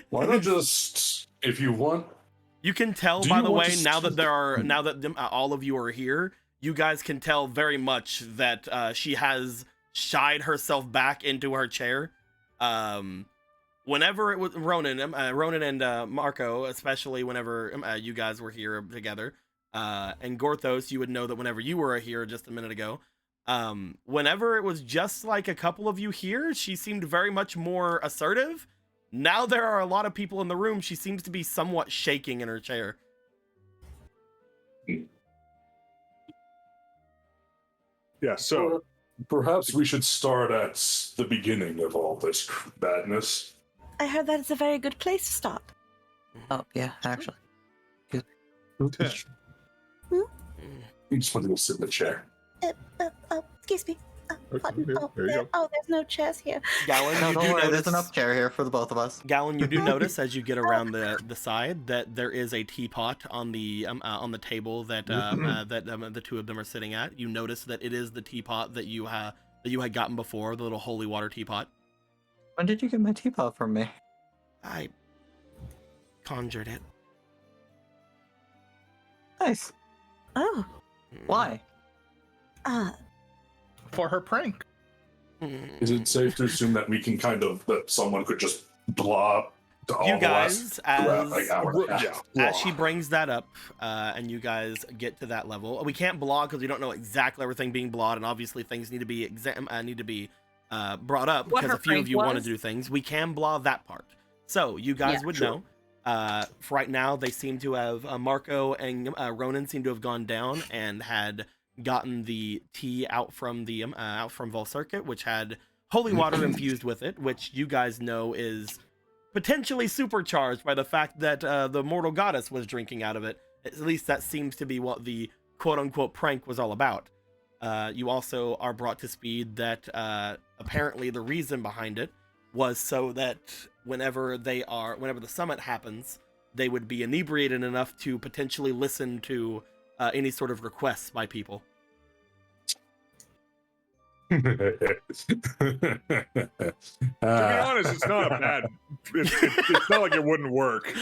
Why not just, if you want... You can tell, Do by you the want way, to now that all of you are here, you guys can tell very much that she has shied herself back into her chair. Whenever it was Ronan and Marco, especially whenever you guys were here together, and Gorthos, you would know that whenever you were here just a minute ago, whenever it was just like a couple of you here, she seemed very much more assertive. Now there are a lot of people in the room. She seems to be somewhat shaking in her chair. Yeah, so perhaps we should start at the beginning of all this badness. I heard that it's a very good place to start. Oh, yeah, actually. You just want to go sit in the chair. Excuse me. Okay, there you go. There's no chairs here. Gallon, No, you don't do worry, notice, there's enough chair here for the both of us. Gallon, you do notice as you get around the side that there is a teapot on the table that the two of them are sitting at. You notice that it is the teapot that you had gotten before, the little holy water teapot. When did you get my teapot from me? I conjured it. Nice. Oh. Why? For her prank. Is it safe to assume that we can that someone could just blah? You guys, as she she brings that up, and you guys get to that level, we can't blah because we don't know exactly everything being blawed, and obviously things need to be brought up What because her a few of prank you want to was? do things. We can blah that part, so you guys would know. For right now, they seem to have Marco and Ronan seem to have gone down and had gotten the tea out from Vol Circuit, which had holy water infused with it, which you guys know is potentially supercharged by the fact that the mortal goddess was drinking out of it. At least that seems to be what the quote-unquote prank was all about. You also are brought to speed that apparently the reason behind it was so that whenever the summit happens, they would be inebriated enough to potentially listen to any sort of requests by people. To be honest, it's not a bad. It's not like it wouldn't work.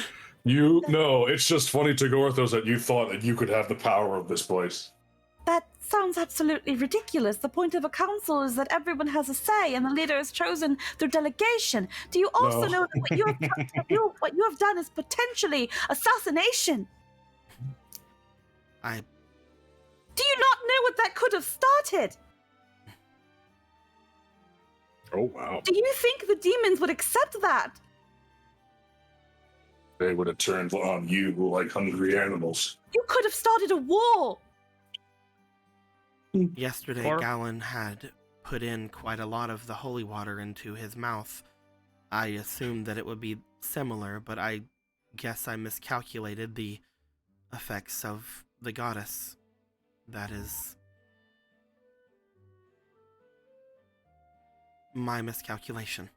It's just funny to Gorthos that you thought that you could have the power of this place. That sounds absolutely ridiculous. The point of a council is that everyone has a say and the leader is chosen through delegation. Do you also know that what you have done is potentially assassination? Do you not know what that could have started? Oh, wow. Do you think the demons would accept that? They would have turned on you like hungry animals. You could have started a war. Yesterday, Gallon had put in quite a lot of the holy water into his mouth. I assumed that it would be similar, but I guess I miscalculated the effects of the goddess. That is my miscalculation.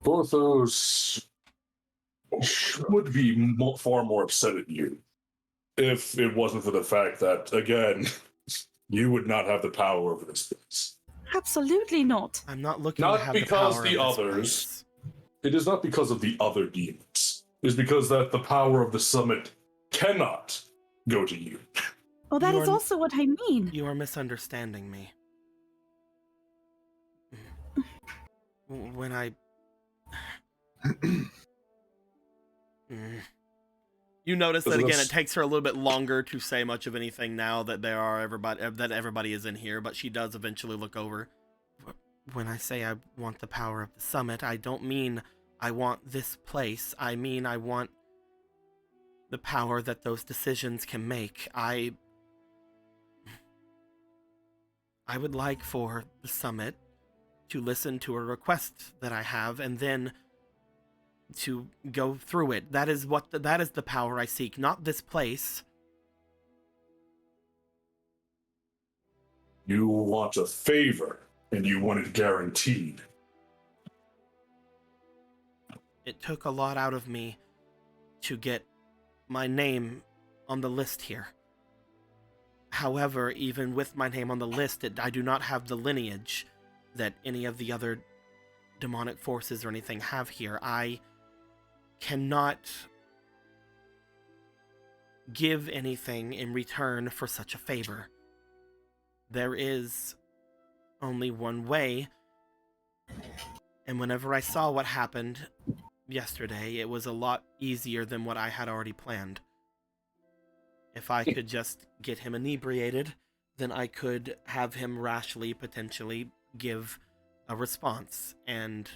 Gorthos would be far more upset at you if it wasn't for the fact that, again, you would not have the power over this place. Absolutely not. I'm not looking to have the power the of this others. place. It is not because of the other demons. It is because that the power of the summit cannot go to you. Well, that is also what I mean. You are misunderstanding me. When I... You notice that again, it takes her a little bit longer to say much of anything now that everybody is in here, but she does eventually look over. When I say I want the power of the summit, I don't mean I want this place. I mean I want the power that those decisions can make. I would like for the summit to listen to a request that I have and then to go through it. That is the power I seek, not this place. You want a favor, and you want it guaranteed. It took a lot out of me to get my name on the list here. However, even with my name on the list, I do not have the lineage that any of the other demonic forces or anything have here. I cannot give anything in return for such a favor. There is only one way, and whenever I saw what happened yesterday, it was a lot easier than what I had already planned. If I could just get him inebriated, then I could have him rashly potentially give a response. And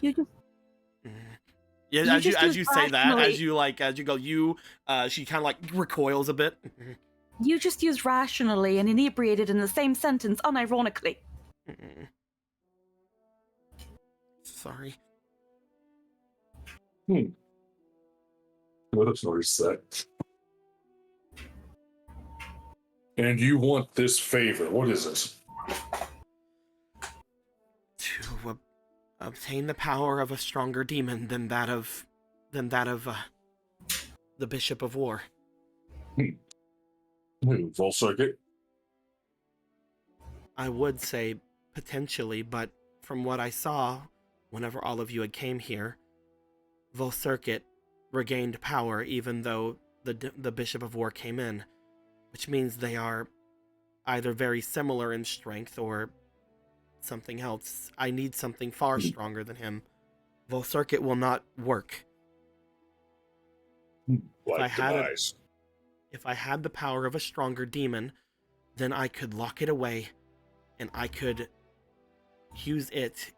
yeah, as you say that, as you go, she kind of like recoils a bit. You just used rationally and inebriated in the same sentence, unironically. Sorry. What a set. And you want this favor. What is it? To obtain the power of a stronger demon than that of the Bishop of War. Full circuit? I would say potentially, but from what I saw, whenever all of you had came here, Volcircuit regained power even though the Bishop of War came in, which means they are either very similar in strength or something else. I need something far stronger than him. Volcircuit will not work. If I had the power of a stronger demon, then I could lock it away and I could use it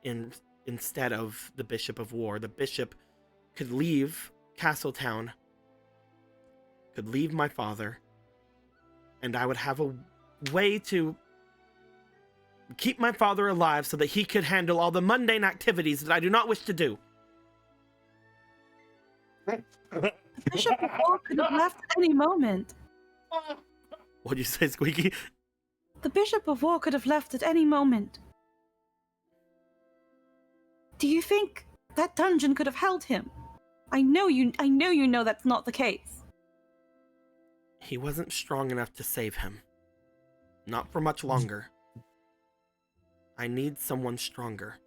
instead of the Bishop of War. The Bishop could leave Castletown, could leave my father, and I would have a way to keep my father alive so that he could handle all the mundane activities that I do not wish to do. The Bishop of War could have left at any moment. What'd you say, Squeaky? The Bishop of War could have left at any moment. Do you think that dungeon could have held him? I know you know that's not the case. He wasn't strong enough to save him. Not for much longer. I need someone stronger.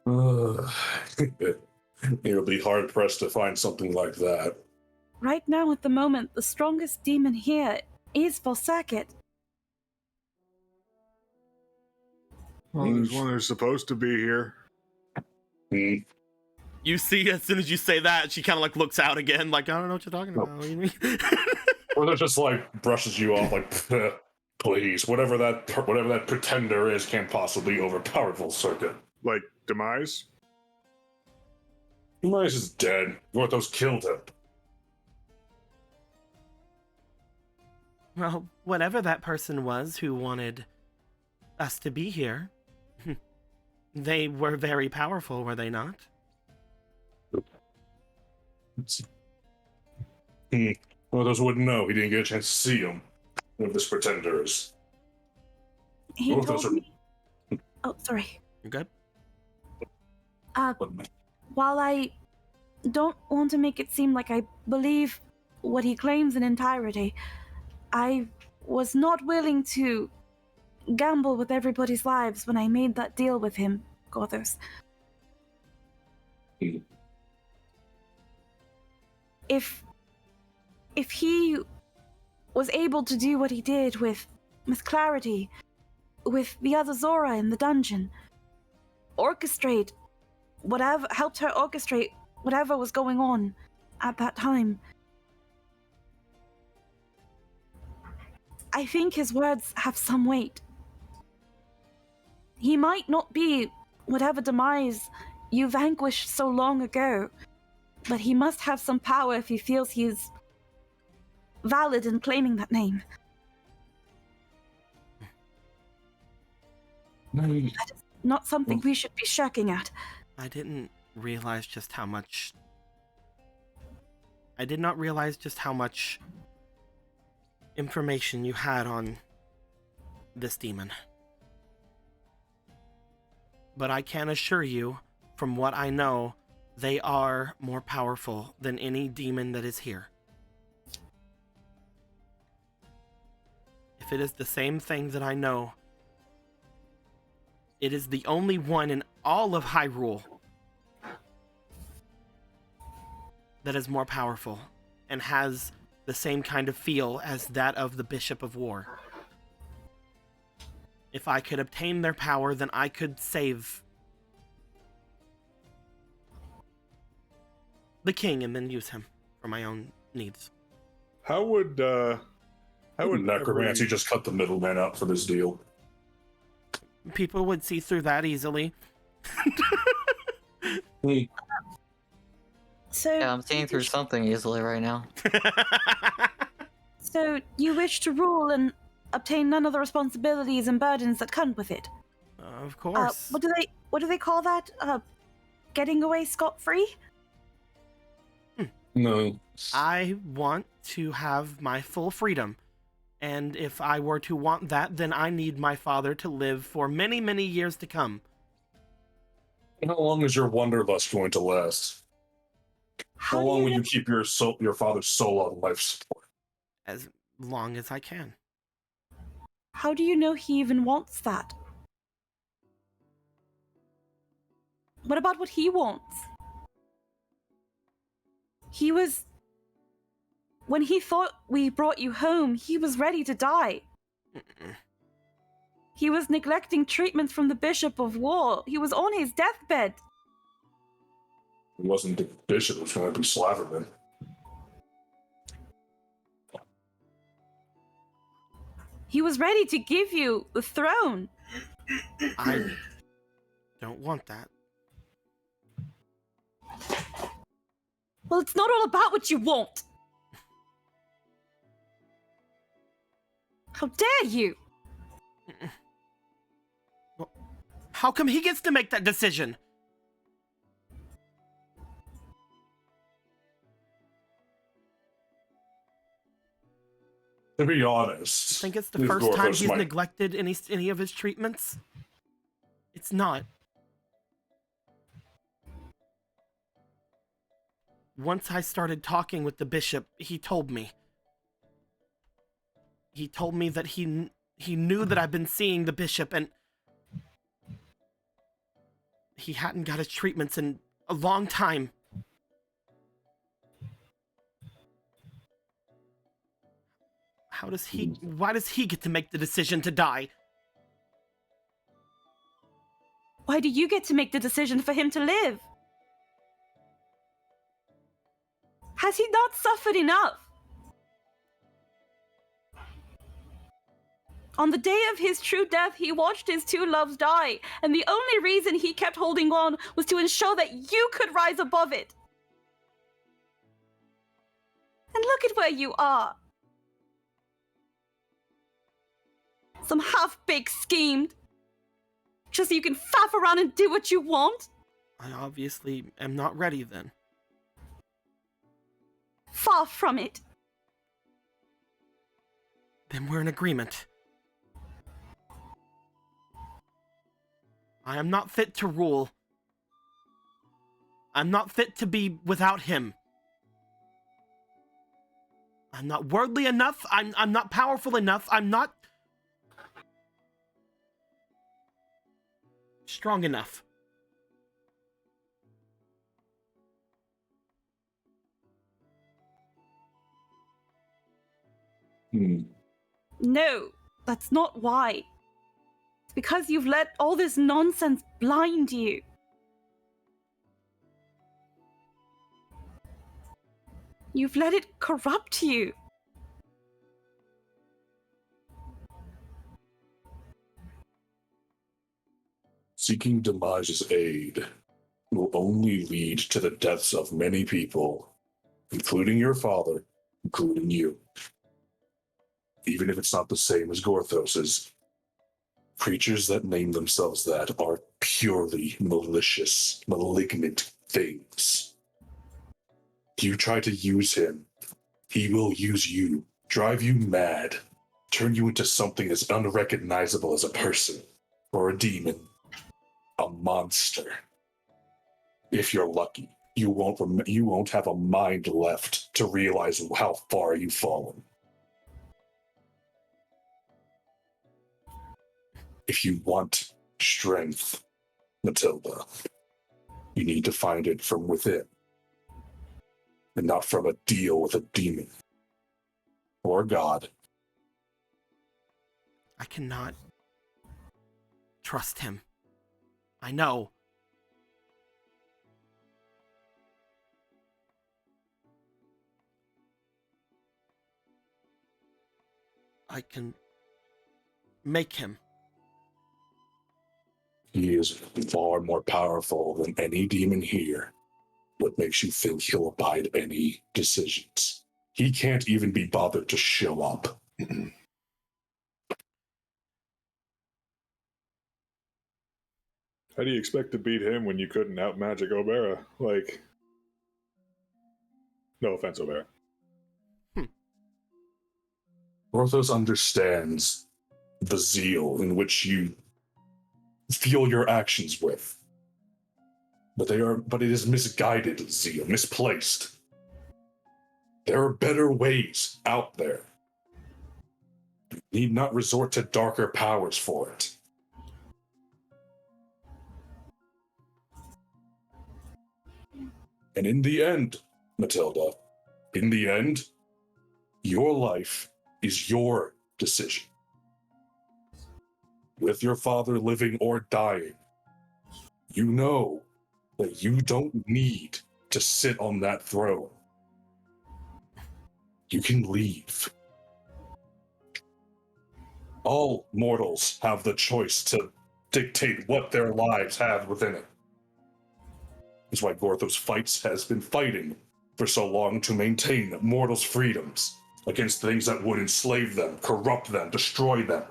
You'll be hard pressed to find something like that. Right now, at the moment, the strongest demon here is Volcircuit. Well, there's one who's supposed to be here. You see, as soon as you say that, she kind of like looks out again, like, I don't know what you're talking about. What do you mean? Or they're just like brushes you off, like, please, whatever that pretender is can't possibly overpower Volcircuit. Like Demise? Demise is dead. Gorthos killed him. Well, whatever that person was who wanted us to be here, they were very powerful, were they not? Gorthos wouldn't know. He didn't get a chance to see him. One of this pretenders. He told me... Oh, sorry. You good? While I don't want to make it seem like I believe what he claims in entirety, I was not willing to gamble with everybody's lives when I made that deal with him, Gorthos. If he was able to do what he did with Clarity, with the other Zora in the dungeon, helped her orchestrate whatever was going on at that time, I think his words have some weight. He might not be whatever Demise you vanquished so long ago, but he must have some power if he feels he's valid in claiming that name. That is not something we should be shirking at. I didn't realize just how much... I did not realize just how much information you had on this demon. But I can assure you, from what I know, they are more powerful than any demon that is here. If it is the same thing that I know, it is the only one in all of Hyrule that is more powerful and has the same kind of feel as that of the Bishop of War. If I could obtain their power, then I could save the king and then use him for my own needs. How would necromancy just cut the middleman out for this deal? People would see through that easily. So Yeah, I'm seeing through something easily right now. So you wish to rule and obtain none of the responsibilities and burdens that come with it. Of course. What do they call that? Getting away scot-free? No. I want to have my full freedom. And if I were to want that, then I need my father to live for many, many years to come. How long is your wanderlust going to last? How long will you keep your father's soul on life support? As long as I can. How do you know he even wants that? What about what he wants? When he thought we brought you home, he was ready to die. He was neglecting treatments from the Bishop of War. He was on his deathbed. It wasn't the bishop, it was going to be Slaverman. He was ready to give you the throne. I don't want that. Well, it's not all about what you want. How dare you? Well, how come he gets to make that decision? To be honest, I think it's the first time he's neglected any of his treatments. It's not. Once I started talking with the bishop, he told me. He told me that he knew that I've been seeing the bishop and he hadn't got his treatments in a long time. Why does he get to make the decision to die? Why do you get to make the decision for him to live? Has he not suffered enough? On the day of his true death, he watched his two loves die, and the only reason he kept holding on was to ensure that you could rise above it. And look at where you are. Some half-baked schemed. Just so you can faff around and do what you want? I obviously am not ready then. Far from it. Then we're in agreement. I am not fit to rule. I'm not fit to be without him. I'm not worldly enough. I'm not powerful enough. I'm not strong enough. No, that's not why. It's because you've let all this nonsense blind you. You've let it corrupt you. Seeking Demage's aid will only lead to the deaths of many people, including your father, including you. Even if it's not the same as Gorthos's, creatures that name themselves that are purely malicious, malignant things. You try to use him, he will use you, drive you mad, turn you into something as unrecognizable as a person, or a demon, a monster. If you're lucky, you won't have a mind left to realize how far you've fallen. If you want strength, Matilda, you need to find it from within. and not from a deal with a demon or God. I cannot trust him. I know. I can make him. He is far more powerful than any demon here. What makes you think he'll abide any decisions? He can't even be bothered to show up. How do you expect to beat him when you couldn't out magic Obera? Like, no offense, Obera. Orthos understands the zeal in which you fuel your actions with. But it is misguided zeal, misplaced. There are better ways out there. You need not resort to darker powers for it. And in the end, Matilda, in the end, your life is your decision. With your father living or dying, you know that you don't need to sit on that throne. You can leave. All mortals have the choice to dictate what their lives have within it. That's why Gorthos has been fighting for so long to maintain mortals' freedoms against things that would enslave them, corrupt them, destroy them.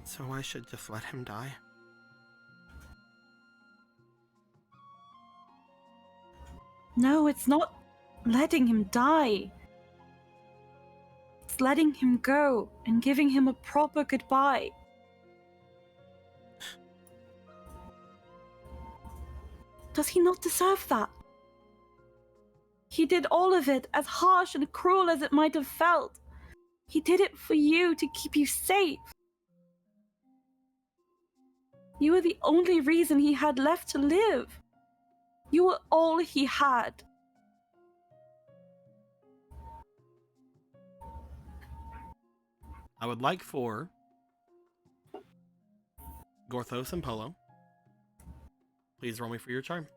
So I should just let him die? No, it's not letting him die. It's letting him go and giving him a proper goodbye. Does he not deserve that? He did all of it, as harsh and cruel as it might have felt. He did it for you, to keep you safe. You were the only reason he had left to live. You were all he had. I would like for Gorthos and Polo, please roll me for your charm.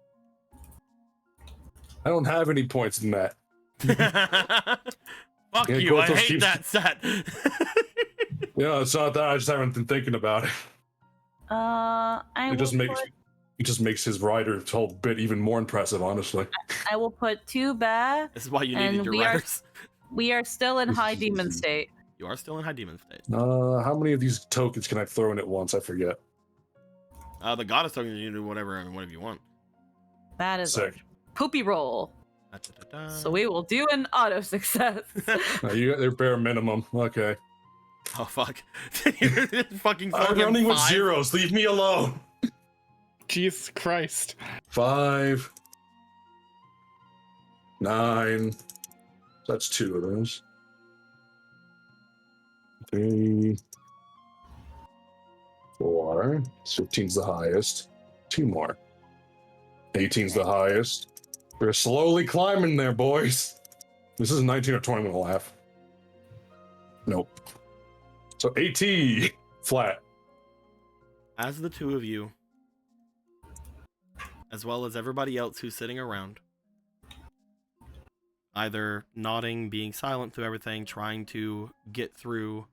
I don't have any points in that. Fuck Yeah, you, I Gorthos hate keeps- that set. Yeah, it's not that. I just haven't been thinking about it. It just makes his rider whole bit even more impressive, honestly. I will put 2 bear. This is why you needed and your we are riders. we are still in high demon state. You are still in high demon state. How many of these tokens can I throw in at once? I forget. The goddess token, you can do whatever you want. That is Sick. a poopy roll. Da-da-da-da. So we will do an auto success. No, you got their bare minimum. Okay. Oh fuck! You're fucking I'm throwing running with 5. zeros. Leave me alone. Jesus Christ. 5, 9. That's 2 of those. 3, 4. 15's the highest. 2 more. 18's the highest. We're slowly climbing there, boys. This is 19 or 20. I'm gonna laugh. Nope. So 18 flat. As the two of you, as well as everybody else who's sitting around, either nodding, being silent to everything, trying to get through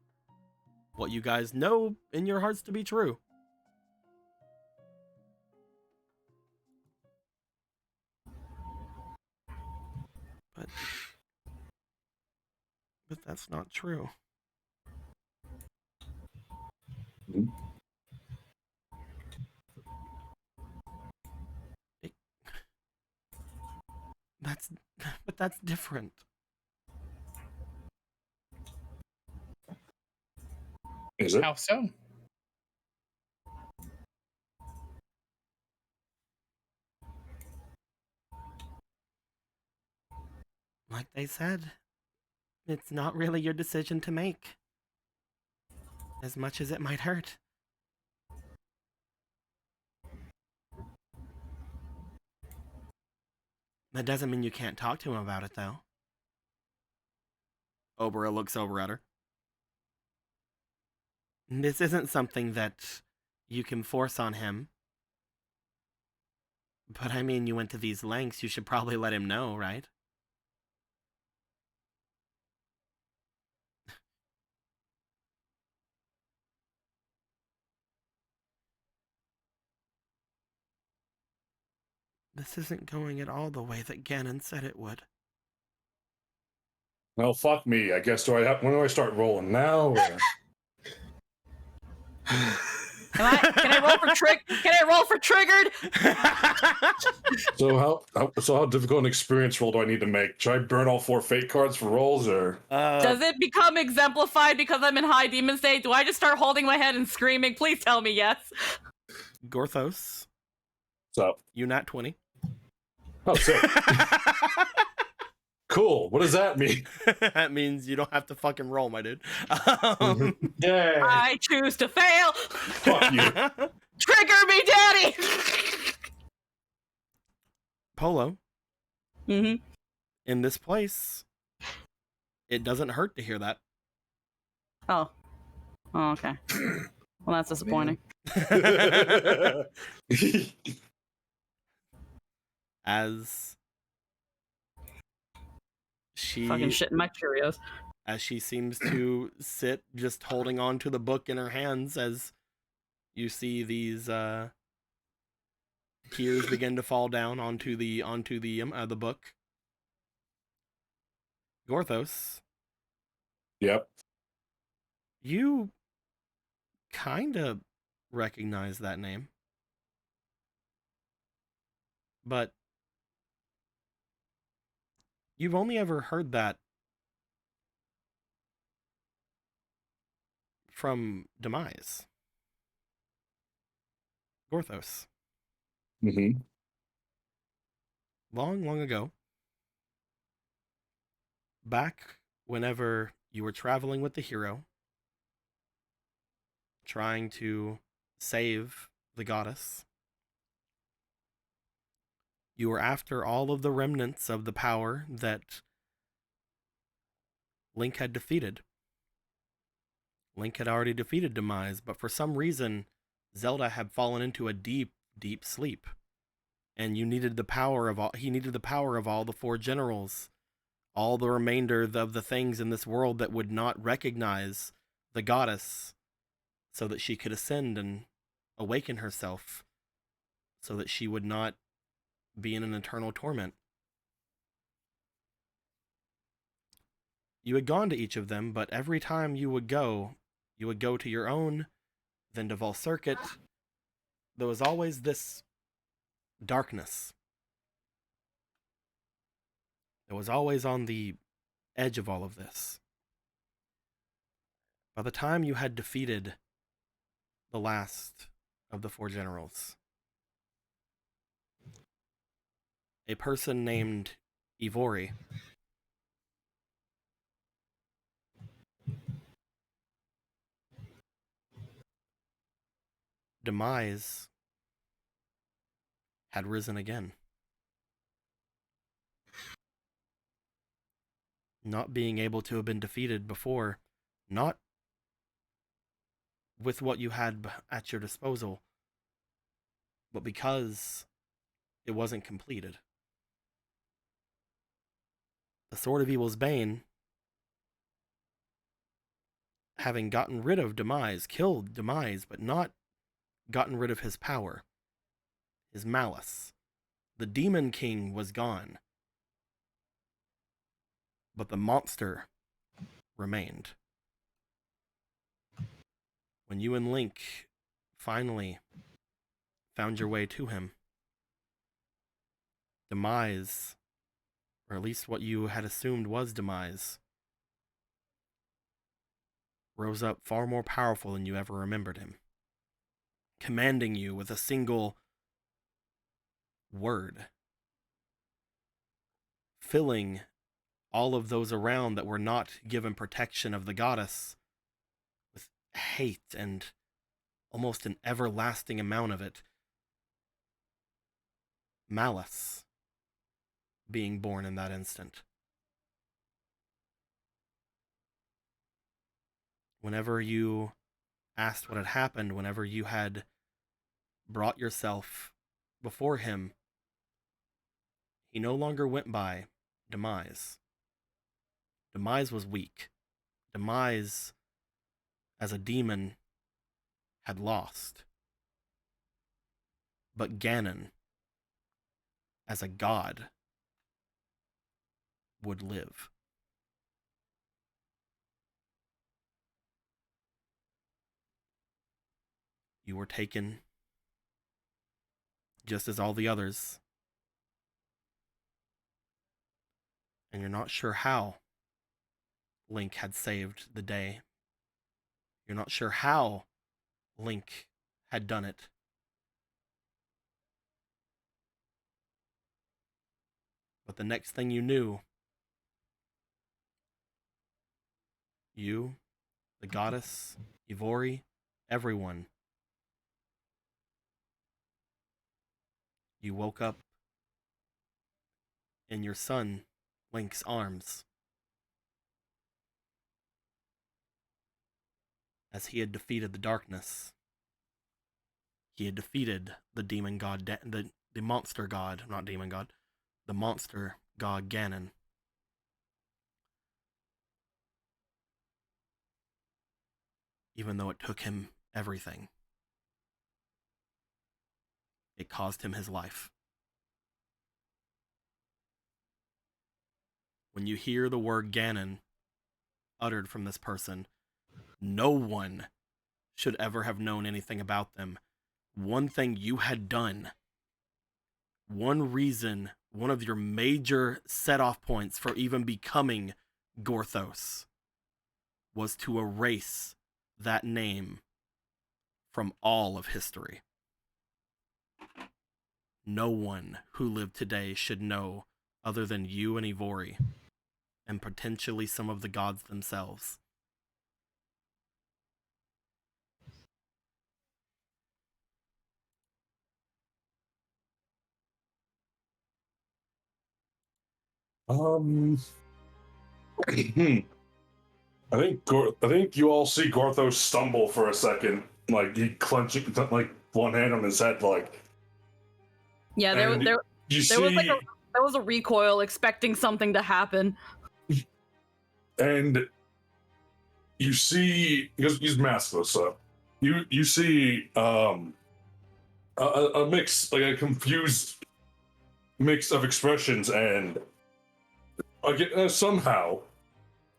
what you guys know in your hearts to be true. But that's not true. But that's different. Is it? How so? Like they said, it's not really your decision to make, as much as it might hurt. That doesn't mean you can't talk to him about it, though. Obra looks over at her. This isn't something that you can force on him. But I mean, you went to these lengths, you should probably let him know, right? This isn't going at all the way that Ganon said it would. Well, fuck me. I guess when do I start rolling now? Or? Can I roll for Can I roll for triggered? So how difficult an experience roll do I need to make? Should I burn all 4 fate cards for rolls, or does it become exemplified because I'm in high demon state? Do I just start holding my head and screaming? Please tell me yes. Gorthos. What's up? You nat 20. Oh, sick. Cool. What does that mean? That means you don't have to fucking roll, my dude. Yay. I choose to fail. Fuck you. Trigger me, daddy. Polo. Mm-hmm. In this place, it doesn't hurt to hear that. Oh, okay. Well, that's disappointing. As she fucking shit in my Cheerios. As she seems to sit just holding on to the book in her hands, as you see these tears begin to fall down onto the book. Gorthos. Yep. You kind of recognize that name. But you've only ever heard that from Demise. Gorthos. Mm-hmm. Long, long ago, back whenever you were traveling with the hero, trying to save the goddess, you were after all of the remnants of the power that Link had defeated. Link had already defeated Demise, but for some reason, Zelda had fallen into a deep, deep sleep. And you needed the power of all, he needed the power of all the 4 generals, all the remainder of the things in this world that would not recognize the goddess, so that she could ascend and awaken herself, so that she would not be in an eternal torment. You had gone to each of them, but every time you would go to your own, then to Vol Circuit. There was always this darkness. It was always on the edge of all of this. By the time you had defeated the last of the 4 generals, a person named Ivori Demise had risen again. Not being able to have been defeated before, not with what you had at your disposal, but because it wasn't completed. The Sword of Evil's Bane, having gotten rid of Demise, killed Demise, but not gotten rid of his power, his malice. The Demon King was gone, but the monster remained. When you and Link finally found your way to him, Demise, or at least what you had assumed was Demise, rose up far more powerful than you ever remembered him, commanding you with a single word, filling all of those around that were not given protection of the goddess with hate and almost an everlasting amount of it. Malice. being born in that instant. Whenever you asked what had happened, whenever you had brought yourself before him, he no longer went by Demise. Demise was weak. Demise, as a demon, had lost. But Ganon, as a god, would live. You were taken, just as all the others, and you're not sure how Link had saved the day. You're not sure how Link had done it. But the next thing you knew, you, the goddess, Ivori, everyone, you woke up in your son, Link's arms, as he had defeated the darkness. He had defeated the demon god, the monster god, not demon god, the monster god Ganon. Even though it took him everything, it caused him his life. When you hear the word Ganon uttered from this person, no one should ever have known anything about them. One thing you had done, one reason, one of your major set-off points for even becoming Gorthos was to erase that name from all of history. No one who lived today should know other than you and Ivori, and potentially some of the gods themselves. I think you all see Gorthos stumble for a second, like he clenching like one hand on his head, like. Yeah, there was a recoil, expecting something to happen. And you see, he's maskless, so you see a mix, like a confused mix of expressions, and again, somehow,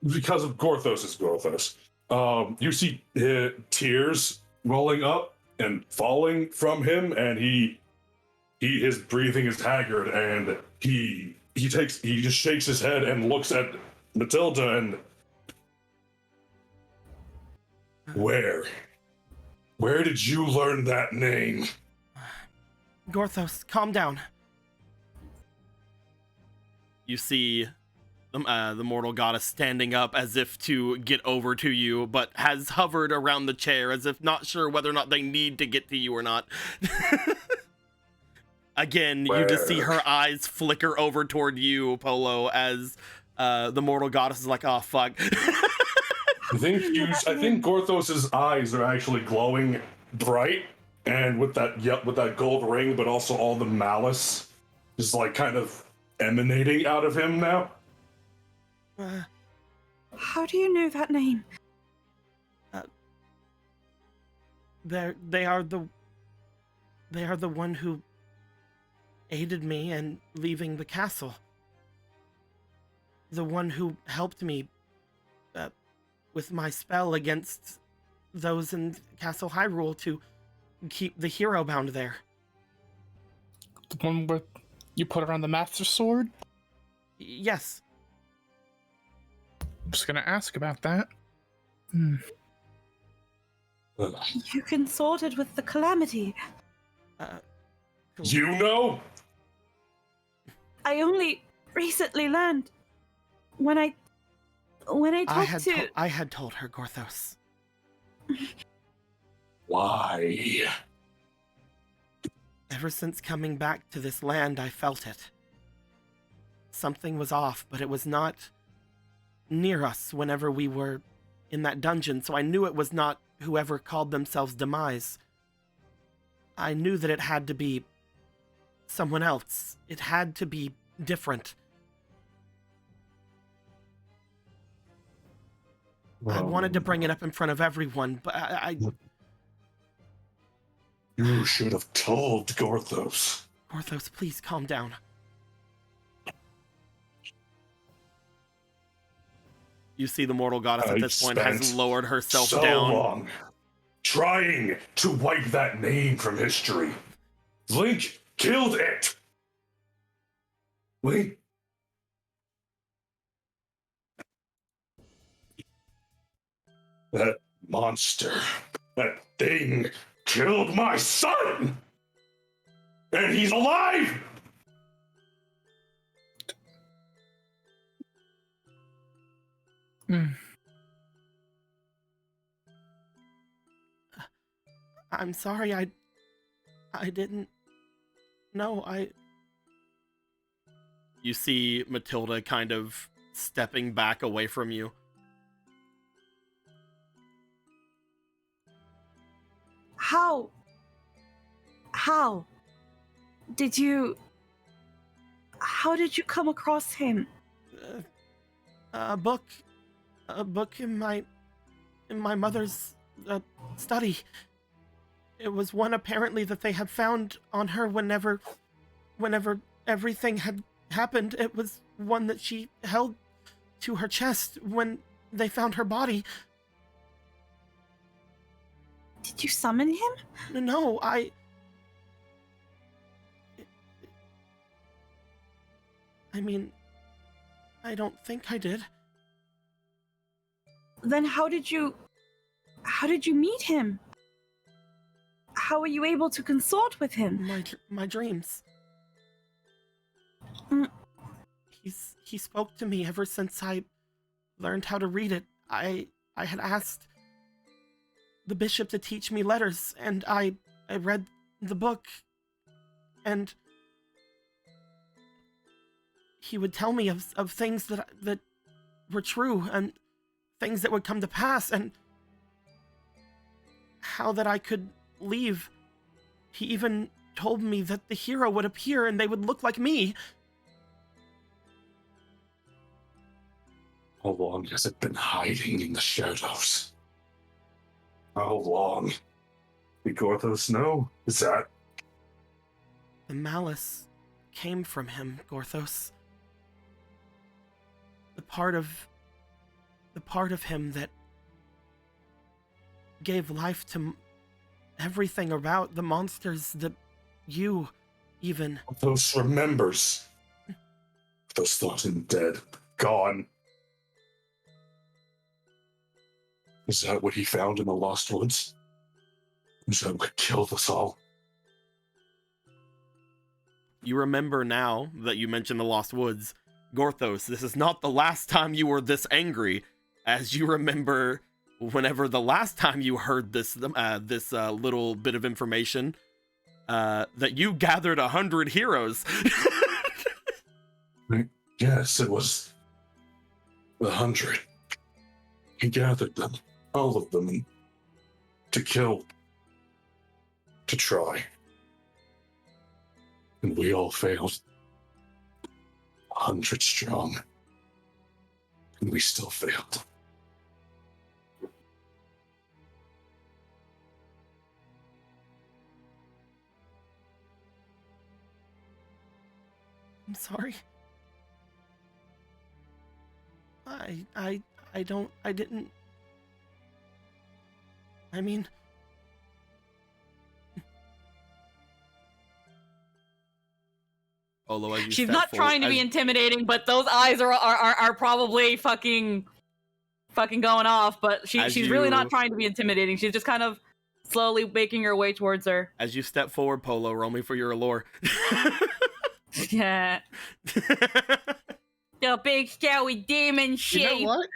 because of Gorthos, you see tears welling up and falling from him, and his breathing is haggard, and he just shakes his head and looks at Matilda and where did you learn that name? Gorthos, calm down. You see the mortal goddess standing up as if to get over to you, but has hovered around the chair as if not sure whether or not they need to get to you or not. Again, you just see her eyes flicker over toward you, Polo, as the mortal goddess is like, oh, fuck. I think Gorthos's eyes are actually glowing bright, and with that gold ring, but also all the malice is like kind of emanating out of him now. How do you know that name? They are the one who aided me in leaving the castle. The one who helped me with my spell against those in Castle Hyrule to keep the hero bound there. The one where you put her on the Master Sword? Yes. I'm just gonna ask about that. You consorted with the Calamity. You know? I only recently learned when I talked to... I had told her, Gorthos. Why? Ever since coming back to this land, I felt it. something was off, but it was not near us whenever we were in that dungeon, so I knew it was not whoever called themselves Demise. I knew that it had to be someone else. It had to be different. I wanted to bring it up in front of everyone, but I... You should have told Gorthos. Gorthos, please calm down. You see the mortal goddess at this point has lowered herself so down. Long trying to wipe that name from history. Link killed it. Link. That monster, that thing killed my son! And he's alive! I'm sorry, I didn't know, You see Matilda kind of stepping back away from you. How did you come across him? A book in my mother's study. It was one apparently that they had found on her whenever everything had happened. It was one that she held to her chest when they found her body. Did you summon him? No, I mean, I don't think I did. Then how did you meet him? How were you able to consort with him? My dreams. Mm. He spoke to me ever since I learned how to read it. I had asked the bishop to teach me letters, and I read the book, and he would tell me of things that were true, and things that would come to pass, and how that I could leave. He even told me that the hero would appear and they would look like me. How long has it been hiding in the shadows? How long? Did Gorthos know? Is that... The malice came from him, Gorthos. The part of him that gave life to everything about the monsters, that you even... Gorthos remembers. Gorthos thought him dead, gone. Is that what he found in the Lost Woods? Is that what killed us all? You remember now that you mentioned the Lost Woods. Gorthos, this is not the last time you were this angry, as you remember whenever the last time you heard this little bit of information, that you gathered 100 heroes. Yes, it was 100. He gathered them, all of them, to kill, to try. And we all failed. 100 strong. And we still failed. I'm sorry. I didn't. I mean... Olo, as you She's step not forward, trying to be intimidating, but those eyes are probably fucking going off, but she's really not trying to be intimidating. She's just kind of slowly making her way towards her. As you step forward, Polo, roll me for your allure. Yeah. The big scary demon shape. You know what?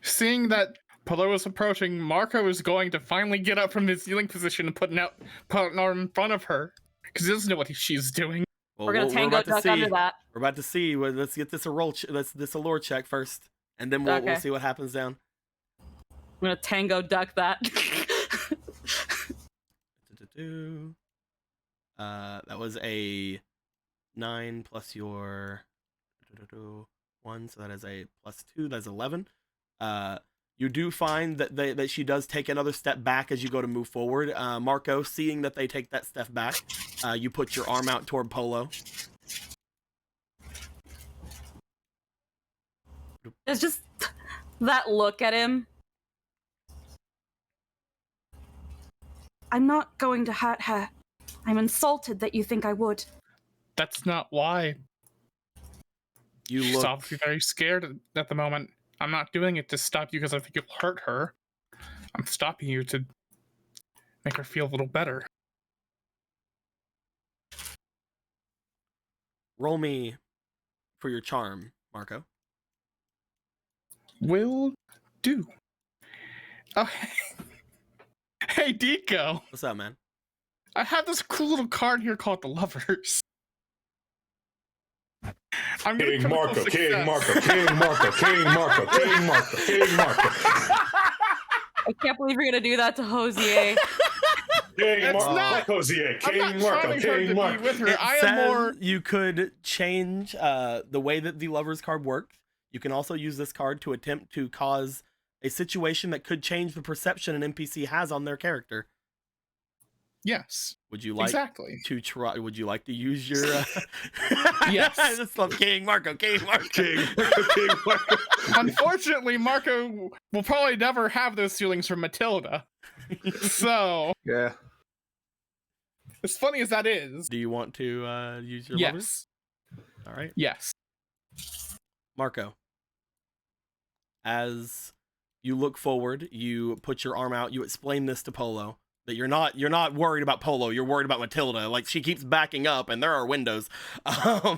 Seeing that Polo was approaching, Marco is going to finally get up from his kneeling position and put an arm in front of her, because he doesn't know what she's doing. Well, We're gonna tango about to duck see. under that. We're about to see. Well, let's get this a roll. Let's this a lore check first, and then we'll see what happens down. I'm gonna tango duck that. That was a 9 plus your 1, so that is a +2. That's 11. You do find that she does take another step back as you go to move forward. Marco, seeing that they take that step back, you put your arm out toward Polo. It's just that look at him. I'm not going to hurt her. I'm insulted that you think I would. That's not why. She's obviously very scared at the moment. I'm not doing it to stop you because I think you'll hurt her. I'm stopping you to make her feel a little better. Roll me for your charm, Marco. Will do. Oh, hey, Deco. What's up, man? I have this cool little card here called the Lovers. King Marco, King Marco, King Marco, King Marco, King Marco, King Marco. I can't believe you're gonna do that to Hosier. King Marco, Hosier, King Marco, King Marco. It says you could change the way that the Lover's card works. You can also use this card to attempt to cause a situation that could change the perception an NPC has on their character. Yes. Would you like to try? Would you like to use your? Yes. I just love King Marco. King Marco. King Marco. King Marco. Unfortunately, Marco will probably never have those feelings for Matilda. So yeah. As funny as that is, do you want to use your Lovers? All right. Yes. Marco, as you look forward, you put your arm out. You explain this to Polo. That you're not worried about Polo, you're worried about Matilda. Like, she keeps backing up and there are windows. Oh.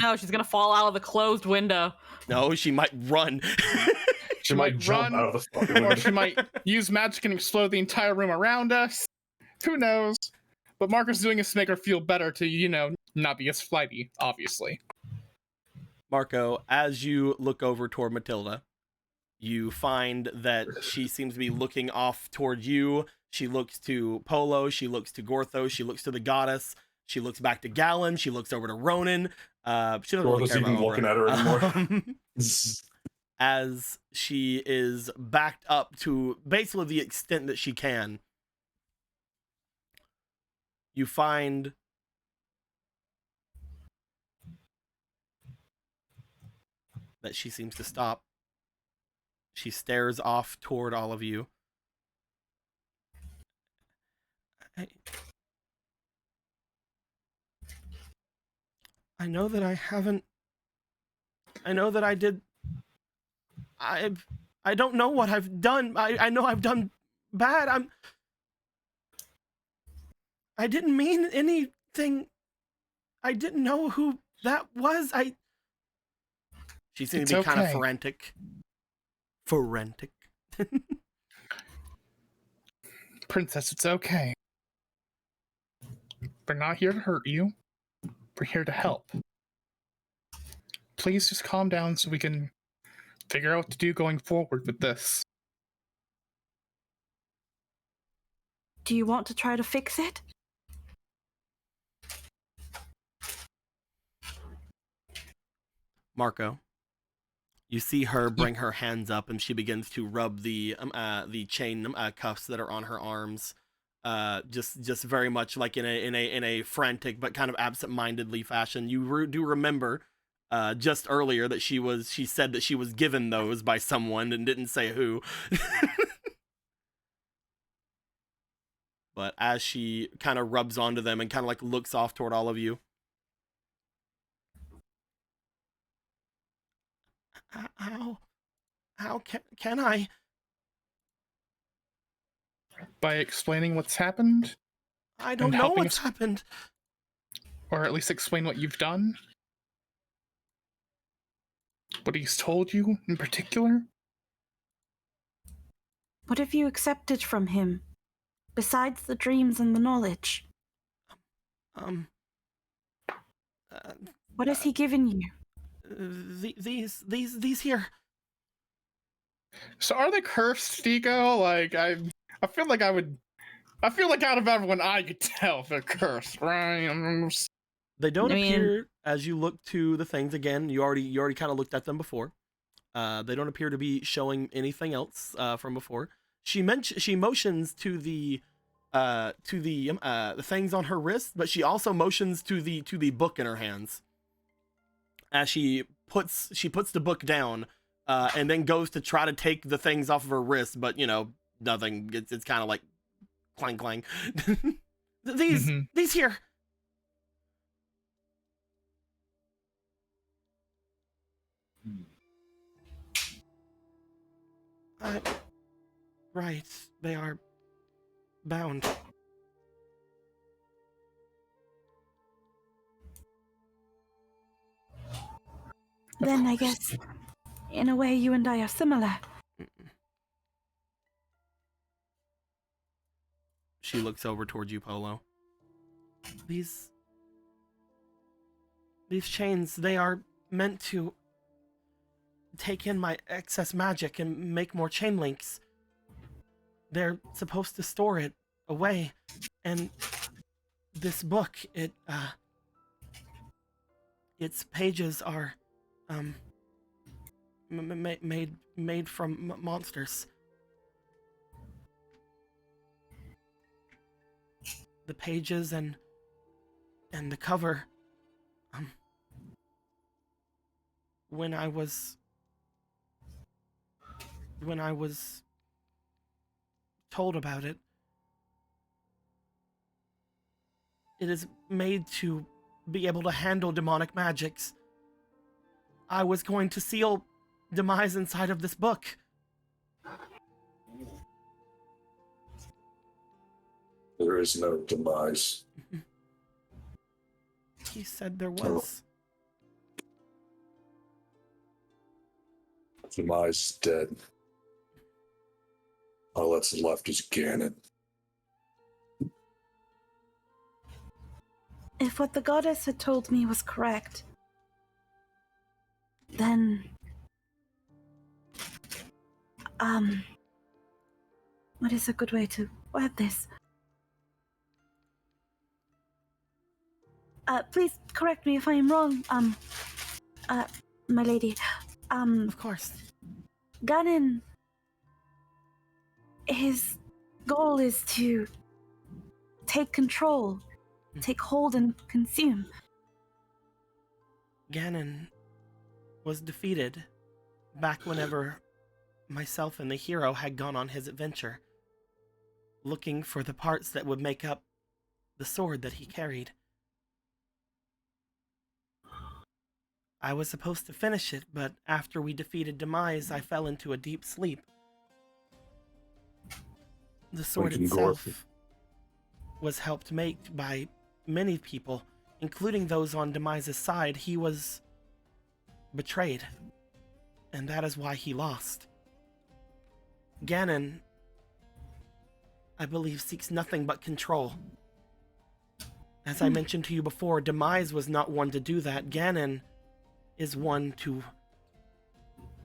No, she's gonna fall out of the closed window. No, she might run. she might jump out of the fucking window. Or she might use magic and explode the entire room around us. Who knows? But Marco's doing this to make her feel better to, not be as flighty, obviously. Marco, as you look over toward Matilda, you find that she seems to be looking off toward you. She looks to Polo. She looks to Gorthos. She looks to the goddess. She looks back to Gallon. She looks over to Ronan. She doesn't really care even about looking at her anymore. As she is backed up to basically the extent that she can, you find that she seems to stop. She stares off toward all of you. I know that I haven't. I know that I did. I don't know what I've done. I know I've done bad. I didn't mean anything. I didn't know who that was. She seemed to be kind of frantic. Princess, it's okay. We're not here to hurt you. We're here to help. Please just calm down so we can figure out what to do going forward with this. Do you want to try to fix it? Marco, you see her bring her hands up, and she begins to rub the chain cuffs that are on her arms, just very much like in a frantic but kind of absent-mindedly fashion. You do remember just earlier that she said that she was given those by someone and didn't say who. But as she kind of rubs onto them and kind of like looks off toward all of you, how can I? By explaining what's happened? I don't know what's happened. Or at least explain what you've done? What he's told you in particular? What have you accepted from him, besides the dreams and the knowledge? What has he given you? These here. So are they cursed, Tico? Like I feel like I feel like out of everyone I could tell if they're cursed, right? They don't appear as you look to the things again. You already kind of looked at them before. They don't appear to be showing anything else from before. She motions to the things on her wrist, but she also motions to the book in her hands. As she puts the book down, and then goes to try to take the things off of her wrist, but nothing. It's kind of like clang clang. These here. Right, they are bound. Then I guess, in a way, you and I are similar. She looks over towards you, Polo. These chains, they are meant to take in my excess magic and make more chain links. They're supposed to store it away, and this book, its pages are made from monsters. The pages and the cover, when I was told about it, it is made to be able to handle demonic magics. I was going to seal demise inside of this book. There is no demise. He said there was. Demise is dead. All that's left is Ganon. If what the goddess had told me was correct, then... what is a good way to word this? Please correct me if I am wrong, my lady. Of course. Ganon, his goal is to take control, take hold and consume. Ganon was defeated back whenever myself and the hero had gone on his adventure, looking for the parts that would make up the sword that he carried. I was supposed to finish it, but after we defeated Demise, I fell into a deep sleep. The sword itself was helped make by many people, including those on Demise's side. He was betrayed, and that is why he lost. Ganon, I believe, seeks nothing but control. As I mentioned to you before, Demise was not one to do that. Ganon is one to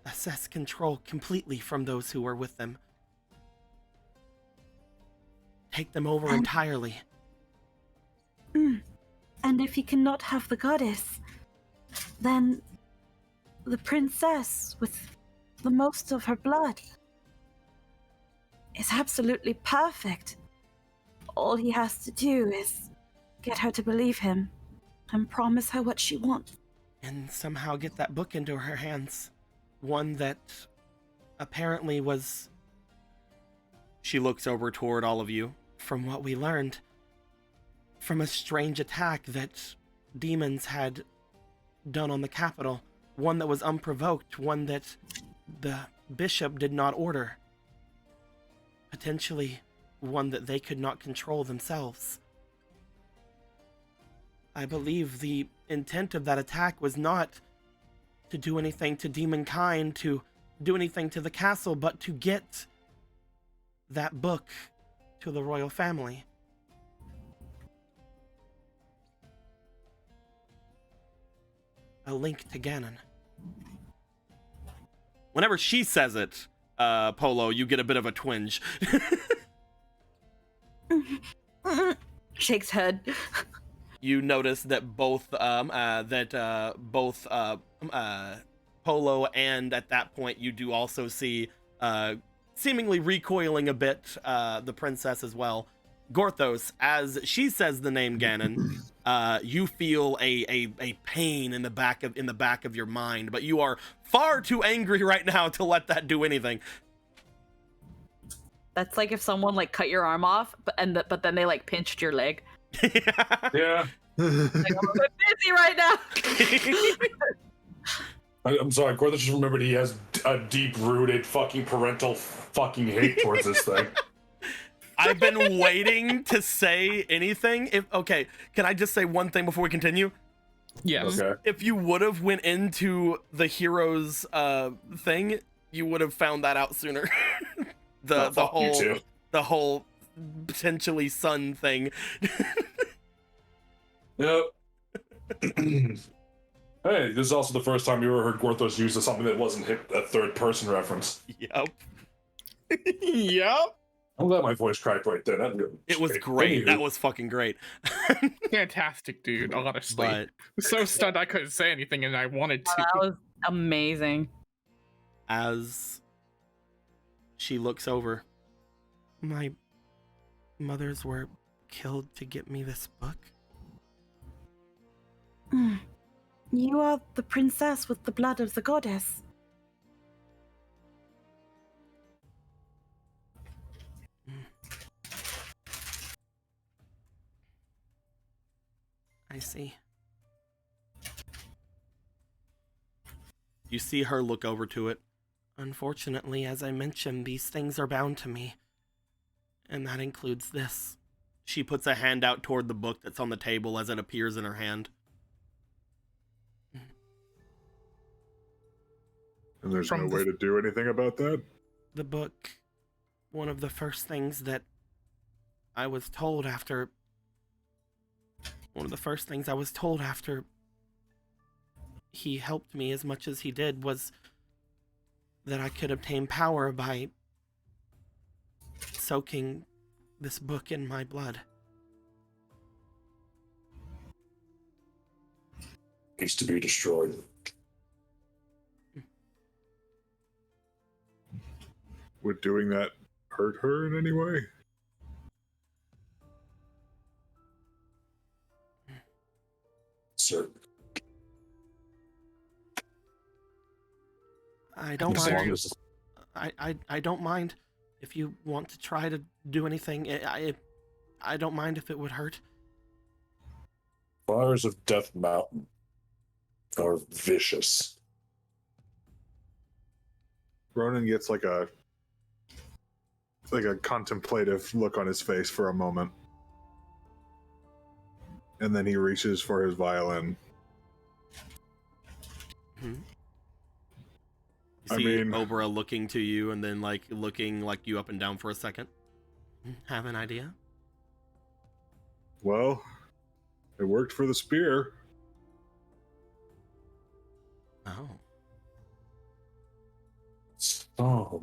assess control completely from those who were with them. Take them over entirely. And if he cannot have the goddess, then the princess with the most of her blood is absolutely perfect. All he has to do is get her to believe him and promise her what she wants. And somehow get that book into her hands. One that apparently was... She looks over toward all of you. From what we learned, from a strange attack that demons had done on the capital. One that was unprovoked. One that the bishop did not order. Potentially one that they could not control themselves. I believe the intent of that attack was not to do anything to demonkind, to do anything to the castle, but to get that book to the royal family. a link to Ganon. Whenever she says it, Polo, you get a bit of a twinge. Shakes head. You notice that both Polo and at that point you do also see, seemingly recoiling a bit, the princess as well, Gorthos. As she says the name Ganon, you feel a pain in the back of your mind, but you are far too angry right now to let that do anything. That's like if someone like cut your arm off, but then they like pinched your leg. Yeah. Like, I'm a bit busy right now. I'm sorry, Gorthos just remembered he has a deep-rooted fucking parental fucking hate towards this thing. I've been waiting to say anything. Okay, can I just say one thing before we continue? Yes. Okay. If you would have went into the heroes thing, you would have found that out sooner. the whole potentially son thing. Yep. Hey, this is also the first time you ever heard Gorthos use something that wasn't a third-person reference. Yep. Yep. I'm glad my voice cracked right there. It was great. That was fucking great. Fantastic, dude, honestly. But So stunned I couldn't say anything and I wanted to. That was amazing. as she looks over, my mothers were killed to get me this book. You are the princess with the blood of the goddess. I see. You see her look over to it. Unfortunately, as I mentioned, these things are bound to me. And that includes this. She puts a hand out toward the book that's on the table as it appears in her hand. And there's From no the- way to do anything about that? The book, one of the first things that I was told after... One of the first things I was told after he helped me as much as he did was that I could obtain power by soaking this book in my blood. Needs to be destroyed. Would doing that hurt her in any way? Sir. I don't As long mind. as I don't mind if you want to try to do anything. I don't mind if it would hurt. fires of Death Mountain are vicious. Ronan gets like a contemplative look on his face for a moment. And then he reaches for his violin. You I see mean- Obra looking to you and then like looking like you up and down for a second. Have an idea? Well, it worked for the spear. Oh. Oh.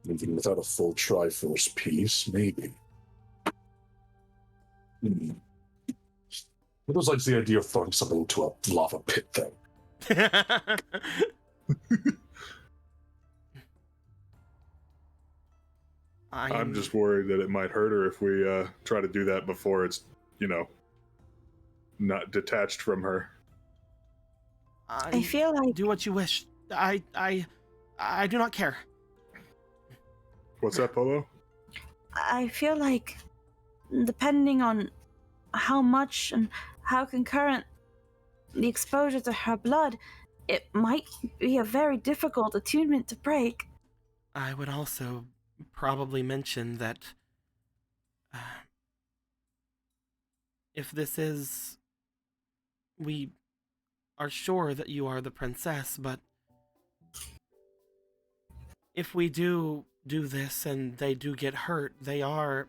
Even without a full Triforce piece, maybe. What was like the idea of throwing something into a lava pit thing? I'm just worried that it might hurt her if we try to do that before it's, not detached from her. I feel like Do what you wish. I do not care. What's that, Polo? I feel like depending on how much and how concurrent the exposure to her blood, it might be a very difficult attunement to break. I would also probably mention that if this is... We are sure that you are the princess, but if we do this and they do get hurt, they are,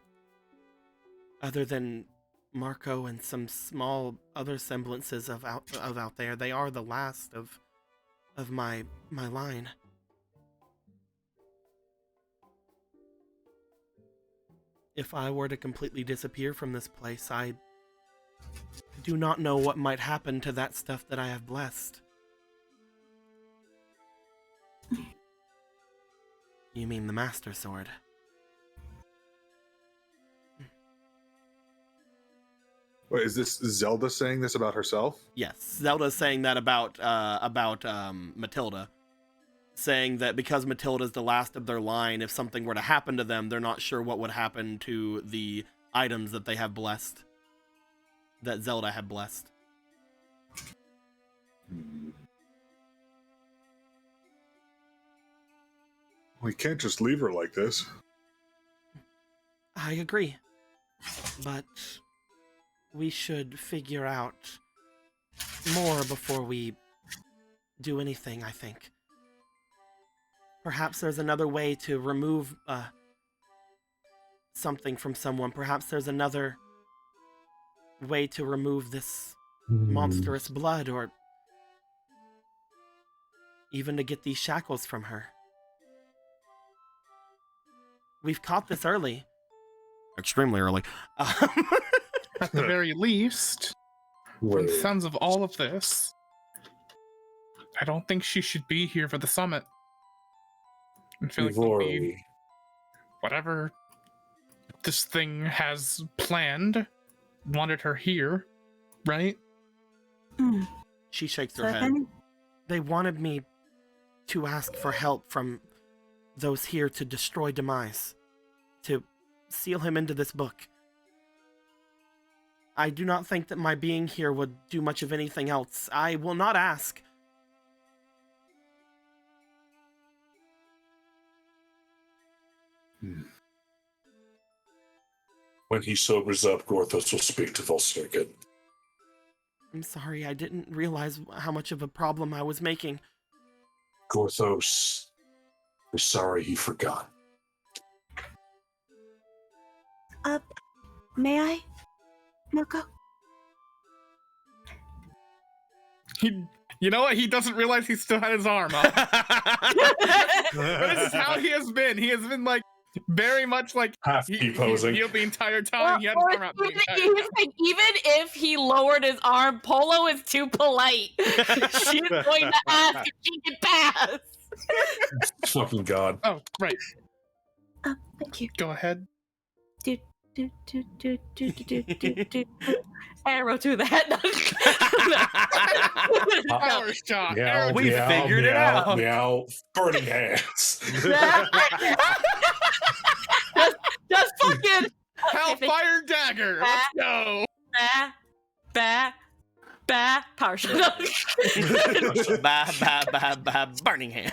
other than Marco and some small other semblances of out there. They are the last of my line. If I were to completely disappear from this place, I do not know what might happen to that stuff that I have blessed. You mean the Master Sword? Wait, is this Zelda saying this about herself? Yes, Zelda's saying that about Matilda. Saying that because Matilda's the last of their line, if something were to happen to them, they're not sure what would happen to the items that they have blessed. That Zelda had blessed. We can't just leave her like this. I agree. But we should figure out more before we do anything, I think. Perhaps there's another way to remove something from someone. Perhaps there's another way to remove this monstrous blood, or even to get these shackles from her. We've caught this early. Extremely early. At the very least, from the sounds of all of this, I don't think she should be here for the summit. I feel like maybe whatever this thing has planned wanted her here, right? She shakes her head. They wanted me to ask for help from those here to destroy Demise, to seal him into this book. I do not think that my being here would do much of anything else. I will not ask. When he sobers up, Gorthos will speak to Volstagin. I'm sorry, I didn't realize how much of a problem I was making. Gorthos is sorry he forgot. May I, Marco? You know what? He doesn't realize he still had his arm up. This is how he has been. He has been like very much like half posing the entire time. He had his arm up. Even if he lowered his arm, Polo is too polite. She's going to ask if she can pass. Fucking God. Oh, right. Thank you. Go ahead. Arrow to the head. Power shot. Meow, We figured it out. Meow. Burning hands. just fucking Hellfire dagger. Let's go. Power shot. Burning hand.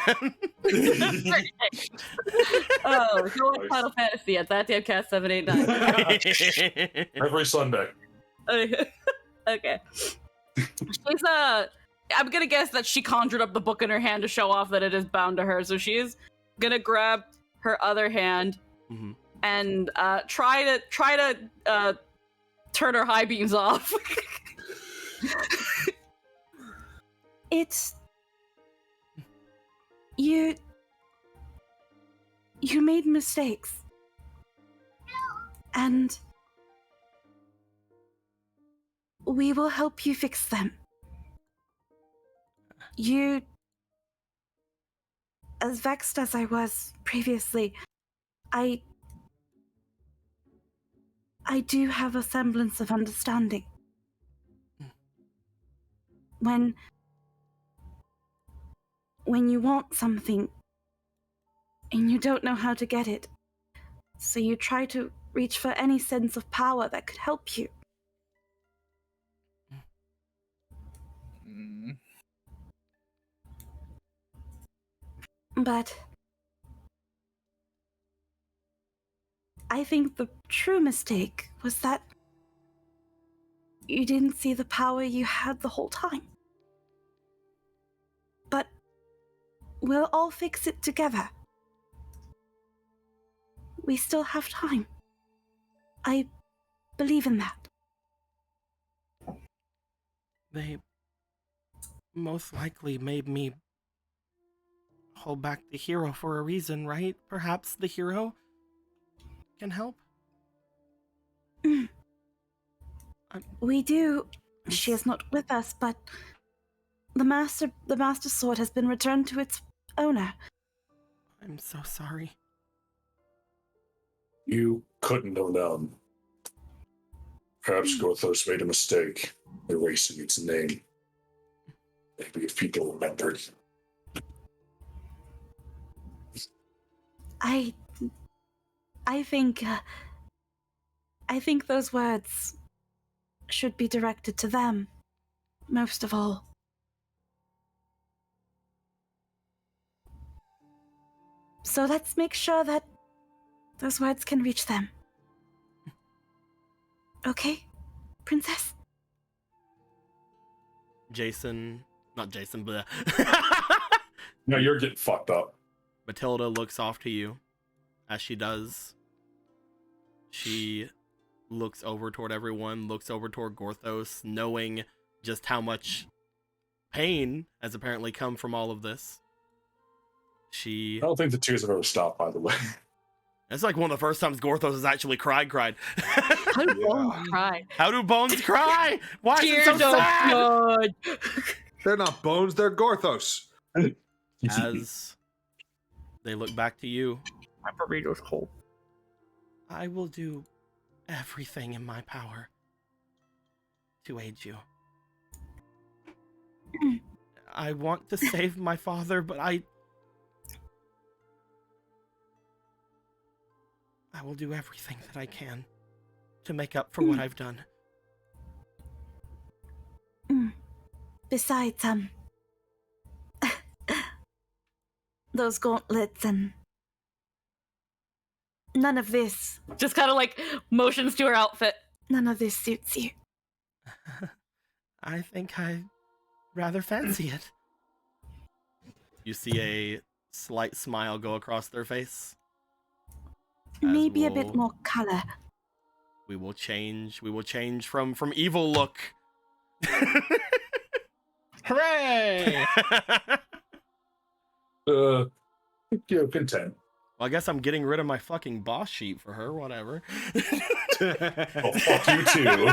Oh, go on Final Fantasy at that damn cast 789. Every Sunday. Okay. She's I'm gonna guess that she conjured up the book in her hand to show off that it is bound to her. So she's gonna grab her other hand and try to turn her high beams off. It's you made mistakes, and we will help you fix them. You, as vexed as I was previously, I do have a semblance of understanding. When you want something and you don't know how to get it, so you try to reach for any sense of power that could help you. But I think the true mistake was that you didn't see the power you had the whole time. But we'll all fix it together. We still have time. I believe in that. They most likely made me hold back the hero for a reason, right? Perhaps the hero can help? We do. She is not with us, but the master sword has been returned to its owner. I'm so sorry. You couldn't have known. Perhaps Gorthos made a mistake erasing its name. Maybe if people remembered. I think those words should be directed to them, most of all. So let's make sure that those words can reach them. Okay, princess? Not Jason, but No, you're getting fucked up. Matilda looks off to you. As she does, she looks over toward everyone, looks over toward Gorthos, knowing just how much pain has apparently come from all of this. I don't think the tears have ever stopped, by the way. It's like one of the first times Gorthos has actually cried. How do bones cry? How do bones cry? Why is it Tears so of sad? blood. They're not bones, they're Gorthos. As they look back to you, My burrito's cold. I will do everything in my power to aid you. I want to save my father, but I will do everything that I can to make up for what I've done. Besides, those gauntlets and none of this. Just kind of like motions to her outfit. None of this suits you. I think I rather fancy it. You see a slight smile go across their face. Maybe a bit more color. We will change from evil look. Hooray! Content. Well, I guess I'm getting rid of my fucking boss sheet for her, whatever. Oh, fuck you too.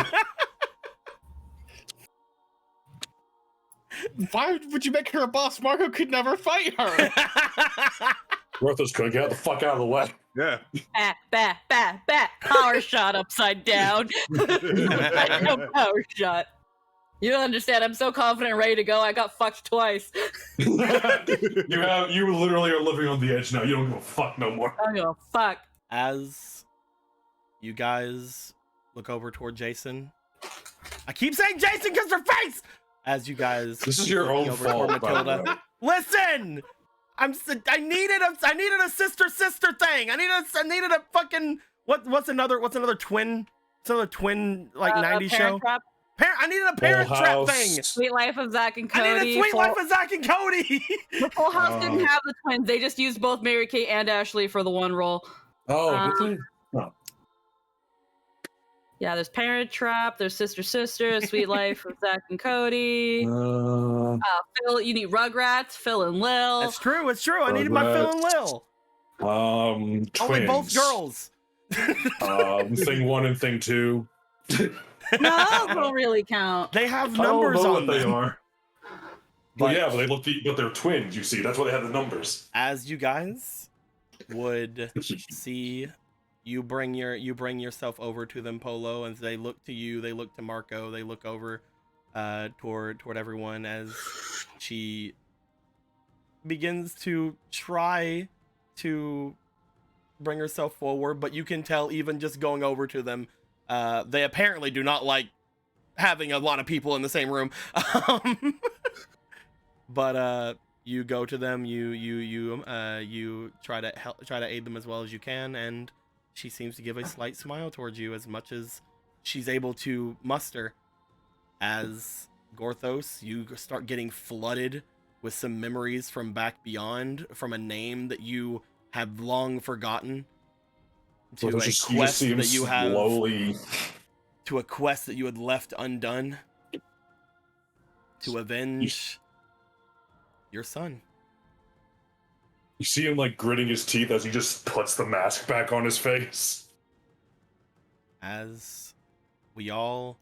Why would you make her a boss? Marco could never fight her. Gorthos couldn't get the fuck out of the way. Yeah. Bat. Power shot upside down. No power shot. You don't understand. I'm so confident and ready to go. I got fucked twice. You literally are living on the edge now. You don't give a fuck no more. I don't give a fuck. As you guys look over toward Jason, I keep saying Jason because her face. As you guys, This is your own over toward fault, by the Matilda. way. Listen, I needed a sister thing. I needed a fucking what's another twin? It's another twin like 90s show. Trap. I needed a Parent Trap thing. Sweet Life of Zach and Cody. I needed Sweet Life of Zach and Cody. The Full House didn't have the twins. They just used both Mary Kate and Ashley for the one role. Oh, did they? No. Yeah, there's Parent Trap, there's Sister, Sweet Life of Zach and Cody. Phil, you need Rugrats, Phil and Lil. It's true. I needed my Phil and Lil. Twins. Only both girls. Thing 1 and Thing 2. No, those don't really count. They have numbers I don't know on what them. they are. But yeah, but they're twins, you see. That's why they have the numbers. As you guys would see, you bring yourself over to them, Polo, and they look to you, they look to Marco, they look over toward everyone as she begins to try to bring herself forward, but you can tell even just going over to them, they apparently do not like having a lot of people in the same room. But you go to them, you try to aid them as well as you can, and she seems to give a slight smile towards you as much as she's able to muster. As Gorthos, you start getting flooded with some memories from back beyond, from a name that you have long forgotten, to a quest that you have, to a quest that you had left undone. to avenge your son. You see him like gritting his teeth as he just puts the mask back on his face. As we all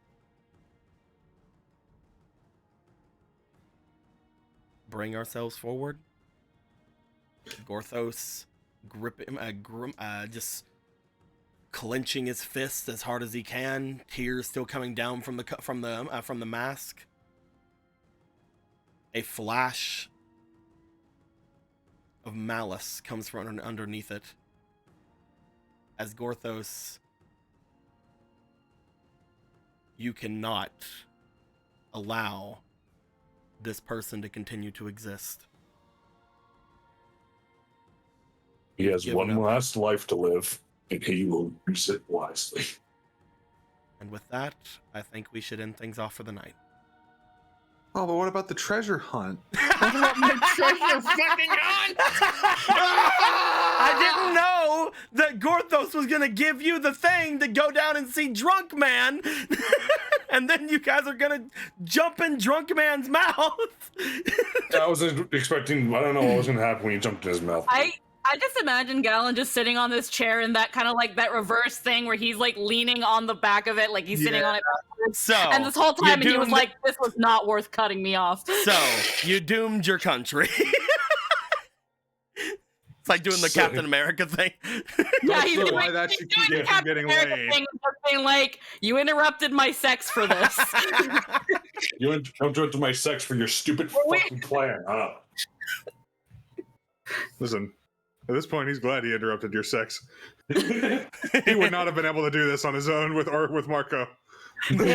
bring ourselves forward, Gorthos just clenching his fists as hard as he can, tears still coming down from the mask. A flash of malice comes from underneath it as Gorthos, you cannot allow this person to continue to exist. He has Given one up. last life to live, and he will use it wisely. And with that, I think we should end things off for the night. Oh, but what about the treasure hunt? What about my treasure fucking hunt? I didn't know that Gorthos was gonna give you the thing to go down and see Drunk Man, and then you guys are gonna jump in Drunk Man's mouth. I was expecting, I don't know what was gonna happen when you jumped in his mouth. I just imagine Gallon just sitting on this chair in that kind of like that reverse thing where he's like leaning on the back of it, like he's sitting on it backwards. So, and this whole time he was like, this was not worth cutting me off. So, you doomed your country. It's like doing the Captain America thing. Yeah, he's doing, why that he's should doing keep the from Captain getting America laid. thing, saying like, you interrupted my sex for this. You interrupted my sex for your stupid fucking plan, huh? Listen, at this point, he's glad he interrupted your sex. He would not have been able to do this on his own with Marco. They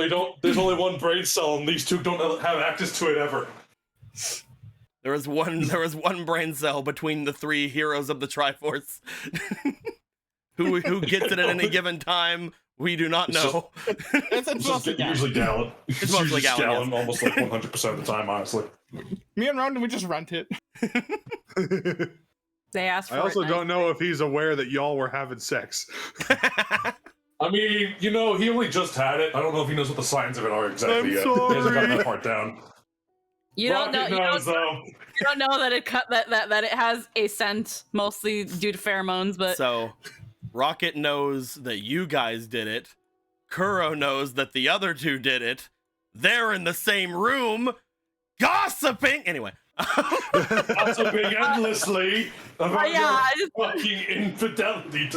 don't. There's only one brain cell, and these two don't have access to it ever. There was one brain cell between the three heroes of the Triforce. who gets it at any given time, we do not know. It's usually Gallon. It's mostly Gallon, yes. Almost like 100% of the time, honestly. Me and Ronan, we just rent it. They asked for I also it don't know if he's aware that y'all were having sex. I mean, he only just had it. I don't know if he knows what the signs of it are exactly yet. Sorry. He hasn't gotten that part down. You don't know. Rocket knows, though. You don't know that that it has a scent, mostly due to pheromones. But so, Rocket knows that you guys did it. Kuro knows that the other two did it. They're in the same room, gossiping. Anyway, gossiping endlessly about just fucking infidelity.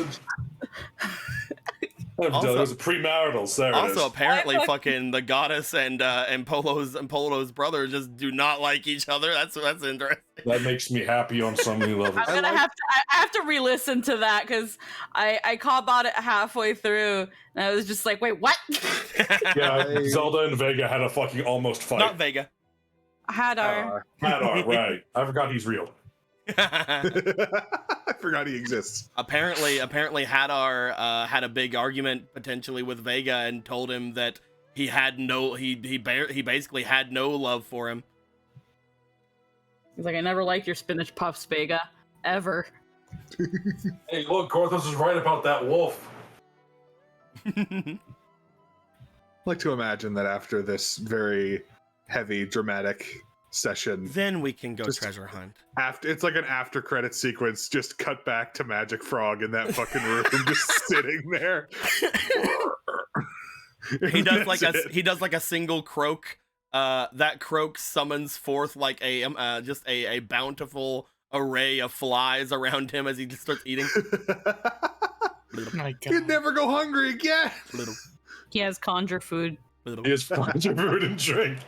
Also, it was a premarital. There it is. Also, apparently, fucking the goddess and Polo's brother just do not like each other. That's interesting. That makes me happy on so many levels. I'm gonna I have to re-listen to that because I caught about it halfway through and I was just like, wait, what? Yeah, Zelda and Vega had a fucking almost fight. Not Vega. Hadar. Hadar, right? I forgot he's real. I forgot he exists. Apparently Hadar had a big argument potentially with Vega and told him that he basically had no love for him. He's like, I never liked your spinach puffs, Vega, ever. Hey, look, Gorthos is right about that wolf. I like to imagine that after this very heavy, dramatic session, then we can go treasure hunt. It's like an after credit sequence, just cut back to Magic Frog in that fucking room, just sitting there. He does like a single croak. That croak summons forth like a bountiful array of flies around him as he just starts eating. My God. He'd never go hungry again. He has conjure food. He has conjure food and drink.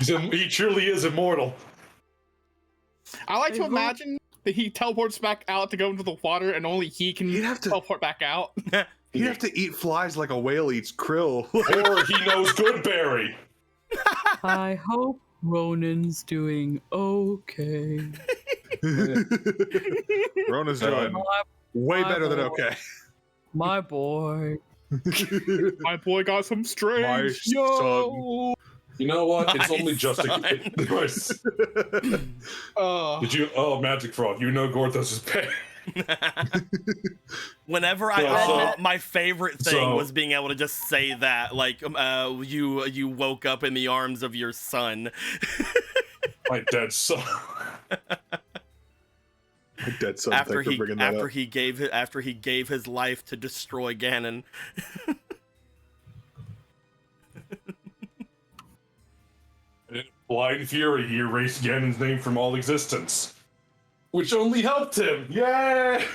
He truly is immortal. I like to imagine that he teleports back out to go into the water and only he can teleport back out. He'd have to eat flies like a whale eats krill. Or he knows Goodberry. I hope Ronan's doing okay. Rona's doing way better than okay. My boy. My boy got some strange. Son. You know what? It's My only just son. Did you? Oh, Magic Frog. You know Gorthos is pay. Whenever my favorite thing was being able to just say that, like, you woke up in the arms of your son. My dead son. My dead son. After he gave his life to destroy Ganon. In blind fury, he erased Ganon's name from all existence, which only helped him. Yay!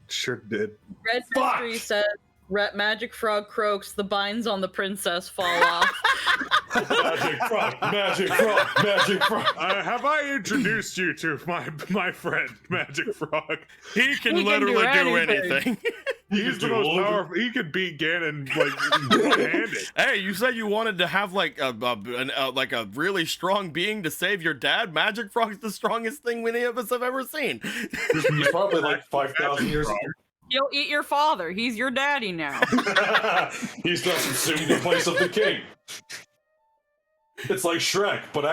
Sure did. Red Mystery says, Magic Frog croaks, the binds on the princess fall off. Magic Frog, Magic Frog, Magic Frog. Have I introduced you to my friend, Magic Frog? He can literally do anything. He's the most powerful. He could beat Ganon like one-handed. Hey, you said you wanted to have like a really strong being to save your dad. Magic Frog's the strongest thing any of us have ever seen. He's probably like 5,000 years old. You'll eat your father. He's your daddy now. He's not subsumed in place of the king. It's like Shrek, but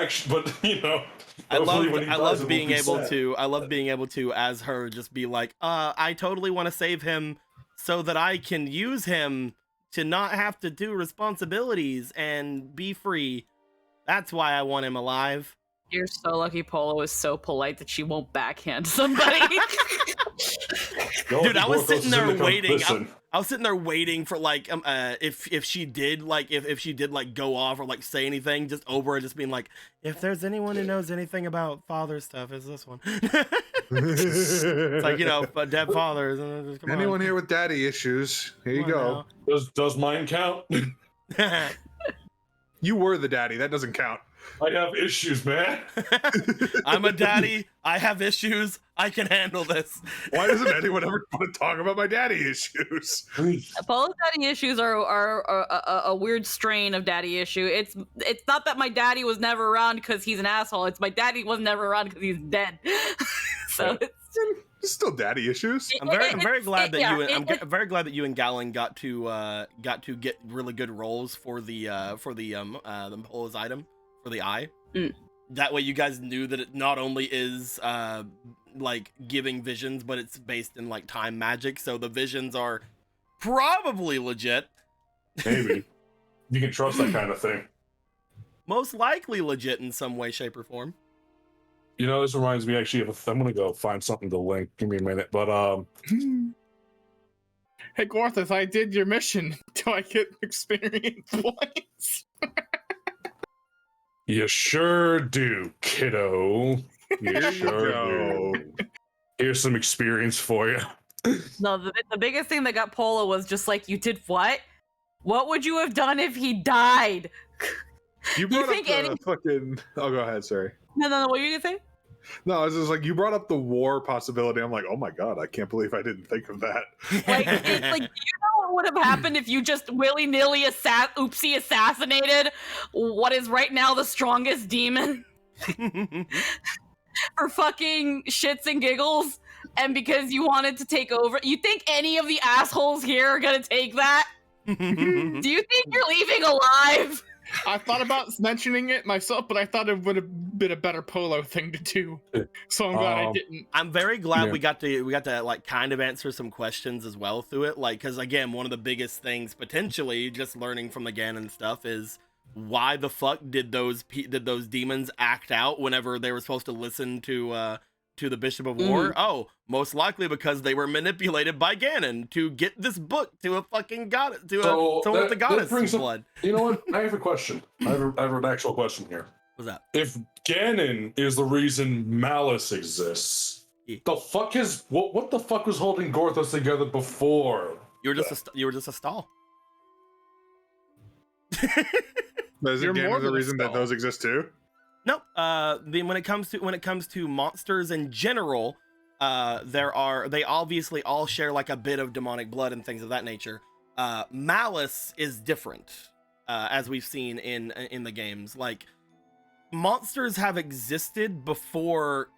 you know. I love being able to, as her, just be like, I totally want to save him so that I can use him to not have to do responsibilities and be free. That's why I want him alive. You're so lucky Polo is so polite that she won't backhand somebody. Dude, I was sitting there waiting. I was sitting there waiting for like if she did go off or like say anything, just over and just being like, if there's anyone who knows anything about father stuff, it's this one. It's like, you know, but dead fathers. Anyone here with daddy issues? Here you go. Does mine count? You were the daddy. That doesn't count. I have issues, man. I'm a daddy. I have issues. I can handle this. Why doesn't anyone ever want to talk about my daddy issues? Polo's daddy issues are a weird strain of daddy issue. It's not that my daddy was never around because he's an asshole. It's my daddy was never around because he's dead. So it's still daddy issues. I'm very glad that you and Galen got to get really good roles for the Polo's item. For the eye. That way you guys knew that it not only is like giving visions, but it's based in like time magic, so the visions are probably legit. Maybe. You can trust that kind of thing. Most likely legit in some way, shape, or form. You know, this reminds me actually of I'm gonna go find something to link. Give me a minute. But hey Gorth, if I did your mission, do I get experience points? You sure do, kiddo. You sure do. Here's some experience for you. No, the biggest thing that got Polo was just like, you did what? What would you have done if he died? You brought up the fucking... Oh, go ahead, sorry. No, what were you gonna say? No, I was just like, you brought up the war possibility. I'm like, oh my god, I can't believe I didn't think of that. Like, it's like, you know what would have happened if you just willy-nilly assassinated what is right now the strongest demon? For fucking shits and giggles? And because you wanted to take over? You think any of the assholes here are gonna take that? Do you think you're leaving alive? I thought about mentioning it myself, but I thought it would have been a better Polo thing to do. So I'm glad I didn't. I'm very glad we got to like kind of answer some questions as well through it. Like, because again, one of the biggest things potentially just learning from the Ganon stuff is why the fuck did those demons act out whenever they were supposed to listen to the Bishop of War? Oh, most likely because they were manipulated by Ganon to get this book to a fucking goddess, someone with the goddess blood. You know what? I have a question. I have an actual question here. What's that? If Ganon is the reason Malice exists, the fuck is what the fuck was holding Gorthos together before? You were just a stall. Is it Ganon the reason that those exist too? No, when it comes to monsters in general, they obviously all share like a bit of demonic blood and things of that nature. Malice is different, as we've seen in the games. Like, monsters have existed before,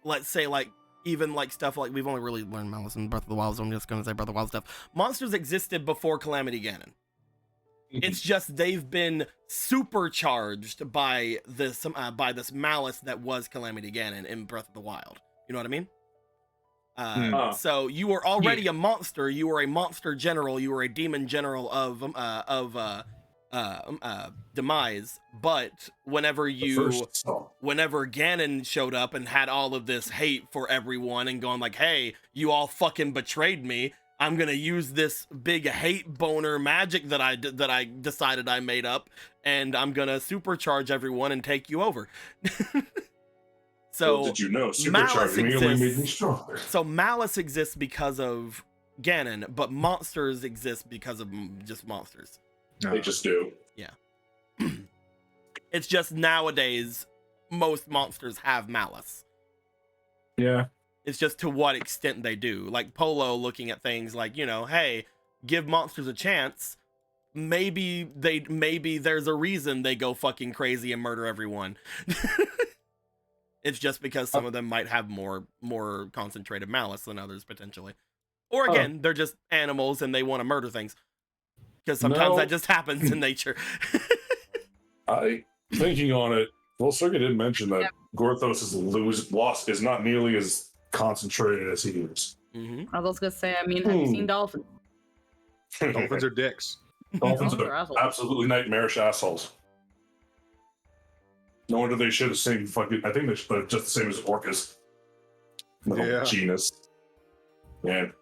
let's say, like even like stuff like we've only really learned Malice in Breath of the Wild, so I'm just gonna say Breath of the Wild stuff. Monsters existed before Calamity Ganon. It's just they've been supercharged by this malice that was Calamity Ganon in Breath of the Wild. You know what I mean? So you were already a monster. You were a monster general. You were a demon general of demise. But whenever Ganon showed up and had all of this hate for everyone and going like, "Hey, you all fucking betrayed me. I'm gonna use this big hate boner magic that I decided I made up, and I'm gonna supercharge everyone and take you over." So, did you know supercharging me only made me stronger? So malice exists because of Ganon, but monsters exist because of just monsters. They just do. Yeah. It's just nowadays most monsters have malice. Yeah. It's just to what extent they do. Like Polo looking at things like, hey, give monsters a chance. Maybe there's a reason they go fucking crazy and murder everyone. It's just because some of them might have more concentrated malice than others potentially. Or again, they're just animals and they want to murder things. Because sometimes that just happens in nature. Thinking on it, Volsurga did mention that Gorthos' loss is not nearly as concentrated as he is. I was gonna say, have you seen dolphins? Dolphins are dicks. Dolphins are absolutely nightmarish assholes. No wonder they should have seen fucking. I think they're just the same as orcas. Little genus. Man,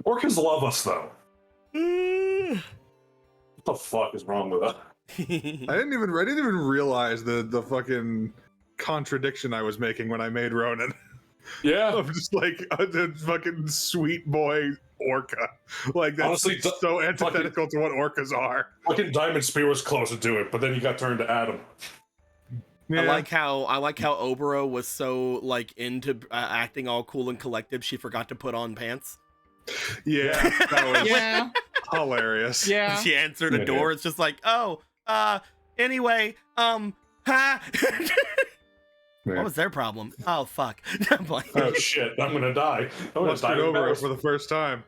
orcas love us though. What the fuck is wrong with us? I didn't even realize the fucking contradiction I was making when I made Ronan. Yeah, I'm just like a fucking sweet boy orca. Like that's honestly so antithetical to what orcas are. Fucking Diamond Spear was closer to it, but then you got turned to Adam. Yeah. I like how Obero was so like into acting all cool and collected, she forgot to put on pants. Yeah, that was hilarious. Yeah, she answered a door. It's just like, anyway, what was their problem? Oh fuck! Oh shit! I'm gonna die. I'm gonna die over for the first time.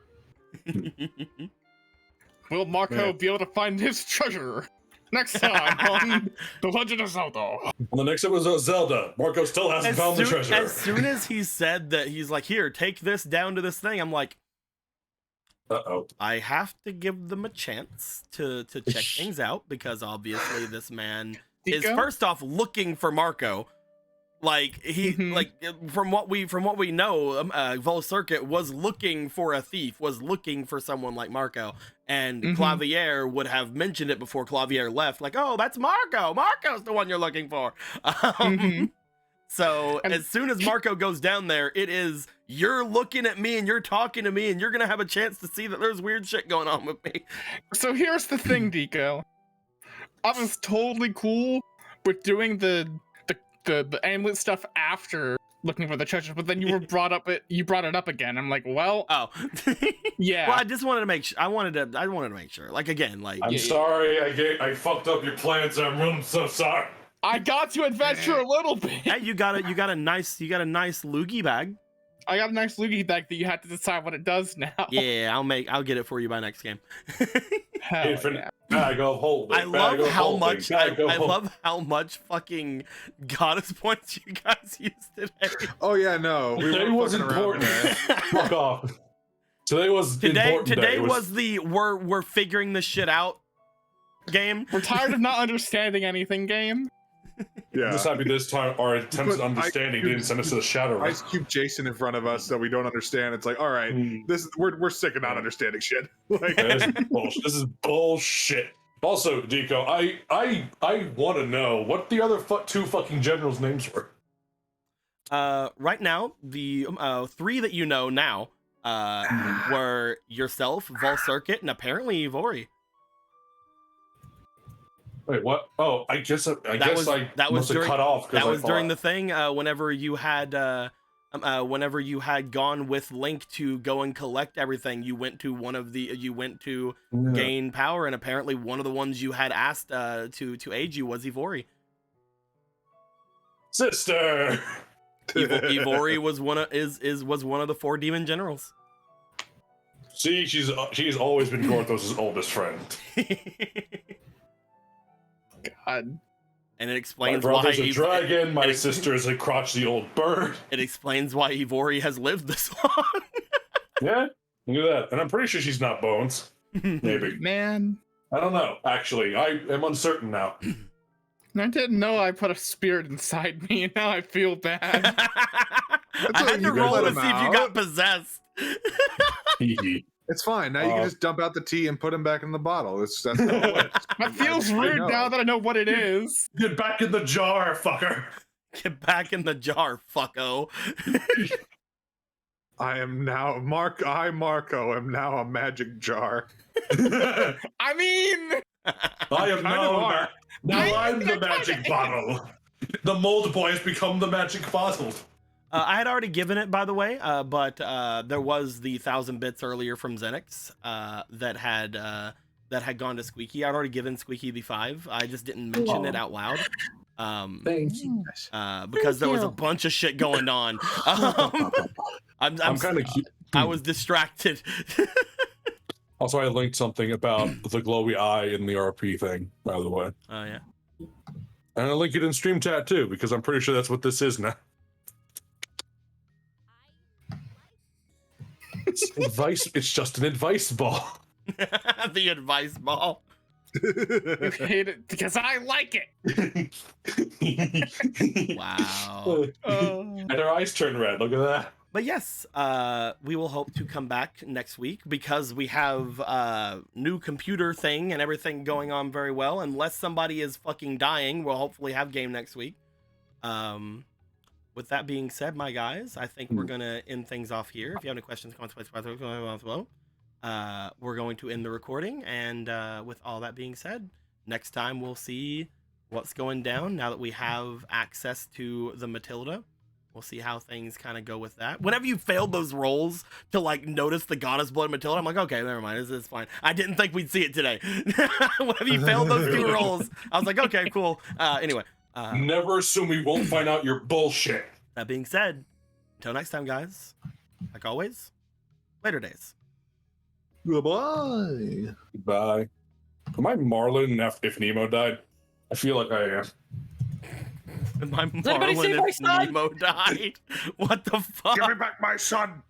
Will Marco be able to find his treasure? Next time on The Legend of Zelda. On the next episode of Zelda, Marco still hasn't found the treasure. As soon as he said that, he's like, "Here, take this down to this thing." I'm like, I have to give them a chance to check things out because obviously this man is first off looking for Marco. Like he like from what we know, Volsurga was looking for a thief, was looking for someone like Marco, and Clavier would have mentioned it before Clavier left. Like, oh, that's Marco. Marco's the one you're looking for. So as soon as Marco goes down there, it is you're looking at me and you're talking to me and you're gonna have a chance to see that there's weird shit going on with me. So here's the thing, Deco. I was totally cool with doing the amulet stuff after looking for the treasure, but then you brought it up again. I'm like, well, yeah. Well, I just wanted to make sure. I wanted to make sure. Like again, like I'm sorry, I fucked up your plans. I'm so sorry. I got to adventure a little bit. Hey, you got a nice loogie bag. I got a nice loogie bag that you have to decide what it does now. Yeah, I'll get it for you by next game. Infinite bag of holding. I love how much fucking goddess points you guys used today. Oh yeah, no. Today was important. Fuck off. Today was important. Today was the we're figuring this shit out game. We're tired of not understanding anything game. Yeah. I'm just happy this time our attempts at understanding didn't send us to the shadow. Ice Cube Jason in front of us that we don't understand. It's like, all right, we're sick of not understanding shit. Like, this is bullshit. Also, Deco, I want to know what the other two fucking generals' names were. Right now, the 3 that you know now were yourself, Volsurga, and apparently Ivori. Wait, what? Oh, I guess I must have cut off. That was during the thing. Whenever you had gone with Link to go and collect everything, you went to gain power, and apparently one of the ones you had asked to aid you was Ivori. Sister. Ivori was one of the 4 demon generals. See, she's always been Gorthos' oldest friend. God. And it My explains why brother's a dragon. My it- sister is a crotchety old bird. It explains why Ivori has lived this long. Yeah, look at that. And I'm pretty sure she's not Bones. Maybe. Man, I don't know. Actually, I am uncertain now. I didn't know I put a spirit inside me, and now I feel bad. I had to you roll let to him see if you got out. possessed. It's fine. Now you can just dump out the tea and put him back in the bottle. That's how it works. That feels I rude know. now that I know what it is. Get back in the jar, fucker. Get back in the jar, fucko. I am now Marco, am now a magic jar. I mean, I am now I'm the kinda magic am. bottle. The mold boy has become the magic bottle. I had already given it, by the way, but there was the 1,000 bits earlier from Xenix that had gone to Squeaky. I'd already given Squeaky the 5. I just didn't mention it out loud. Thank you. Because there was a bunch of shit going on. I'm kind of cute. I was distracted. Also, I linked something about the glowy eye in the RP thing, by the way. Oh, yeah. And I'll link it in stream chat too, because I'm pretty sure that's what this is now. It's advice. It's just an advice ball. The advice ball. you hate it because I like it. Wow. And her eyes turn red. Look at that. But yes, we will hope to come back next week because we have new computer thing and everything going on very well. Unless somebody is fucking dying, we'll hopefully have game next week. With that being said, my guys, I think we're gonna end things off here. If you have any questions, comments, we're going to end the recording. And with all that being said, next time we'll see what's going down now that we have access to the Matilda. We'll see how things kind of go with that. Whenever you failed those rolls to like notice the goddess blood Matilda, I'm like, okay, never mind, it's fine. I didn't think we'd see it today. Whenever you failed those 2 rolls, I was like, okay, cool. Anyway. Never assume we won't find out your bullshit. That being said, until next time, guys, like always, later days. Goodbye. Goodbye. Am I Marlin if Nemo died? I feel like I am. My anybody see Marlin my if son? Nemo died. What the fuck? Give me back my son.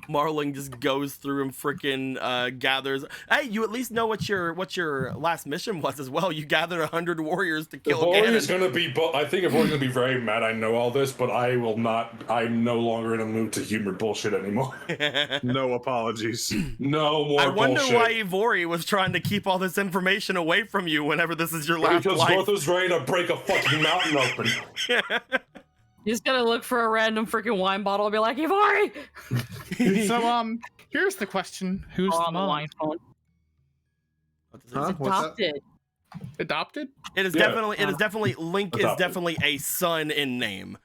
Marlin just goes through and freaking gathers. Hey, you at least know what your last mission was as well. You gathered 100 warriors to kill Ivori Ganon. is gonna be. I think Ivori's gonna be very mad. I know all this, but I will not. I'm no longer in a mood to humor bullshit anymore. No apologies. No more. I wonder bullshit. why Ivori was trying to keep all this information away from you whenever this is your last Because life. Gotha's ready to break a fucking mountain open. You just gotta look for a random freaking wine bottle and be like, Ivori! So, here's the question: Who's Oh, the on the mom? wine phone. Huh? It's What's that? adopted. Adopted? It is Yeah. definitely Link is Adopted. definitely a son in name.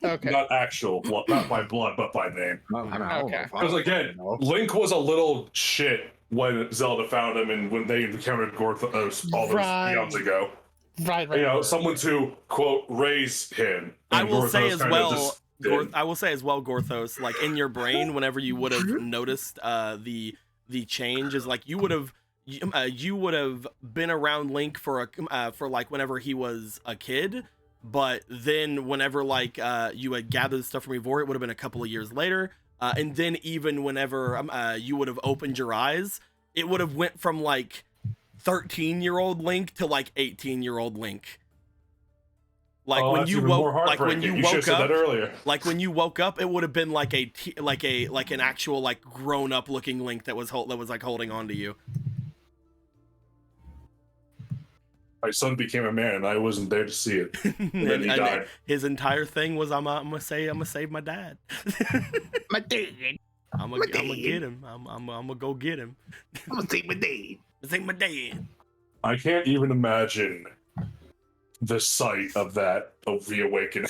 Okay. Not actual blood, not by blood, but by name. Okay. Because again, Link was a little shit when Zelda found him and when they encountered Gorthos all those Right. eons ago. Right. You know, someone to quote raise him. I And will say Gorthos as kinda well, just did. I will say as well, Gorthos, like in your brain, whenever you would have noticed the change, is like you would have been around Link for like whenever he was a kid, but then whenever like you had gathered stuff from Ivor, it would have been a couple of years later, and then even whenever you would have opened your eyes, it would have went from like 13-year-old Link to like 18-year-old Link. Like when that's you even more woke, like when you heartbreaking. should woke have said up, that earlier. like when you woke up, it would have been like like an actual like grown up looking Link that was like holding on to you. My son became a man, and I wasn't there to see it. And then he died. His entire thing was I'm gonna save my dad. My dad. I'm gonna get him. I'm gonna go get him. I'm gonna save my dad. Save my dad. I can't even imagine the sight of that of the awakening.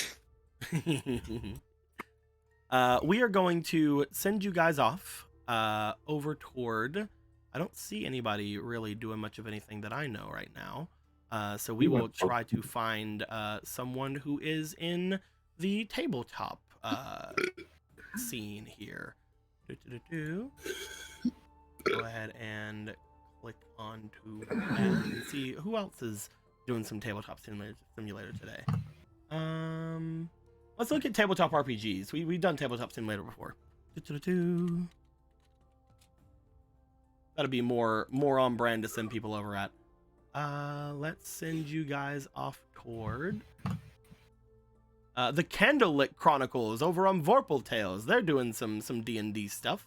We are going to send you guys off over toward. I don't see anybody really doing much of anything that I know right now. So we will try to find someone who is in the tabletop scene here. Go ahead and click onto that and see who else is doing some tabletop simulator today. Let's look at tabletop RPGs. We've done tabletop simulator before. That'll be more on brand to send people over at. Let's send you guys off toward the Candlelit Chronicles over on Vorpal Tales. They're doing some D&D stuff.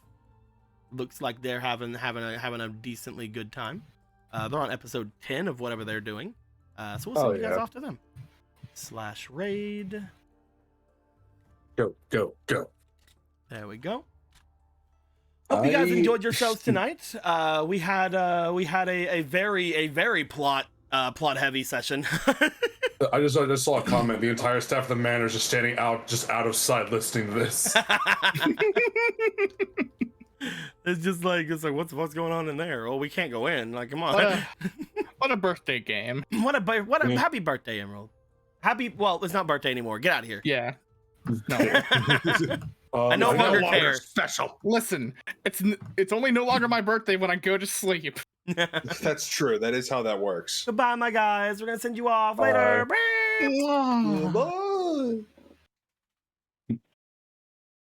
Looks like they're having a decently good time. They're on episode 10 of whatever they're doing. So we'll send you guys off to them. /raid. Go. There we go. Hope you guys enjoyed yourselves tonight. We had a very plot heavy session. I just saw a comment. The entire staff of the manor is just standing out of sight listening to this. It's like what's going on in there? Oh, we can't go in. Like, come on. What a birthday game. What a happy birthday, Emerald. Well, it's not birthday anymore. Get out of here. Yeah. No. I no longer care. Special. Listen, it's only no longer my birthday when I go to sleep. That's true. That is how that works. Goodbye, my guys. We're gonna send you off later. Bye.